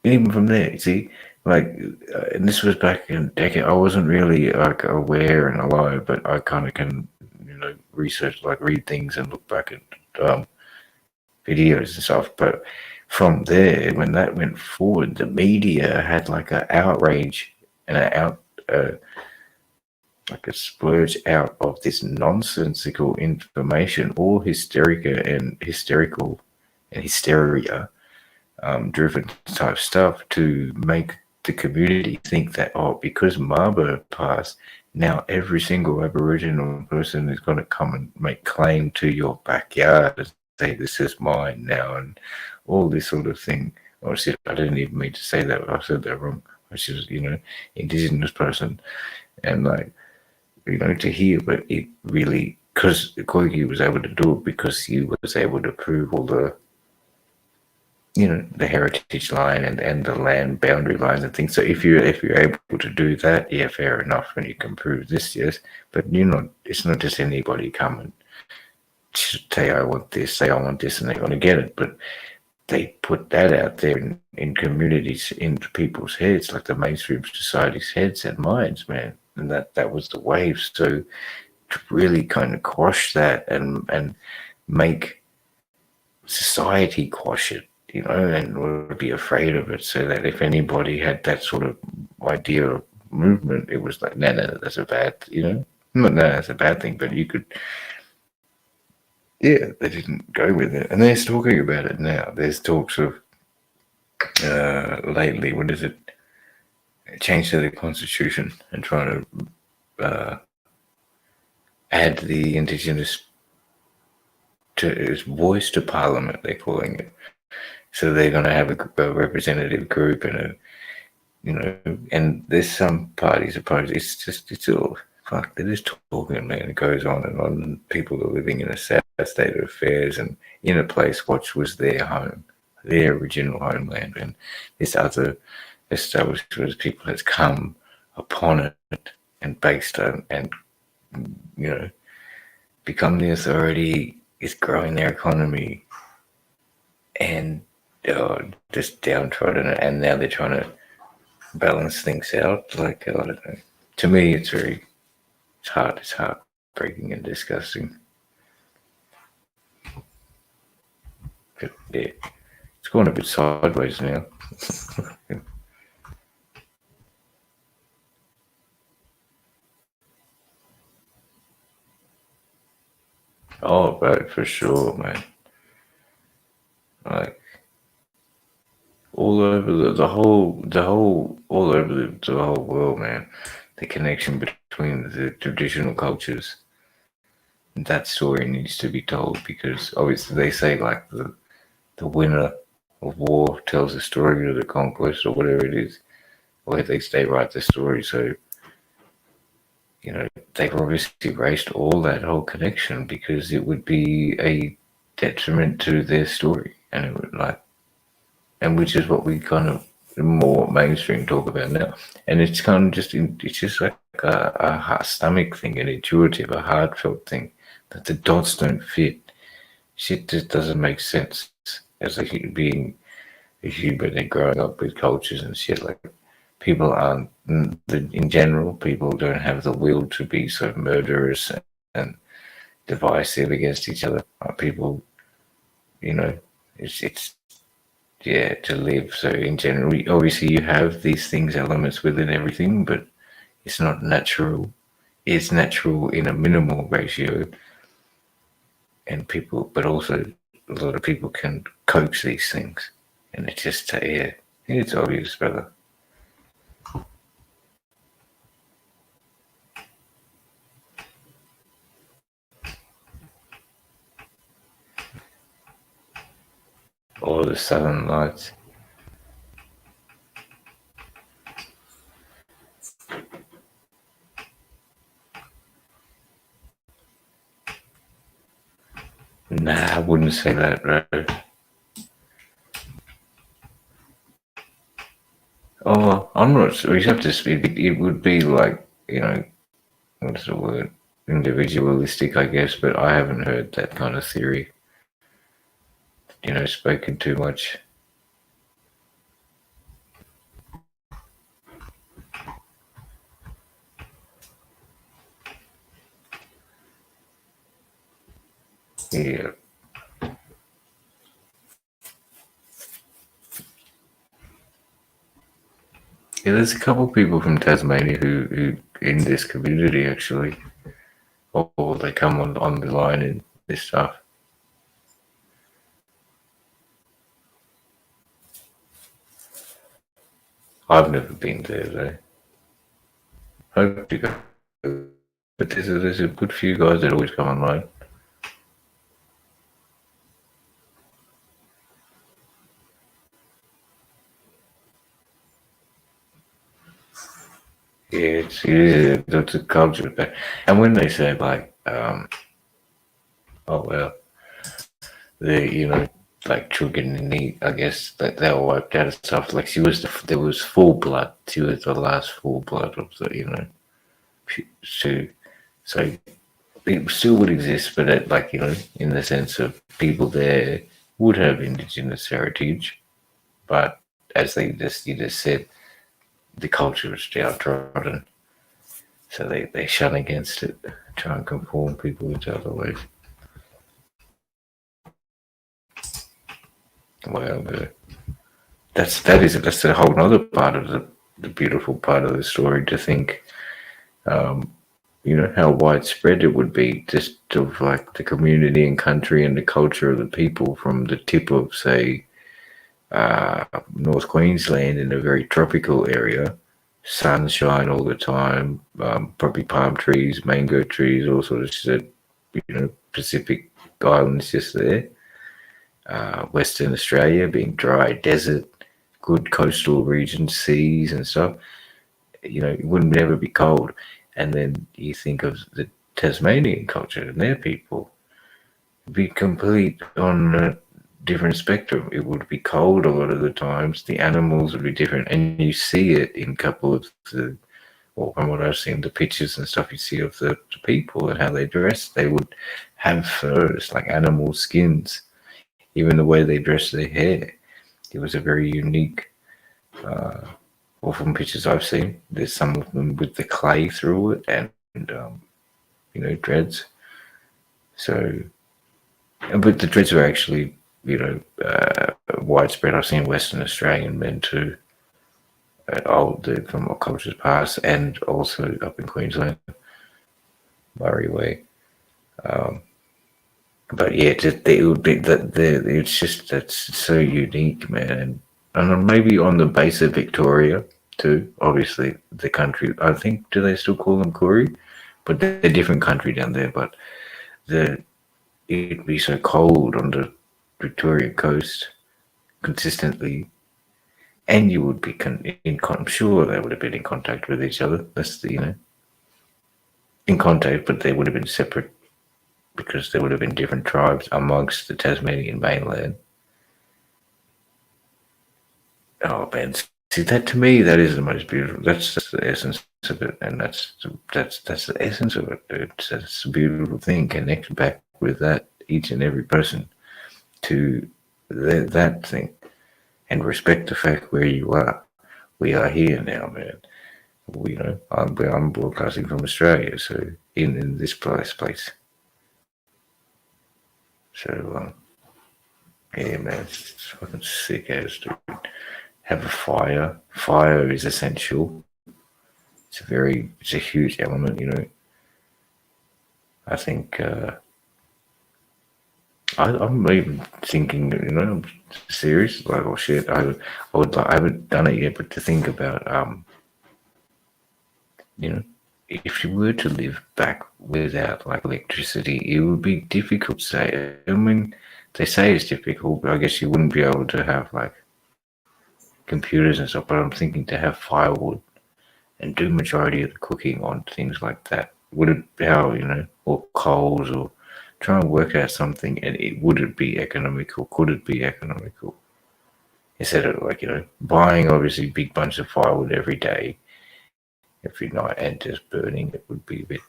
[SPEAKER 1] even from there, see, like, and this was back in a decade. I wasn't really like aware and alive, but I kind of can, research, like read things and look back at videos and stuff. But from there, when that went forward, the media had like an outrage and like a splurge out of this nonsensical information, all hysterical and hysteria driven type stuff to make the community think that, because Mabo passed, now every single Aboriginal person is going to come and make claim to your backyard and say, this is mine now, and all this sort of thing. I didn't even mean to say that. I said that wrong. I was, Indigenous person. And like, to hear, but it really, because Koiki was able to do it because he was able to prove all the, the heritage line and the land boundary lines and things. So if you're able to do that, yeah, fair enough, and you can prove this, yes. But it's not just anybody come and say I want this, say I want this, and they're going to get it. But they put that out there in communities, into people's heads, like the mainstream society's heads and minds, man. And that was the wave. So to really kind of quash that and make society quash it, you know, and would be afraid of it, so that if anybody had that sort of idea of movement, it was like, no, that's a bad, you know, no, that's a bad thing, but you could, yeah, they didn't go with it, and they're talking about it now. There's talks of lately, what is it, change to the constitution and trying to add the Indigenous to its voice to Parliament, they're calling it. So they're going to have a representative group and a, you know, and there's some parties opposed. It's all fuck. They're just talking, man. It goes on and on. People are living in a sad state of affairs and in a place which was their home, their original homeland, and this other establishment people has come upon it and based on and, you know, become the authority, is growing their economy, and just downtrodden, and now they're trying to balance things out. Like, I don't know. To me, it's heartbreaking and disgusting. But yeah, it's gone a bit sideways now. Oh, bro, for sure, man. Like, all over the whole all over the whole world, man. The connection between the traditional cultures, that story needs to be told, because obviously they say like the winner of war tells the story of the conquest or whatever it is, or at least they write the story. So, you know, they've obviously erased all that whole connection because it would be a detriment to their story, and it would like, and which is what we kind of more mainstream talk about now. And it's kind of just, it's just like a stomach thing, an intuitive, a heartfelt thing, that the dots don't fit. Shit just doesn't make sense as a human being, a human, and growing up with cultures and shit. Like, people aren't, in general, people don't have the will to be so murderous and divisive against each other. People, you know, it's yeah, to live. So in general, obviously you have these things, elements within everything, but it's not natural. It's natural in a minimal ratio, and people, but also a lot of people can coax these things, and it's just yeah, it's obvious, brother. All the Southern Lights. Nah, I wouldn't say that, bro. Oh, I'm not sure. You have to speak. It would be like, you know, what's the word? Individualistic, I guess, but I haven't heard that kind of theory, you know, spoken too much. Yeah. Yeah, there's a couple of people from Tasmania who in this community actually, or they come on the line and this stuff. I've never been there though. Hope to go, but there's a good few guys that always come online. Yeah, it's a culture back. And when they say like, oh well, the, you know, like Truganini, I guess that they were wiped out and stuff. Like there was full blood. She was the last full blood of the, you know, so it still would exist, but it, like, you know, in the sense of people there would have Indigenous heritage, but as you just said, the culture is downtrodden. So they shun against it, try and conform people into other ways. Well, that's a whole other part of the beautiful part of the story, to think, how widespread it would be, just of like the community and country and the culture of the people, from the tip of, say, North Queensland, in a very tropical area, sunshine all the time, probably palm trees, mango trees, all sorts of, Pacific Islands just there. Western Australia being dry desert, good coastal regions, seas and stuff. It wouldn't never be cold. And then you think of the Tasmanian culture and their people. It'd be complete on a different spectrum. It would be cold a lot of the times. The animals would be different, and you see it in a couple of from what I've seen, the pictures and stuff you see of the people and how they dress. They would have furs, like animal skins. Even the way they dress their hair, it was a very unique. From pictures I've seen, there's some of them with the clay through it and dreads. So, but the dreads are actually widespread. I've seen Western Australian men too, from what cultures past, and also up in Queensland, Murray Way. But yeah, it would be that it's just that's so unique, man, and maybe on the base of Victoria too. Obviously, the country. I think, do they still call them Koori? But they're a different country down there. But it'd be so cold on the Victoria coast consistently, and you would be I'm sure they would have been in contact with each other. That's in contact, but they would have been separate, because there would have been different tribes amongst the Tasmanian mainland. Oh man, see, that to me, that is the most beautiful. That's the essence of it, and that's the essence of it. It's a beautiful thing. Connect back with that, each and every person, to that thing, and respect the fact where you are. We are here now, man. I'm broadcasting from Australia, so in this place. So, yeah, man, it's fucking sick as, dude. Have a fire. Fire is essential. It's a huge element, I think, I'm even thinking, I'm serious, like, oh shit, I haven't done it yet, but to think about, if you were to live back without like electricity, it would be difficult to say. I mean, they say it's difficult, but I guess you wouldn't be able to have like computers and stuff. But I'm thinking, to have firewood and do majority of the cooking on things like that, would it or coals, or try and work out something, and would it be economical? Could it be economical? Instead of buying obviously big bunch of firewood every day, every night, and just burning it, would be a bit,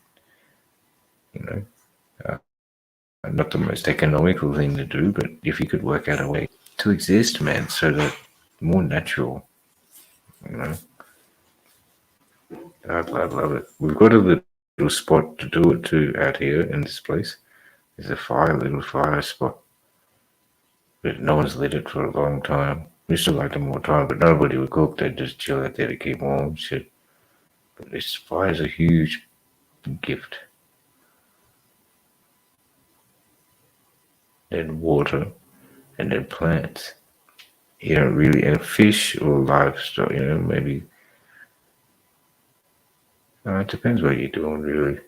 [SPEAKER 1] not the most economical thing to do. But if you could work out a way to exist, man, so that more natural, I'd love it. We've got a little spot to do it to out here in this place. There's a little fire spot, but no one's lit it for a long time. We still like them more time, but nobody would cook. They'd just chill out there to keep warm and shit. But this fire's a huge gift. Then water, and then plants. You don't really, and fish or livestock, maybe. It depends what you're doing, really.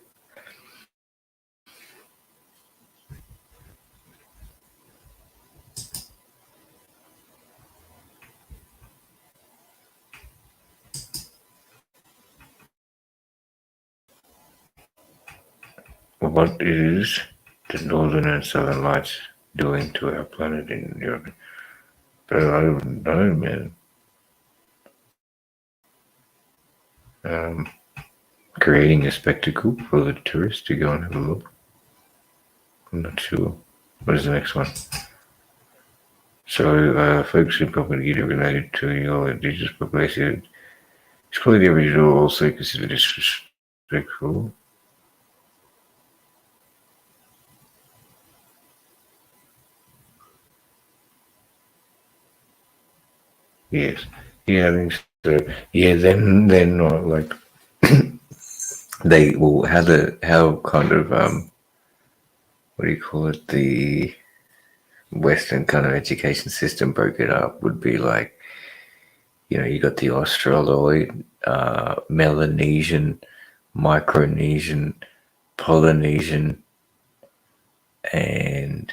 [SPEAKER 1] What is the northern and southern lights doing to our planet in Europe? But I don't know, man. Creating a spectacle for the tourists to go and have a look. I'm not sure. What is the next one? So, folks in property related to your indigenous population, it's probably the original, also considered pretty cool. Yes. Yeah, I think so. Yeah, then like they will how kind of what do you call it, the Western kind of education system broke it up would be like, you got the Australoid, Melanesian, Micronesian, Polynesian, and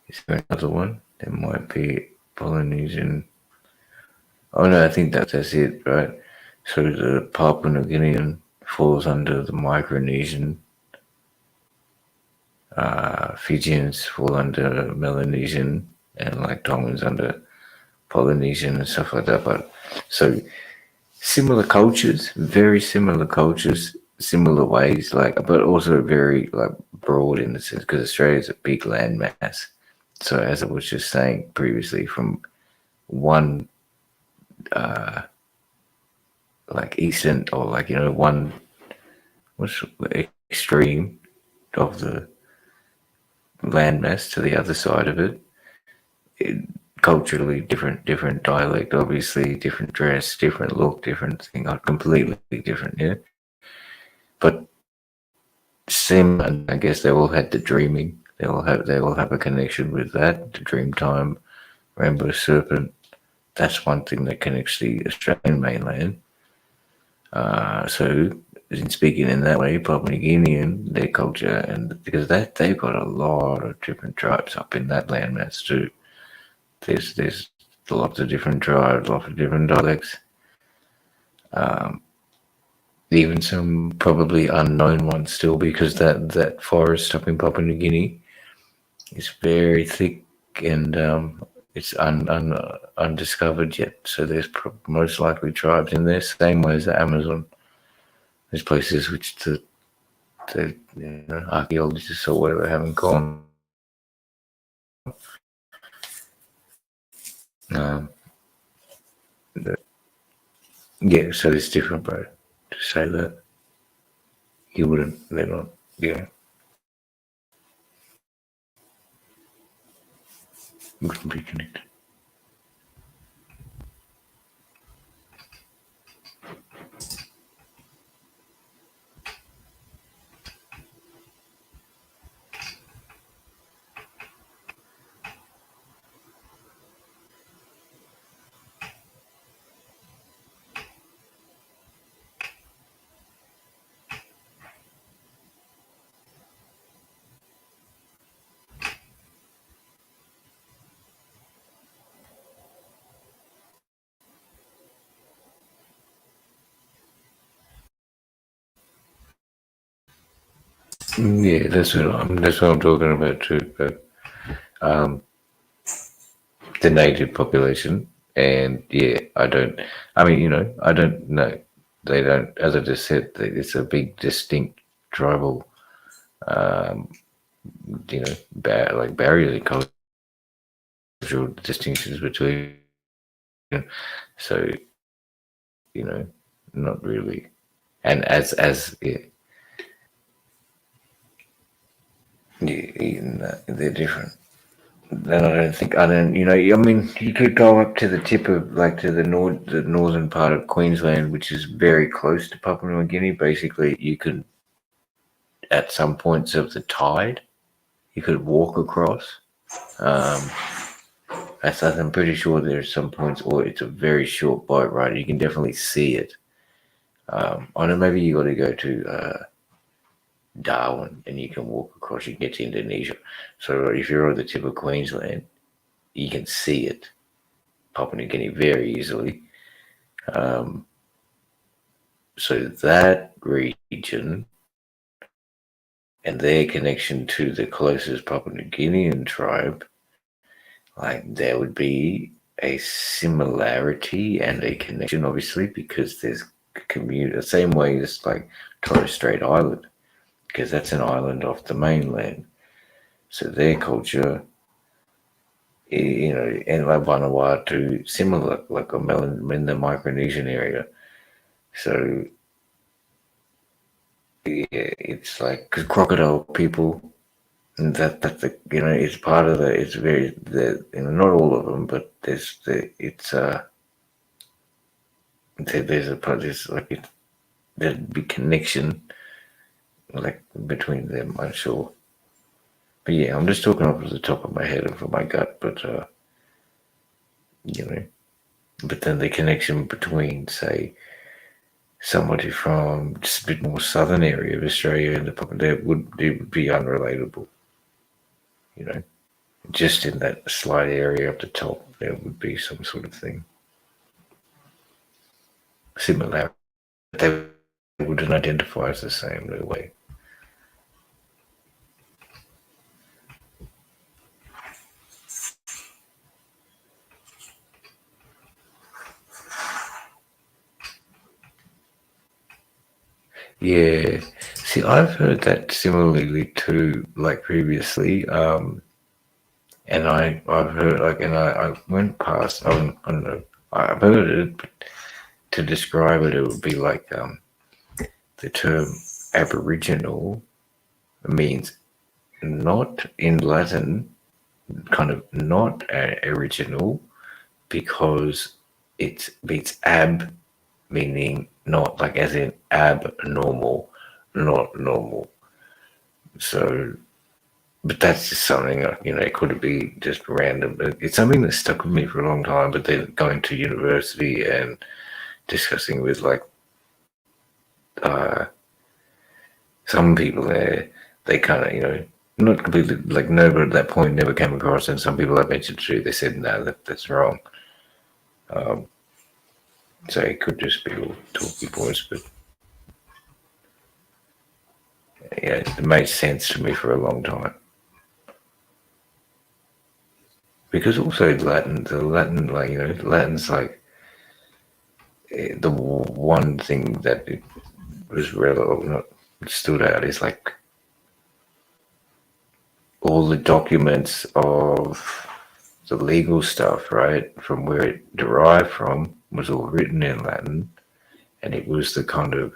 [SPEAKER 1] is there another one? There might be Polynesian. Oh no, I think that's it, right? So the Papua New Guinean falls under the Micronesian. Fijians fall under Melanesian, and like Tongans under Polynesian and stuff like that. But so similar cultures, very similar cultures, similar ways, like, but also very like broad in the sense because Australia is a big landmass. So as I was just saying previously, from one like eastern or like one extreme of the landmass to the other side of it, culturally different dialect, obviously different dress, different look, different thing, completely different, yeah. But same, and I guess they all had the dreaming. They all have a connection with that. The dream time, rainbow serpent. That's one thing that connects the Australian mainland. So in speaking in that way, Papua New Guinean, their culture, and because they've got a lot of different tribes up in that landmass too. There's lots of different tribes, lots of different dialects. Even some probably unknown ones still, because that forest up in Papua New Guinea is very thick and it's undiscovered yet. So there's most likely tribes in there, same way as the Amazon. There's places which the archaeologists or whatever haven't gone. Yeah, so it's different, bro. To say that you wouldn't, they're not, yeah. Wouldn't be connected. Yeah, that's what I'm talking about too. But the native population, and yeah, I don't know. They don't, as I just said, it's a big, distinct tribal, like barriers and cultural distinctions between. So, not really, and as yeah. Yeah, they're different. Then I don't, I mean, you could go up to the tip of, like, to the northern part of Queensland, which is very close to Papua New Guinea. Basically, you could, at some points of the tide, you could walk across. I'm pretty sure there's some points, or it's a very short boat ride. You can definitely see it. I don't know, maybe you got to go to Darwin, and you can walk across. You can get to Indonesia. So if you're at the tip of Queensland, you can see it, Papua New Guinea, very easily. So that region and their connection to the closest Papua New Guinean tribe, like, there would be a similarity and a connection, obviously, because there's the same way as like Torres Strait Island, because that's an island off the mainland. So their culture, and like Vanuatu, similar, like in the Micronesian area. So yeah, it's like 'cause crocodile people, and that's the it's part of the it's very the not all of them, but there's there's a part there's like there'd be connection like between them, I'm sure. But yeah, I'm just talking off the top of my head and from my gut, but but then the connection between, say, somebody from just a bit more southern area of Australia and it would be unrelatable. Just in that slight area up the top, there would be some sort of thing similar. They wouldn't identify as the same, no way. Yeah. See, I've heard that similarly too, like previously. And I've heard I went past. I don't know. I've heard it, but to describe it, it would be like the term Aboriginal means not in Latin, kind of not original, because it means ab, meaning not, like as in abnormal, not normal. So, but that's just something, it could be just random. But it's something that stuck with me for a long time. But then going to university and discussing with some people there, they kind of, not completely like no, but at that point never came across. And some people I mentioned to, they said, no, that's wrong. So it could just be all talky points, but yeah, it made sense to me for a long time. Because also Latin's like the one thing that it was relevant, stood out is like all the documents of the legal stuff, right, from where it derived from, was all written in Latin, and it was the kind of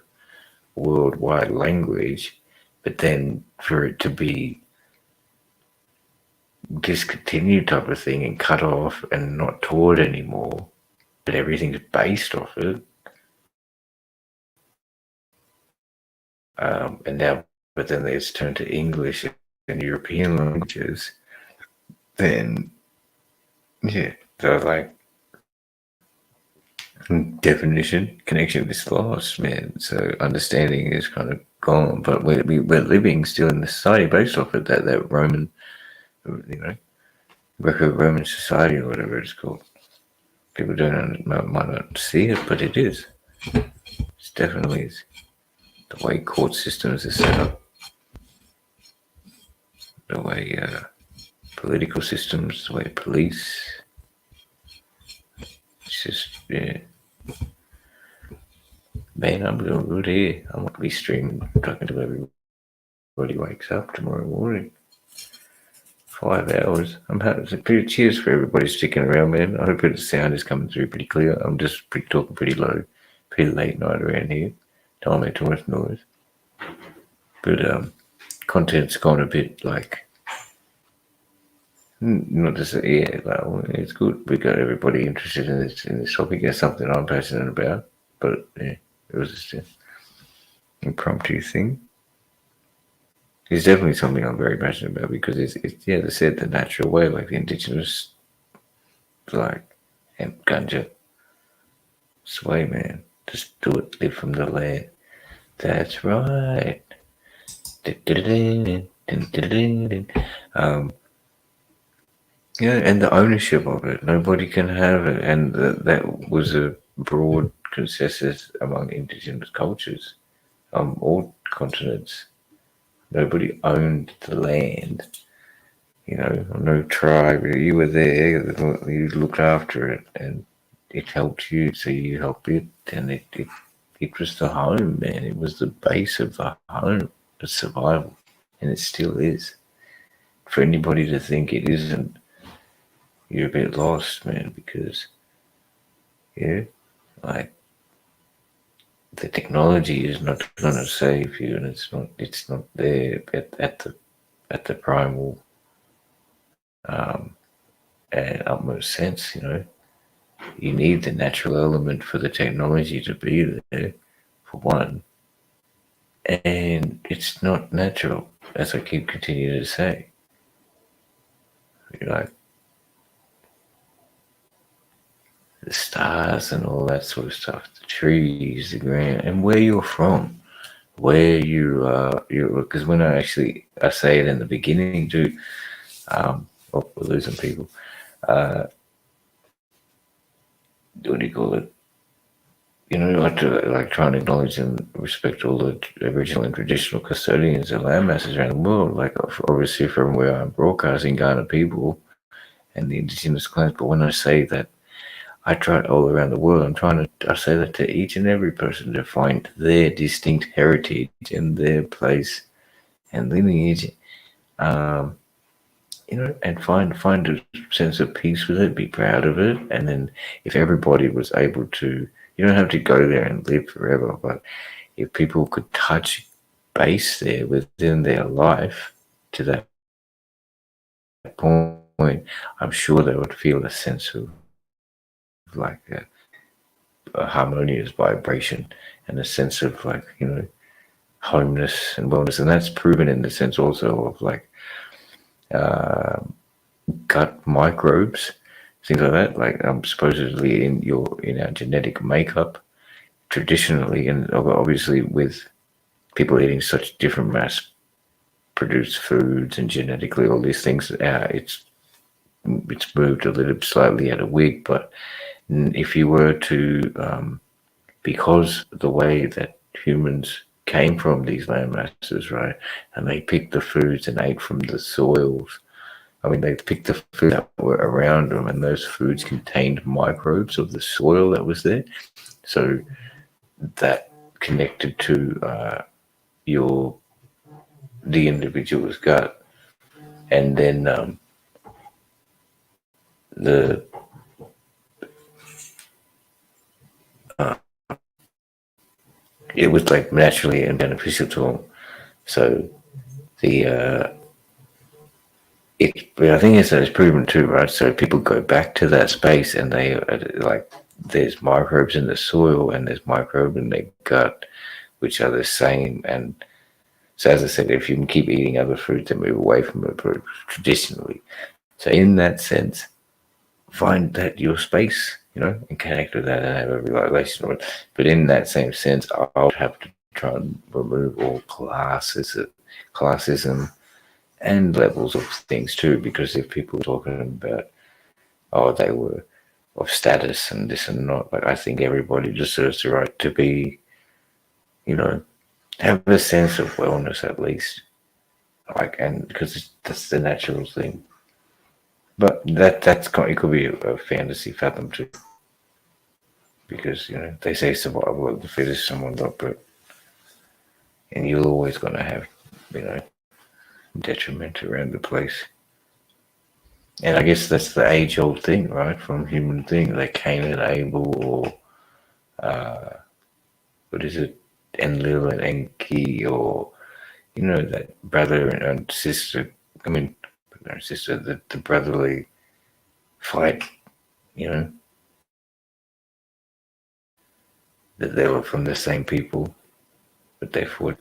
[SPEAKER 1] worldwide language. But then for it to be discontinued type of thing and cut off and not taught anymore, but everything's based off it. And now, but then it's turned to English and European languages. Then, yeah, so like definition, connection is lost, man. So understanding is kind of gone. But we're living still in the society based off of that Roman, Greco-Roman society or whatever it's called. People might not see it, but it is. It definitely is. The way court systems are set up, the way political systems, the way police. It's just, yeah. Man, I'm doing good here. I'm going to be streaming, talking to everybody wakes up tomorrow morning. 5 hours. I'm having pretty cheers for everybody sticking around, man. I hope the sound is coming through pretty clear. I'm just talking pretty low, pretty late night around here. Don't make too much noise. But content's gone a bit like, not just it's good. We got everybody interested in this topic. It's something I'm passionate about. But yeah, it was just an impromptu thing. It's definitely something I'm very passionate about because it's they said the natural way, like the indigenous, like hemp, ganja, sway, man. Just do it, live from the land. That's right. And the ownership of it, nobody can have it, and that was a broad consensus among indigenous cultures, all continents. Nobody owned the land. No tribe. You were there. You looked after it, and it helped you, so you helped it, and it was the home, man. It was the base of the home, the survival, and it still is. For anybody to think it isn't, you're a bit lost, man, because, like, the technology is not going to save you, and it's not there at the primal and utmost sense. You need the natural element for the technology to be there, for one, and it's not natural, as I keep continuing to say. Like the stars and all that sort of stuff, the trees, the ground, and where you're from, where because when I say it in the beginning too, we're losing people. What do you call it? Like trying to acknowledge and respect all the original and traditional custodians of land masses around the world. Like obviously from where I'm broadcasting, Ghana people and the indigenous clans. But when I say that, I try all around the world. I say that to each and every person to find their distinct heritage and their place and lineage. And find a sense of peace with it, be proud of it, and then if everybody was able to, you don't have to go there and live forever, but if people could touch base there within their life to that point, I'm sure they would feel a sense of like a harmonious vibration and a sense of like, homeness and wellness. And that's proven in the sense also of like, gut microbes, things like that. Like supposedly in our genetic makeup, traditionally, and obviously with people eating such different mass-produced foods and genetically all these things, it's moved a little slightly out of wig. But if you were to, because the way that humans came from these land masses, right, and they picked the foods and ate from the soils. I mean, they picked the food that were around them, and those foods contained microbes of the soil that was there. So that connected to the individual's gut, and then it was like naturally and beneficial to them. So but I think it's proven too, right? So people go back to that space and they like there's microbes in the soil and there's microbes in their gut, which are the same. And so, as I said, if you can keep eating other foods and move away from it traditionally, so in that sense, find that your space, and connect with that and have a relation with it. But in that same sense, I would have to try and remove all classism and levels of things too, because if people are talking about, they were of status and this and not, like I think everybody deserves the right to be, have a sense of wellness at least, like, and because that's the natural thing. But it could be a fantasy fathom too, because they say survival of the fittest, someone got, and you're always going to have detriment around the place. And I guess that's the age-old thing, right? From human thing, like Cain and Abel, or what is it, Enlil and Enki, or that brother and sister. I mean, no sister, the brotherly fight. That they were from the same people, but they fought,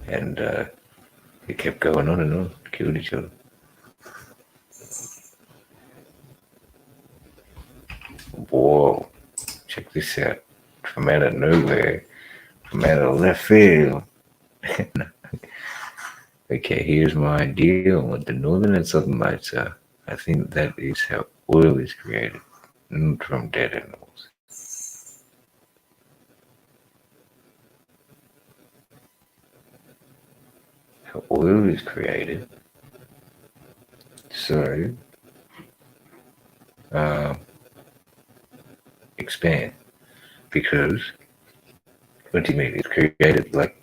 [SPEAKER 1] and it kept going on and on, killed each other. Whoa, check this out. From out of nowhere, from out of left field. Okay, here's my idea on what the northern and southern lights are. I think that is how oil is created, not from dead animals. How oil is created. So, expand. Because, what do you mean? It's created like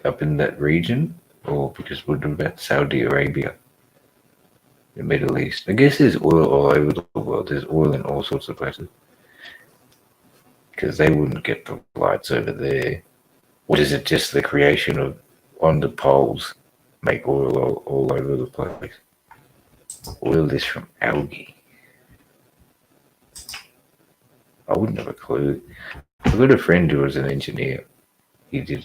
[SPEAKER 1] up in that region? Or because we're talking about Saudi Arabia, the Middle East. I guess there's oil all over the world. There's oil in all sorts of places. because they wouldn't get the lights over there. Or is it just the creation of on the poles make oil all over the place? Oil is from algae. I wouldn't have a clue. I've got a friend who was an engineer. He did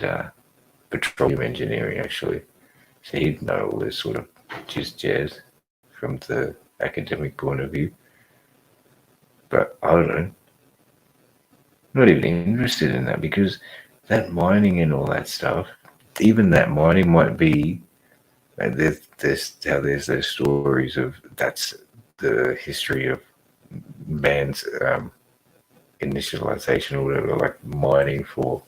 [SPEAKER 1] petroleum engineering, actually. So he'd know all this sort of jazz from the academic point of view. But I don't know. I'm not even interested in that, because that mining and all that stuff, even that mining might be, like there's those stories of that's the history of man's initialization or whatever, like mining for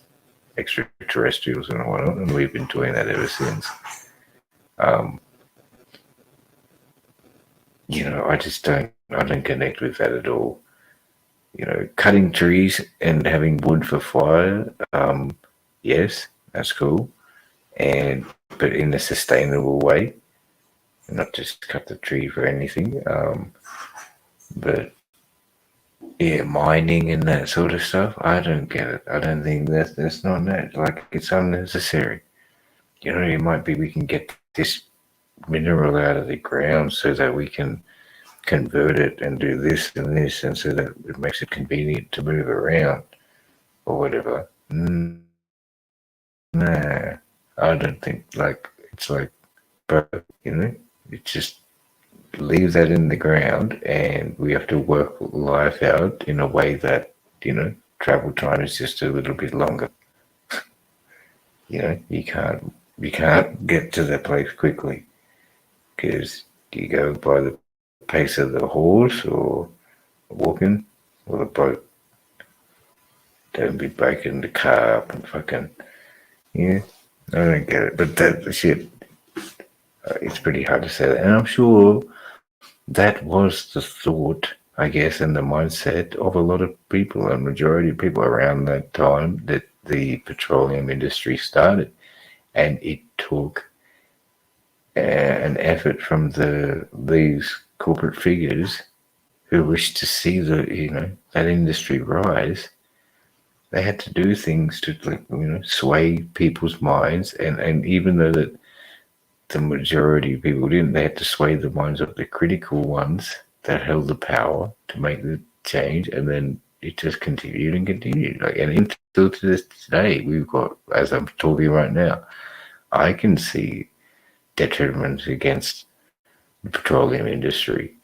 [SPEAKER 1] extraterrestrials and whatnot, and we've been doing that ever since. I don't connect with that at all. Cutting trees and having wood for fire, yes, that's cool, but in a sustainable way, not just cut the tree for anything. But yeah, mining and that sort of stuff, I don't get it. I don't think that's not that. Like, it's unnecessary. It might be we can get this mineral out of the ground so that we can convert it and do this and this, and so that it makes it convenient to move around or whatever. Nah, I don't think, it's like, bro, it's just leave that in the ground, and we have to work life out in a way that, travel time is just a little bit longer. You can't get to that place quickly, because you go by the pace of the horse or walking or the boat. Don't be breaking the car up and fucking, I don't get it. But that shit, it's pretty hard to say that. And I'm sure that was the thought, I guess, and the mindset of a lot of people, a majority of people around that time that the petroleum industry started. And it took an effort from these corporate figures who wished to see that industry rise. They had to do things to sway people's minds, and even though that the majority of people didn't, they had to sway the minds of the critical ones that held the power to make the change, and then it just continued and continued. And until to this day, we've got, as I'm talking right now, I can see detriments against the petroleum industry.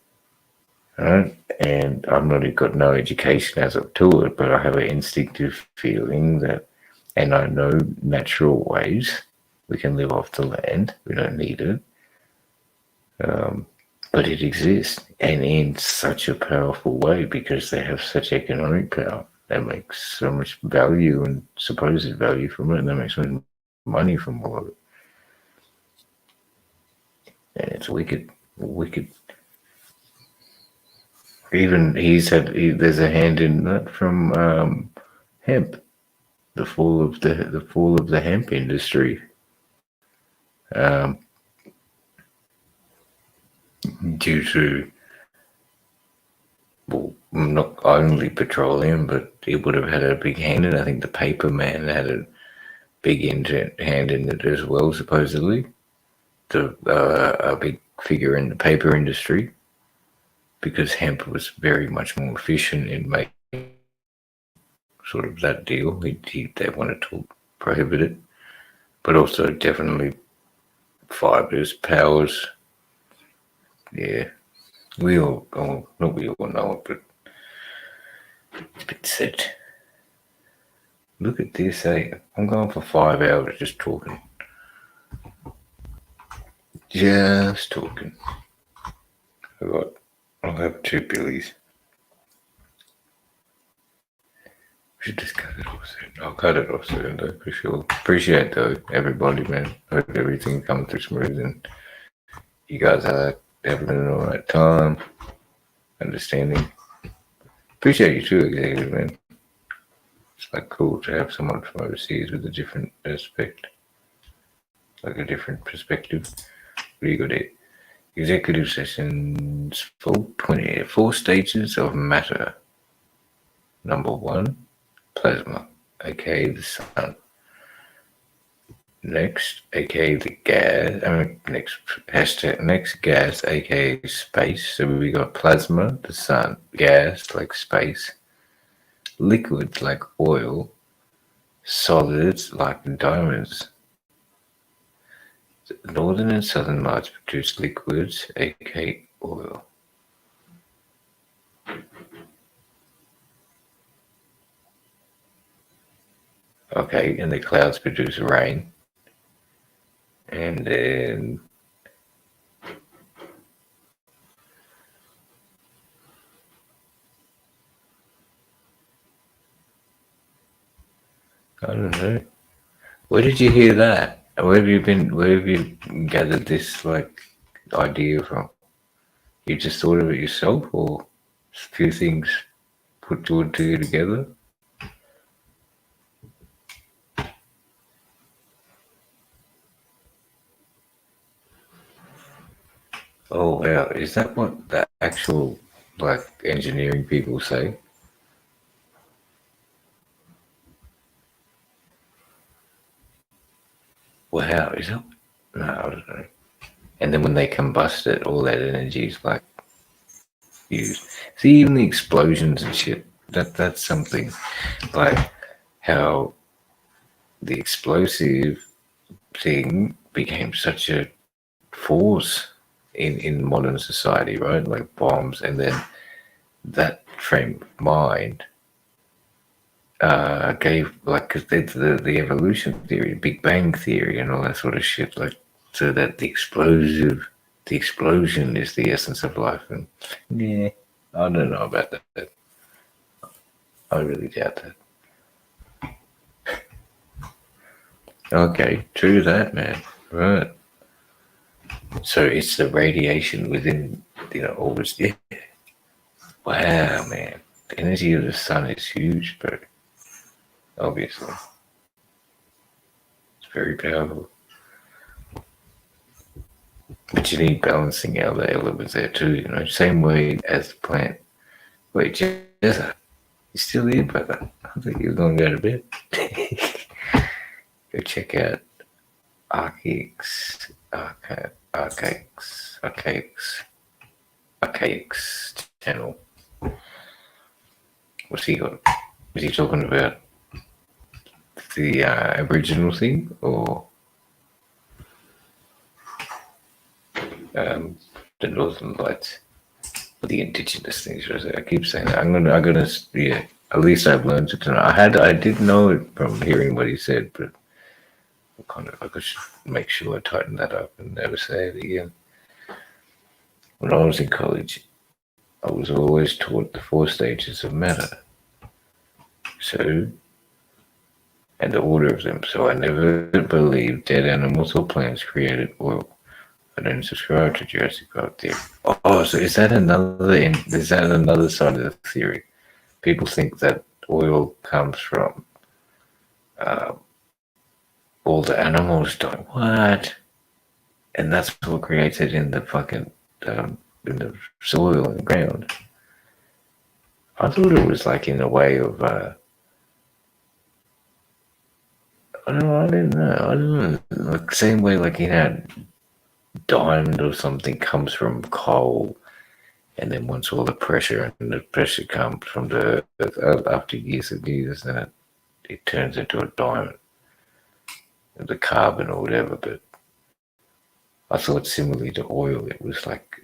[SPEAKER 1] Right? And I've got no education as up to it, but I have an instinctive feeling that, and I know natural ways we can live off the land. We don't need it. But it exists, and in such a powerful way, because they have such economic power. They make so much value and supposed value from it, and they make so much money from all of it. And it's wicked. Even there's a hand in that from hemp, the fall of the hemp industry, due to, well, not only petroleum, but it would have had a big hand in it. I think the paper man had a big hand in it as well, supposedly. A big figure in the paper industry, because hemp was very much more efficient in making sort of that deal. They wanted to prohibit it, but also definitely fibers, powers. Yeah, not we all know it, but it's a bit set. Look at this, I'm going for 5 hours just talking. Just talking. I'll have 2 billies. Should just cut it off soon. I'll cut it off soon, though, for sure. Appreciate, though, everybody, man. Hope everything comes through smooth, and you guys are having an alright time, understanding. Appreciate you too, executive, man. It's cool to have someone from overseas with a different aspect, a different perspective. What do you got here? Executive sessions 420. 4 stages of matter. Number 1, plasma, aka the sun. Next, aka the gas. Next gas, aka space. So we got plasma, the sun, gas like space, liquids like oil, solids like diamonds. The northern and southern lights produce liquids, aka oil. Okay, and the clouds produce rain. And then I don't know. Where did you hear that? Where have you gathered this like idea from? You just thought of it yourself, or a few things put two and two together? Oh wow, is that what the actual like engineering people say? Wow, is that? No, I don't know. And then when they combust it, all that energy is like used. See, even the explosions and shit. That's something like how the explosive thing became such a force in modern society, right? Like bombs, and then that frame of mind gave like cause the evolution theory, Big Bang theory, and all that sort of shit. Like so that the explosion is the essence of life. And yeah, I don't know about that. I really doubt that. Okay, true that, man. Right. So it's the radiation within, all this. Yeah. Wow, man. The energy of the sun is huge, but obviously. It's very powerful. But you need balancing out the elements there too, same way as the plant. Wait, Jessa, you still here, brother? I think you're going to go to bed. Go check out Archaic's channel. What's he got? Is he talking about the Aboriginal thing or the Northern Lights? Or the Indigenous things? I keep saying that. I'm gonna, yeah. At least I've learned it tonight. I did know it from hearing what he said, but I could make sure I tighten that up and never say it again. When I was in college, I was always taught the 4 stages of matter. So, and the order of them. So I never believed dead animals or plants created oil. I don't subscribe to Jurassic Park theory. Oh, so is that another side of the theory? People think that oil comes from all the animals dying. What? And that's what creates it in the fucking in the soil and the ground. I thought it was like in a way of I didn't know. Like same way like diamond or something comes from coal, and then once all the pressure comes from the earth after years and years, then it turns into a diamond, the carbon or whatever. But I thought similarly to oil, it was like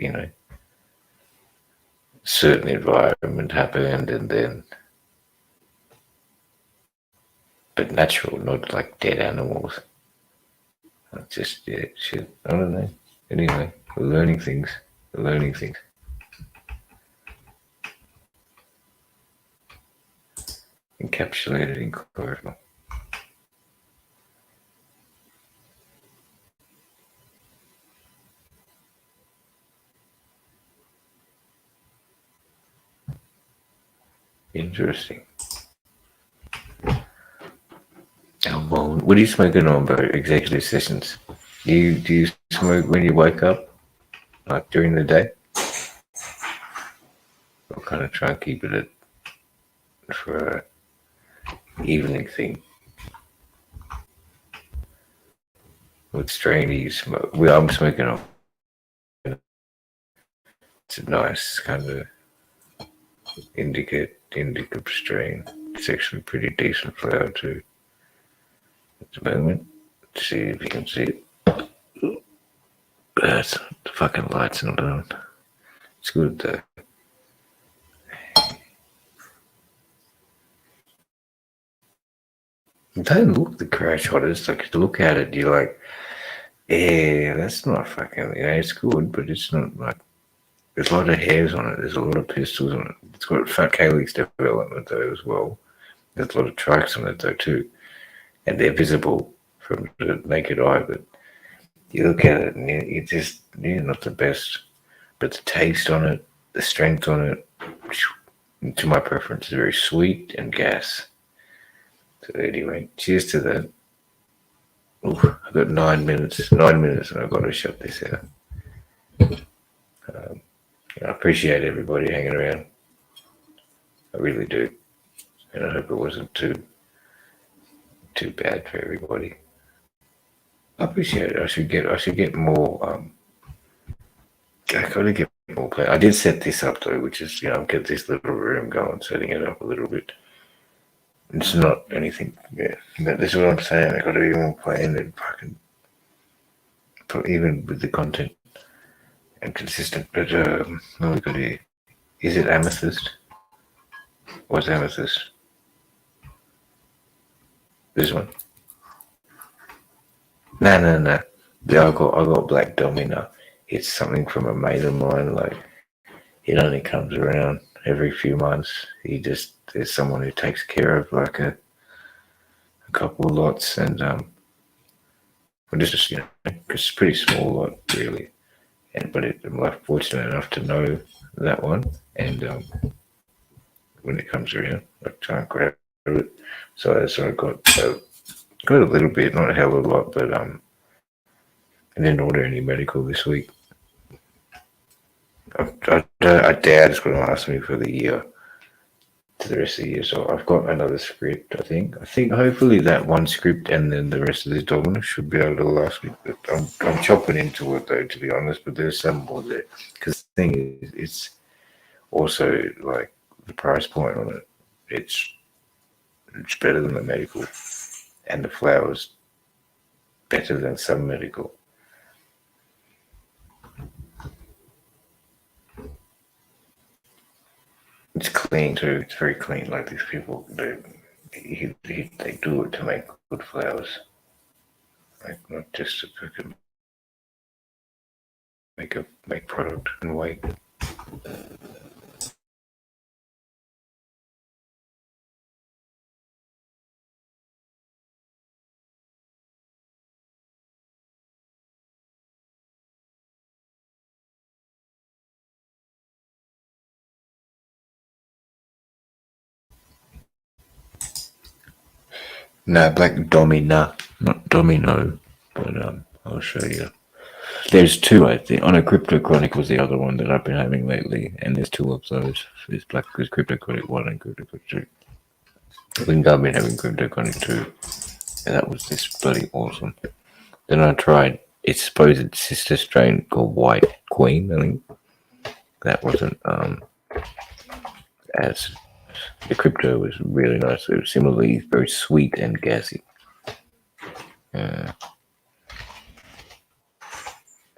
[SPEAKER 1] certain environment happened and then, but natural, not like dead animals. Just shit. I don't know. Anyway, we're learning things. Encapsulated in chlorophyll. Interesting. Well, what are you smoking on, bro? Executive sessions. Do you smoke when you wake up, like during the day? I'll kind of try and keep it for evening thing. What strain do you smoke? Well, I'm smoking off. It's a nice kind of indica strain. It's actually pretty decent flower too. At the moment, let's see if you can see it. The fucking light's not on. It's good though. Don't look the crash hottest. Like to look at it, you're like, yeah, that's not fucking. It's good, but it's not like. There's a lot of hairs on it. There's a lot of pistils on it. It's got fat calyx development though as well. There's a lot of trikes on it though too, and they're visible from the naked eye. But you look at it and it's just not the best. But the taste on it, the strength on it, to my preference, is very sweet and gas. So anyway, cheers to that. Ooh, I've got 9 minutes. 9 minutes, and I've got to shut this out. I appreciate everybody hanging around. I really do, and I hope it wasn't too bad for everybody. I appreciate it. I should get more. I gotta get more play. I did set this up though, which is get this little room going, setting it up a little bit. It's not anything. Yeah, but this is what I'm saying. I got to be more planned and fucking, even with the content and consistent. But what we got here? Is it amethyst? What's amethyst? This one? No. Yeah, I got black domino. It's something from a mate of mine. Like it only comes around every few months. There's someone who takes care of like a couple of lots, and just it's a pretty small lot really. But I'm fortunate enough to know that one, and when it comes around, I try and grab it. So that's what I got a little bit, not a hell of a lot, but I didn't order any medical this week. I doubt it's going to last me for the year, to the rest of the year. So I've got another script. I think hopefully that one script and then the rest of this domino should be able to last me. But I'm chopping into it though, to be honest. But there's some more there because the thing is, it's also like the price point on it. It's better than the medical, and the flowers better than some medical. It's clean too. It's very clean. Like these people, they do it to make good flowers, like not just to fucking make product and wait. No, black domino, not domino, but I'll show you. There's two, I think. On a Cryptochronic was the other one that I've been having lately, and there's two of those. There's Cryptochronic 1 and Cryptochronic 2. I think I've been having Cryptochronic 2, and that was just bloody awesome. Then I tried its supposed sister strain called White Queen, I think. That wasn't as... The Crypto was really nice. It was similarly very sweet and gassy. And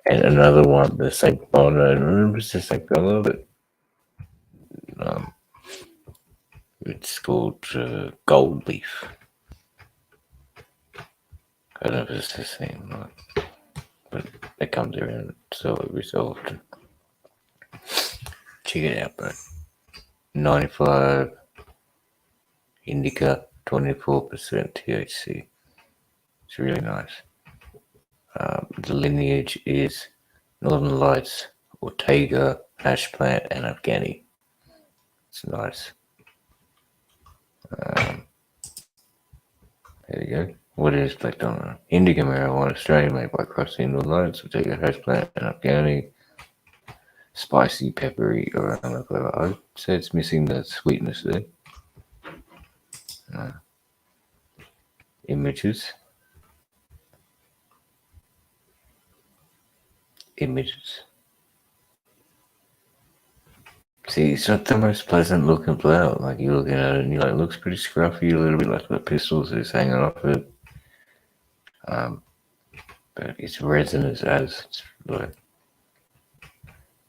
[SPEAKER 1] another one, the same. Oh no, I remember it's the same color, but it's called Gold Leaf. I don't know if it's the same, or not, but it comes around so every so often. Check it out, bro. 95 indica, 24% THC. It's really nice. The lineage is Northern Lights, Ortega, Hash Plant, and Afghani. It's nice. There you go. What is Black Domino? Indica marijuana, Australia, made by crossing Northern Lights, Ortega, Hash Plant, and Afghani. Spicy, peppery, aroma flavor. I'd say it's missing the sweetness there. Images. See, it's not the most pleasant looking flower. Like, you're looking at it and you're like, it looks pretty scruffy, a little bit like the pistols is hanging off it. But its resinous as it's like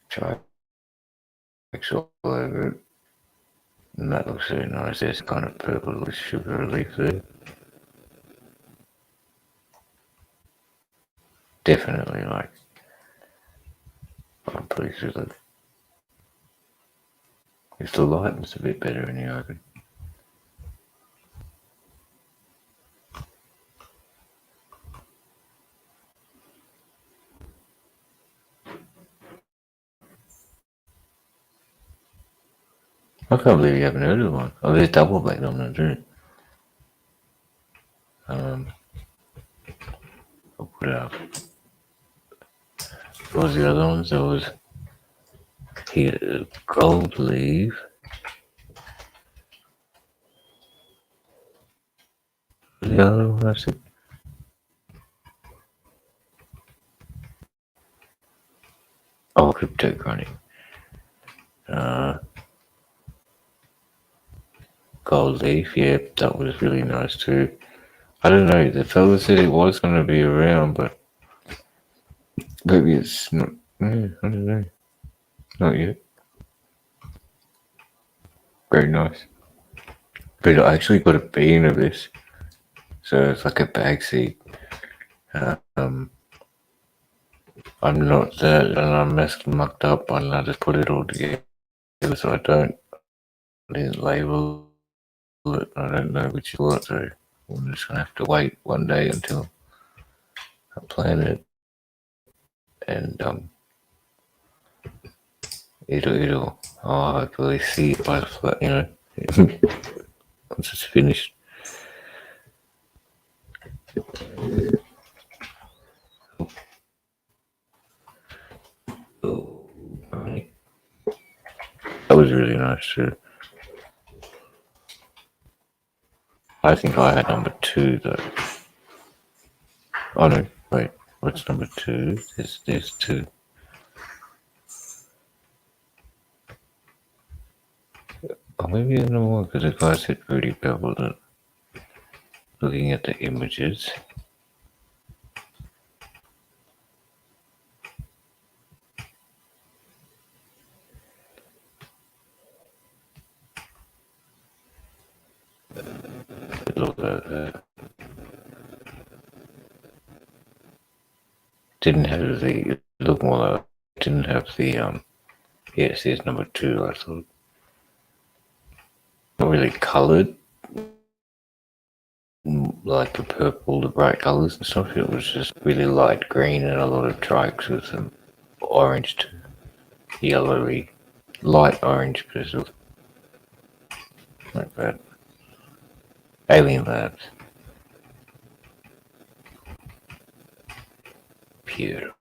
[SPEAKER 1] trikes all over it. And that looks very nice. There's kind of purple sugar leaf there. Definitely, like, I'm pleased with it. If the lighting's a bit better in the open. I can't believe you haven't heard of one. Oh, there's double black dominant too. I'll put it up. What was the other ones? There was here, gold leaf. The other one I said. Oh, cryptochronic. Gold leaf, yeah, that was really nice too. I don't know, the fella said it was going to be around, but maybe it's not. Yeah, I don't know. Not yet. Very nice. But I actually got a bean of this, so it's like a bag seed. I'm not that, and I'm mucked up, and I just put it all together, so I didn't label it. I don't know which is what, so I'm just gonna have to wait one day until I plant it, and I'll hopefully see it by the once it's finished. Oh, right. That was really nice too. I think I had number 2 though. Oh no, wait, what's number 2? There's 2. Oh, maybe there's number 1 because the guy said pretty purple. Looking at the images. Look at that. Didn't have the look more like didn't have the yes, there's number 2, I thought. Not really coloured like the purple, the bright colours and stuff. It was just really light green and a lot of trikes with some orange to yellowy, light orange bristles. Like that. Alien Labs. Beautiful.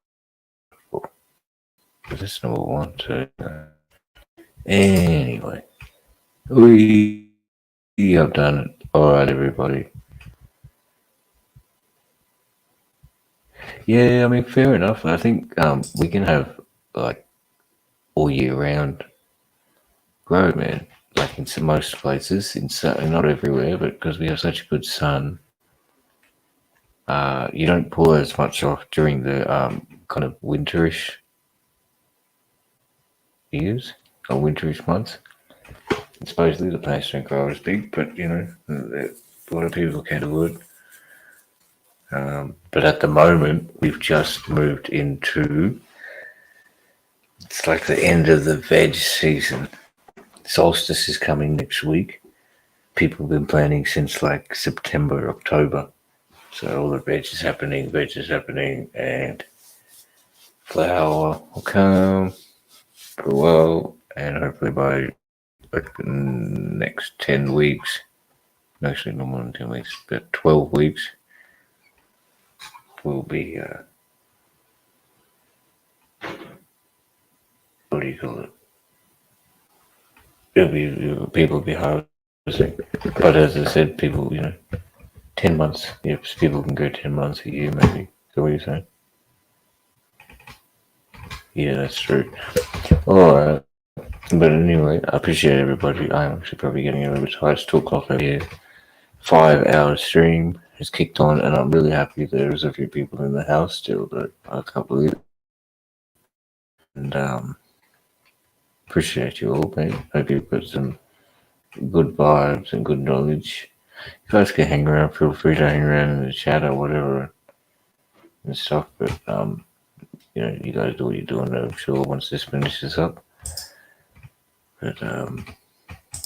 [SPEAKER 1] Is this number 1 too? Anyway, we have done it. Alright, everybody. Yeah, I mean, fair enough. I think we can have like all year round grow, man. Like in most places, not everywhere, but because we have such good sun, you don't pull as much off during the kind of winterish years or winterish months. And supposedly the plants don't grow as big, but a lot of people can't avoid. But at the moment, we've just moved into. It's like the end of the veg season. Solstice is coming next week. People have been planting since like September, October. So all the veg is happening, and flower will come for a while, and hopefully by like the next 10 weeks, actually no more than 10 weeks, but 12 weeks, will be, what do you call it? People will be harvesting. But as I said, people, 10 months. If people can go 10 months a year, maybe. Is that what you're saying? Yeah, that's true. Alright. But anyway, I appreciate everybody. I'm actually probably getting a little bit tired. It's 2 o'clock over here. 5-hour stream has kicked on, and I'm really happy there's a few people in the house still, but I can't believe it. And appreciate you all, mate. Hope you've got some good vibes and good knowledge. You guys can hang around, feel free to hang around in the chat or whatever and stuff, but you guys do what you're doing, I'm sure, once this finishes up. But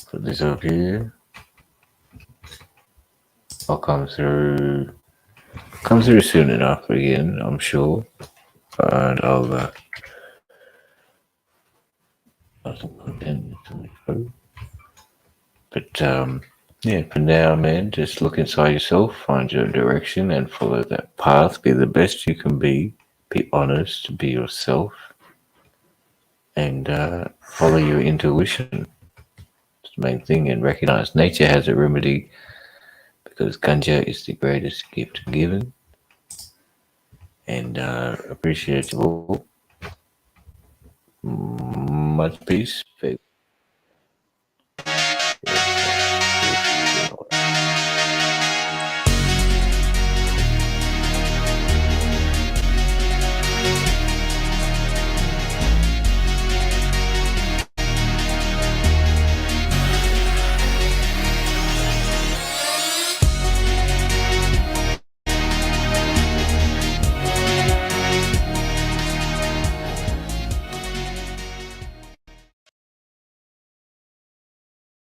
[SPEAKER 1] put this up here. I'll come through soon enough again, I'm sure. And I'll but yeah, for now, man, just look inside yourself, find your direction, and follow that path. Be the best you can be. Be honest. Be yourself, and follow your intuition. It's the main thing. And recognize nature has a remedy, because ganja is the greatest gift given. And appreciate you all. Much peace.